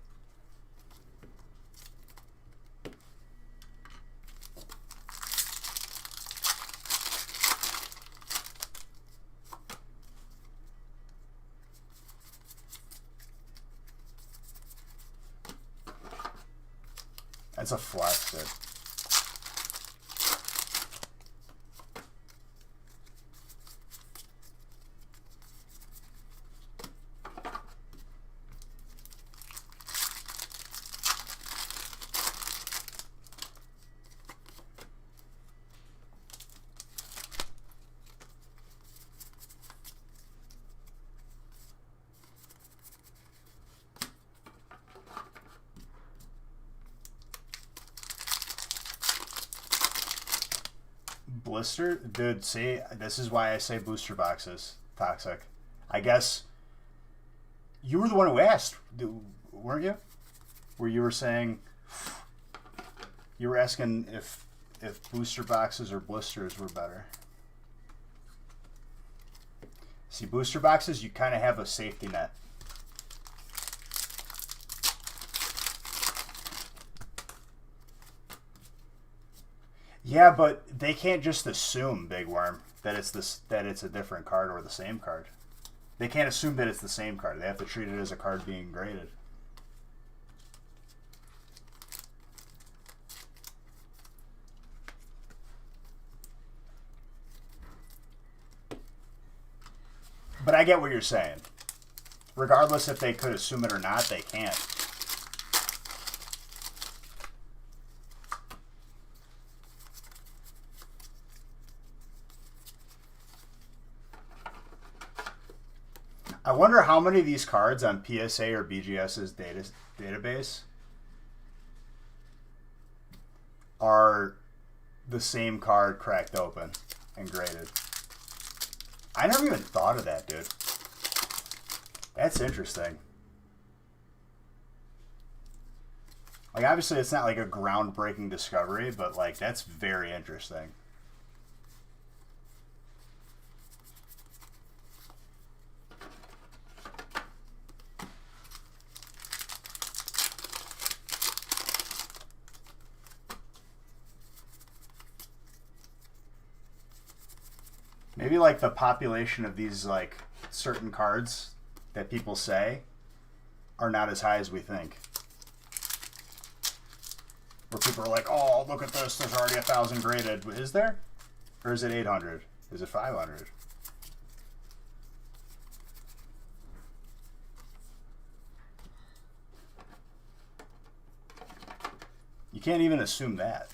That's a flex, dude. Blister? Dude, see, this is why I say booster boxes. Toxic. I guess you were the one who asked, weren't you? Where you were saying, you were asking if booster boxes or blisters were better. See, booster boxes, you kind of have a safety net. Yeah, but they can't just assume, Big Worm, that it's a different card or the same card. They can't assume that it's the same card. They have to treat it as a card being graded. But I get what you're saying. Regardless if they could assume it or not, they can't. I wonder how many of these cards on PSA or BGS's database are the same card cracked open and graded. I never even thought of that, dude. That's interesting. Like, obviously, it's not like a groundbreaking discovery, but, like, that's very interesting. Maybe, like, the population of these, like, certain cards that people say are not as high as we think. Where people are like, oh, look at this, there's already 1,000 graded. Is there? Or is it 800? Is it 500? You can't even assume that.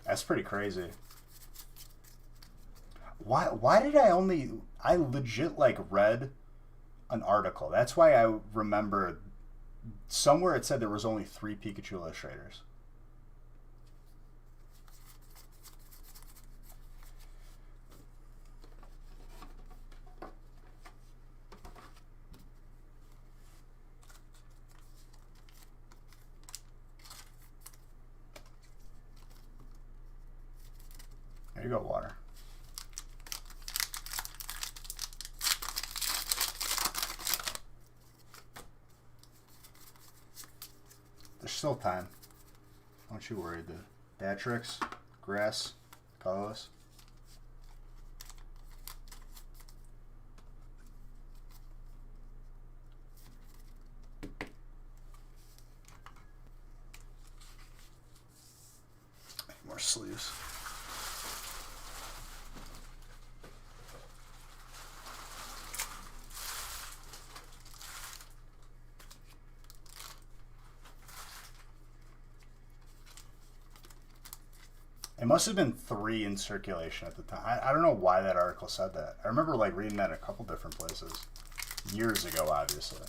That's pretty crazy. Why did I legit, like, read an article. That's why I remember somewhere it said there was only 3 Pikachu illustrators. There you go, water. still time. Don't you worry. The Datrix, grass, colorless. More sleeves. It must have been 3 in circulation at the time. I don't know why that article said that. I remember like reading that in a couple different places. Years ago, obviously.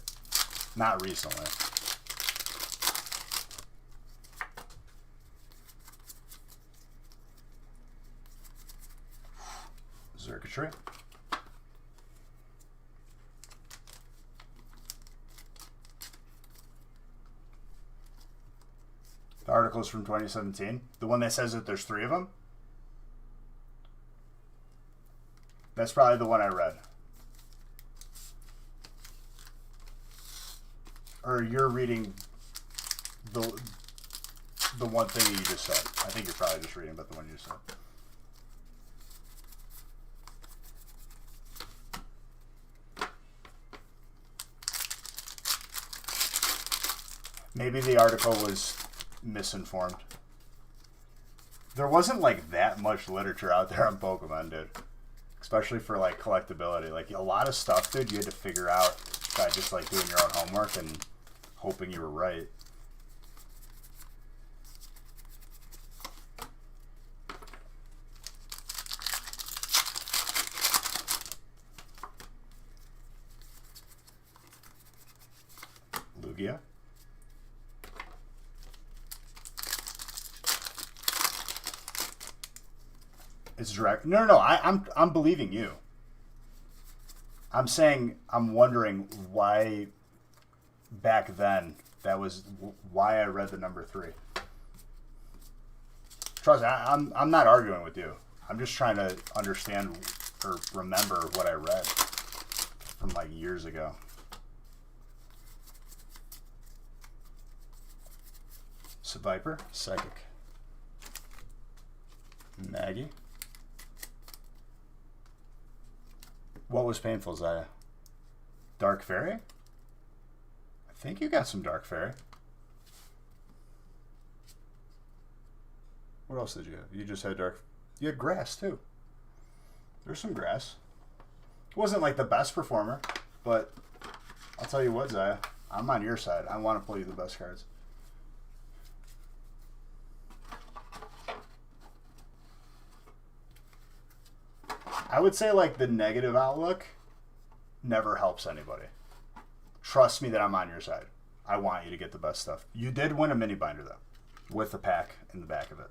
Not recently. Circuitry. The article is from 2017. The one that says that there's 3 of them? That's probably the one I read. Or you're reading the one thing that you just said. I think you're probably just reading about the one you said. Maybe the article was misinformed. There wasn't like that much literature out there on Pokemon, dude. Especially for like collectability. Like a lot of stuff, dude, you had to figure out by just like doing your own homework and hoping you were right. Lugia. It's direct. No. I'm believing you. I'm saying I'm wondering why back then that was why I read the number 3. Trust me, I'm not arguing with you. I'm just trying to understand or remember what I read from like years ago. Viper, Psychic, Maggie. What was painful, Zaya? Dark Fairy? I think you got some Dark Fairy. What else did you have? You just had Dark... You had Grass, too. There's some Grass. It wasn't like the best performer, but I'll tell you what, Zaya. I'm on your side. I want to play you the best cards. I would say like the negative outlook never helps anybody. Trust me that I'm on your side. I want you to get the best stuff. You did win a mini binder though, with a pack in the back of it.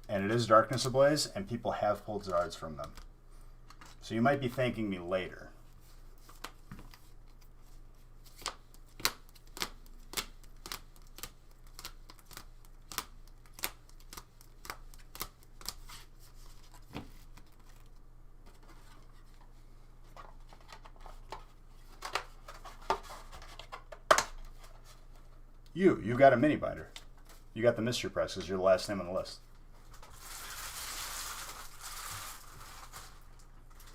And it is Darkness Ablaze, and people have pulled Zards from them. So you might be thanking me later. You got a mini binder. You got the Mystery Press as your last name on the list.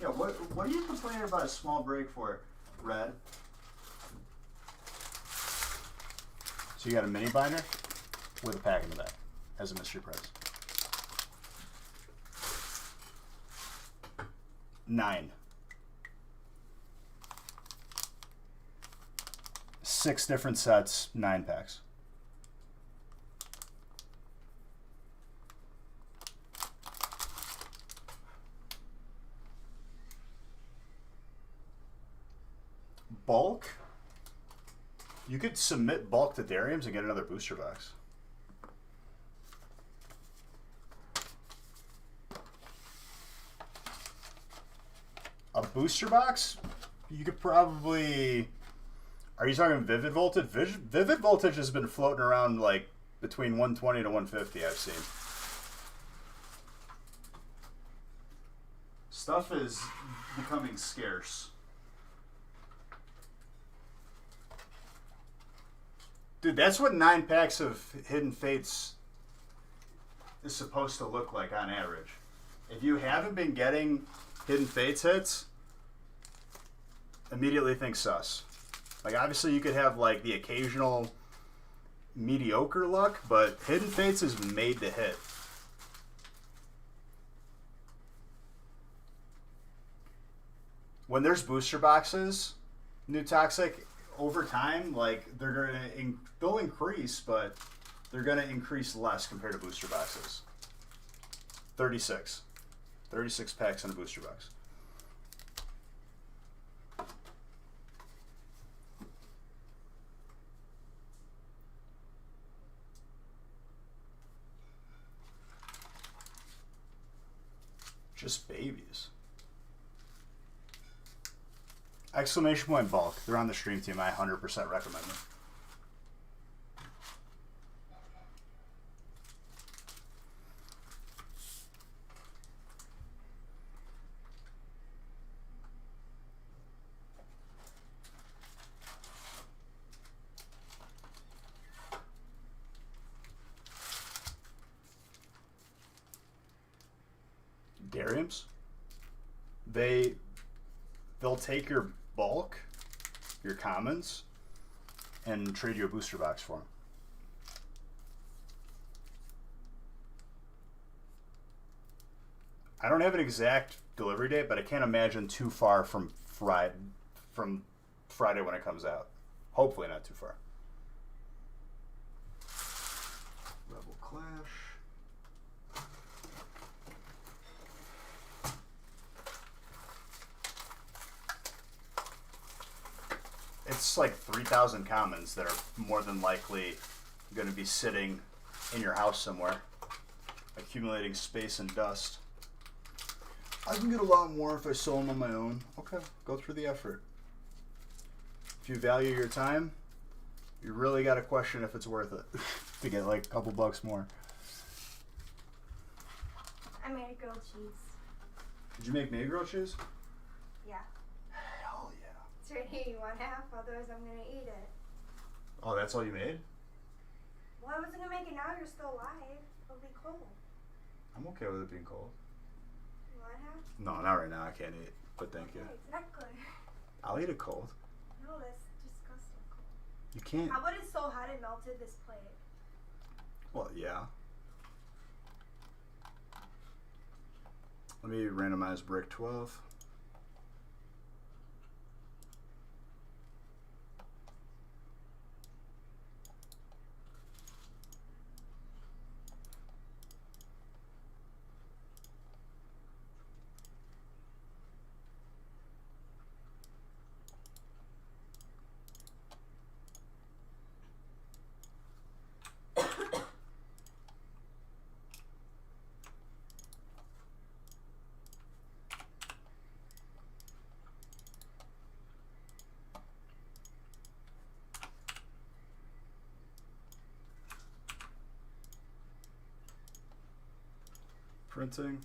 Yeah, what are you complaining about a small break for, Red? So you got a mini binder with a pack in the back as a Mystery Press. 9. 6 different sets, 9 packs. Bulk? You could submit bulk to Darium's and get another booster box. A booster box? You could probably... Are you talking Vivid Voltage? Vivid Voltage has been floating around like between 120 to 150, I've seen. Stuff is becoming scarce. Dude, that's what 9 packs of Hidden Fates is supposed to look like on average. If you haven't been getting Hidden Fates hits, immediately think sus. Like, obviously you could have, like, the occasional mediocre luck, but Hidden Fates is made to hit. When there's booster boxes, New Toxic, over time, like, they'll increase, but they're gonna increase less compared to booster boxes. 36 packs in a booster box. Just babies. Exclamation point bulk. They're on the stream team. I 100% recommend them. Dariums. They'll take your bulk, your commons, and trade you a booster box for them. I don't have an exact delivery date, but I can't imagine too far from Friday when it comes out. Hopefully not too far. Rebel Clash. It's like 3,000 commons that are more than likely going to be sitting in your house somewhere, accumulating space and dust. I can get a lot more if I sell them on my own. Okay, go through the effort. If you value your time, you really got to question if it's worth it to get like a couple bucks more. I made a grilled cheese. Did you make me grilled cheese? Yeah. Hell yeah. It's right here. You want half? Otherwise, I'm gonna eat it. Oh, that's all you made? Well, I wasn't gonna make it now. You're still alive. It'll be cold. I'm okay with it being cold. You want half? No, not right now. I can't eat. But thank you. Exactly. I'll eat it cold. No, that's disgusting cold. You can't. How about it's so hot it melted this plate? Well, yeah. Let me randomize brick 12. Printing.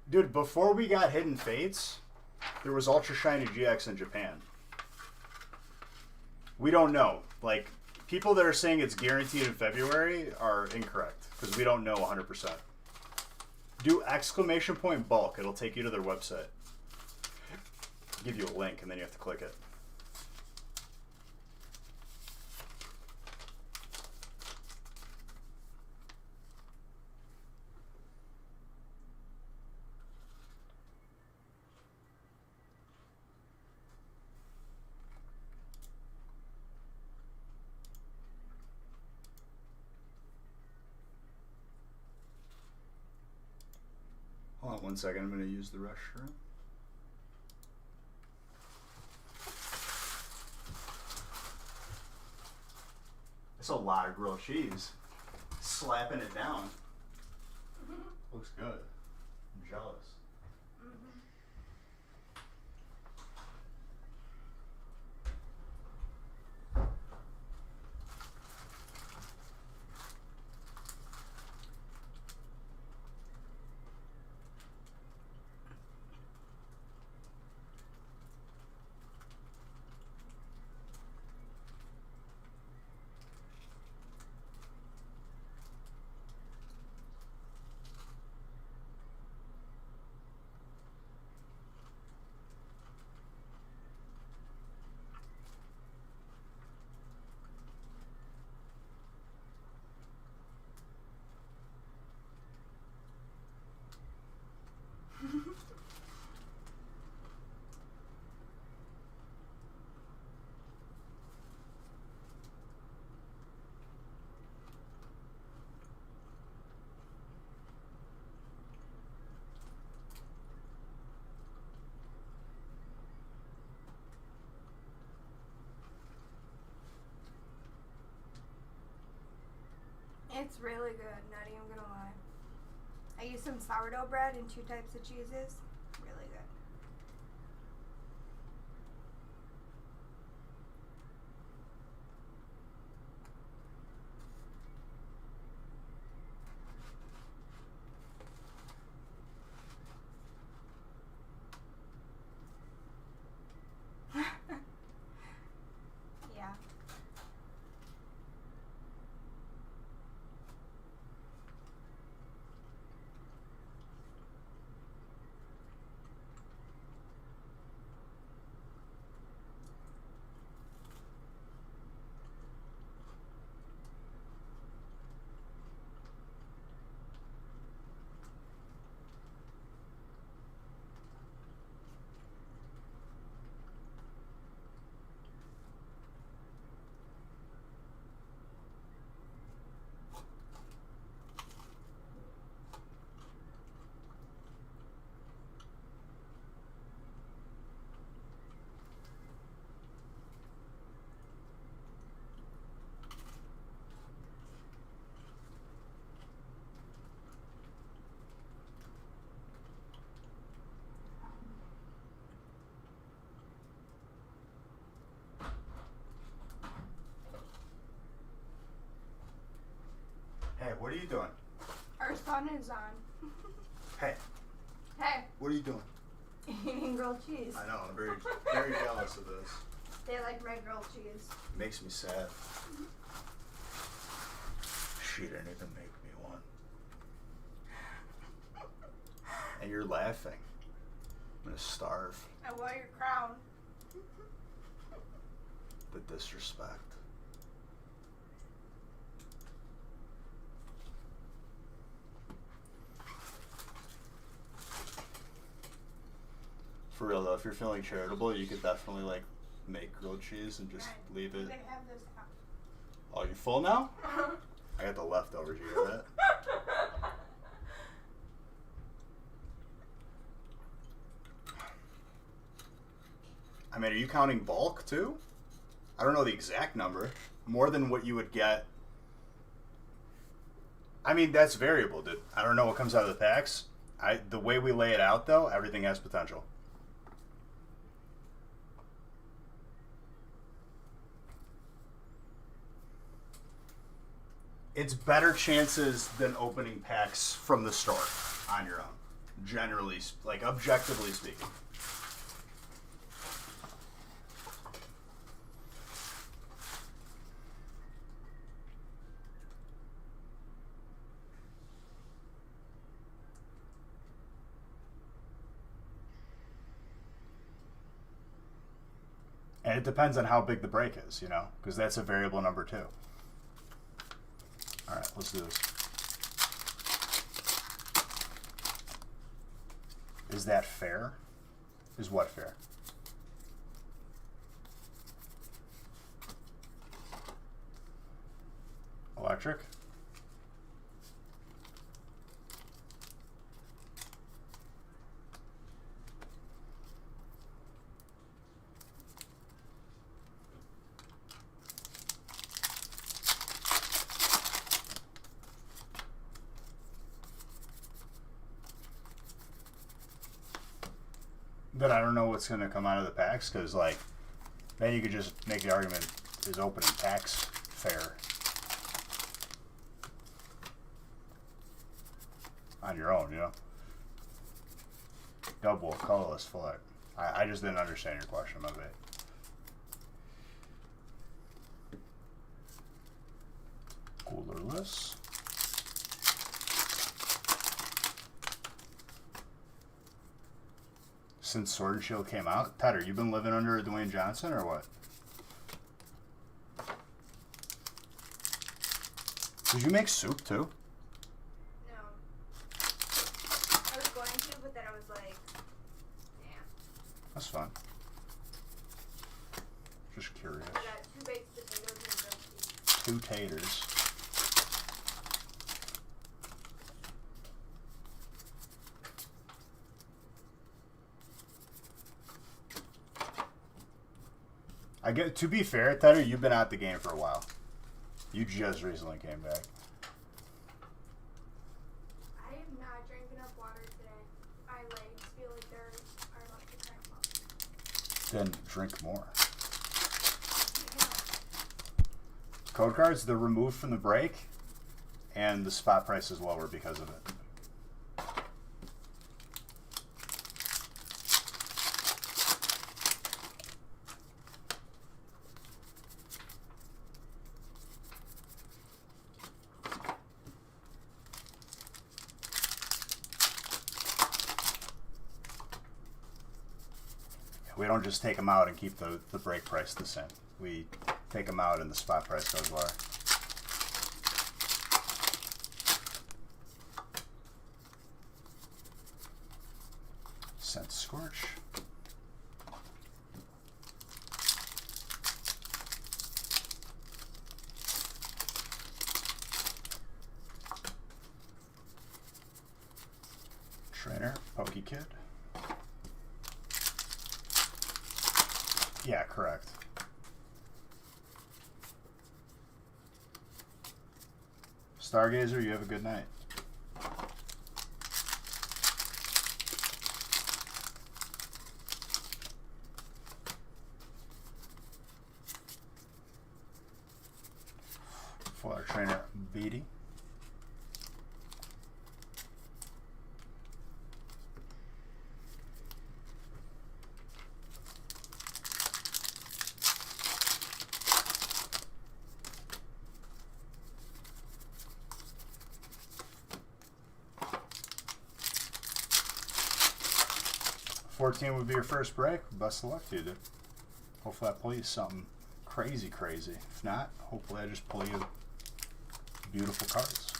Dude, before we got Hidden Fates, there was Ultra Shiny GX in Japan. We don't know. Like, people that are saying it's guaranteed in February are incorrect, because we don't know 100%. Do exclamation point bulk. It'll take you to their website. Give you a link, and then you have to click it. 1 second, I'm going to use the restroom. That's a lot of grilled cheese. Slapping it down. Looks good. I'm jealous. It's really good, not even gonna lie. I used some sourdough bread and 2 types of cheeses. Really good. Yeah. Hey, what are you doing? Our sun is on. Hey, Hey, what are you doing? eating grilled cheese. I know, I'm very, very jealous of this. They like my grilled cheese. It makes me sad. She didn't even make me one. And you're laughing. I'm gonna starve. I want your crown. The disrespect. For real though, if you're feeling charitable, you could definitely like make grilled cheese and just leave it. They have this now. Oh, you full now? I got the leftovers. You hear that? I mean, are you counting bulk too? I don't know the exact number. More than what you would get. I mean, that's variable, dude. I don't know what comes out of the packs. The way we lay it out, though, everything has potential. It's better chances than opening packs from the store on your own. Generally, like objectively speaking. And it depends on how big the break is, you know, because that's a variable number too. All right, let's do this. Is that fair? Is what fair? Electric? but I don't know what's going to come out of the packs, because, like, then you could just make the argument is opening packs fair on your own, you know? Double, colorless, full art. I just didn't understand your question, my bad. Coolerless. Since Sword and Shield came out, Tedder, you been living under Dwayne Johnson or what? Did you make soup too? No. I was going to, but then I was like, nah. That's fun. Just curious. I got 2 baked potatoes and roast beef. 2 taters. I get, to be fair, Tedder, you've been out the game for a while. You just recently came back. I have not drank enough water today. My legs feel like they are about to cramp up. Then drink more. Yeah. Code cards, they're removed from the break, and the spot price is lower because of it. We don't just take them out and keep the break price the same. We take them out and the spot price goes lower. Scent Scorch. Trainer, Pokey Kid. Yeah, correct. Stargazer, you have a good night. For Trainer, Beatty. $14 would be your first break. Best of luck to you, dude. Hopefully I pull you something crazy. If not, hopefully I just pull you beautiful cards.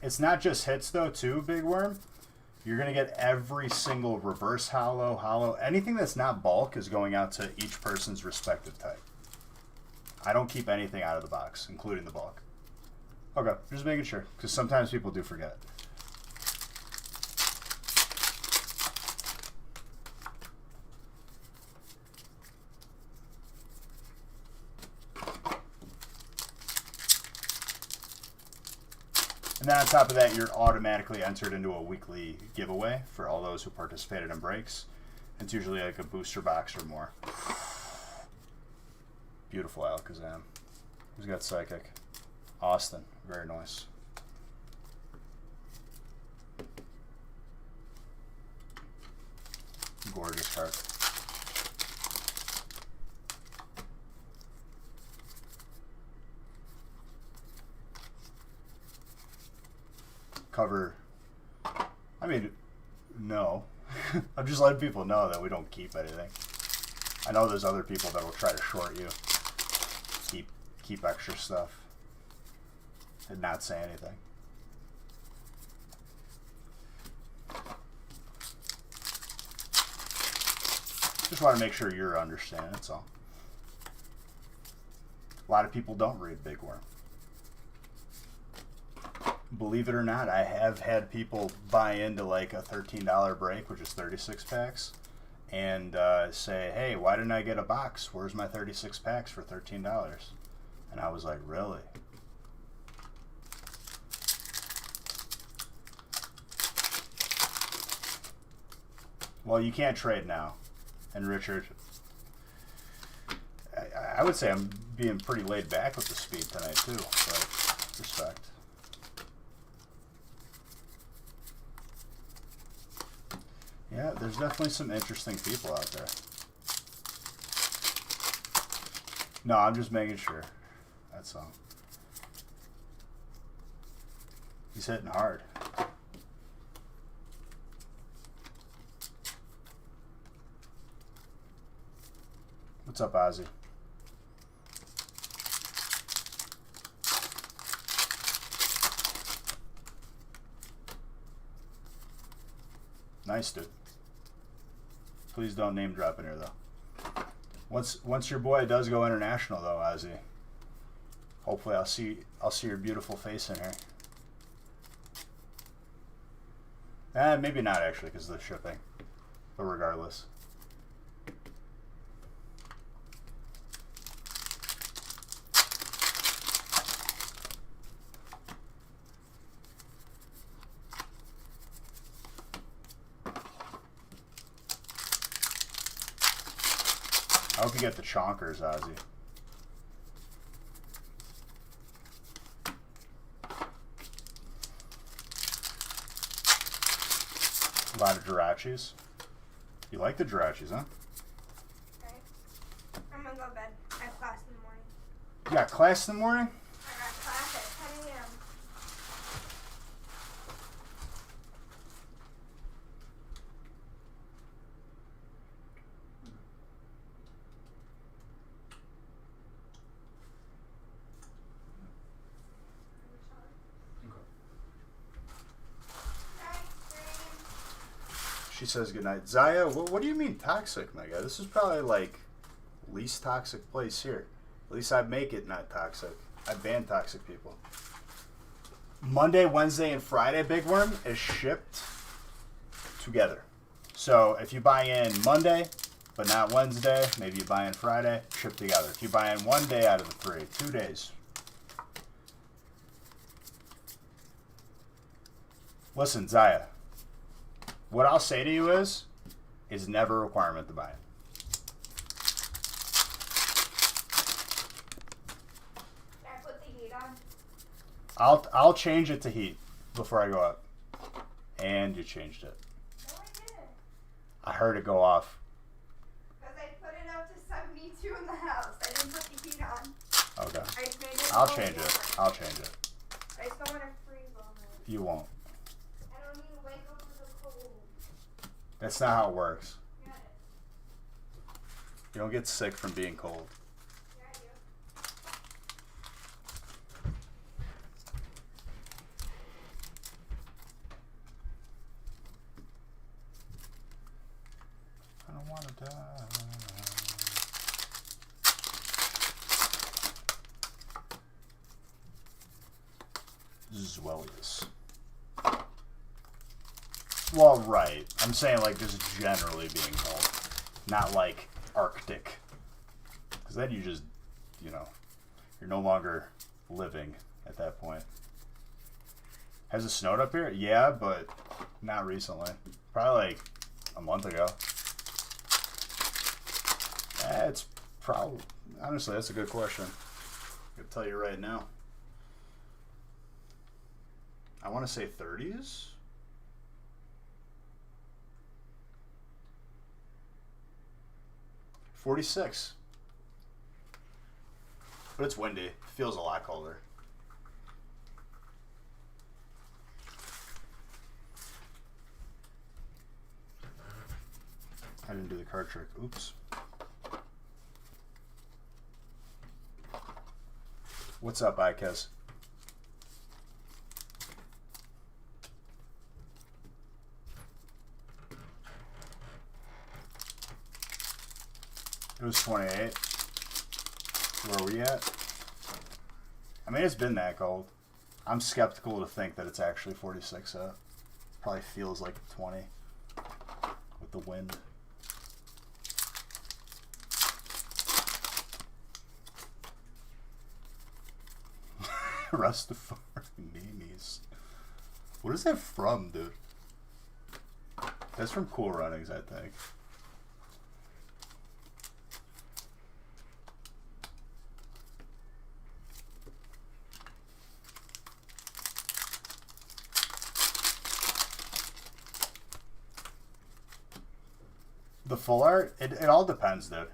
It's not just hits though, too, Big Worm. You're going to get every single reverse hollow. Anything that's not bulk is going out to each person's respective type. I don't keep anything out of the box, including the bulk. Okay, just making sure, because sometimes people do forget. And then on top of that, you're automatically entered into a weekly giveaway for all those who participated in breaks. It's usually like a booster box or more. Beautiful Alakazam. Who's got Psychic? Austin. Very nice. Gorgeous card. Cover. I mean, no. I'm just letting people know that we don't keep anything. I know there's other people that will try to short you. Keep extra stuff. And not say anything. Just want to make sure you're understanding, that's all. A lot of people don't read Big Worm. Believe it or not, I have had people buy into like a $13 break, which is 36 packs, and say, hey, why didn't I get a box? Where's my 36 packs for $13? And I was like, really? Well, you can't trade now. And Richard, I would say I'm being pretty laid back with the speed tonight too, but respect. Yeah, there's definitely some interesting people out there. No, I'm just making sure. That's all. He's hitting hard. What's up, Ozzy? Nice, dude. Please don't name drop in here, though. Once your boy does go international, though, Ozzy, hopefully I'll see your beautiful face in here. Maybe not actually, because of the shipping. But regardless. I hope you get the chonkers, Ozzy. A lot of Jirachis. You like the Jirachis, huh? Okay. I'm gonna go to bed. I have class in the morning. You got class in the morning? I got class at 10 a.m. She says goodnight. Zaya, what do you mean toxic, my guy? This is probably like least toxic place here. At least I make it not toxic. I ban toxic people. Monday, Wednesday, and Friday, Big Worm, is shipped together. So if you buy in Monday, but not Wednesday, maybe you buy in Friday, ship together. If you buy in one day out of the 3, 2 days. Listen, Zaya. What I'll say to you is never a requirement to buy it. Can I put the heat on? I'll change it to heat before I go up. And you changed it. No, I didn't. I heard it go off. Because I put it up to 72 in the house. I didn't put the heat on. Okay. I just made it I'll a little change it. warmer. I'll change it. I just don't want to freeze on it. You won't. I don't need to wake up with a cold. That's not how it works. Yeah, You don't get sick from being cold. yeah, I do. I don't want to die. Zwellius. Well, right. I'm saying like just generally being cold. Not like Arctic. Because then you just, you're no longer living at that point. Has it snowed up here? Yeah, but not recently. Probably like a month ago. It's probably, honestly, that's a good question. I can tell you right now. I want to say 30s. $46. But it's windy. Feels a lot colder. I didn't do the card trick. Oops. What's up, Ikez? It was 28. Where are we at? I mean, it's been that cold. I'm skeptical to think that it's actually 46 out. Probably feels like 20 with the wind. Rastafari memes. What is that from, dude? That's from Cool Runnings, I think. The full art? It all depends, dude.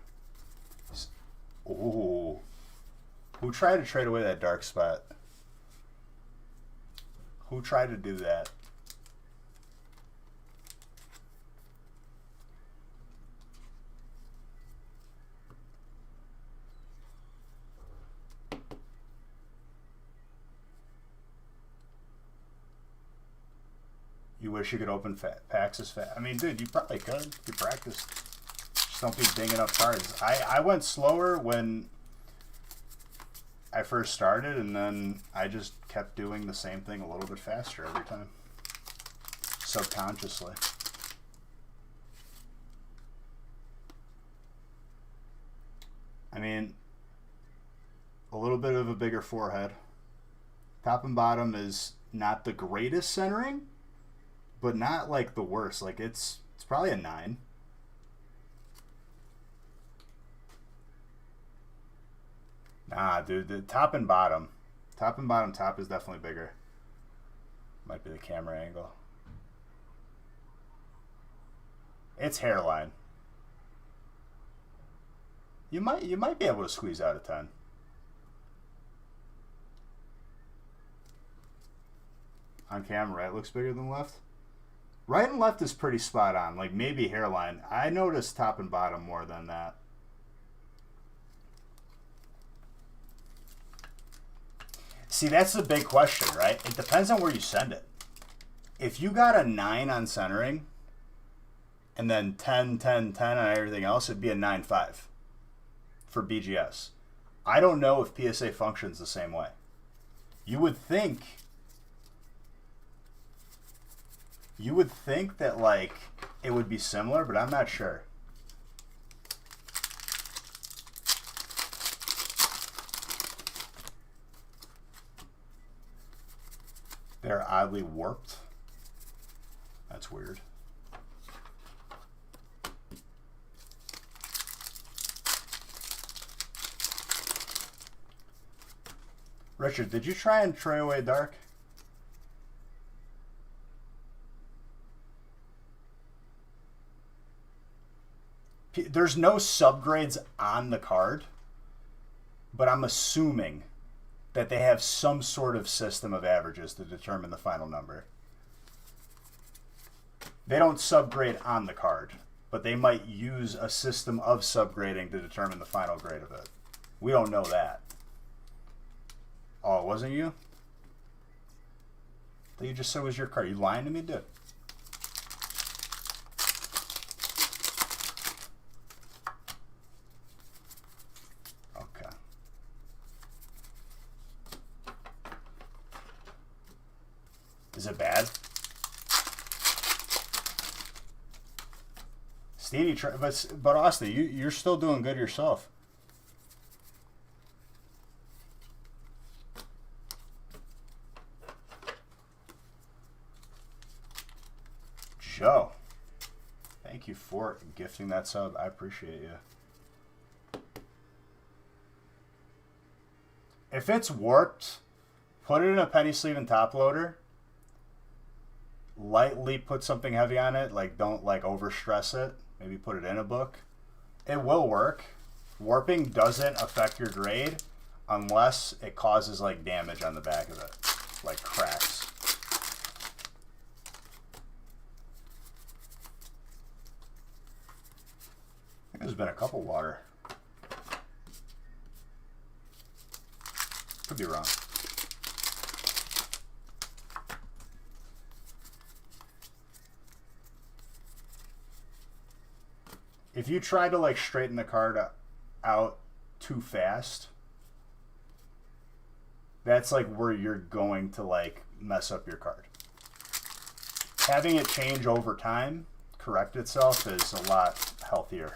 Ooh. Who tried to trade away that dark spot? Who tried to do that? You wish you could open packs as fast. I mean, dude, you probably could. You practice. Just don't be dinging up cards. I went slower when I first started, and then I just kept doing the same thing a little bit faster every time. Subconsciously. I mean, a little bit of a bigger forehead. Top and bottom is not the greatest centering, but not like the worst. Like it's probably a 9. Nah, dude, the top and bottom top is definitely bigger. Might be the camera angle. It's hairline. You might be able to squeeze out a 10. On camera, right? Looks bigger than left. Right and left is pretty spot on. Like maybe hairline. I noticed top and bottom more than that. See, that's the big question, right? It depends on where you send it. If you got a 9 on centering, and then 10, 10, 10 on everything else, it'd be a 9.5 for BGS. I don't know if PSA functions the same way. You would think that like it would be similar, but I'm not sure. They're oddly warped. That's weird. Richard, did you try and trade away dark? There's no subgrades on the card, but I'm assuming that they have some sort of system of averages to determine the final number. They don't subgrade on the card, but they might use a system of subgrading to determine the final grade of it. We don't know that. Oh, it wasn't you? I thought you just said it was your card. You lying to me, dude? Is it bad? Stevie, but Austin, you're still doing good yourself. Joe, thank you for gifting that sub. I appreciate you. If it's warped, put it in a penny sleeve and top loader. Lightly put something heavy on it, like don't like over stress it. Maybe put it in a book. It will work. Warping doesn't affect your grade unless it causes like damage on the back of it, like cracks. I think there's been a couple water. Could be wrong. If you try to like straighten the card out too fast, that's like where you're going to like mess up your card. Having it change over time, correct itself, is a lot healthier.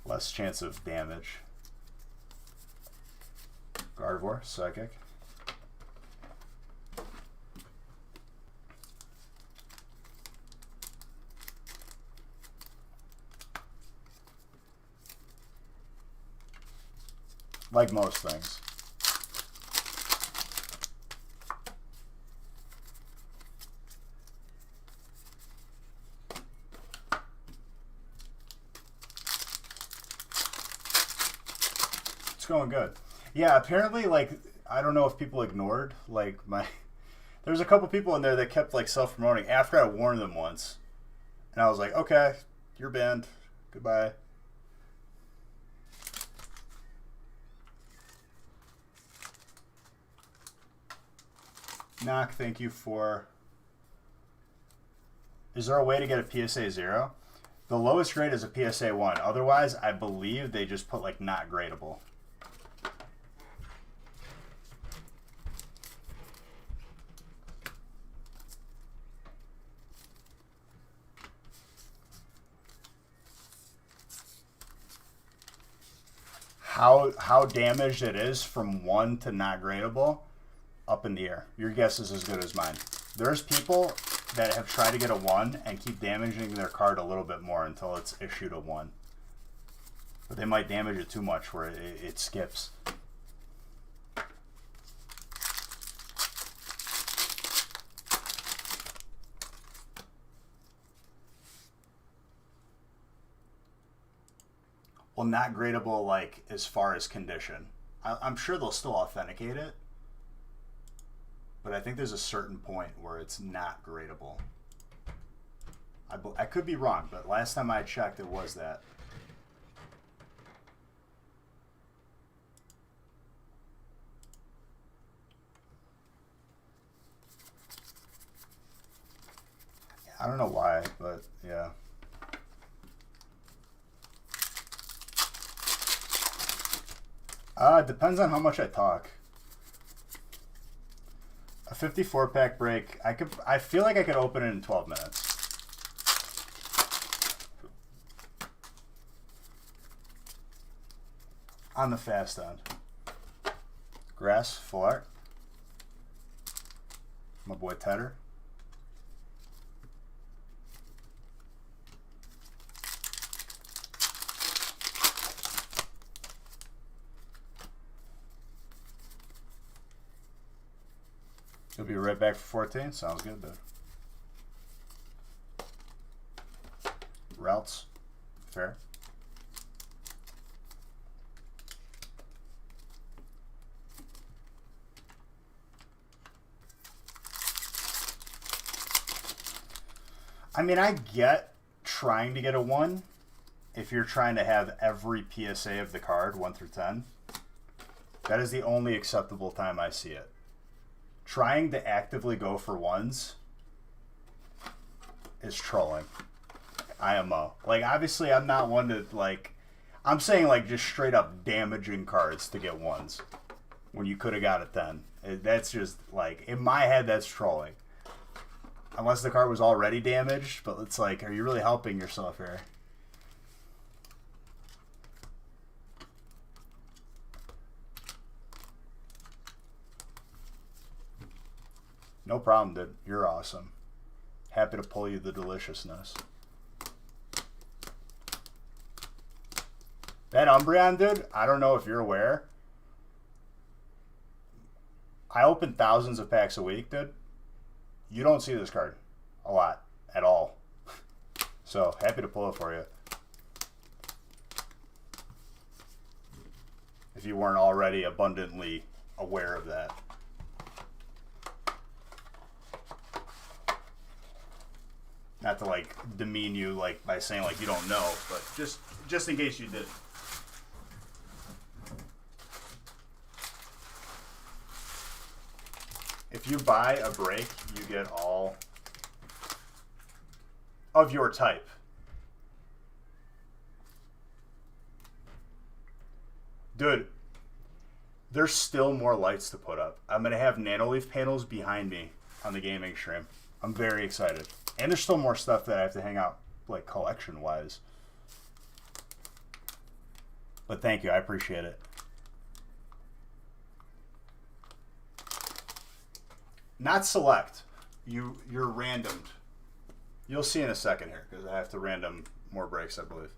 Less chance of damage. Gardevoir, Psychic. Like most things. It's going good. Yeah, apparently, like, I don't know if people ignored, like, there's a couple people in there that kept, like, self-promoting after I warned them once. And I was like, okay, you're banned. Goodbye. Knock, thank you for... Is there a way to get a PSA 0? The lowest grade is a PSA 1. Otherwise, I believe they just put, like, not gradable. How damaged it is from 1 to not gradable, up in the air. Your guess is as good as mine. There's people that have tried to get a 1 and keep damaging their card a little bit more until it's issued a 1. But they might damage it too much where it skips. Well, not gradable, like, as far as condition. I'm sure they'll still authenticate it. But I think there's a certain point where it's not gradable. I could be wrong, but last time I checked, it was that. I don't know why, but yeah. It depends on how much I talk. A 54 pack break, I feel like I could open it in 12 minutes. On the fast end. Grass, full art. My boy Tedder. You'll be right back for 14. Sounds good, dude. Routes. Fair. I mean, I get trying to get a 1 if you're trying to have every PSA of the card, 1 through 10. That is the only acceptable time I see it. Trying to actively go for 1s is trolling. IMO. Like, obviously, I'm not one to, like... I'm saying, like, just straight up damaging cards to get 1s when you could have got a 10. That's just, like, in my head, that's trolling. Unless the card was already damaged, but it's like, are you really helping yourself here? No problem, dude. You're awesome. Happy to pull you the deliciousness. That Umbreon, dude, I don't know if you're aware. I open thousands of packs a week, dude. You don't see this card a lot at all. So, happy to pull it for you. If you weren't already abundantly aware of that. Not to, like, demean you, like, by saying, like, you don't know, but just in case you did. If you buy a break, you get all of your type. Dude, there's still more lights to put up. I'm going to have Nanoleaf panels behind me on the gaming stream. I'm very excited. And there's still more stuff that I have to hang out, like, collection-wise. But thank you. I appreciate it. Not select. You're randomed. You'll see in a second here, because I have to random more breaks, I believe.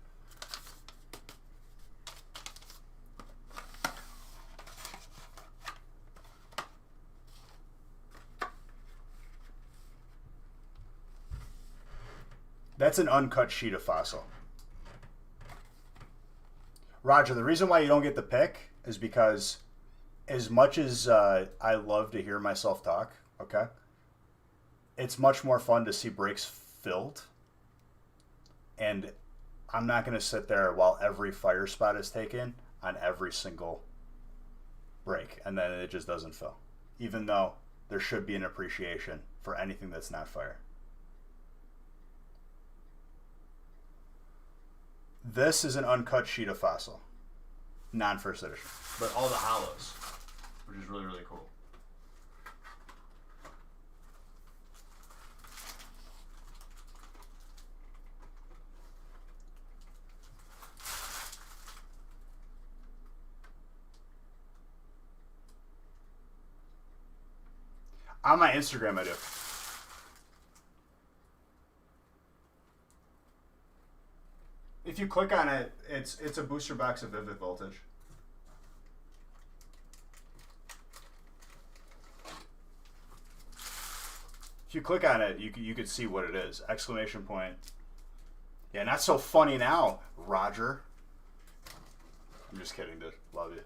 That's an uncut sheet of fossil. Roger, the reason why you don't get the pick is because as much as I love to hear myself talk, okay, it's much more fun to see breaks filled. And I'm not going to sit there while every fire spot is taken on every single break, and then it just doesn't fill. Even though there should be an appreciation for anything that's not fire. This is an uncut sheet of fossil. Non-first edition. But all the hollows, which is really, really cool. On my Instagram, I do. If you click on it, it's a booster box of Vivid Voltage. If you click on it, you could see what it is. Exclamation point. Yeah, not so funny now, Roger. I'm just kidding, dude. Love you.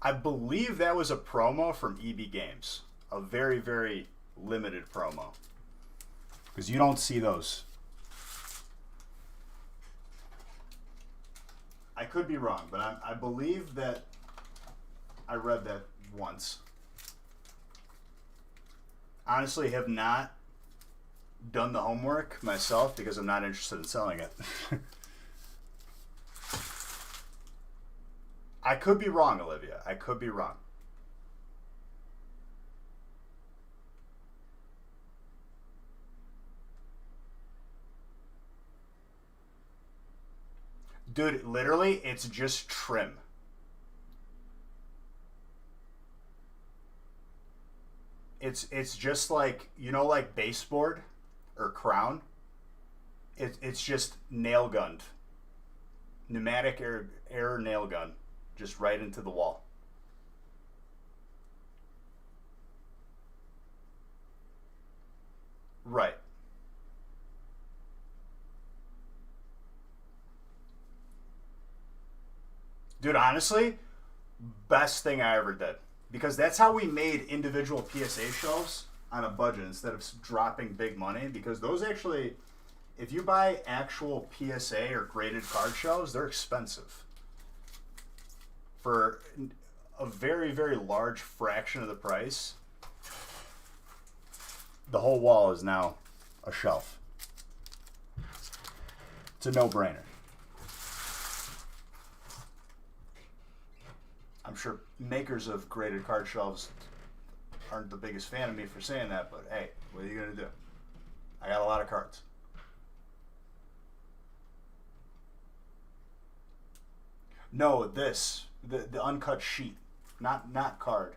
I believe that was a promo from EB Games. A very, very limited promo. Because you don't see those. I could be wrong, but I believe that I read that once. Honestly, have not done the homework myself because I'm not interested in selling it. I could be wrong, Olivia. I could be wrong. Dude, literally, it's just trim. It's just like, you know, like baseboard or crown. It's just nail gunned. Pneumatic air nail gun. Just right into the wall. Right. Dude, honestly, best thing I ever did. Because that's how we made individual PSA shelves on a budget instead of dropping big money. Because those actually, if you buy actual PSA or graded card shelves, they're expensive. For a very, very large fraction of the price, the whole wall is now a shelf. It's a no-brainer. I'm sure makers of graded card shelves aren't the biggest fan of me for saying that, but hey, what are you going to do? I got a lot of cards. No, this. The uncut sheet, not card.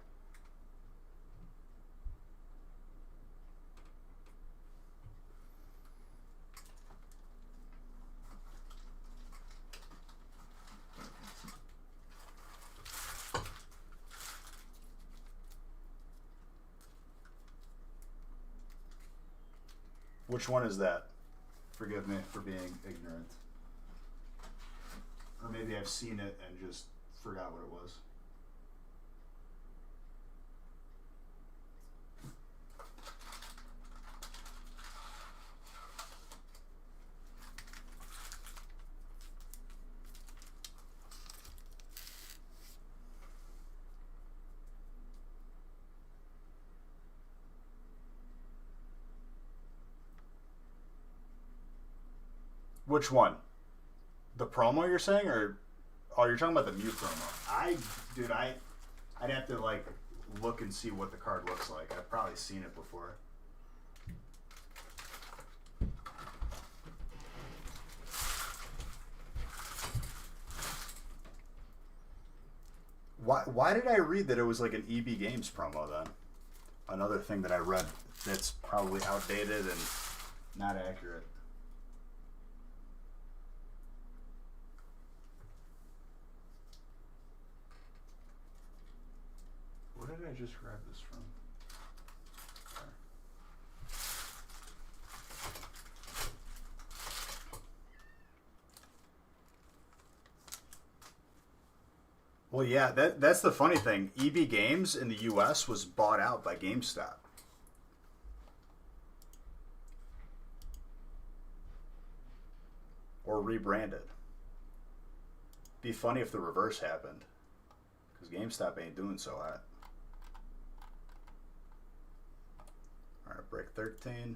Which one is that? Forgive me for being ignorant. Or maybe I've seen it and just forgot what it was. Which one? The promo you're saying, or oh, you're talking about the Mew promo? I'd have to like look and see what the card looks like. I've probably seen it before. Why did I read that it was like an EB Games promo then? Another thing that I read that's probably outdated and not accurate. I just grab this from? There. Well, yeah, that's the funny thing. EB Games in the U.S. was bought out by GameStop. Or rebranded. Be funny if the reverse happened. Because GameStop ain't doing so hot. Alright, break 13.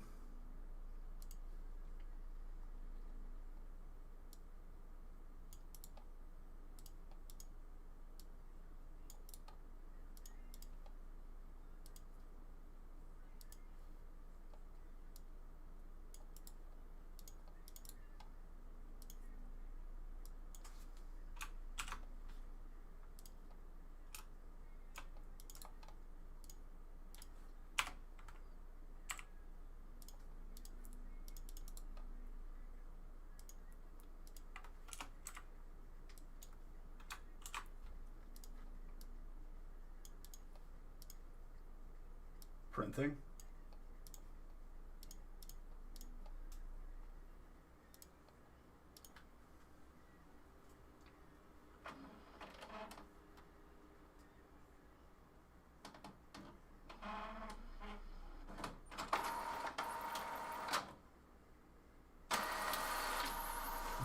Printing.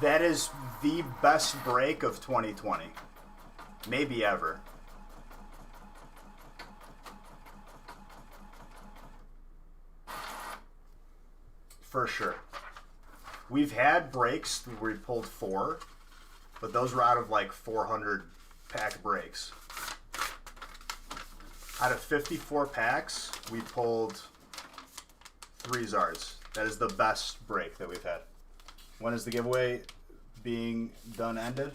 That is the best break of 2020. Maybe ever. For sure. We've had breaks where we pulled 4, but those were out of like 400 pack breaks. Out of 54 packs, we pulled 3 Zards. That is the best break that we've had. When is the giveaway being done ended?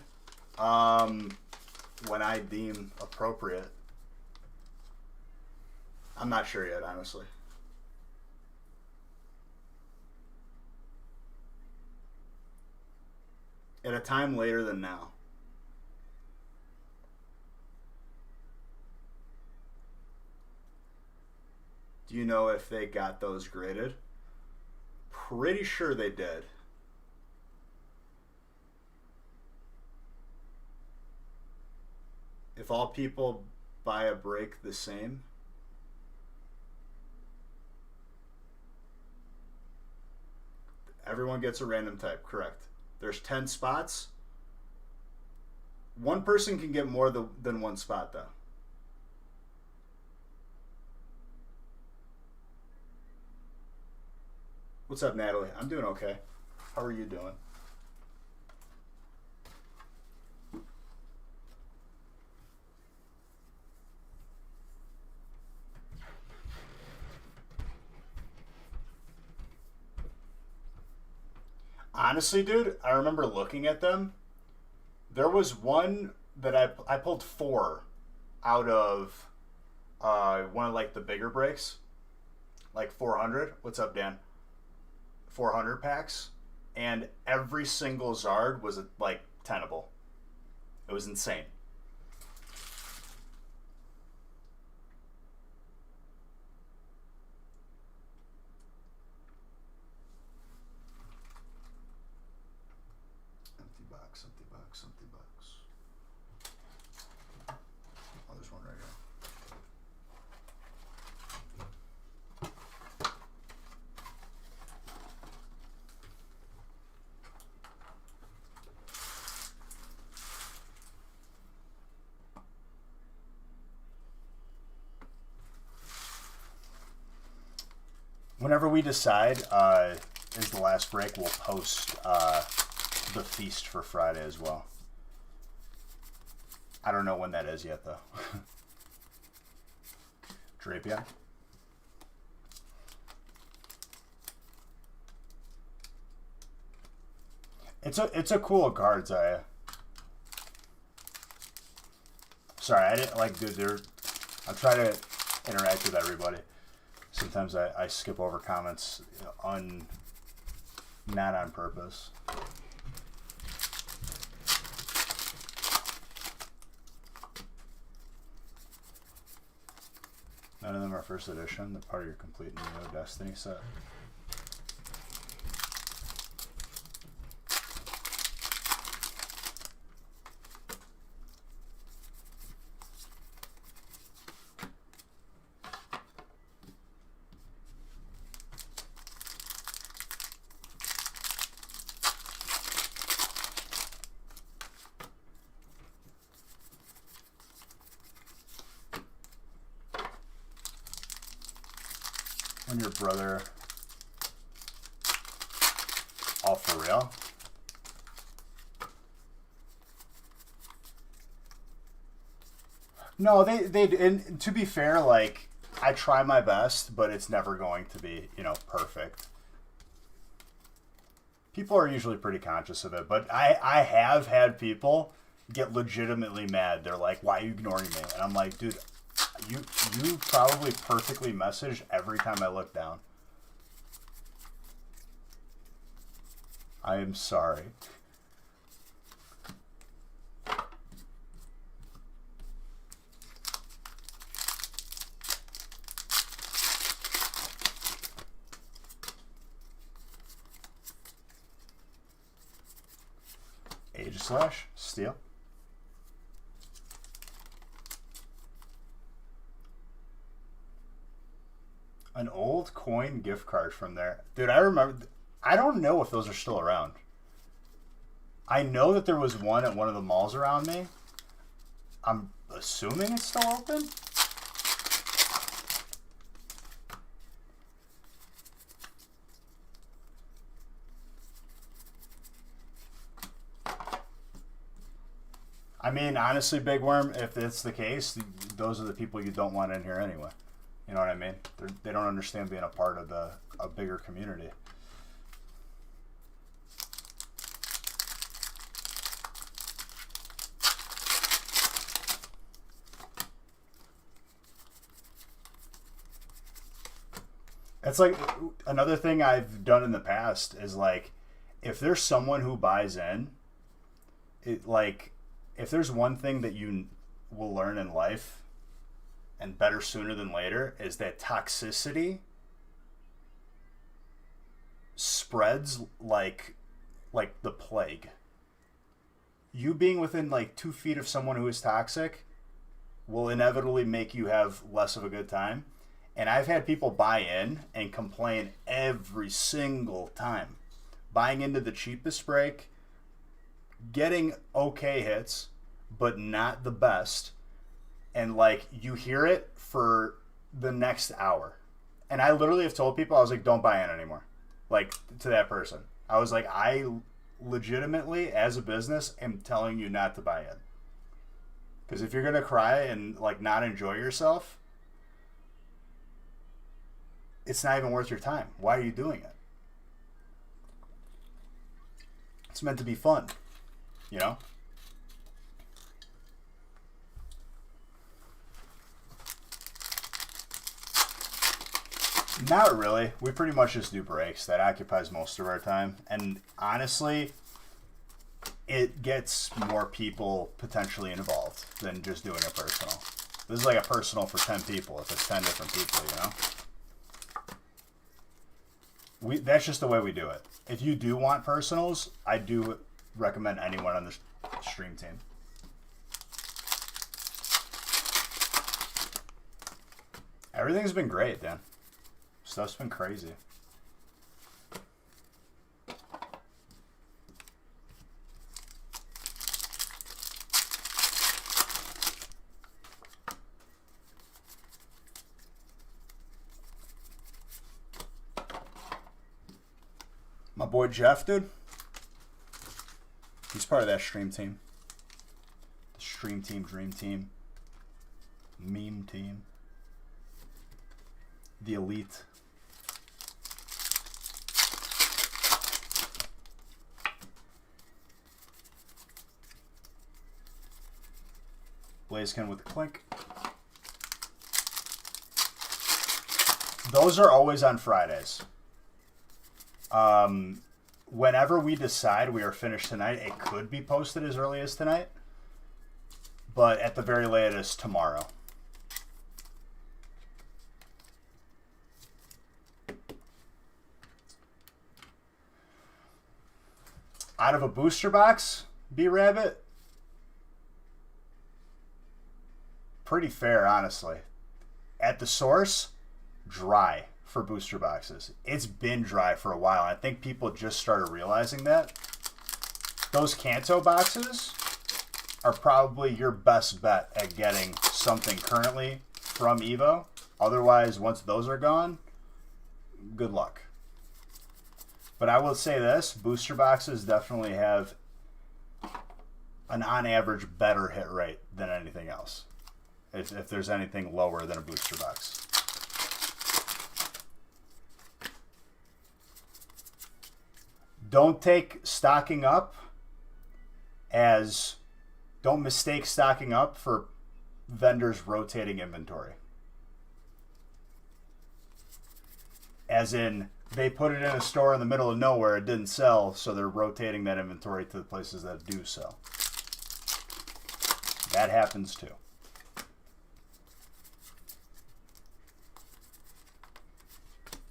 When I deem appropriate. I'm not sure yet, honestly. At a time later than now. Do you know if they got those graded? Pretty sure they did. If all people buy a break the same, everyone gets a random type, correct. There's 10 spots. One person can get more than one spot, though. What's up, Natalie? I'm doing okay. How are you doing? Honestly, dude, I remember looking at them. There was one that I pulled 4 out of one of like the bigger breaks, like 400. What's up, Dan? 400 packs, and every single Zard was like tenable. It was insane. Empty box, empty box, empty box. Oh, there's one right here. Whenever we decide is the last break, we'll post the feast for Friday as well. I don't know when that is yet, though. Drapia. It's a cool card, Zaya. Sorry, I didn't like, dude. I'm trying to interact with everybody. Sometimes I skip over comments not on purpose. Warhammer First Edition, the part of your complete Neo Destiny set. And your brother, all for real? No, they and to be fair, like, I try my best, but it's never going to be, you know, perfect. People are usually pretty conscious of it, but I have had people get legitimately mad. They're like, why are you ignoring me? And I'm like, dude, you probably perfectly messaged every time I look down. I am sorry. Age/, steel. An old coin gift card from there. Dude, I remember. I don't know if those are still around. I know that there was one at one of the malls around me. I'm assuming it's still open. I mean, honestly, Big Worm, if it's the case, those are the people you don't want in here anyway. You know what I mean? They don't understand being a part of a bigger community. It's like another thing I've done in the past is like, if there's someone who buys in, it like, if there's one thing that you will learn in life, and better sooner than later, is that toxicity spreads like the plague. You being within like 2 feet of someone who is toxic will inevitably make you have less of a good time. And I've had people buy in and complain every single time. Buying into the cheapest break, getting okay hits, but not the best. And like, you hear it for the next hour. And I literally have told people, I was like, don't buy in anymore. Like, to that person. I was like, I legitimately, as a business, am telling you not to buy in. Because if you're going to cry and like not enjoy yourself, it's not even worth your time. Why are you doing it? It's meant to be fun, you know? Not really. We pretty much just do breaks. That occupies most of our time. And honestly, it gets more people potentially involved than just doing a personal. This is like a personal for 10 people if it's 10 different people, you know? That's just the way we do it. If you do want personals, I do recommend anyone on the stream team. Everything's been great, Dan. Stuff's been crazy. My boy Jeff, dude. He's part of that stream team. The stream team, dream team, meme team. The elite. Blaziken with the clink. Those are always on Fridays. Whenever we decide we are finished tonight, it could be posted as early as tonight. But at the very latest, tomorrow. Out of a booster box, B-Rabbit, pretty fair, honestly. At the source, dry for booster boxes. It's been dry for a while. I think people just started realizing that. Those Kanto boxes are probably your best bet at getting something currently from Evo. Otherwise, once those are gone, good luck. But I will say this, booster boxes definitely have an on average better hit rate than anything else. If there's anything lower than a booster box. Don't mistake stocking up for vendors rotating inventory. As in, they put it in a store in the middle of nowhere, it didn't sell, so they're rotating that inventory to the places that do sell. That happens too.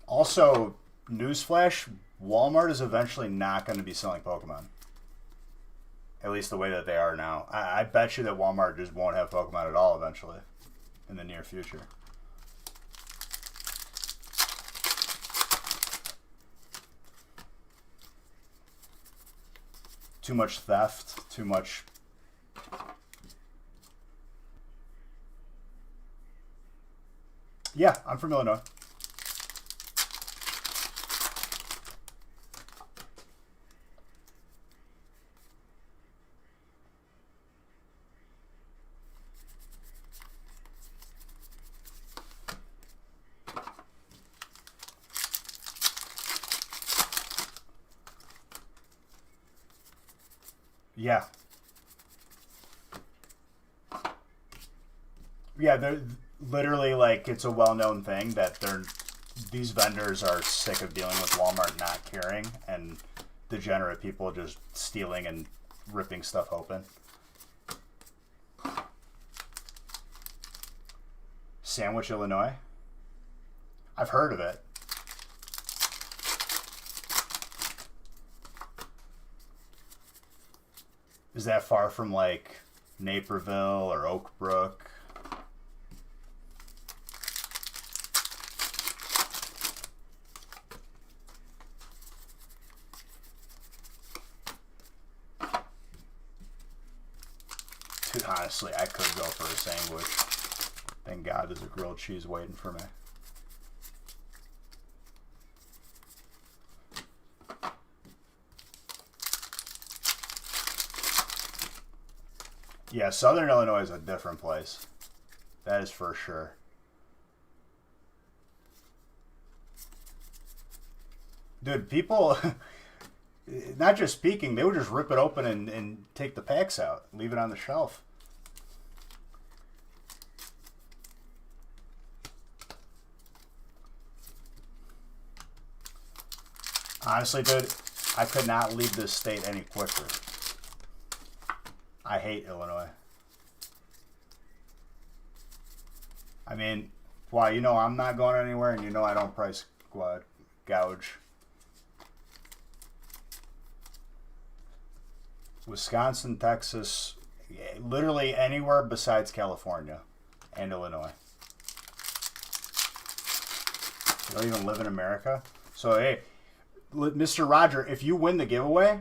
Also, newsflash, Walmart is eventually not going to be selling Pokemon. At least the way that they are now. I bet you that Walmart just won't have Pokemon at all eventually. In the near future. Too much theft, too much... Yeah, I'm from Illinois. Yeah. Yeah, they're literally like it's a well-known thing that these vendors are sick of dealing with Walmart not caring and degenerate people just stealing and ripping stuff open. Sandwich, Illinois. I've heard of it. Is that far from like Naperville or Oak Brook? Dude, honestly, I could go for a sandwich. Thank God there's a grilled cheese waiting for me. Yeah, Southern Illinois is a different place. That is for sure. Dude, people, not just speaking, they would just rip it open and take the packs out, leave it on the shelf. Honestly, dude, I could not leave this state any quicker. I hate Illinois. I mean, why? You know I'm not going anywhere, and you know I don't price gouge. Wisconsin, Texas, literally anywhere besides California and Illinois. You don't even live in America? So, hey, Mr. Roger, if you win the giveaway,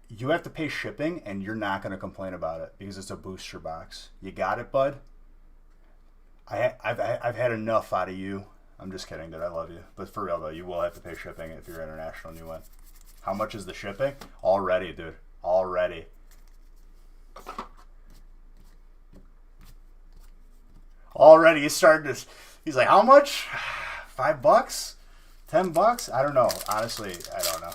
you have to pay shipping, and you're not going to complain about it because it's a booster box. You got it, bud? I've had enough out of you. I'm just kidding, dude. I love you. But for real, though, you will have to pay shipping if you're international and you win. How much is the shipping? Already, dude. Already. Already, he's starting to... He's like, how much? $5? $10? I don't know. Honestly, I don't know.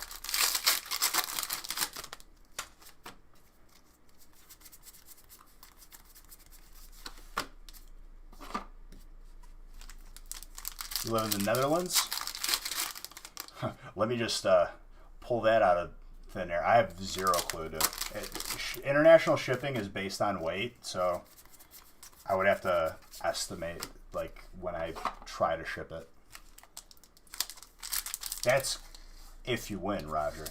You live in the Netherlands? Let me just pull that out of thin air. I have zero clue, dude. International shipping is based on weight, so I would have to estimate like when I try to ship it. That's if you win, Roger.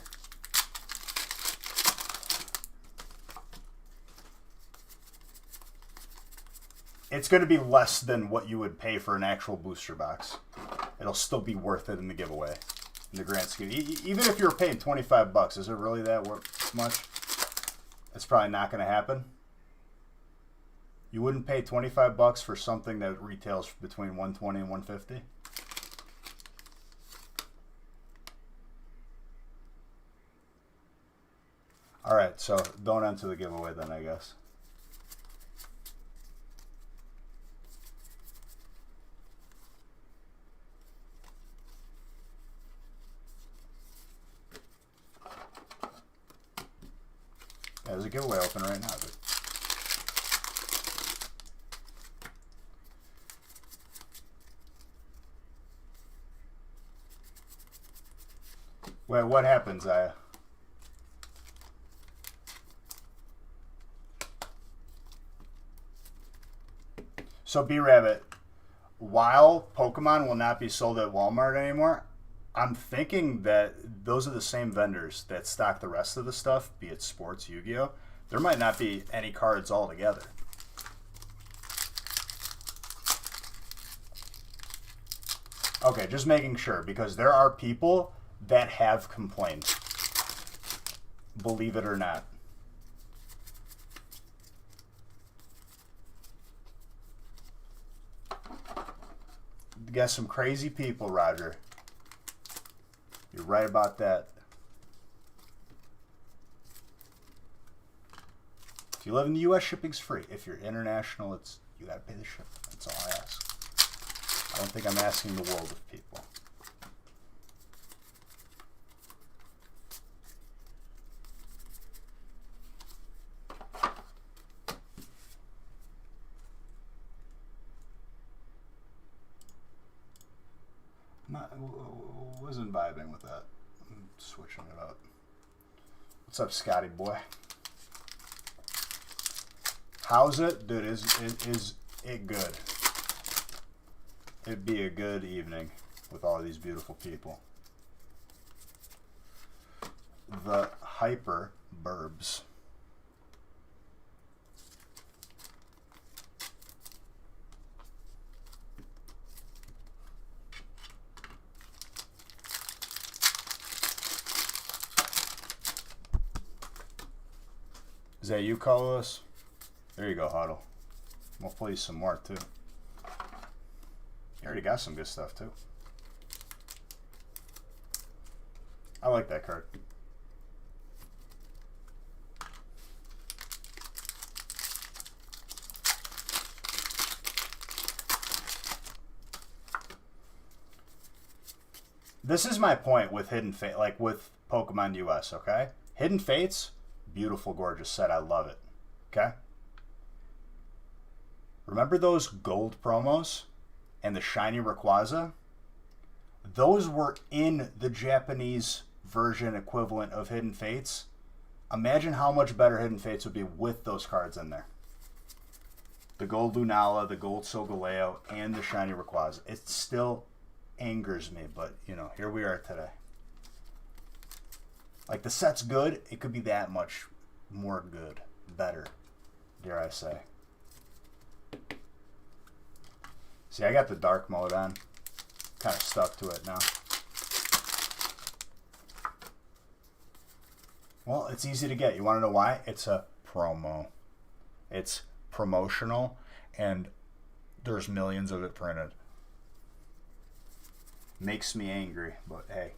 It's going to be less than what you would pay for an actual booster box. It'll still be worth it in the giveaway, in the grand scheme. Even if you're paying $25, is it really that much? It's probably not going to happen. You wouldn't pay $25 for something that retails between $120 and $150. All right, so don't enter the giveaway then, I guess. Yeah, there's a giveaway open right now, dude. Wait, what happens, Aya? So, B-Rabbit, while Pokemon will not be sold at Walmart anymore, I'm thinking that those are the same vendors that stock the rest of the stuff, be it sports, Yu-Gi-Oh! There might not be any cards altogether. Okay, just making sure, because there are people that have complained. Believe it or not. You got some crazy people, Roger. You're right about that. If you live in the U.S., shipping's free. If you're international, you gotta pay the shipping. That's all I ask. I don't think I'm asking the world of people. Wasn't vibing with that. I'm switching it up. What's up, Scotty boy? How's it? Dude, is it good? It'd be a good evening with all these beautiful people. The Hyper Burbs. Is that you, Carlos? There you go, Huddle. We'll play you some more, too. You already got some good stuff, too. I like that card. This is my point with Hidden Fate, like with Pokemon US, okay? Hidden Fates, beautiful, gorgeous set. I love it. Okay? Remember those gold promos and the shiny Rayquaza? Those were in the Japanese version equivalent of Hidden Fates. Imagine how much better Hidden Fates would be with those cards in there. The gold Lunala, the gold Solgaleo, and the shiny Rayquaza. It still angers me, but, you know, here we are today. Like, the set's good. It could be that much more good. Better, dare I say. See, I got the dark mode on. Kind of stuck to it now. Well, it's easy to get. You want to know why? It's a promo. It's promotional, and there's millions of it printed. Makes me angry, but hey.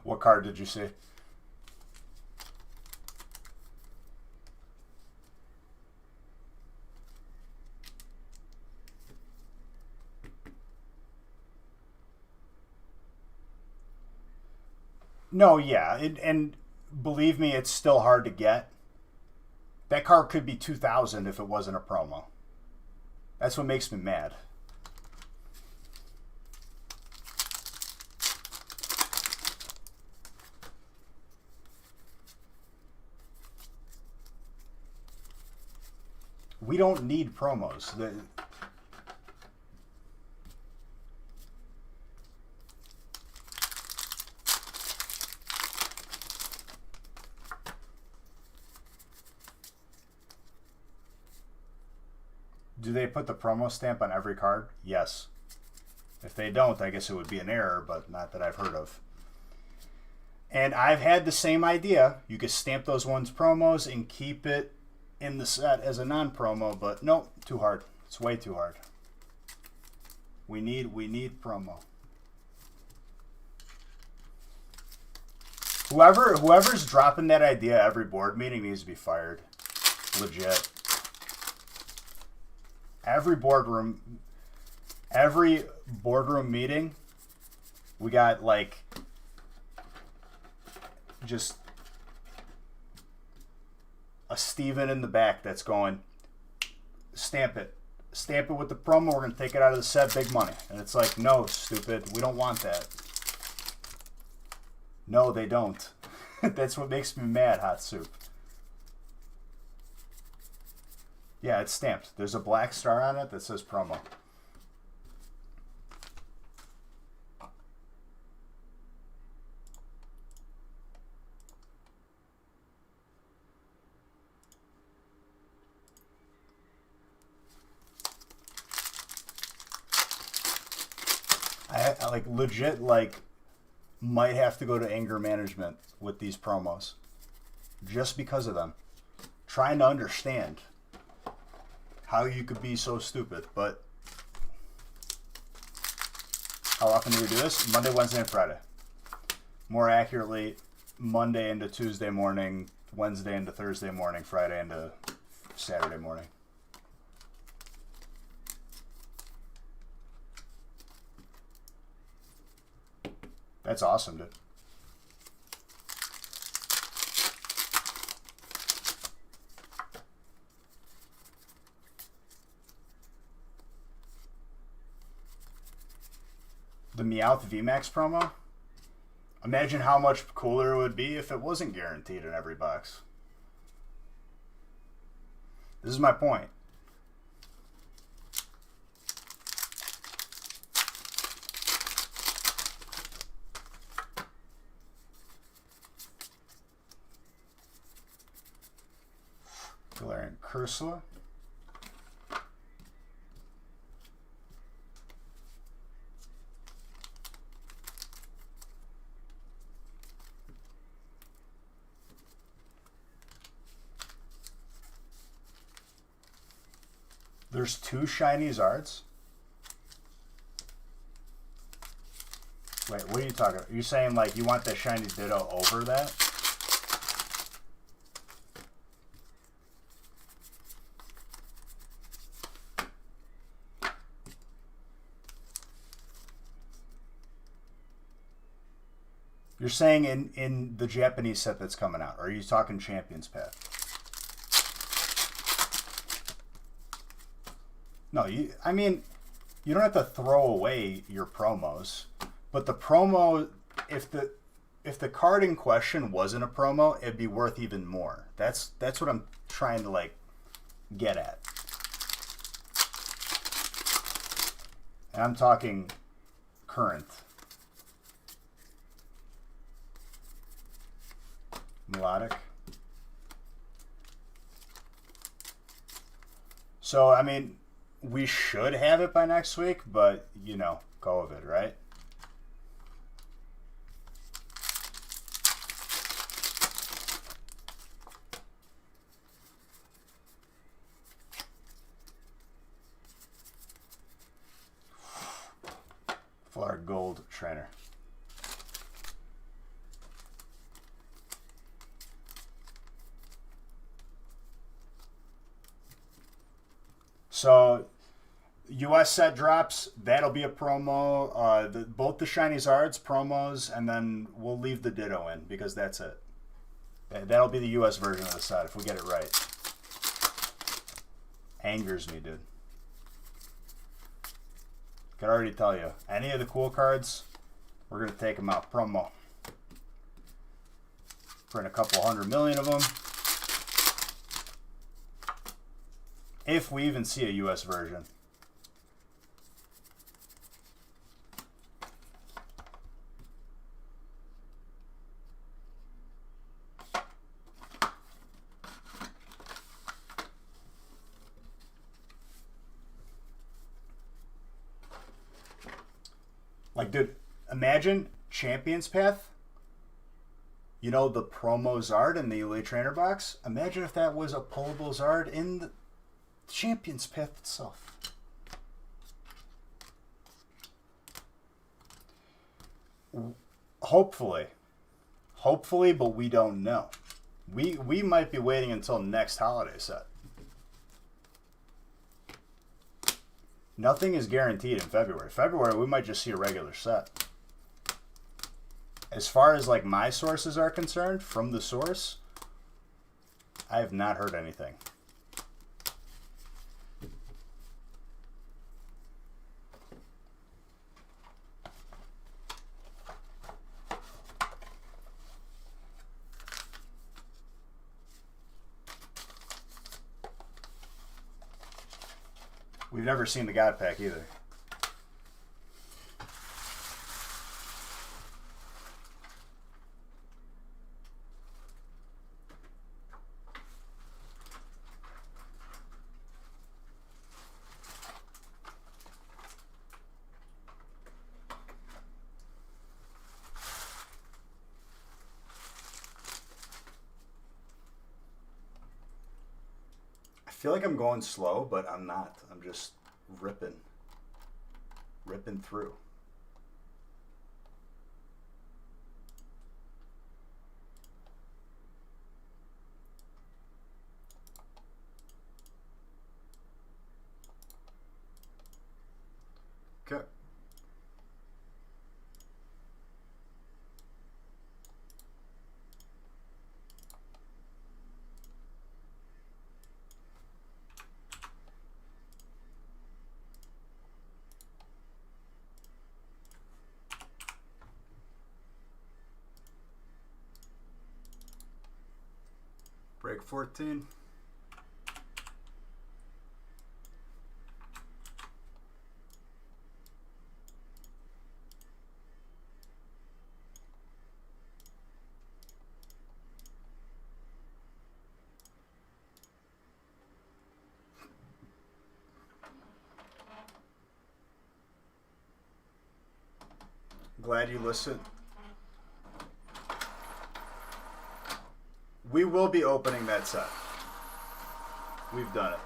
What card did you see? No, yeah, and believe me, it's still hard to get. That card could be 2,000 if it wasn't a promo. That's what makes me mad. We don't need promos. Do they put the promo stamp on every card? Yes. If they don't, I guess it would be an error, but not that I've heard of. And I've had the same idea. You could stamp those ones promos and keep it in the set as a non-promo, but nope, too hard. It's way too hard. We need promo. Whoever's dropping that idea every board meeting needs to be fired. Legit. Every boardroom meeting, we got like just a Steven in the back that's going, stamp it with the promo, we're going to take it out of the set, big money. And it's like, no, stupid, we don't want that. No, they don't. That's what makes me mad, Hot Soup. Yeah, it's stamped. There's a black star on it that says promo. I like legit like might have to go to anger management with these promos just because of them. Trying to understand how you could be so stupid, but how often do we do this? Monday, Wednesday, and Friday. More accurately, Monday into Tuesday morning, Wednesday into Thursday morning, Friday into Saturday morning. That's awesome, dude. The Meowth VMAX promo? Imagine how much cooler it would be if it wasn't guaranteed in every box. This is my point. Galarian Cursor. There's 2 shiny Zards. Wait, what are you talking about? Are you saying like you want the shiny Ditto over that? You're saying in the Japanese set that's coming out, or are you talking Champions Path? No, I mean, you don't have to throw away your promos, but the promo, if the card in question wasn't a promo, it'd be worth even more. That's what I'm trying to like get at. And I'm talking current. Melodic. So, I mean, we should have it by next week, but, you know, COVID, right? Florida Gold Trainer. So, US set drops, that'll be a promo. Both the Shiny Zards, promos, and then we'll leave the Ditto in because that's it. That'll be the US version of the set if we get it right. Angers me, dude. Can already tell you, any of the cool cards, we're going to take them out. Promo. Print a couple 100 million of them. If we even see a US version. Like, dude, imagine Champions Path. You know, the promo Zard in the Elite Trainer box? Imagine if that was a pullable Zard in the Champions Path itself. Hopefully. Hopefully, but we don't know. We might be waiting until next holiday set. Nothing is guaranteed in February. February, we might just see a regular set. As far as like my sources are concerned, from the source, I have not heard anything. We've never seen the God Pack either. I feel like I'm going slow, but I'm not. I'm just ripping through. Okay. Break 14. Glad you listened. We will be opening that set. We've done it.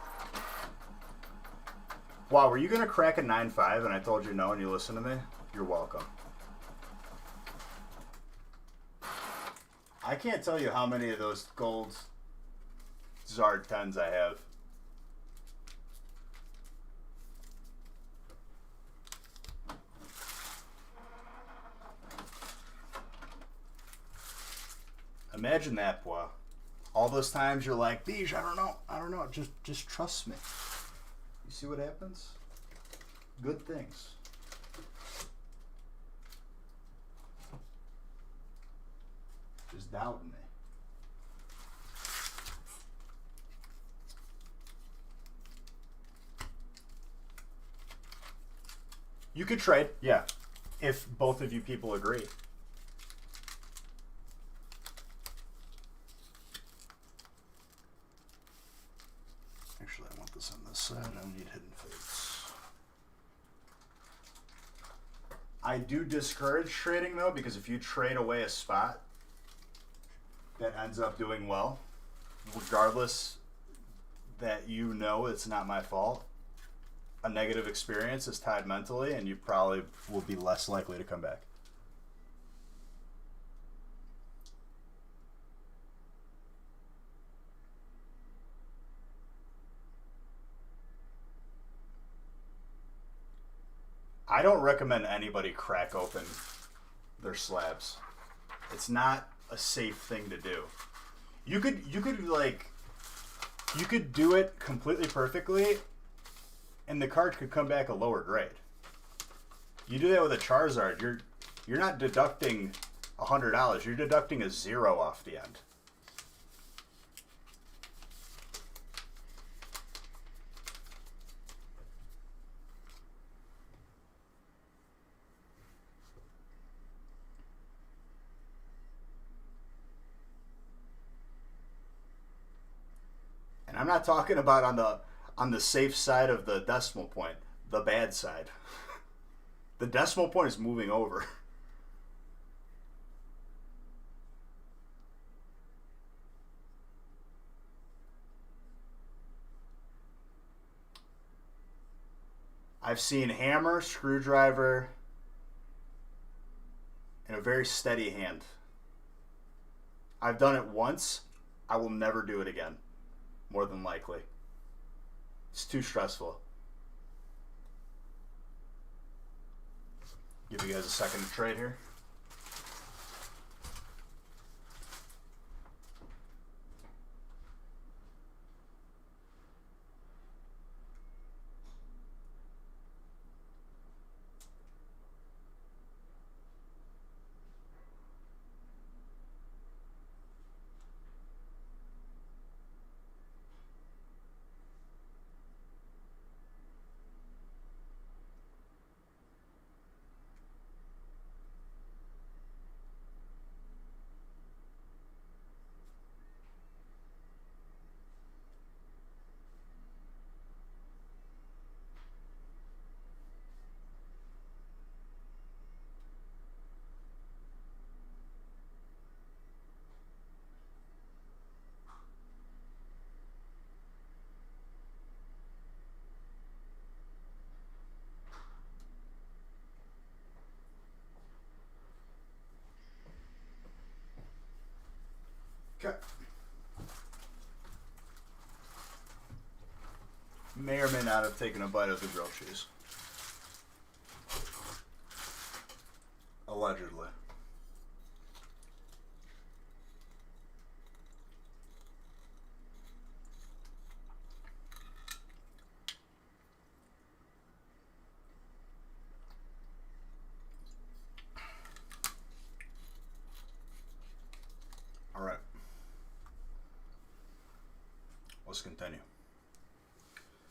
Wow, were you going to crack a 9.5 and I told you no and you listened to me? You're welcome. I can't tell you how many of those gold Zard 10s I have. Imagine that, boy. All those times you're like, Beej, I don't know. Just trust me. You see what happens? Good things. Just doubting me. You could trade, yeah, if both of you people agree. Actually, I want this on this side. I don't need hidden fates. I do discourage trading, though, because if you trade away a spot that ends up doing well, regardless that you know it's not my fault, a negative experience is tied mentally, and you probably will be less likely to come back. I don't recommend anybody crack open their slabs. It's not a safe thing to do. You could do it completely perfectly, and the card could come back a lower grade. You do that with a Charizard, you're not deducting $100. You're deducting a 0 off the end. And I'm not talking about on the safe side of the decimal point, the bad side. The decimal point is moving over. I've seen hammer, screwdriver, and a very steady hand. I've done it once. I will never do it again. More than likely. It's too stressful. Give you guys a second to trade here. Okay. May or may not have taken a bite of the grilled cheese. Allegedly. All right. Let's continue.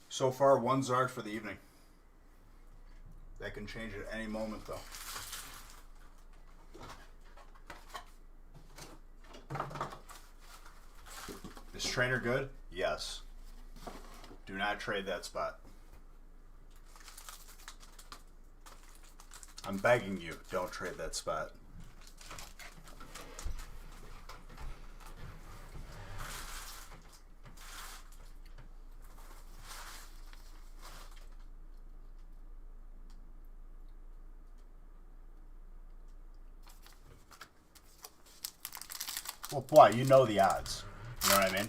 So far, 1 Zard for the evening. That can change at any moment, though. Is trainer good? Yes. Do not trade that spot. I'm begging you, don't trade that spot. Well, boy, you know the odds. You know what I mean?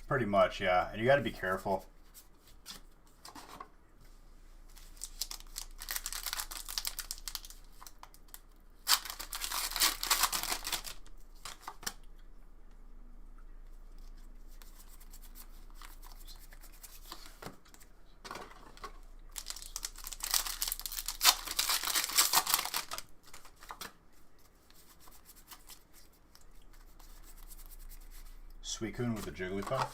Pretty much, yeah. And you got to be careful. Suicune with a Jigglypuff.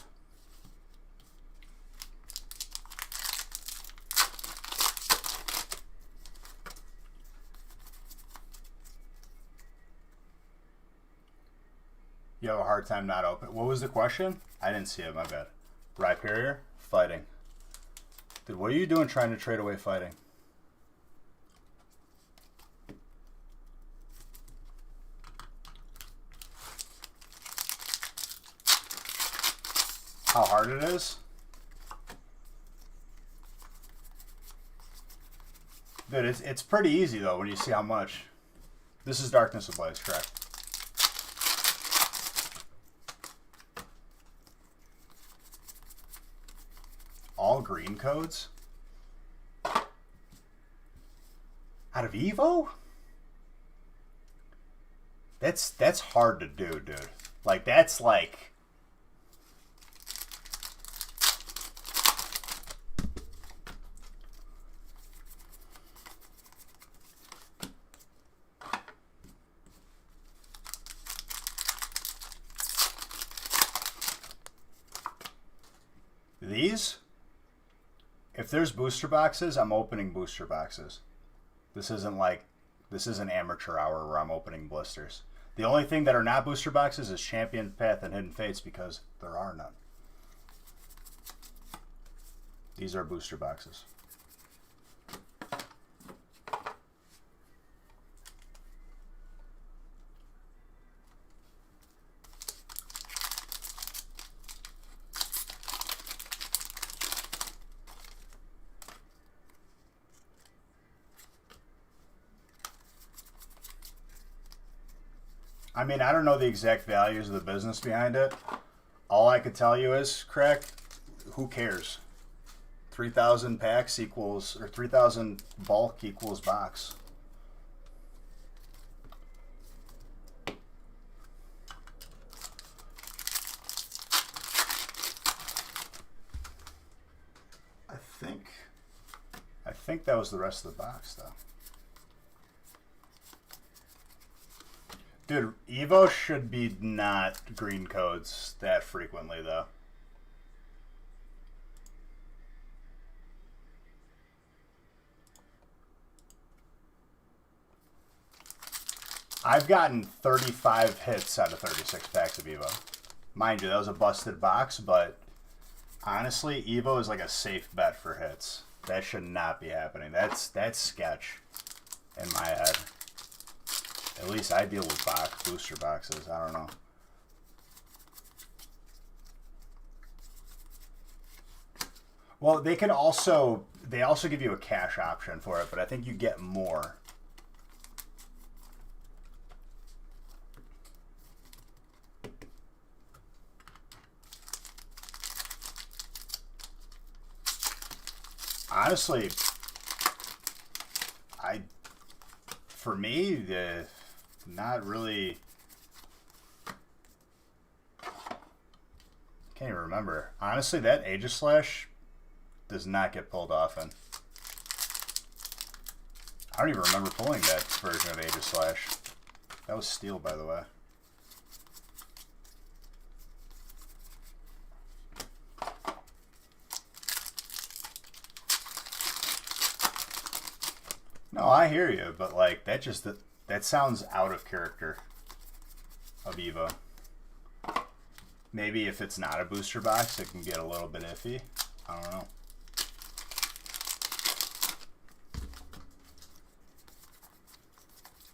You have a hard time not open. What was the question? I didn't see it, my bad. Rhyperior? Fighting. Dude, what are you doing trying to trade away fighting? How hard it is? Dude, it's pretty easy though when you see how much. This is Darkness Ablaze, correct? all green codes out of Evo? That's hard to do, dude. Like, that's like... These, if there's booster boxes, I'm opening booster boxes. This isn't amateur hour where I'm opening blisters. The only thing that are not booster boxes is Champion Path and Hidden Fates because there are none. These are booster boxes. I mean, I don't know the exact values of the business behind it. All I could tell you is, Crack, who cares? 3,000 packs equals, or 3,000 bulk equals box. I think that was the rest of the box, though. Dude, Evo should be not green codes that frequently, though. I've gotten 35 hits out of 36 packs of Evo. Mind you, that was a busted box, but honestly, Evo is like a safe bet for hits. That should not be happening. That's sketch in my head. At least I deal with booster boxes. I don't know. Well, they also give you a cash option for it, but I think you get more. Honestly, for me, not really. Can't even remember. Honestly, that Aegislash does not get pulled often. I don't even remember pulling that version of Aegislash. That was steel, by the way. No, I hear you, but like that sounds out of character of Evo. Maybe if it's not a booster box, it can get a little bit iffy. I don't know.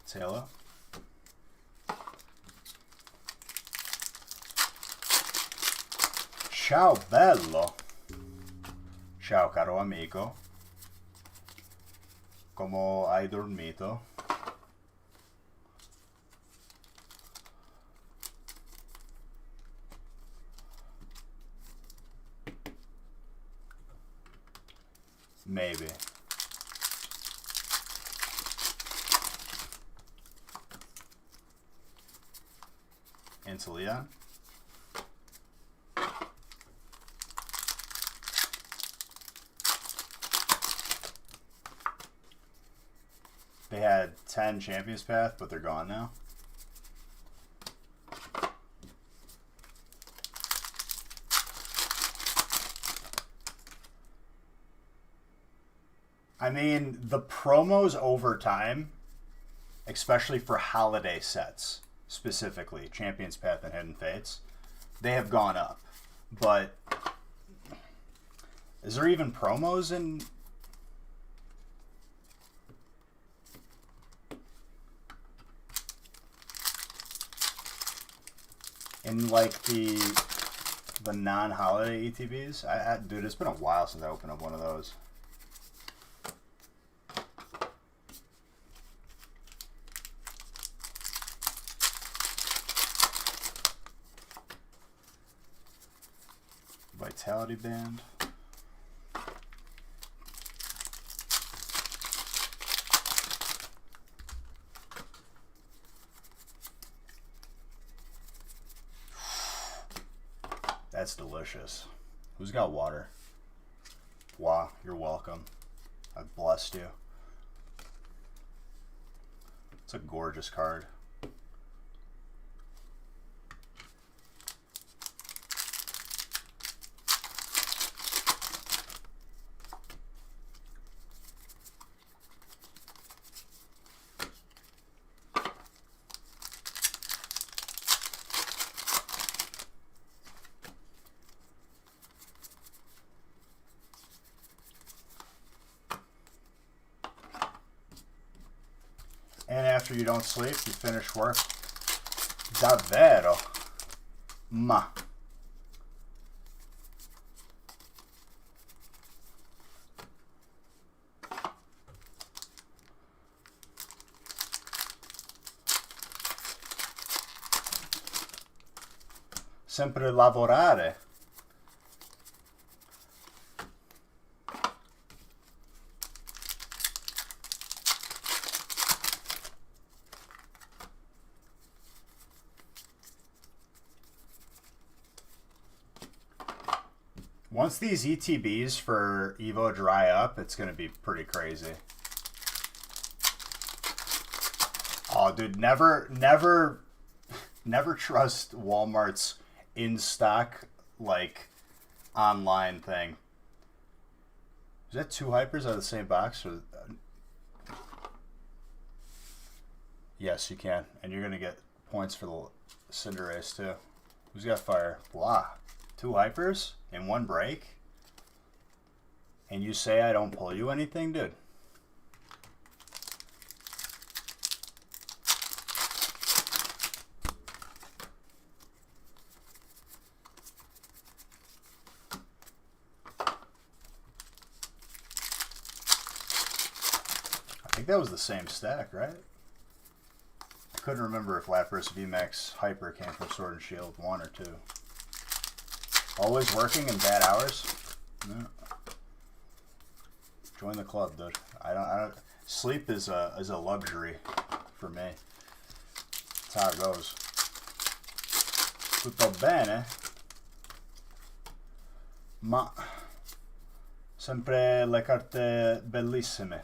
Say hello. Ciao bello. Ciao caro amico. Como hai dormito? Maybe. Into Leon? They had 10 Champions Path, but they're gone now. I mean, the promos over time, especially for holiday sets, specifically, Champions Path and Hidden Fates, they have gone up. But is there even promos in like the non-holiday ETBs? Dude, it's been a while since I opened up one of those. Vitality Band. That's delicious. Who's got water? Wow, you're welcome. I've blessed you. It's a gorgeous card. And after you don't sleep, you finish work. Davvero. Ma. Sempre lavorare. Once these ETBs for Evo dry up, it's going to be pretty crazy. Oh, dude, never trust Walmart's in-stock, like, online thing. Is that 2 hypers out of the same box? Or... Yes, you can. And you're going to get points for the Cinderace, too. Who's got fire? Blah. 2 hypers in 1 break? And you say I don't pull you anything, dude? I think that was the same stack, right? I couldn't remember if Lapras VMAX Hyper came from Sword and Shield 1 or 2. Always working in bad hours? No. Join the club, dude. I don't. Sleep is a luxury for me. That's how it goes. Tutto bene? Ma sempre le carte bellissime.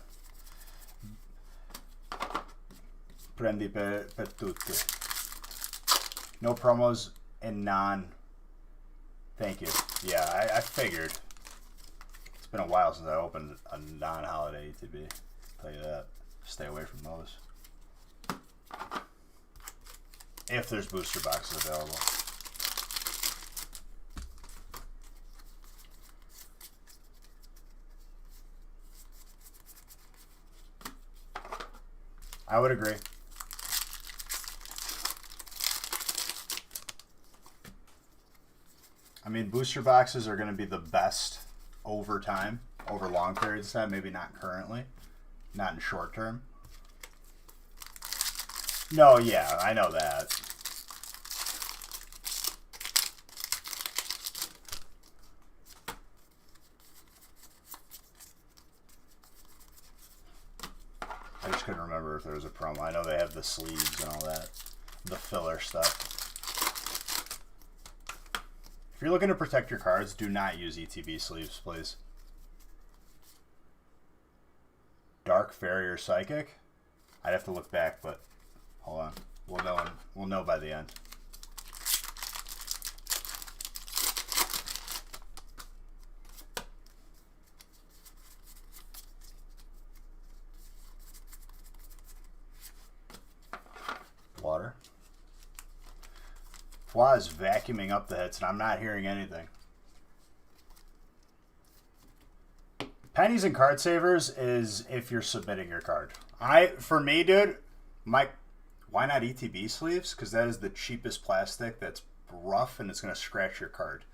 Prendi per tutti. No promos and non. Thank you. Yeah, I figured. It's been a while since I opened a non-holiday ETB. I'll tell you that. Stay away from those. If there's booster boxes available. I would agree. I mean, booster boxes are going to be the best over time, over long periods of time. Maybe not currently, not in short term. No, yeah, I know that. I just couldn't remember if there was a promo. I know they have the sleeves and all that, the filler stuff. If you're looking to protect your cards, do not use ETB sleeves, please. Dark, Fairy, or Psychic? I'd have to look back, but hold on. We'll know by the end. Water. Flaw is vacuuming up the hits, and I'm not hearing anything. Pennies and card savers is if you're submitting your card. For me, dude, why not ETB sleeves? Because that is the cheapest plastic that's rough and it's going to scratch your card.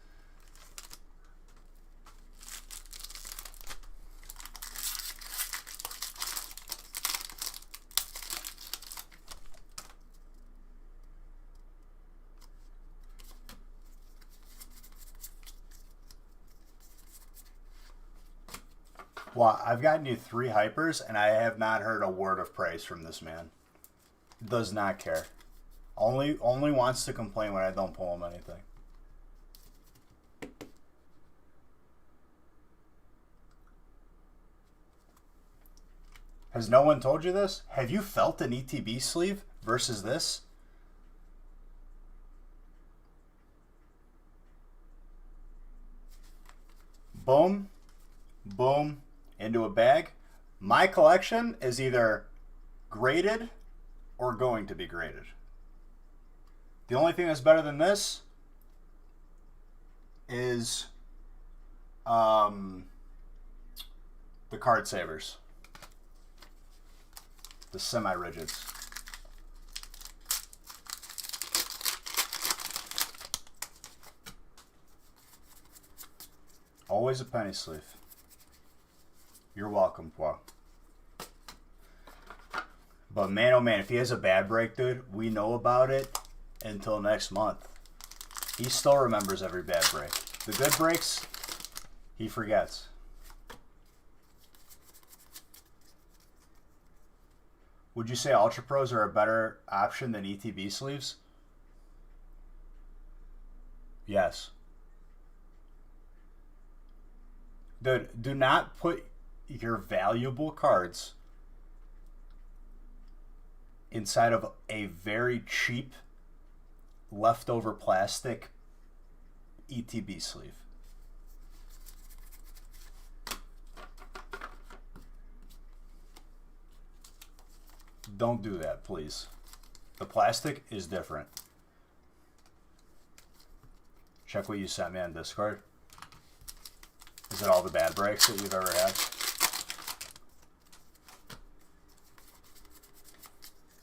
Well, I've gotten you 3 hypers, and I have not heard a word of praise from this man. Does not care. Only wants to complain when I don't pull him anything. Has no one told you this? Have you felt an ETB sleeve versus this? Boom, boom, into a bag. My collection is either graded or going to be graded. The only thing that's better than this is the card savers, the semi-rigids. Always a penny sleeve. You're welcome, Poir. But man, oh man, if he has a bad break, dude, we know about it until next month. He still remembers every bad break. The good breaks, he forgets. Would you say Ultra Pros are a better option than ETB sleeves? Yes. Dude, do not put your valuable cards inside of a very cheap leftover plastic ETB sleeve. Don't do that, please. The plastic is different. Check what you sent me on Discord. Is it all the bad breaks that you've ever had?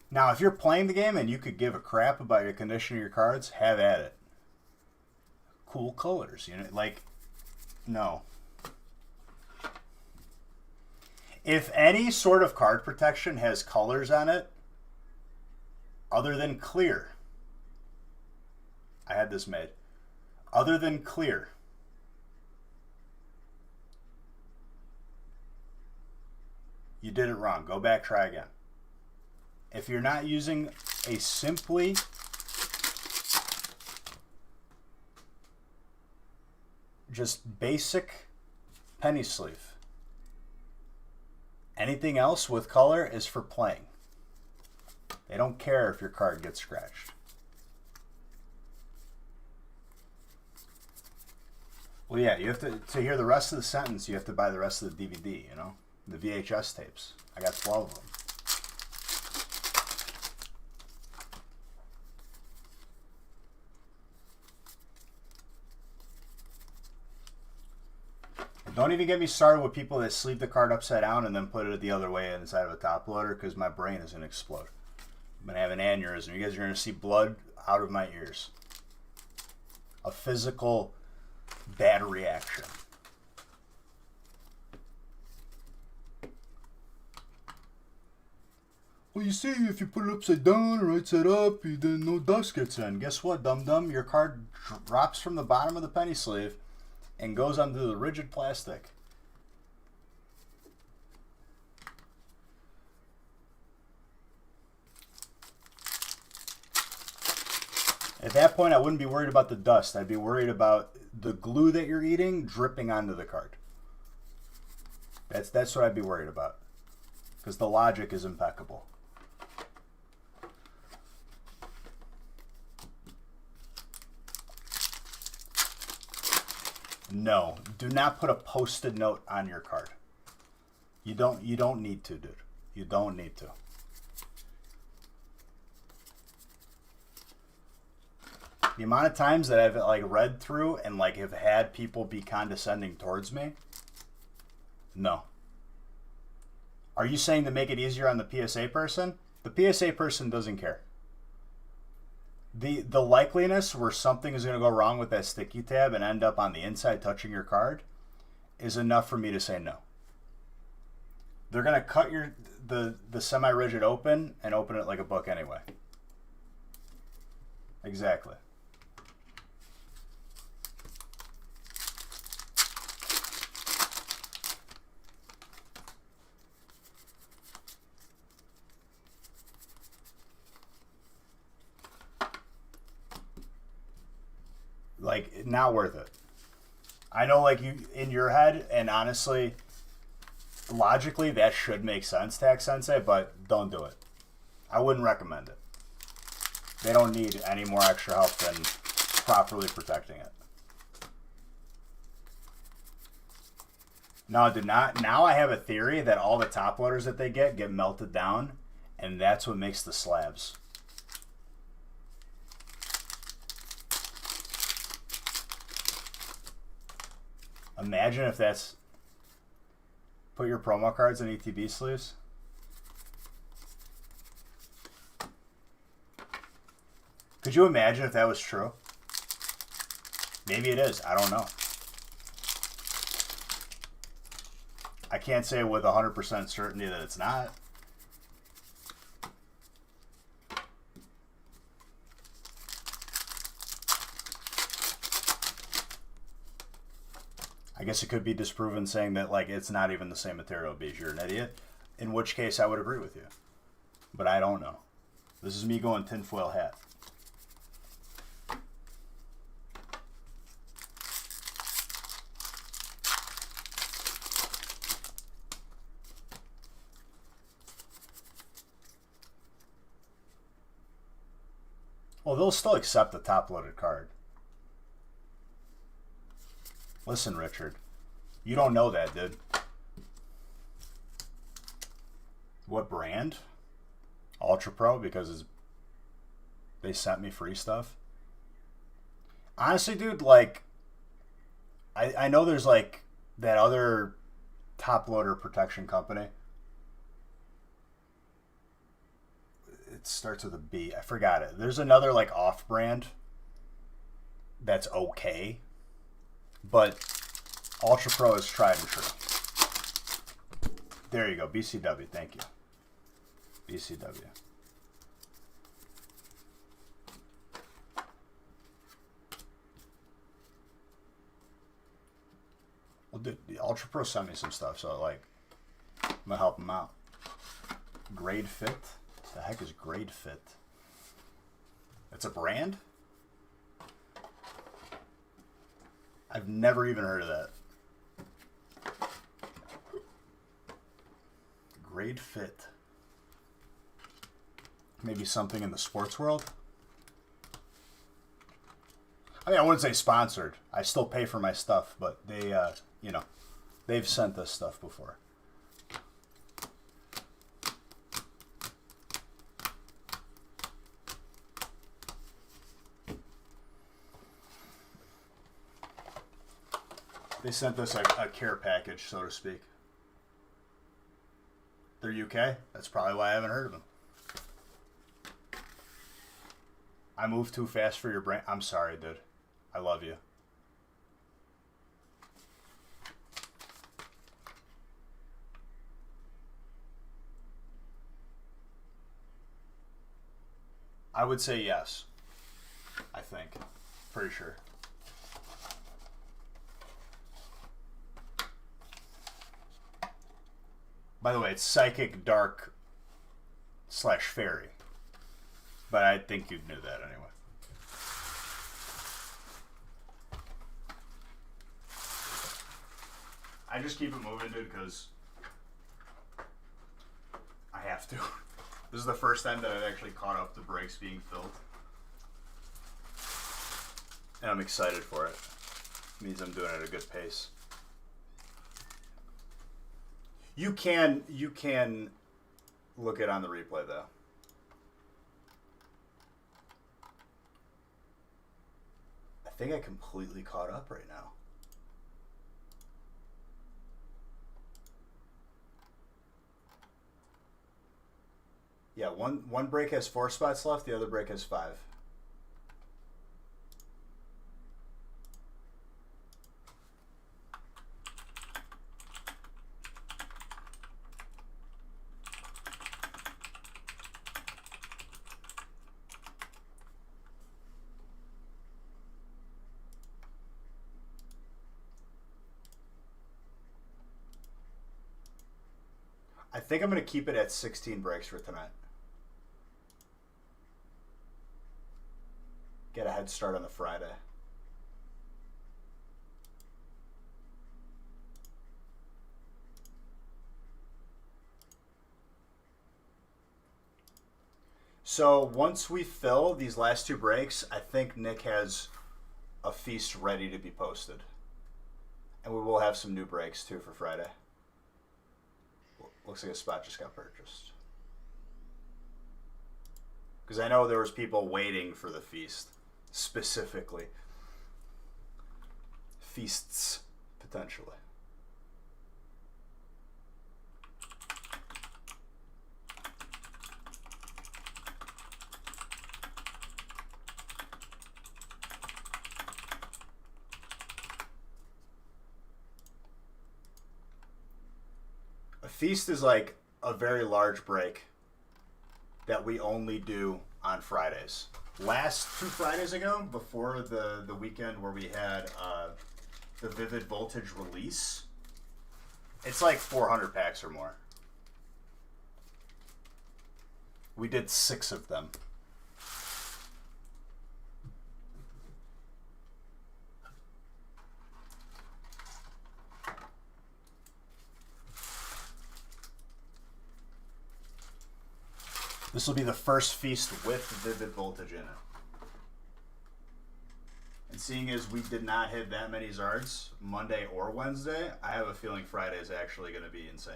Now, if you're playing the game and you could give a crap about your condition of your cards, have at it. Cool colors, you know, like, no. If any sort of card protection has colors on it, other than clear, I had this made, other than clear, you did it wrong. Go back, try again. If you're not using a simply just basic penny sleeve, anything else with color is for playing. They don't care if your card gets scratched. Well, yeah, you have to hear the rest of the sentence, you have to buy the rest of the DVD, you know? The VHS tapes. I got 12 of them. Don't even get me started with people that sleeve the card upside down and then put it the other way inside of a top loader, because my brain is going to explode. I'm going to have an aneurysm. You guys are going to see blood out of my ears. A physical bad reaction. Well, you see, if you put it upside down or right side up, then no dust gets in. Guess what, dum-dum? Your card drops from the bottom of the penny sleeve and goes onto the rigid plastic. At that point, I wouldn't be worried about the dust. I'd be worried about the glue that you're eating dripping onto the card. That's what I'd be worried about, because the logic is impeccable. No, do not put a post-it note on your card. You don't need to, dude. You don't need to. The amount of times that I've like read through and like have had people be condescending towards me. No. Are you saying to make it easier on the PSA person? The PSA person doesn't care. The likeliness where something is going to go wrong with that sticky tab and end up on the inside touching your card is enough for me to say no. They're going to cut the semi-rigid open and open it like a book anyway. Exactly. Like, not worth it. I know, like, you in your head, and honestly, logically, that should make sense, Tax Sensei, but don't do it. I wouldn't recommend it. They don't need any more extra help than properly protecting it. No, do not. Now I have a theory that all the top loaders that they get melted down, and that's what makes the slabs. Imagine if that's... Put your promo cards in ETB sleeves. Could you imagine if that was true? Maybe it is. I don't know. I can't say with 100% certainty that it's not. I guess it could be disproven saying that, like, it's not even the same material because you're an idiot. In which case, I would agree with you. But I don't know. This is me going tinfoil hat. Well, they'll still accept the top-loaded card. Listen, Richard, you don't know that, dude. What brand? Ultra Pro, because they sent me free stuff. Honestly, dude, like, I know there's, like, that other top-loader protection company. It starts with a B. I forgot it. There's another, like, off-brand that's okay. But Ultra Pro is tried and true. There you go. BCW. Thank you. BCW. Well, dude, the Ultra Pro sent me some stuff, so, like, I'm going to help them out. Grade Fit? What the heck is Grade Fit? It's a brand? I've never even heard of that. Grade Fit. Maybe something in the sports world? I mean, I wouldn't say sponsored. I still pay for my stuff, but they, you know, they've sent us stuff before. They sent us a care package, so to speak. They're UK? That's probably why I haven't heard of them. I move too fast for your brain. I'm sorry, dude. I love you. I would say yes. I think. Pretty sure. By the way, it's Psychic Dark / Fairy. But I think you knew that anyway. I just keep it moving, dude, because I have to. This is the first time that I've actually caught up the breaks being filled. And I'm excited for it. It means I'm doing it at a good pace. You can look it on the replay, though. I think I completely caught up right now. Yeah, one break has 4 spots left, the other break has 5. I think I'm going to keep it at 16 breaks for tonight. Get a head start on the Friday. So once we fill these last 2 breaks, I think Nick has a feast ready to be posted. And we will have some new breaks too for Friday. Looks like a spot just got purchased. Because I know there was people waiting for the feast, specifically. Feasts, potentially. A feast is like a very large break that we only do on Fridays. Last 2 Fridays ago, before the weekend where we had the Vivid Voltage release, it's like 400 packs or more. We did 6 of them. This will be the first feast with Vivid Voltage in it. And seeing as we did not hit that many Zards Monday or Wednesday, I have a feeling Friday is actually going to be insane.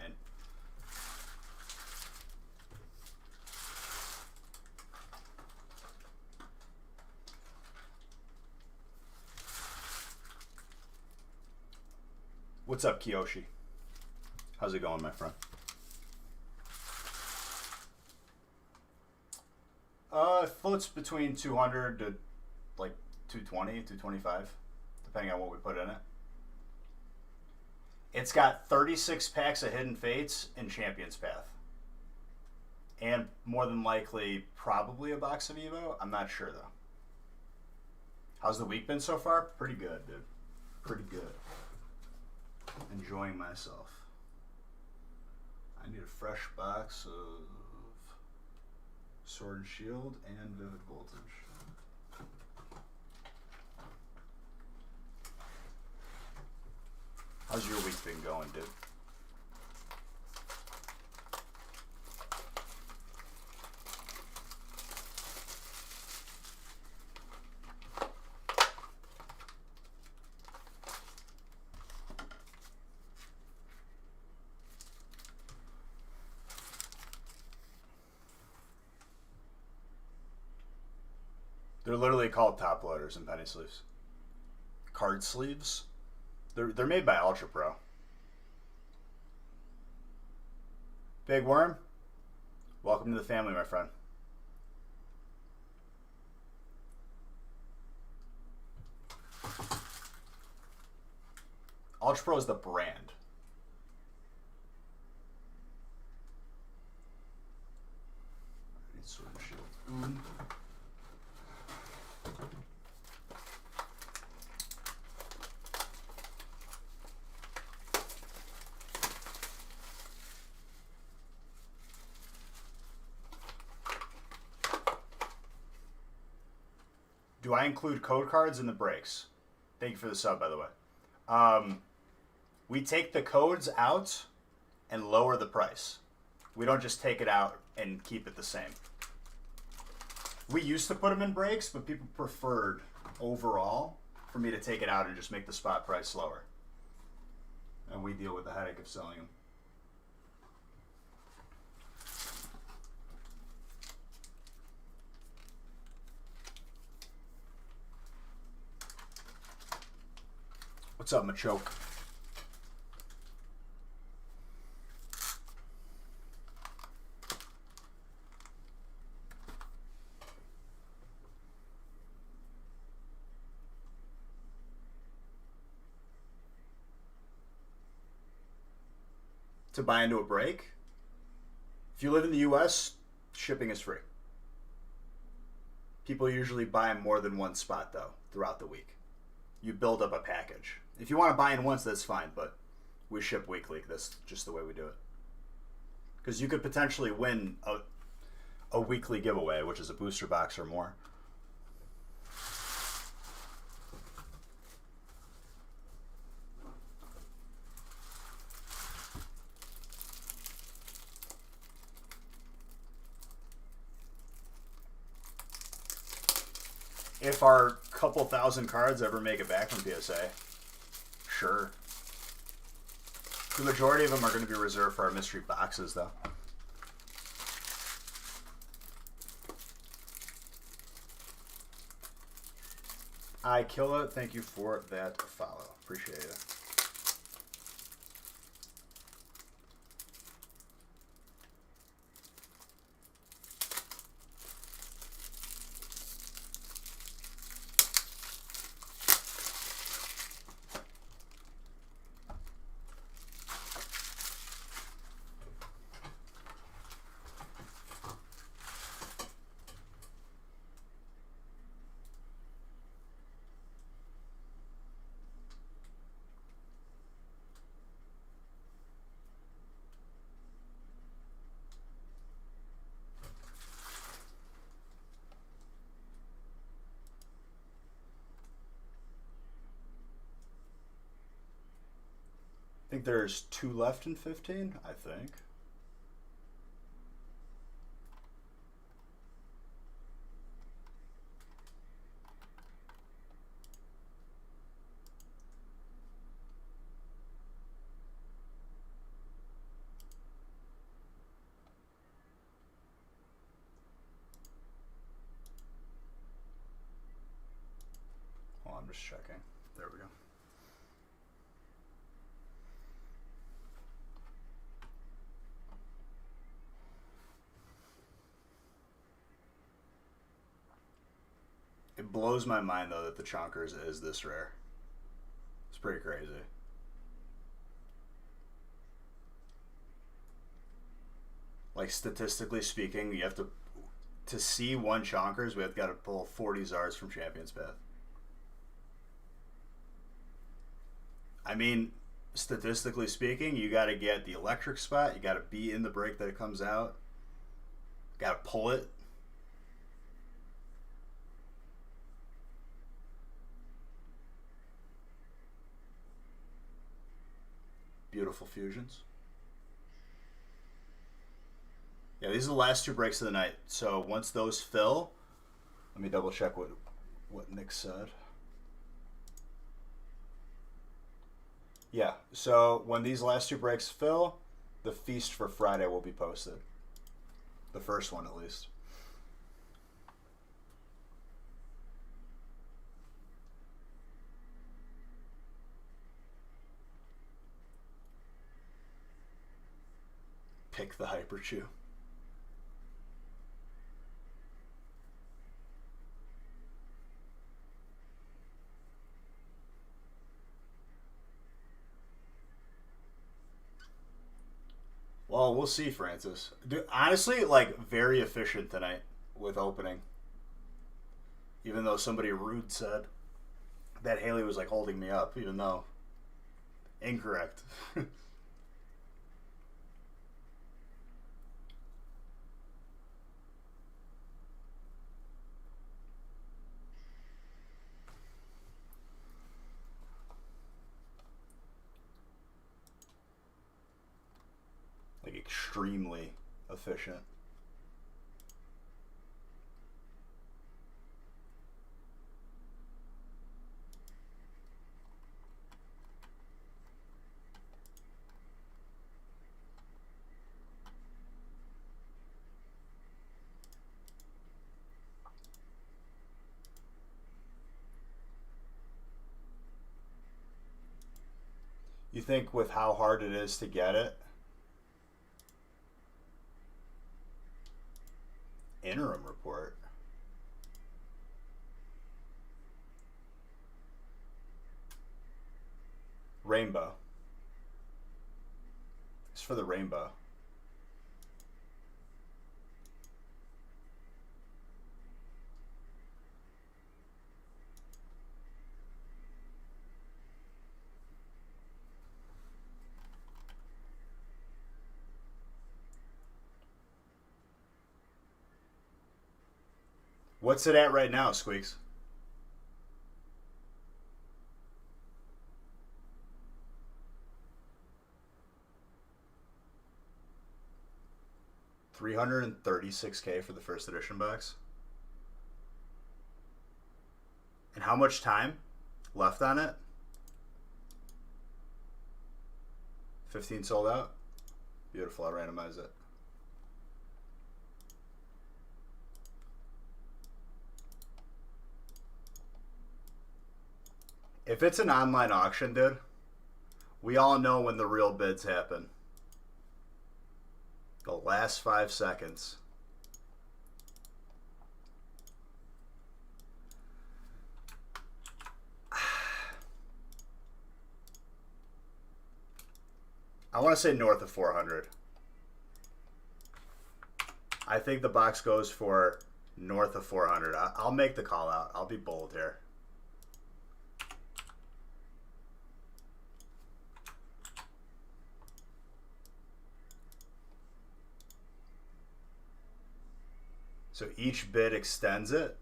What's up, Kiyoshi? How's it going, my friend? It floats between 200 to like 220, 225, depending on what we put in it. It's got 36 packs of Hidden Fates and Champion's Path. And more than likely, probably a box of Evo. I'm not sure, though. How's the week been so far? Pretty good, dude. Pretty good. Enjoying myself. I need a fresh box of Sword and Shield and Vivid Voltage. How's your week been going, dude? They're literally called top loaders and penny sleeves. Card sleeves. They're made by Ultra Pro. Big Worm, welcome to the family, my friend. Ultra Pro is the brand. I need Sword and Shield. Do I include code cards in the breaks? Thank you for the sub, by the way. We take the codes out and lower the price. We don't just take it out and keep it the same. We used to put them in breaks, but people preferred overall for me to take it out and just make the spot price lower. And we deal with the headache of selling them. What's up, Machoke? To buy into a break, if you live in the US, shipping is free. People usually buy more than one spot, though, throughout the week. You build up a package. If you want to buy in once, that's fine, but we ship weekly. That's just the way we do it. Because you could potentially win a weekly giveaway, which is a booster box or more. If our couple thousand cards ever make it back from PSA, sure. The majority of them are going to be reserved for our mystery boxes, though. I kill it. Thank you for that follow. Appreciate it. I think there's 2 left in 15, I think. Oh, I'm just checking. There we go. It blows my mind, though, that the Chonkers is this rare. It's pretty crazy. Like, statistically speaking, you have to see one Chonkers, we have got to pull 40 Zards from Champion's Path. I mean, statistically speaking, you got to get the electric spot, you got to be in the break that it comes out, got to pull it. Beautiful fusions. Yeah, these are the last 2 breaks of the night. So once those fill, let me double check what Nick said. Yeah, so when these last 2 breaks fill, the feast for Friday will be posted. The first one, at least. Pick the Hyper Chew. Well, we'll see, Francis. Dude, honestly, like, very efficient tonight with opening. Even though somebody rude said that Haley was, like, holding me up, even though incorrect. Like, extremely efficient. You think with how hard it is to get it? Interim report. Rainbow. It's for the rainbow. What's it at right now, Squeaks? $336K for the first edition box. And how much time left on it? 15 sold out. Beautiful. I'll randomize it. If it's an online auction, dude, we all know when the real bids happen. The last 5 seconds. I want to say north of 400. I think the box goes for north of 400. I'll make the call out. I'll be bold here. So each bid extends it.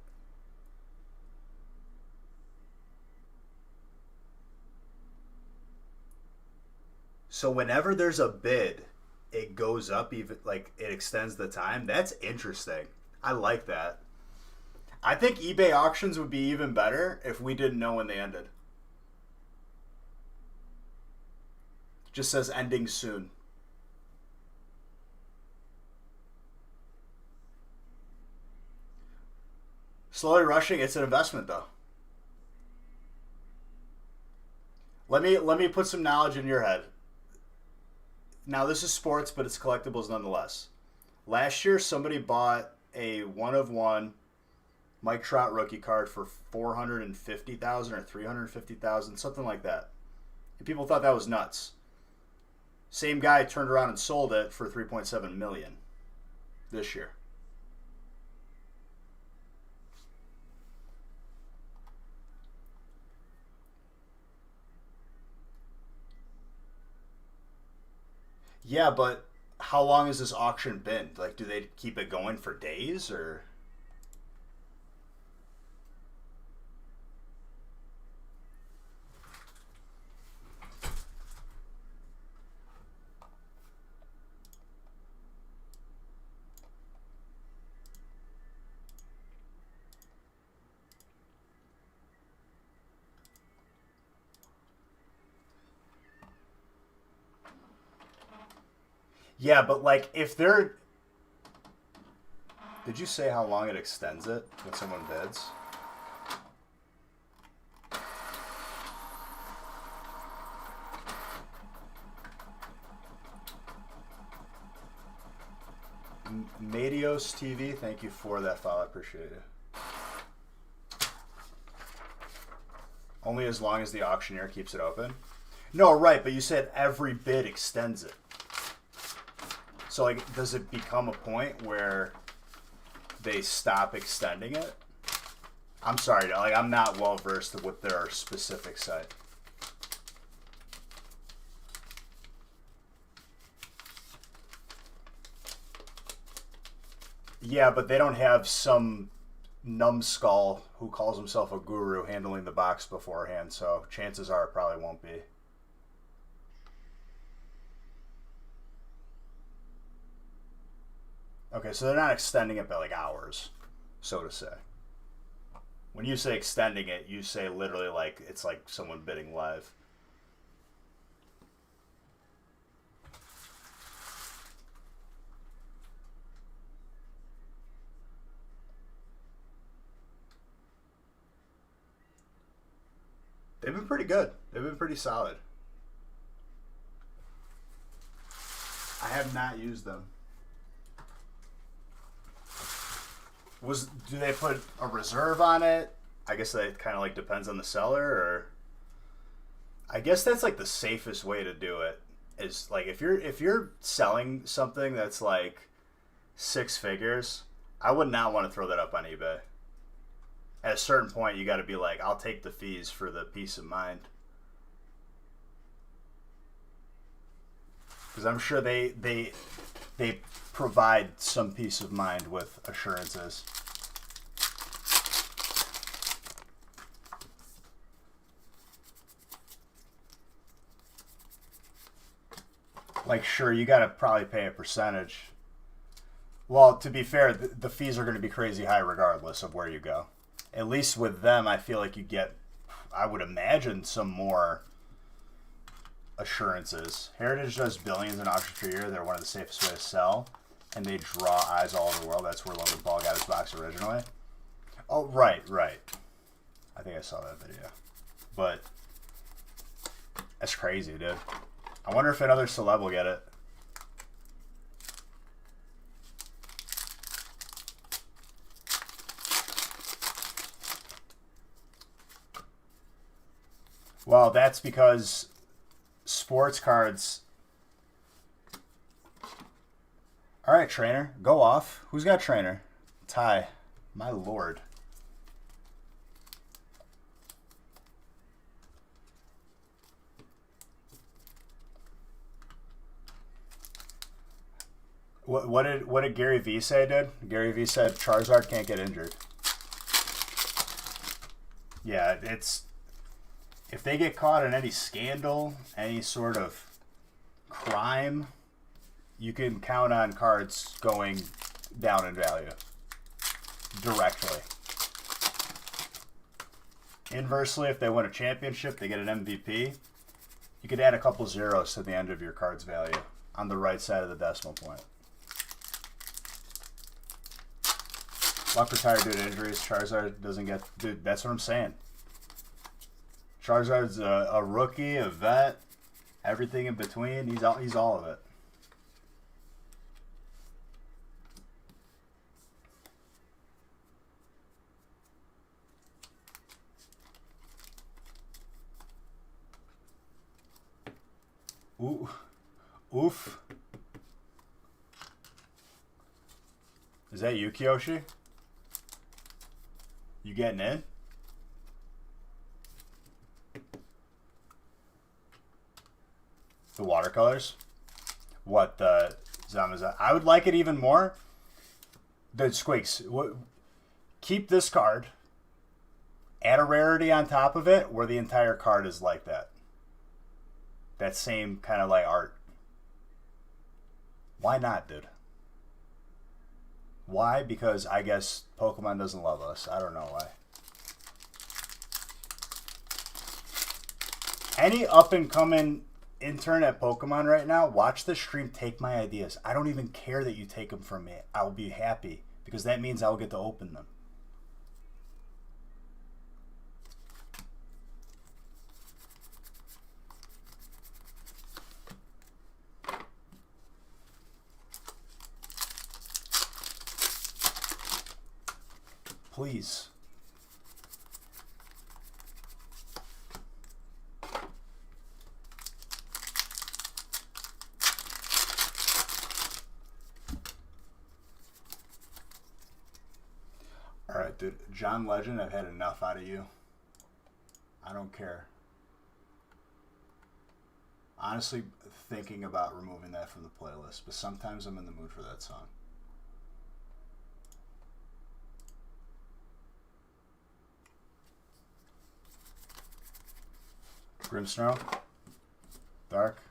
So whenever there's a bid, it goes up, even like it extends the time. That's interesting. I like that. I think eBay auctions would be even better if we didn't know when they ended. Just says ending soon. Slowly rushing, it's an investment though. Let me put some knowledge in your head. Now this is sports, but it's collectibles nonetheless. Last year somebody bought a 1/1 Mike Trout rookie card for $450,000 or $350,000, something like that. And people thought that was nuts. Same guy turned around and sold it for $3.7 million this year. Yeah, but how long has this auction been? Like, do they keep it going for days or? Yeah, but like if they're... Did you say how long it extends it when someone bids? Medios TV, thank you for that follow. I appreciate it. Only as long as the auctioneer keeps it open? No, right, but you said every bid extends it. So, like, does it become a point where they stop extending it? I'm sorry, like, I'm not well versed with their specific site. Yeah, but they don't have some numbskull who calls himself a guru handling the box beforehand, so chances are it probably won't be. Okay, so they're not extending it by like hours, so to say. When you say extending it, you say literally like it's like someone bidding live. They've been pretty good. They've been pretty solid. I have not used them. Do they put a reserve on it? I guess that kind of like depends on the seller, or I guess that's like the safest way to do it. Is like if you're selling something that's like 6 figures, I would not want to throw that up on eBay. At a certain point, you got to be like, I'll take the fees for the peace of mind, because I'm sure they provide some peace of mind with assurances. Like, sure, you got to probably pay a percentage. Well, to be fair, the fees are going to be crazy high regardless of where you go. at least with them, I feel like you get, I would imagine, some more assurances. Heritage does billions in auctions per year. They're one of the safest way to sell, and they draw eyes all over the world. That's where Logan Paul got his box originally. Oh, right. I think I saw that video. But that's crazy, dude. I wonder if another celeb will get it. Well, that's because sports cards... All right, trainer, go off. Who's got trainer? Ty. My lord. What did Gary Vee say, dude? Gary Vee said Charizard can't get injured. Yeah, it's... If they get caught in any scandal, any sort of crime, you can count on cards going down in value. Directly. Inversely, if they win a championship, they get an MVP, you could add a couple zeros to the end of your card's value on the right side of the decimal point. Luck retired due to injuries. Charizard doesn't get... Dude, that's what I'm saying. Charizard's a rookie, a vet, everything in between. He's all of it. Ooh. Oof. Is that you, Kiyoshi? You getting in? The watercolors? What, the Zamaza? I would like it even more. The Squeaks. Keep this card. Add a rarity on top of it where the entire card is like that. That same kind of like art. Why not, dude? Why? Because I guess Pokemon doesn't love us. I don't know why. Any up-and-coming intern at Pokemon right now, watch the stream, take my ideas. I don't even care that you take them from me. I'll be happy because that means I'll get to open them. Please. Alright, dude. John Legend, I've had enough out of you. I don't care. Honestly, thinking about removing that from the playlist, but sometimes I'm in the mood for that song. Grimmsnarl. Dark.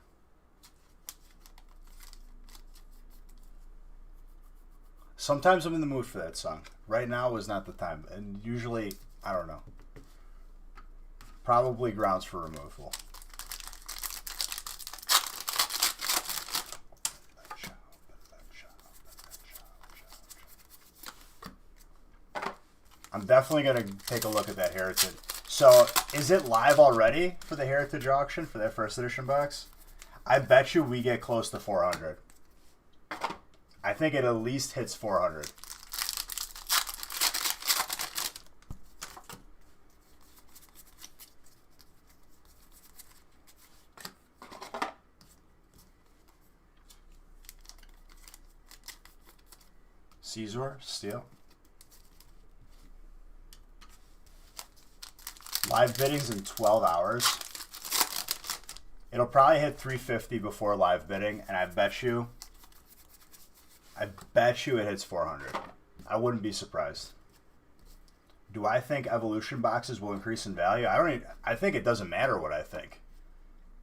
Sometimes I'm in the mood for that song. Right now is not the time. And usually, I don't know. Probably grounds for removal. I'm definitely going to take a look at that Heritage. So, is it live already for the Heritage auction for that first edition box? I bet you we get close to 400. I think it at least hits 400. Caesar, Steel. Live bidding's in 12 hours. It'll probably hit 350 before live bidding, and I bet you it hits 400. I wouldn't be surprised. Do I think evolution boxes will increase in value? I think it doesn't matter what I think.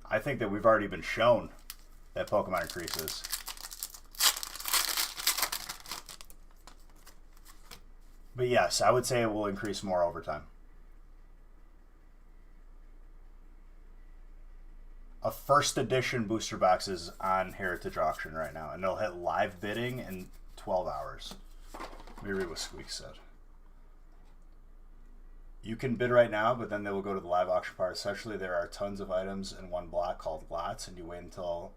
I think that we've already been shown that Pokemon increases. But yes, I would say it will increase more over time. A first edition booster box is on Heritage Auction right now, and it'll hit live bidding in 12 hours. Let me read what Squeak said. You can bid right now, but then they will go to the live auction part. Essentially, there are tons of items in one block called lots, and you wait until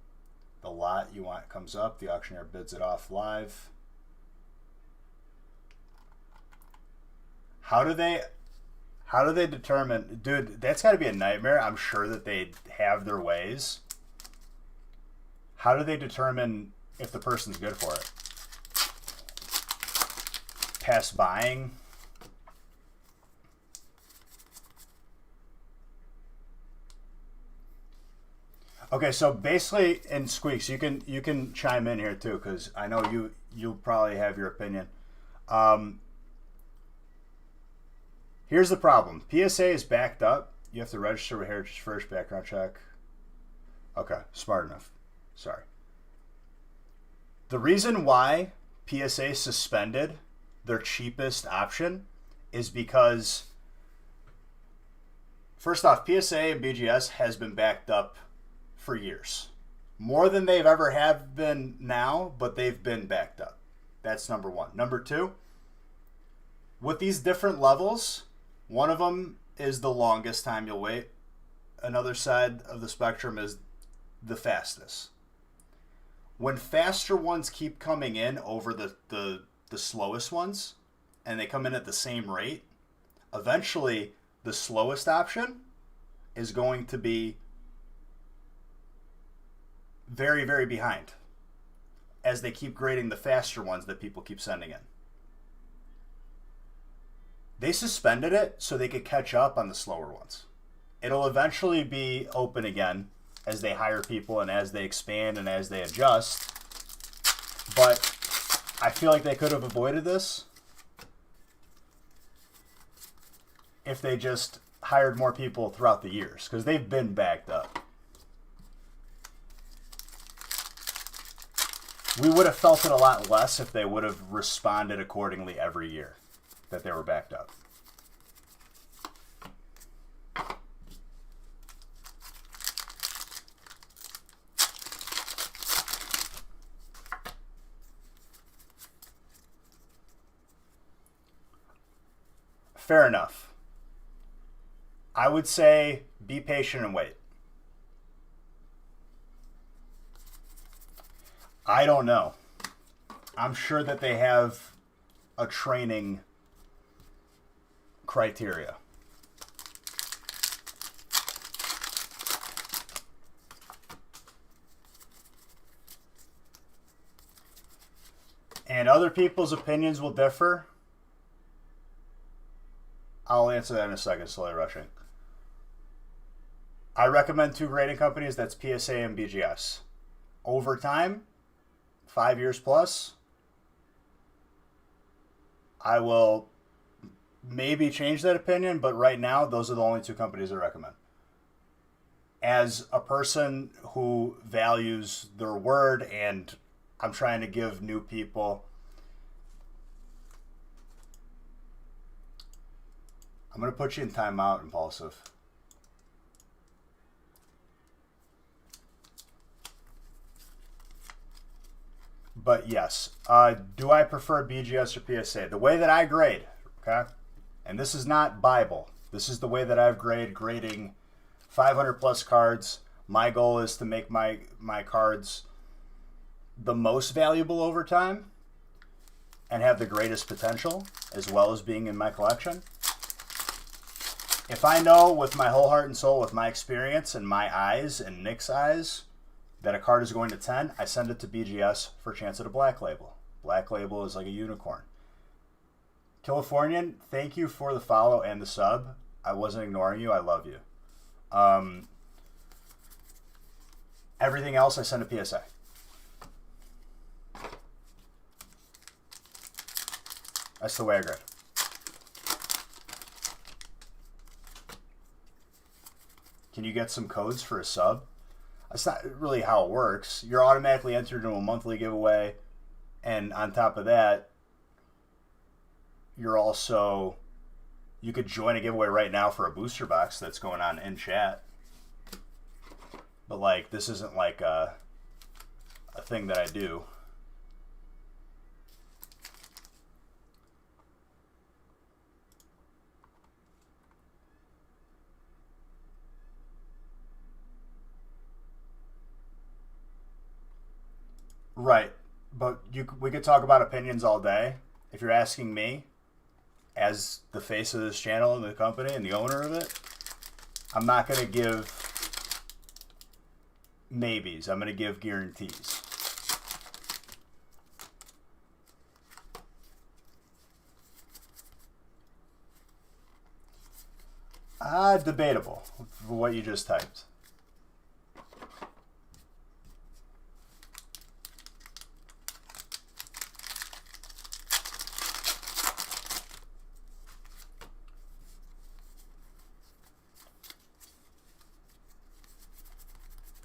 the lot you want comes up. The auctioneer bids it off live. How do they determine, dude, that's got to be a nightmare. I'm sure that they have their ways. How do they determine if the person's good for it? Past buying? Okay, so basically, and Squeaks, you can chime in here too, because I know you'll probably have your opinion. Here's the problem. PSA is backed up. You have to register with Heritage first, background check. Okay, smart enough. Sorry. The reason why PSA suspended their cheapest option is because, first off, PSA and BGS has been backed up for years. More than they've ever have been now, but they've been backed up. That's number one. Number two, with these different levels, one of them is the longest time you'll wait. Another side of the spectrum is the fastest. When faster ones keep coming in over the slowest ones, and they come in at the same rate, eventually the slowest option is going to be very, very behind as they keep grading the faster ones that people keep sending in. They suspended it so they could catch up on the slower ones. It'll eventually be open again as they hire people and as they expand and as they adjust. But I feel like they could have avoided this if they just hired more people throughout the years, because they've been backed up. We would have felt it a lot less if they would have responded accordingly every year that they were backed up. Fair enough. I would say be patient and wait. I don't know. I'm sure that they have a training criteria. And other people's opinions will differ. I'll answer that in a second, slowly rushing. I recommend two grading companies, that's PSA and BGS. Over time, 5 years plus, I will maybe change that opinion, but right now, those are the only two companies I recommend. As a person who values their word, and I'm trying to give new people, I'm going to put you in timeout, Impulsive. But yes, do I prefer BGS or PSA? The way that I grade, okay, and this is not Bible. This is the way that I've grading 500 plus cards. My goal is to make my cards the most valuable over time and have the greatest potential, as well as being in my collection. If I know with my whole heart and soul, with my experience and my eyes and Nick's eyes, that a card is going to 10, I send it to BGS for a chance at a black label. Black label is like a unicorn. Californian, thank you for the follow and the sub. I wasn't ignoring you. I love you. Everything else, I send to PSA. That's the way I grade. Can you get some codes for a sub? That's not really how it works. You're automatically entered into a monthly giveaway, and on top of that, you're also, you could join a giveaway right now for a booster box that's going on in chat. But like, this isn't like a thing that I do. Right, but we could talk about opinions all day. If you're asking me, as the face of this channel and the company and the owner of it, I'm not going to give maybes. I'm going to give guarantees. Debatable for what you just typed.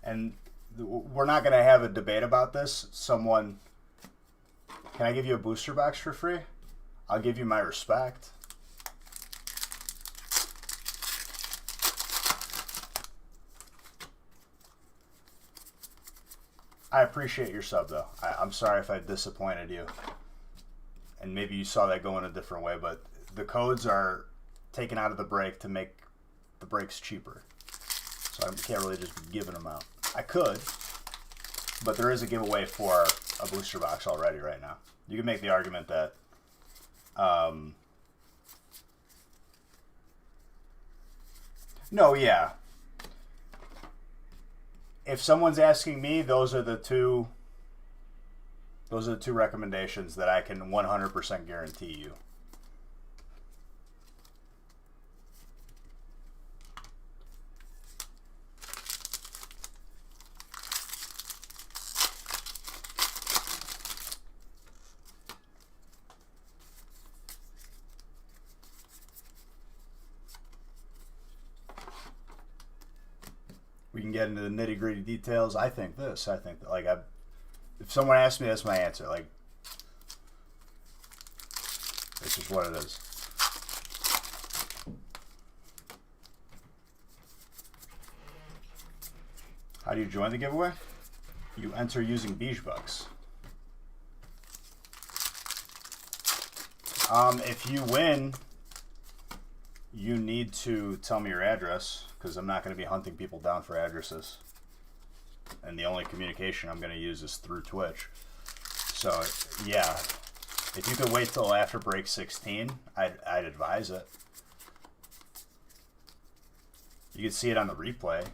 And we're not going to have a debate about this. Someone, can I give you a booster box for free? I'll give you my respect. I appreciate your sub, though. I'm sorry if I disappointed you. And maybe you saw that going a different way, but the codes are taken out of the break to make the breaks cheaper. So I can't really just be giving them out. I could, but there is a giveaway for a booster box already right now. You can make the argument that no, yeah. If someone's asking me, those are the two recommendations that I can 100% guarantee you. We can get into the nitty-gritty details. I think this. I think that, like, if someone asks me, that's my answer. Like, this is what it is. How do you join the giveaway? You enter using Beachbucks. If you win, you need to tell me your address, because I'm not going to be hunting people down for addresses. And the only communication I'm going to use is through Twitch. So, yeah. If you could wait till after break 16, I'd advise it. You can see it on the replay.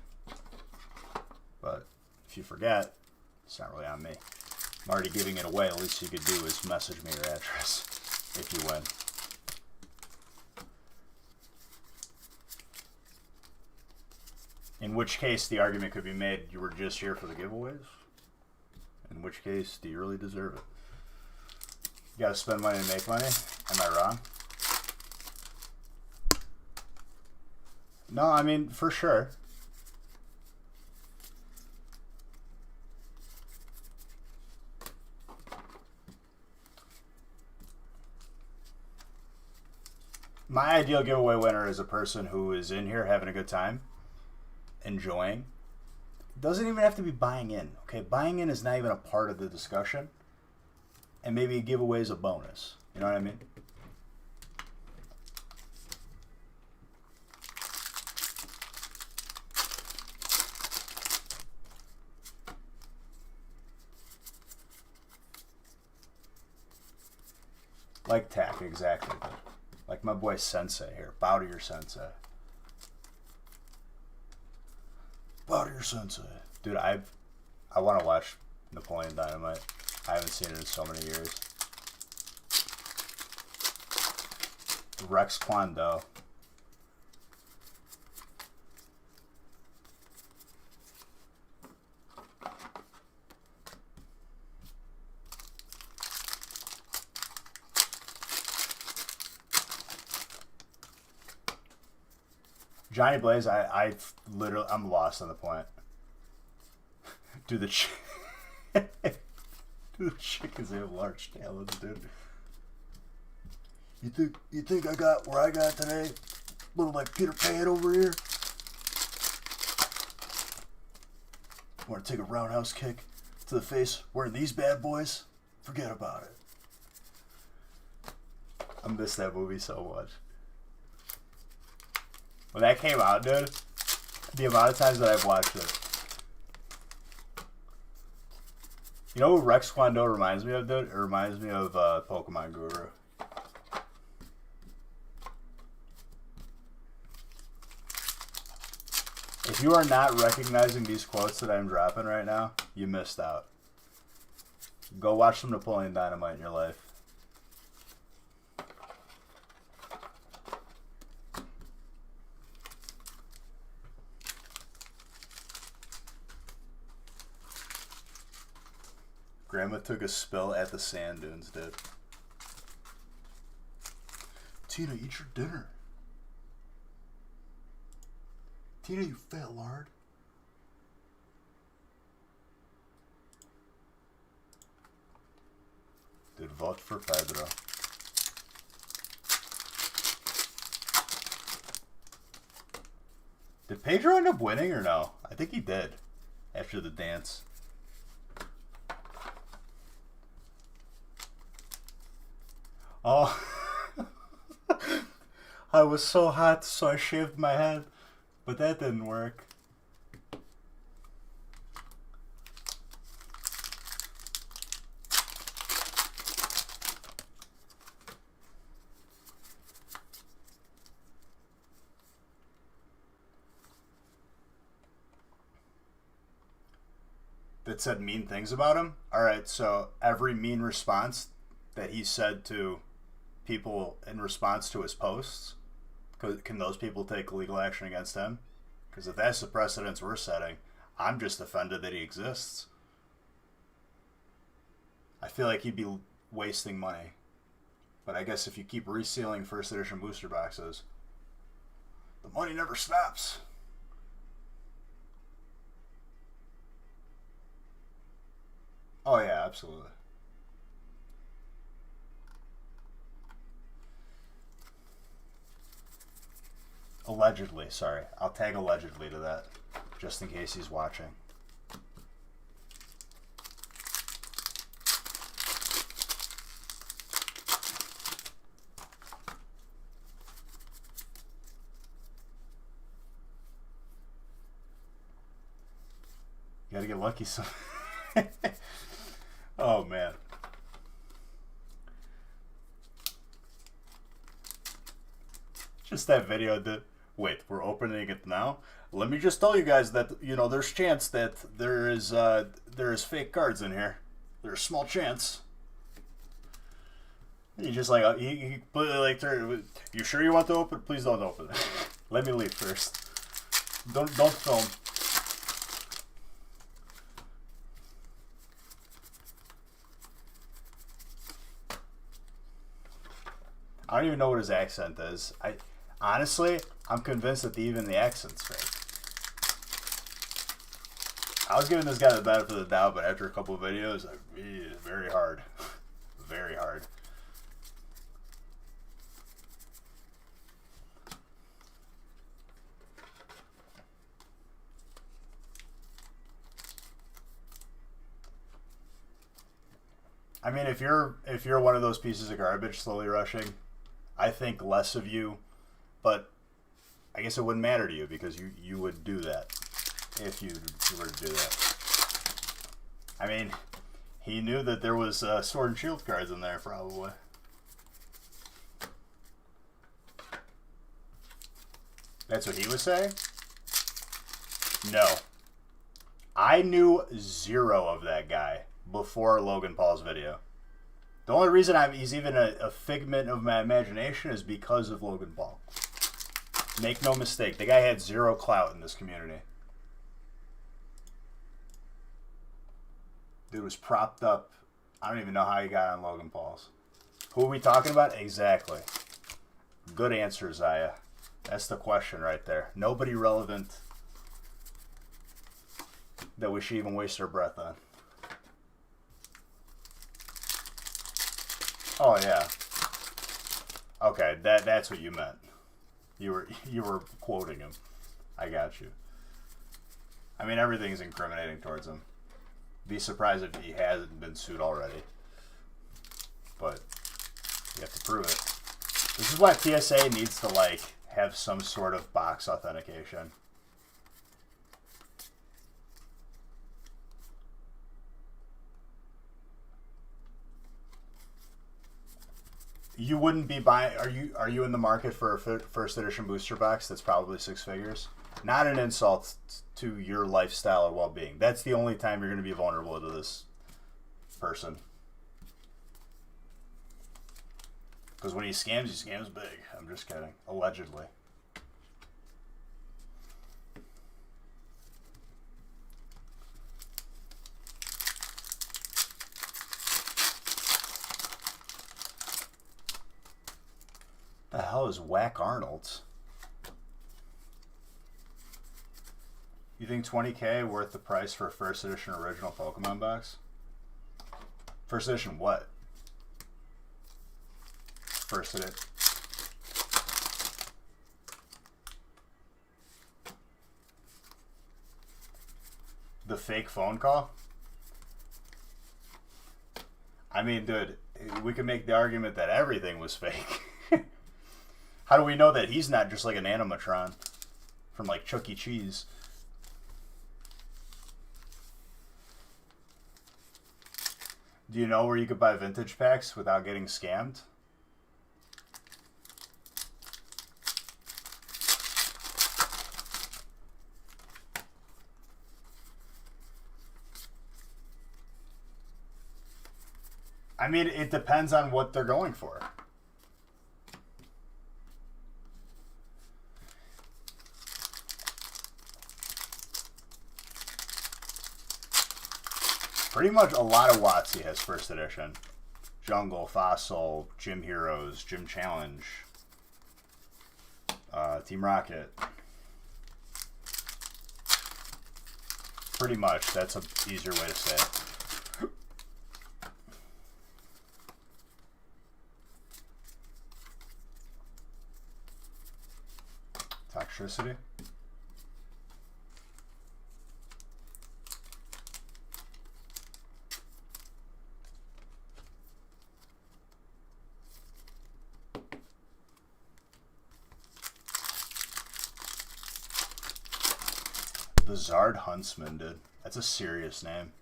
But if you forget, it's not really on me. I'm already giving it away. The least you could do is message me your address if you win. In which case, the argument could be made, you were just here for the giveaways. In which case, do you really deserve it? You gotta spend money to make money. Am I wrong? No, I mean, for sure. My ideal giveaway winner is a person who is in here having a good time, enjoying. Doesn't even have to be buying in. Okay, buying in is not even a part of the discussion. And maybe a giveaway is a bonus. You know what I mean? Like tack, exactly. Like my boy Sensei here. Bow to your Sensei. Bow to your Sensei. Dude, I want to watch Napoleon Dynamite. I haven't seen it in so many years. Rex Kwon Do. Johnny Blaze, I literally, I'm lost on the point. Do the chickens have large talons, dude? You think I got where I got today? Little like Peter Pan over here. Want to take a roundhouse kick to the face wearing these bad boys? Forget about it. I miss that movie so much. When that came out, dude, the amount of times that I've watched it. You know who Rex Kwon Do reminds me of, dude? It reminds me of Pokemon Guru. If you are not recognizing these quotes that I'm dropping right now, you missed out. Go watch some Napoleon Dynamite in your life. Grandma took a spill at the sand dunes, dude. Tina, eat your dinner. Tina, you fat lard. Dude, vote for Pedro. Did Pedro end up winning or no? I think he did. After the dance. Oh. I was so hot, so I shaved my head. But that didn't work. That said mean things about him? Alright, so every mean response that he said to people in response to his posts, can those people take legal action against him? Because if that's the precedence we're setting, I'm just offended that he exists. I feel like he'd be wasting money. But I guess if you keep resealing first edition booster boxes, the money never stops. Oh yeah, absolutely. Allegedly, sorry. I'll tag allegedly to that, just in case he's watching. You gotta get lucky some. Oh man. Just that video that, wait, we're opening it now? Let me just tell you guys that, you know, there's chance that there is fake cards in here. There's a small chance. You just like, you put it like, you sure you want to open? Please don't open it. Let me leave first. Don't film. I don't even know what his accent is. Honestly, I'm convinced that even the accent's fake. I was giving this guy the benefit of the doubt, but after a couple of videos, very hard. Very hard. I mean, if you're one of those pieces of garbage slowly rushing, I think less of you, but I guess it wouldn't matter to you because you would do that if you were to do that. I mean, he knew that there was Sword and Shield cards in there, probably. That's what he was saying? No. I knew zero of that guy before Logan Paul's video. The only reason he's even a figment of my imagination is because of Logan Paul. Make no mistake, the guy had zero clout in this community. Dude was propped up. I don't even know how he got on Logan Paul's. Who are we talking about? Exactly. Good answer, Zaya. That's the question right there. Nobody relevant that we should even waste our breath on. Oh, yeah. Okay, that's what you meant. You were quoting him. I got you. I mean, everything's incriminating towards him. Be surprised if he hasn't been sued already. But you have to prove it. This is why PSA needs to, like, have some sort of box authentication. You wouldn't be buying... Are you in the market for a first edition booster box that's probably 6 figures? Not an insult to your lifestyle or well-being. That's the only time you're going to be vulnerable to this person. Because when he scams big. I'm just kidding. Allegedly. The hell is Whack Arnold's? You think 20K worth the price for a first edition original Pokemon box? First edition what? First edition. The fake phone call? I mean, dude, we could make the argument that everything was fake. How do we know that he's not just like an animatron from like Chuck E. Cheese? Do you know where you could buy vintage packs without getting scammed? I mean, it depends on what they're going for. Pretty much a lot of WotC has first edition. Jungle, Fossil, Gym Heroes, Gym Challenge, Team Rocket. Pretty much, that's an easier way to say it. Toxicity. The Zard Huntsman, dude. That's a serious name.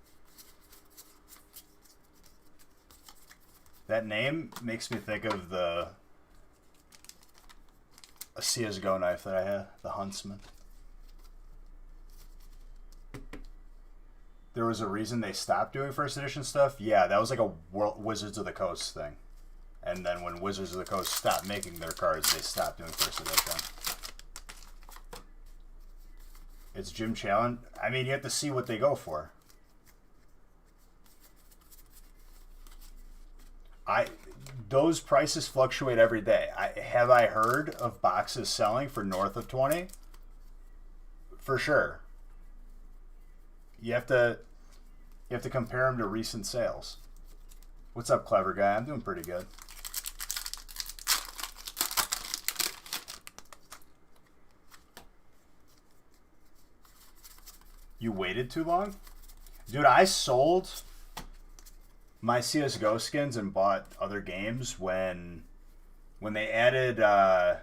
That name makes me think of a CSGO knife that I had, the Huntsman. There was a reason they stopped doing first edition stuff? Yeah, that was like a Wizards of the Coast thing. And then when Wizards of the Coast stopped making their cards, they stopped doing first edition. It's Gym Challenge. I mean, you have to see what they go for. Those prices fluctuate every day. Have I heard of boxes selling for north of 20? For sure. You have to compare them to recent sales. What's up, clever guy? I'm doing pretty good. You waited too long? Dude, I sold my CSGO skins and bought other games when they added the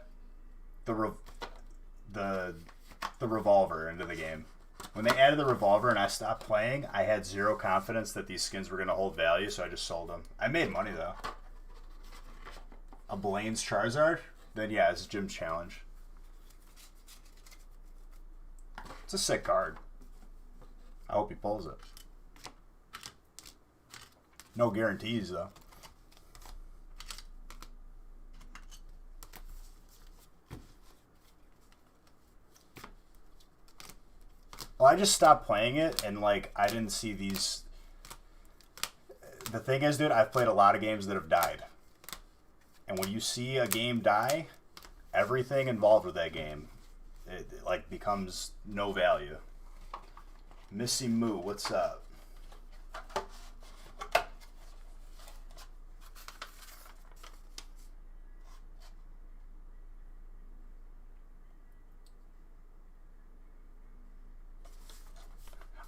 revolver into the game. When they added the revolver and I stopped playing, I had zero confidence that these skins were going to hold value, so I just sold them. I made money, though. A Blaine's Charizard? Then, yeah, it's Gym Challenge. It's a sick card. I hope he pulls it. No guarantees, though. Well, I just stopped playing it, and, like, I didn't see these... The thing is, dude, I've played a lot of games that have died. And when you see a game die, everything involved with that game, it like, becomes no value. Missy Moo, what's up?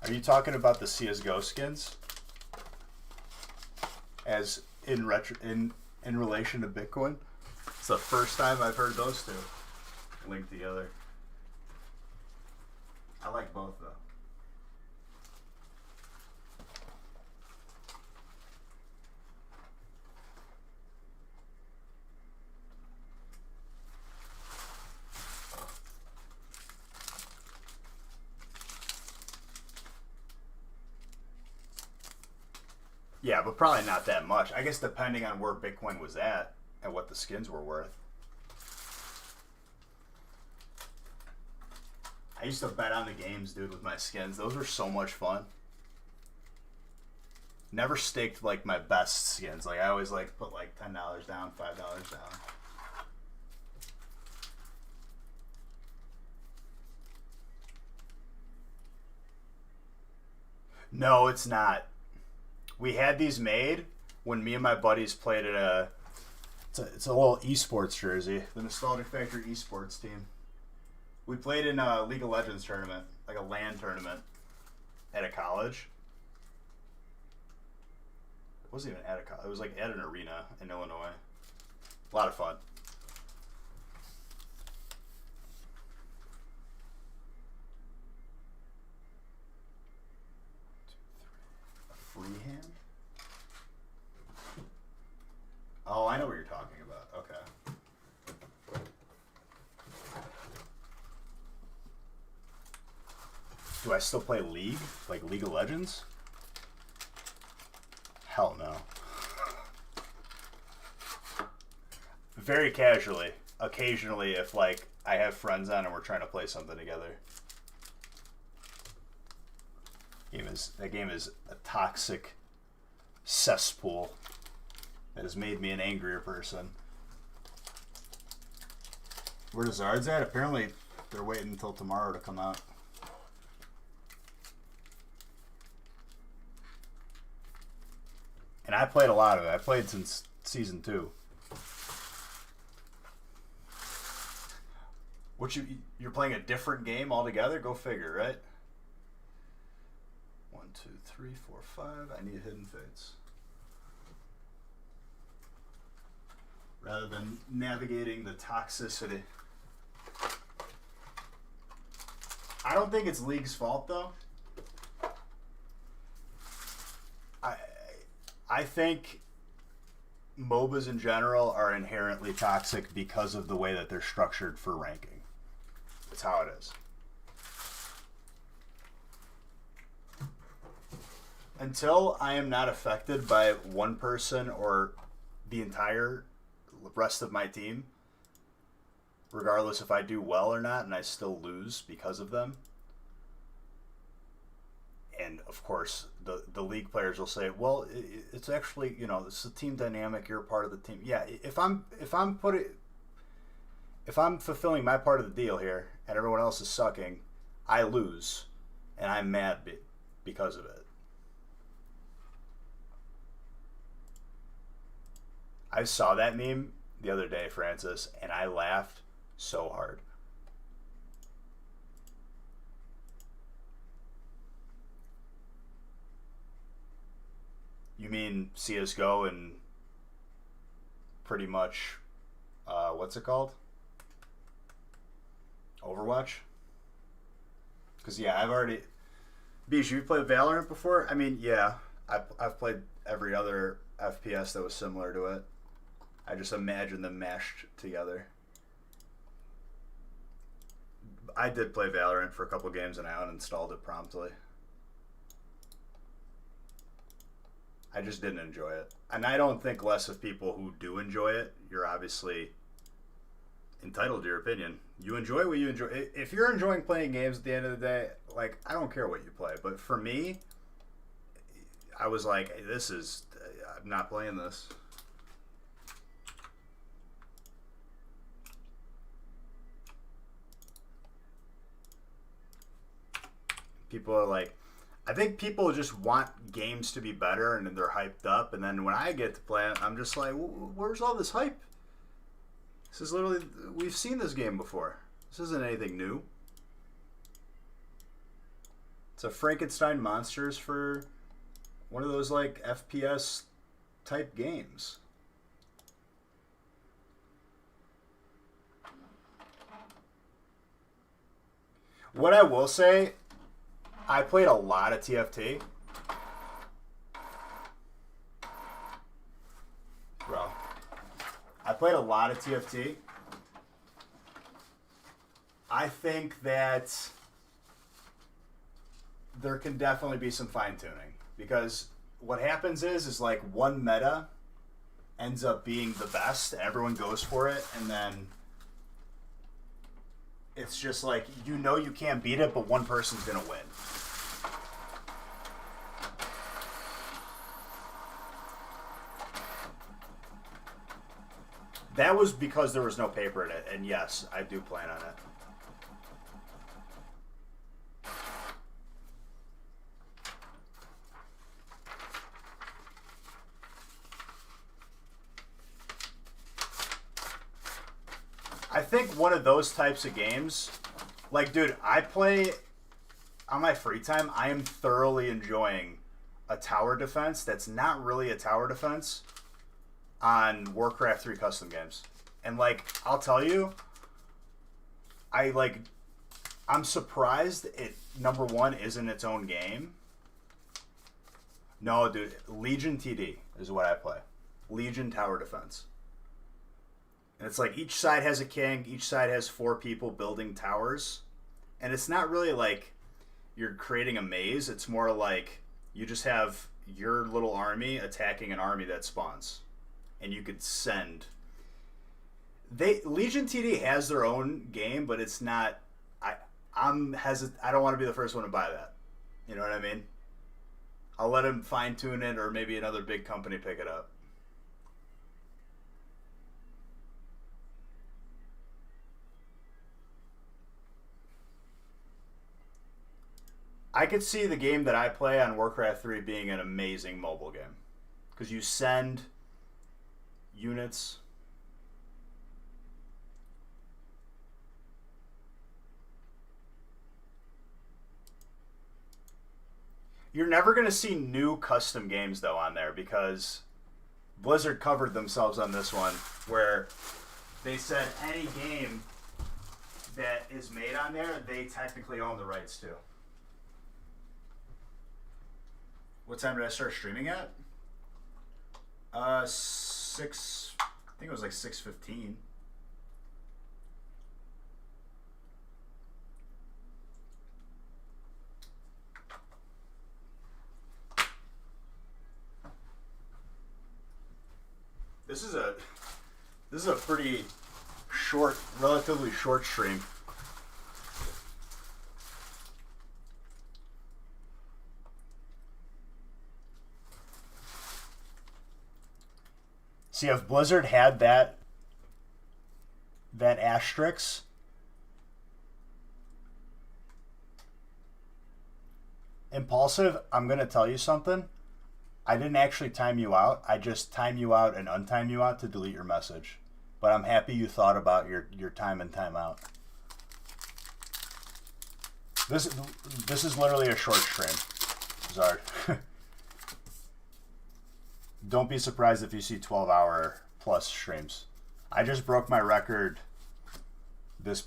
Are you talking about the CS:GO skins? As in relation to Bitcoin? It's the first time I've heard those two linked together. I like both though. Yeah, but probably not that much. I guess depending on where Bitcoin was at and what the skins were worth. I used to bet on the games, dude, with my skins. Those were so much fun. Never staked like my best skins. Like I always like put like $10 down, $5 down. No, it's not. We had these made when me and my buddies played at it's a little esports jersey, the Nostalgic Factory esports team. We played in a League of Legends tournament, like a LAN tournament, at a college. It wasn't even at a college. It was like at an arena in Illinois. A lot of fun. A freehand? Oh, I know what you're talking about. Okay. Do I still play League? Like League of Legends? Hell no. Very casually. Occasionally if like I have friends on and we're trying to play something together. That game is a toxic cesspool that has made me an angrier person. Where the Zards at? Apparently they're waiting until tomorrow to come out. And I played a lot of it. I played since season 2. You're playing a different game altogether? Go figure, right? 1, 2, 3, 4, 5. I need hidden fates. Rather than navigating the toxicity. I don't think it's League's fault though. I think MOBAs in general are inherently toxic because of the way that they're structured for ranking. It's how it is. Until I am not affected by one person or the entire rest of my team, regardless if I do well or not, and I still lose because of them. And of course, the league players will say, "Well, it's actually, you know, it's a team dynamic. You're a part of the team." Yeah, if I'm fulfilling my part of the deal here, and everyone else is sucking, I lose, and I'm mad because of it. I saw that meme the other day, Francis, and I laughed so hard. You mean CSGO and pretty much, what's it called? Overwatch? Because, yeah, I've already... Bish, you played Valorant before? I mean, yeah. I've played every other FPS that was similar to it. I just imagine them mashed together. I did play Valorant for a couple games and I uninstalled it promptly. I just didn't enjoy it. And I don't think less of people who do enjoy it. You're obviously entitled to your opinion. You enjoy what you enjoy. If you're enjoying playing games at the end of the day, like, I don't care what you play. But for me, I was like, I'm not playing this. People are like, I think people just want games to be better and they're hyped up. And then when I get to play it, I'm just like, where's all this hype? This is literally, we've seen this game before. This isn't anything new. It's a Frankenstein monsters for one of those like FPS type games. What I will say, I played a lot of TFT. Bro. I played a lot of TFT. I think that there can definitely be some fine-tuning. Because what happens is like one meta ends up being the best. Everyone goes for it, and then it's just like, you know you can't beat it, but one person's going to win. That was because there was no paper in it, and yes, I do plan on it. I think one of those types of games, like, dude, I play on my free time. I am thoroughly enjoying a tower defense that's not really a tower defense on Warcraft 3 custom games. And, like, I'll tell you, I'm surprised it, number one, isn't its own game. No, dude, Legion TD is what I play. Legion Tower Defense. And it's like each side has a king, each side has 4 people building towers. And it's not really like you're creating a maze. It's more like you just have your little army attacking an army that spawns. And you could send... Legion TD has their own game, but it's not... I don't want to be the first one to buy that. You know what I mean? I'll let them fine-tune it, or maybe another big company pick it up. I could see the game that I play on Warcraft 3 being an amazing mobile game. Because you send units. You're never going to see new custom games, though, on there, because Blizzard covered themselves on this one, where they said any game that is made on there, they technically own the rights to. What time did I start streaming at? 6. I think it was like 6:15. This is a pretty short, relatively short stream. See, if Blizzard had that asterisk, Impulsive, I'm going to tell you something. I didn't actually time you out. I just time you out and untime you out to delete your message. But I'm happy you thought about your time and time out. This is literally a short stream, Zard. Don't be surprised if you see 12-hour plus streams. I just broke my record this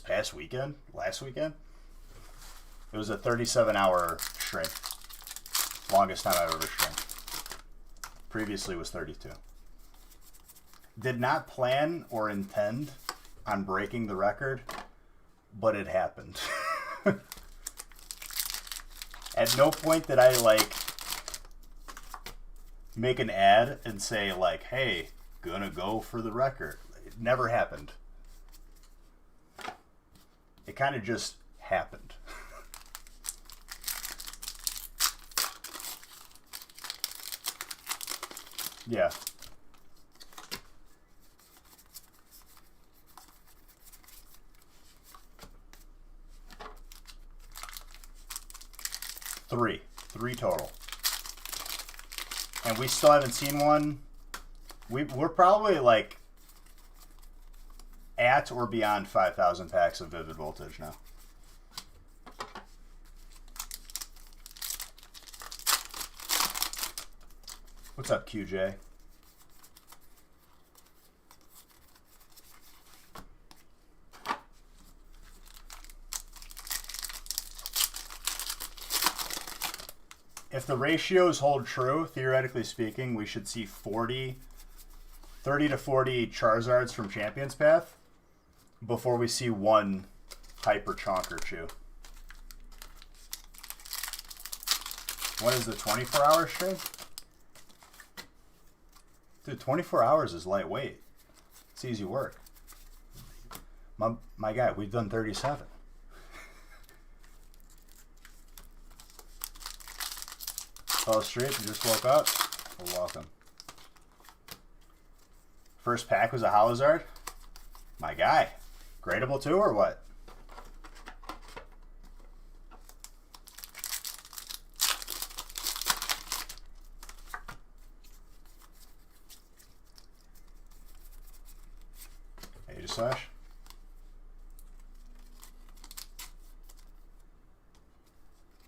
past weekend? Last weekend? It was a 37-hour stream. Longest time I've ever streamed. Previously was 32. Did not plan or intend on breaking the record, but it happened. At no point did I make an ad and say hey, gonna go for the record. It never happened. It kind of just happened. Yeah. Three total. And we still haven't seen one. We're probably at or beyond 5,000 packs of Vivid Voltage now. What's up, QJ? If the ratios hold true, theoretically speaking, we should see 30 to 40 Charizards from Champion's Path before we see one Hyper Chonker Chew. When is the 24-hour stream? Dude, 24 hours is lightweight. It's easy work. My guy, we've done 37. Fell asleep and just woke up. Well, welcome. First pack was a Holozard. My guy. Gradable too, or what? Slash.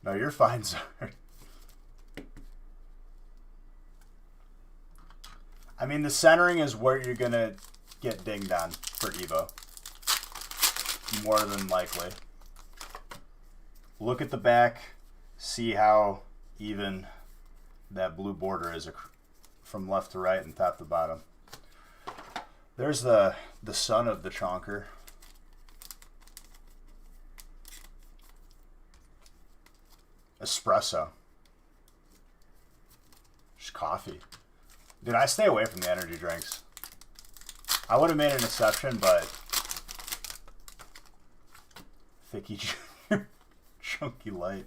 No, you're fine, sir. I mean, the centering is where you're going to get dinged on for Evo. More than likely. Look at the back. See how even that blue border is from left to right and top to bottom. There's the son of the chonker. Espresso. Just coffee. Dude, I stay away from the energy drinks. I would have made an exception, but Thicky Jr. Chunky Light.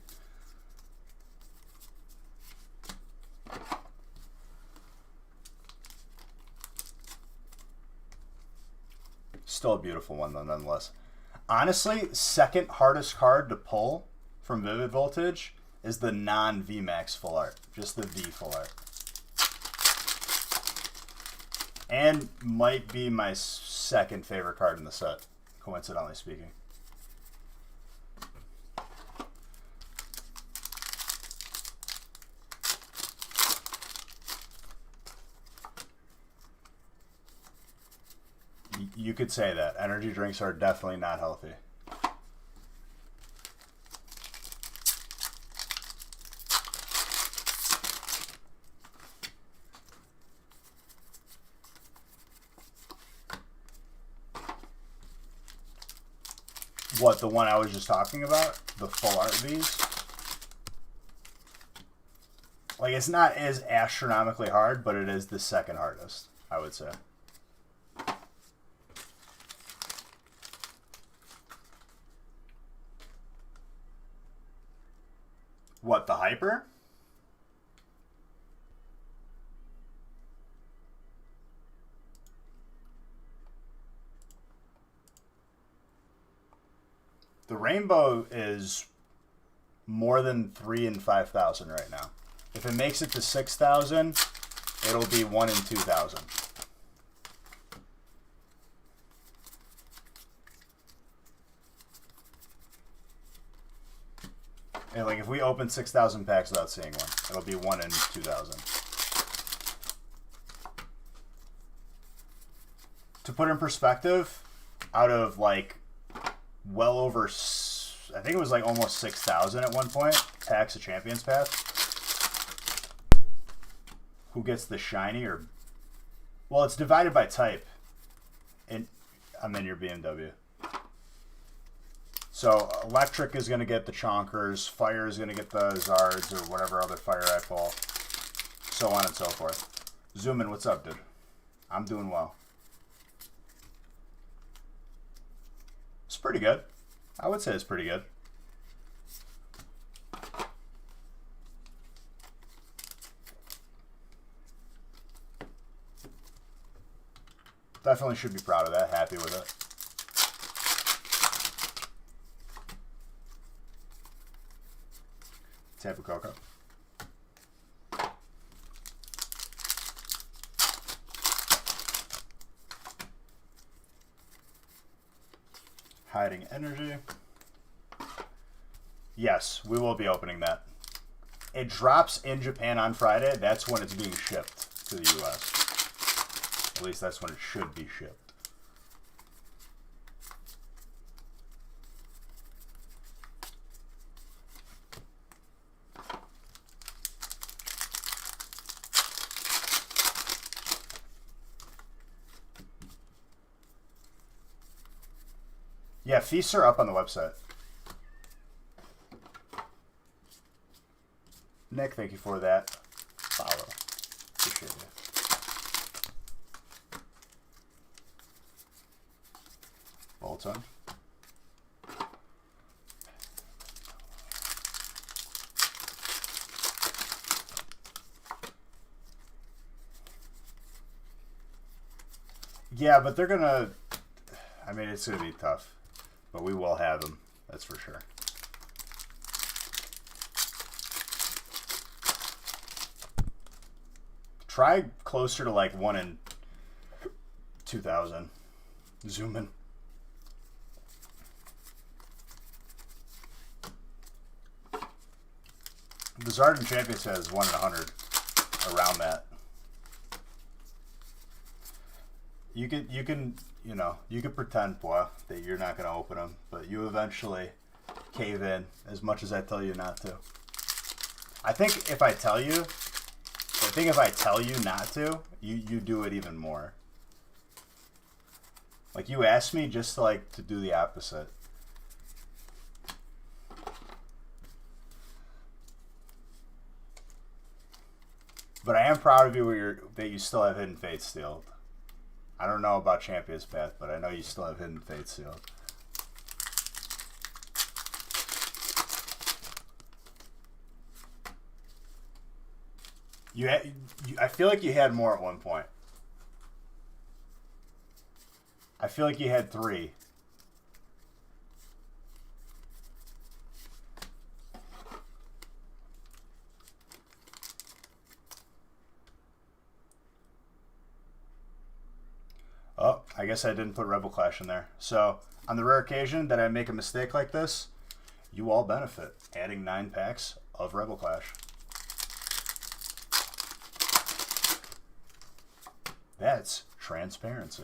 Still a beautiful one, though, nonetheless. Honestly, second hardest card to pull from Vivid Voltage is the non-VMAX full art. Just the V full art. And might be my second favorite card in the set, coincidentally speaking. You could say that. Energy drinks are definitely not healthy. What, the one I was just talking about? The full art Vs? Like, it's not as astronomically hard, but it is the second hardest, I would say. What, the Hyper? The Rainbow is more than 3 in 5,000 right now. If it makes it to 6,000, it'll be 1 in 2,000. And like if we open 6,000 packs without seeing one, it'll be 1 in 2,000. To put in perspective, out of like well over, I think it was like almost 6,000 at one point, packs of Champion's Path. Who gets the shiny or... Well, it's divided by type. And I'm in your BMW. So electric is going to get the chonkers, fire is going to get the Zards or whatever other fire I pull, so on and so forth. Zoomin, what's up, dude? I'm doing well. It's pretty good. I would say it's pretty good. Definitely should be proud of that. Happy with it. Tapu Koko. Hiding energy. Yes, we will be opening that. It drops in Japan on Friday. That's when it's being shipped. to the U.S. At least that's when it should be shipped. Yeah, feasts are up on the website. Nick, thank you for that follow. Appreciate it. Bolton. Yeah, but they're gonna. I mean, it's gonna be tough. But we will have them, that's for sure. Try closer to like 1 in 2,000. Zoom in. The Zarden Champion says 1 in 100. Around that. You can, you know, you could pretend, boy, that you're not going to open them, but you eventually cave in as much as I tell you not to. I think if I tell you not to, you do it even more. Like, you ask me just to do the opposite. But I am proud of you that you still have Hidden Fate sealed. I don't know about Champion's Path, but I know you still have Hidden Fate sealed. I feel like you had more at one point. I feel like you had 3. Oh, I guess I didn't put Rebel Clash in there. So, on the rare occasion that I make a mistake like this, you all benefit, adding 9 packs of Rebel Clash. That's transparency.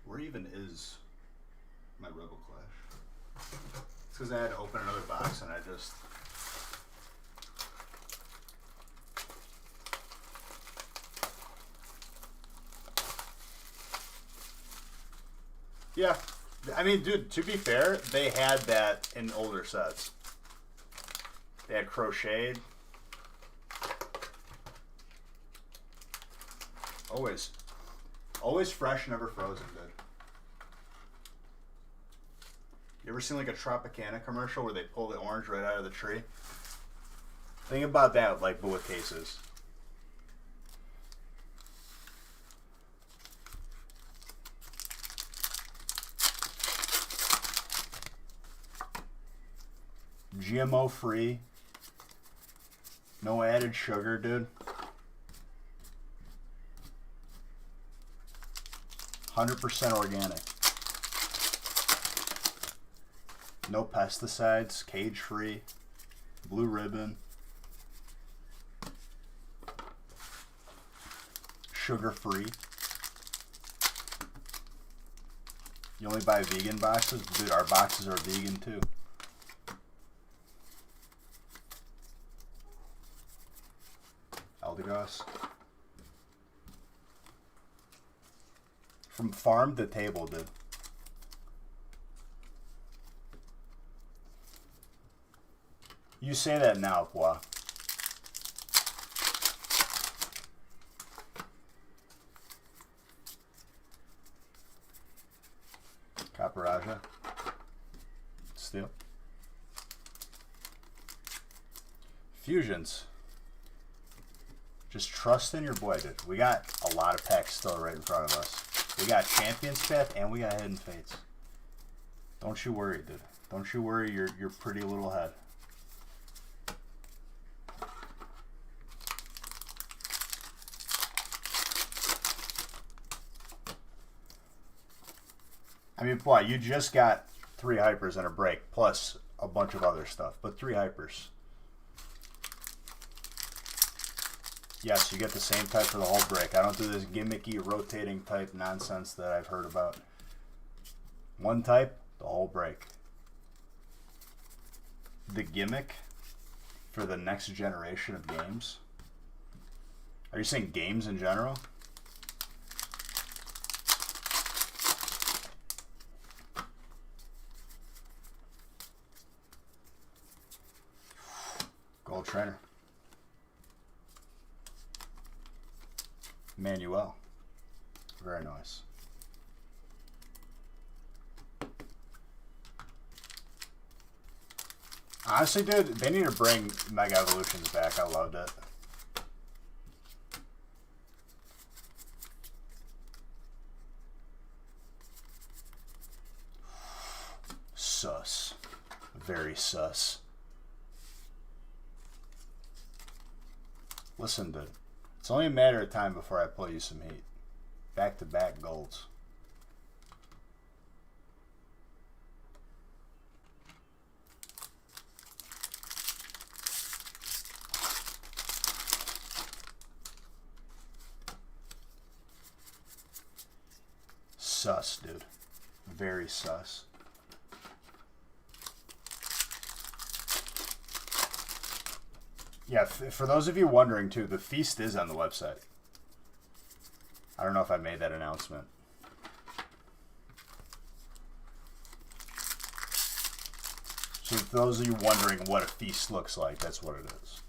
Where even is my Rebel Clash? It's because I had to open another box and I just... Yeah. I mean, dude, to be fair, they had that in older sets. They had crocheted. Always fresh, never frozen, dude. You ever seen like a Tropicana commercial where they pull the orange right out of the tree? Think about that, like, but with cases. GMO free. No added sugar, dude. 100% organic. No pesticides, cage free, blue ribbon, sugar free. You only buy vegan boxes? Dude, our boxes are vegan too. Eldegoss. From farm to table, dude. You say that now, Pua. Caparaja. Steel. Fusions. Just trust in your boy, dude. We got a lot of packs still right in front of us. We got Champion's Path and we got Hidden Fates. Don't you worry, dude. Don't you worry your pretty little head. I mean, boy, you just got 3 hypers and a break, plus a bunch of other stuff, but 3 hypers. Yes, you get the same type for the whole break. I don't do this gimmicky, rotating type nonsense that I've heard about. 1 type, the whole break. The gimmick for the next generation of games. Are you saying games in general? Gold trainer. Manuel. Very nice. Honestly, dude, they need to bring Mega Evolutions back. I loved it. Sus. Very sus. Listen, dude. It's only a matter of time before I pull you some heat. Back-to-back golds. Sus, dude. Very sus. Yeah, for those of you wondering, too, the feast is on the website. I don't know if I made that announcement. So for those of you wondering what a feast looks like, that's what it is.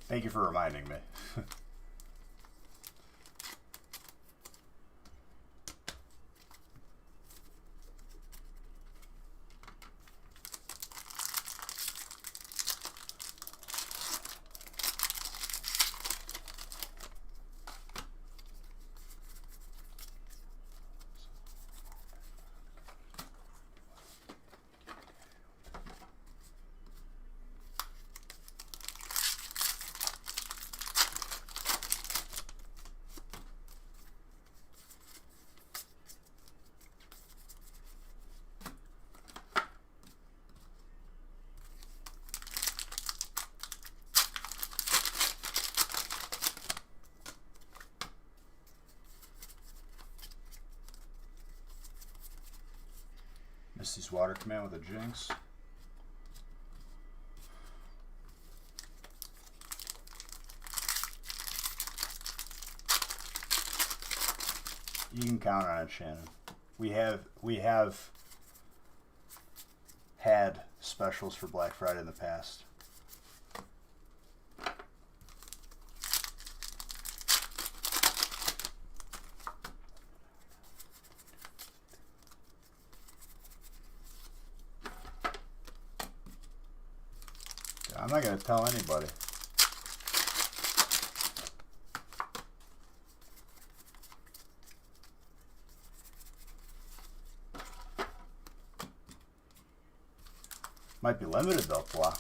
Thank you for reminding me. Misty's Water Command with a Jinx. You can count on it, Shannon. We have had specials for Black Friday in the past. I'm not going to tell anybody. Might be limited though, Pla.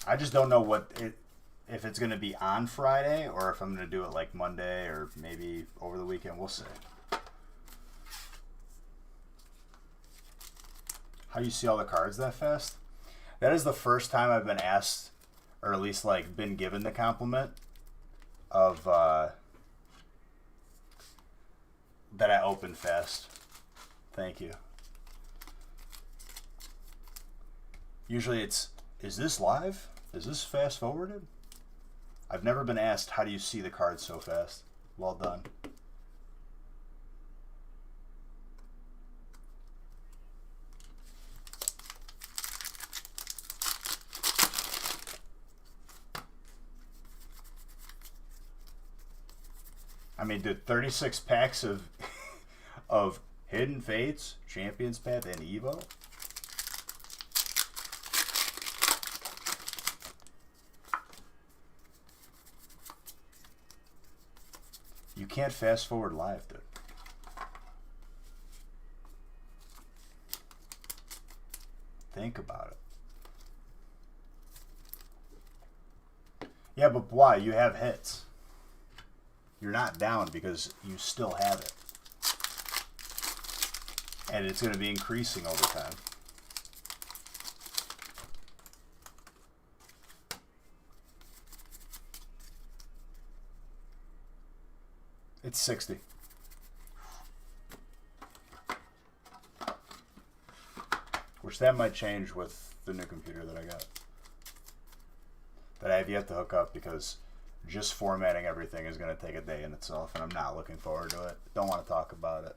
I just don't know if it's going to be on Friday or if I'm going to do it like Monday or maybe over the weekend. We'll see. How do you see all the cards that fast? That is the first time I've been asked, or at least like been given the compliment of that I open fast. Thank you. Usually it's, is this live? Is this fast forwarded? I've never been asked, how do you see the cards so fast? Well done. I mean, dude, 36 packs of of Hidden Fates, Champions Path, and Evo. You can't fast forward live, dude. Think about it. Yeah, but why? You have hits. You're not down because you still have it. And it's going to be increasing over time. It's 60. Which that might change with the new computer that I got. That I have yet to hook up because just formatting everything is going to take a day in itself, and I'm not looking forward to it. Don't want to talk about it.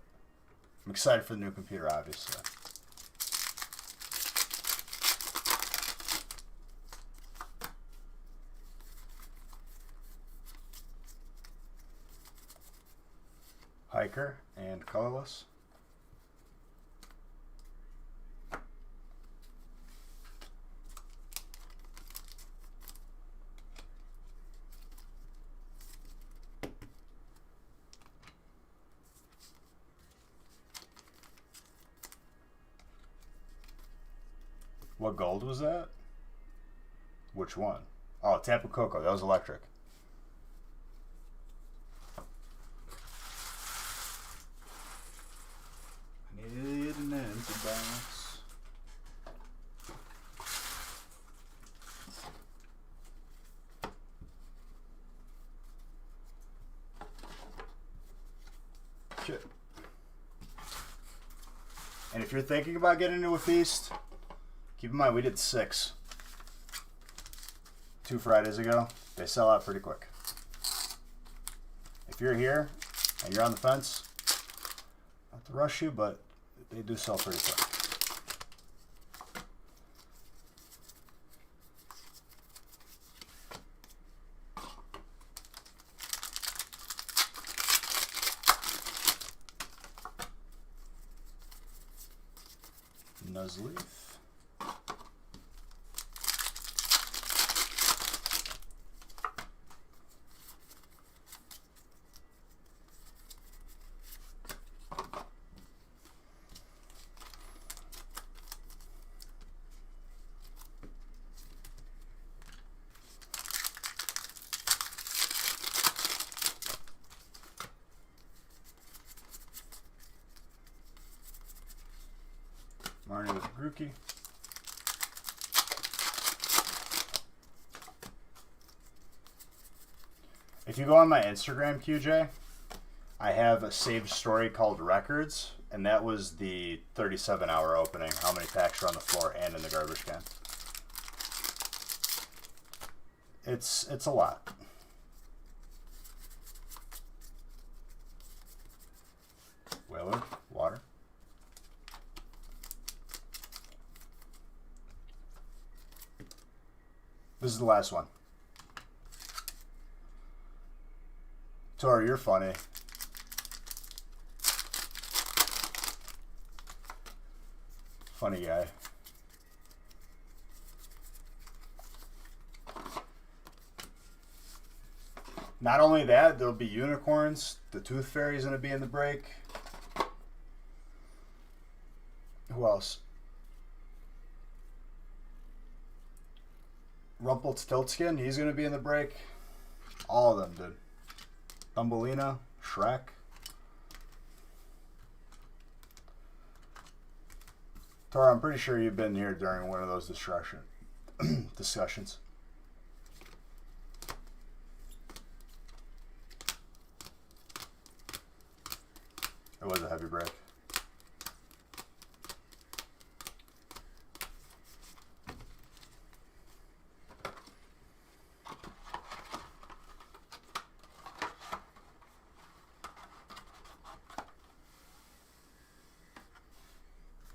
I'm excited for the new computer, obviously. Hiker and colorless. What gold was that? Which one? Oh, Tapu Koko. That was electric. I needed an empty box. Shit. And if you're thinking about getting into a feast, keep in mind, we did 6 2 Fridays ago. They sell out pretty quick. If you're here and you're on the fence, not to rush you, but they do sell pretty quick. Nuzleaf. Marnie with Grookey. If you go on my Instagram, QJ, I have a saved story called Records, and that was the 37-hour opening. How many packs are on the floor and in the garbage can? It's a lot. Whaler, water. This is the last one. Tori, you're funny. Funny guy. Not only that, there'll be unicorns. The Tooth Fairy's going to be in the break. Who else? Rumpelstiltskin, he's going to be in the break. All of them, dude. Thumbelina, Shrek. Tara, I'm pretty sure you've been here during one of those discussions. It was a heavy break.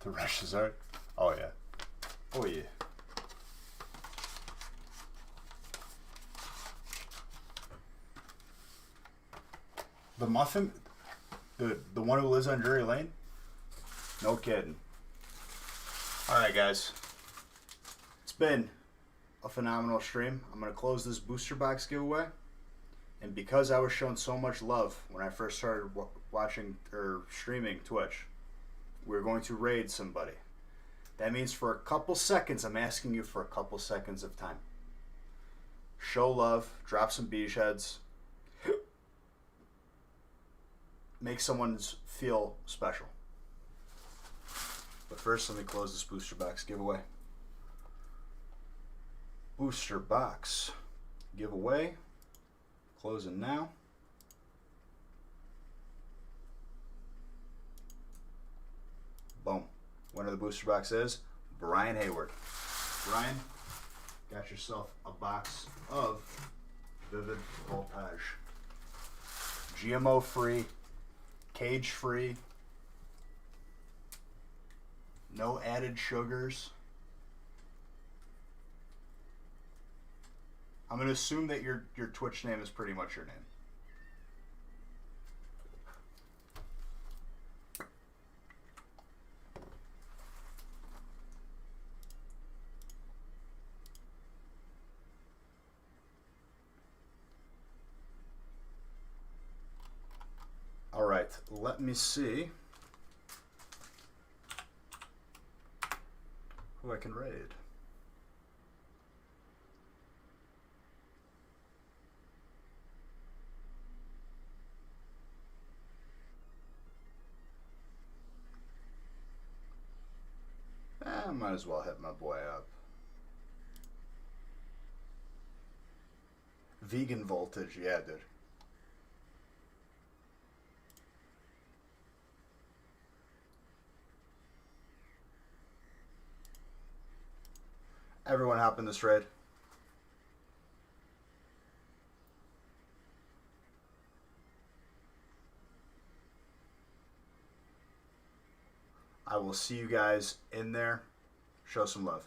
The rushes are. Oh yeah. Oh yeah. The muffin, the one who lives on Drury Lane? No kidding. Alright, guys. It's been a phenomenal stream. I'm going to close this booster box giveaway. And because I was shown so much love when I first started watching or streaming Twitch, we're going to raid somebody. That means for a couple seconds, I'm asking you for a couple seconds of time. Show love, drop some beach heads, make someone feel special. But first, let me close this booster box giveaway. Booster box giveaway. Closing now. Boom. Winner of the booster box is Brian Hayward. Brian, got yourself a box of Vivid Voltage. GMO free, cage free, no added sugars. I'm going to assume that your Twitch name is pretty much your name. All right, let me see who I can raid. I might as well hit my boy up. Vegan Voltage, yeah, dude. Everyone hop in this raid. I will see you guys in there. Show some love.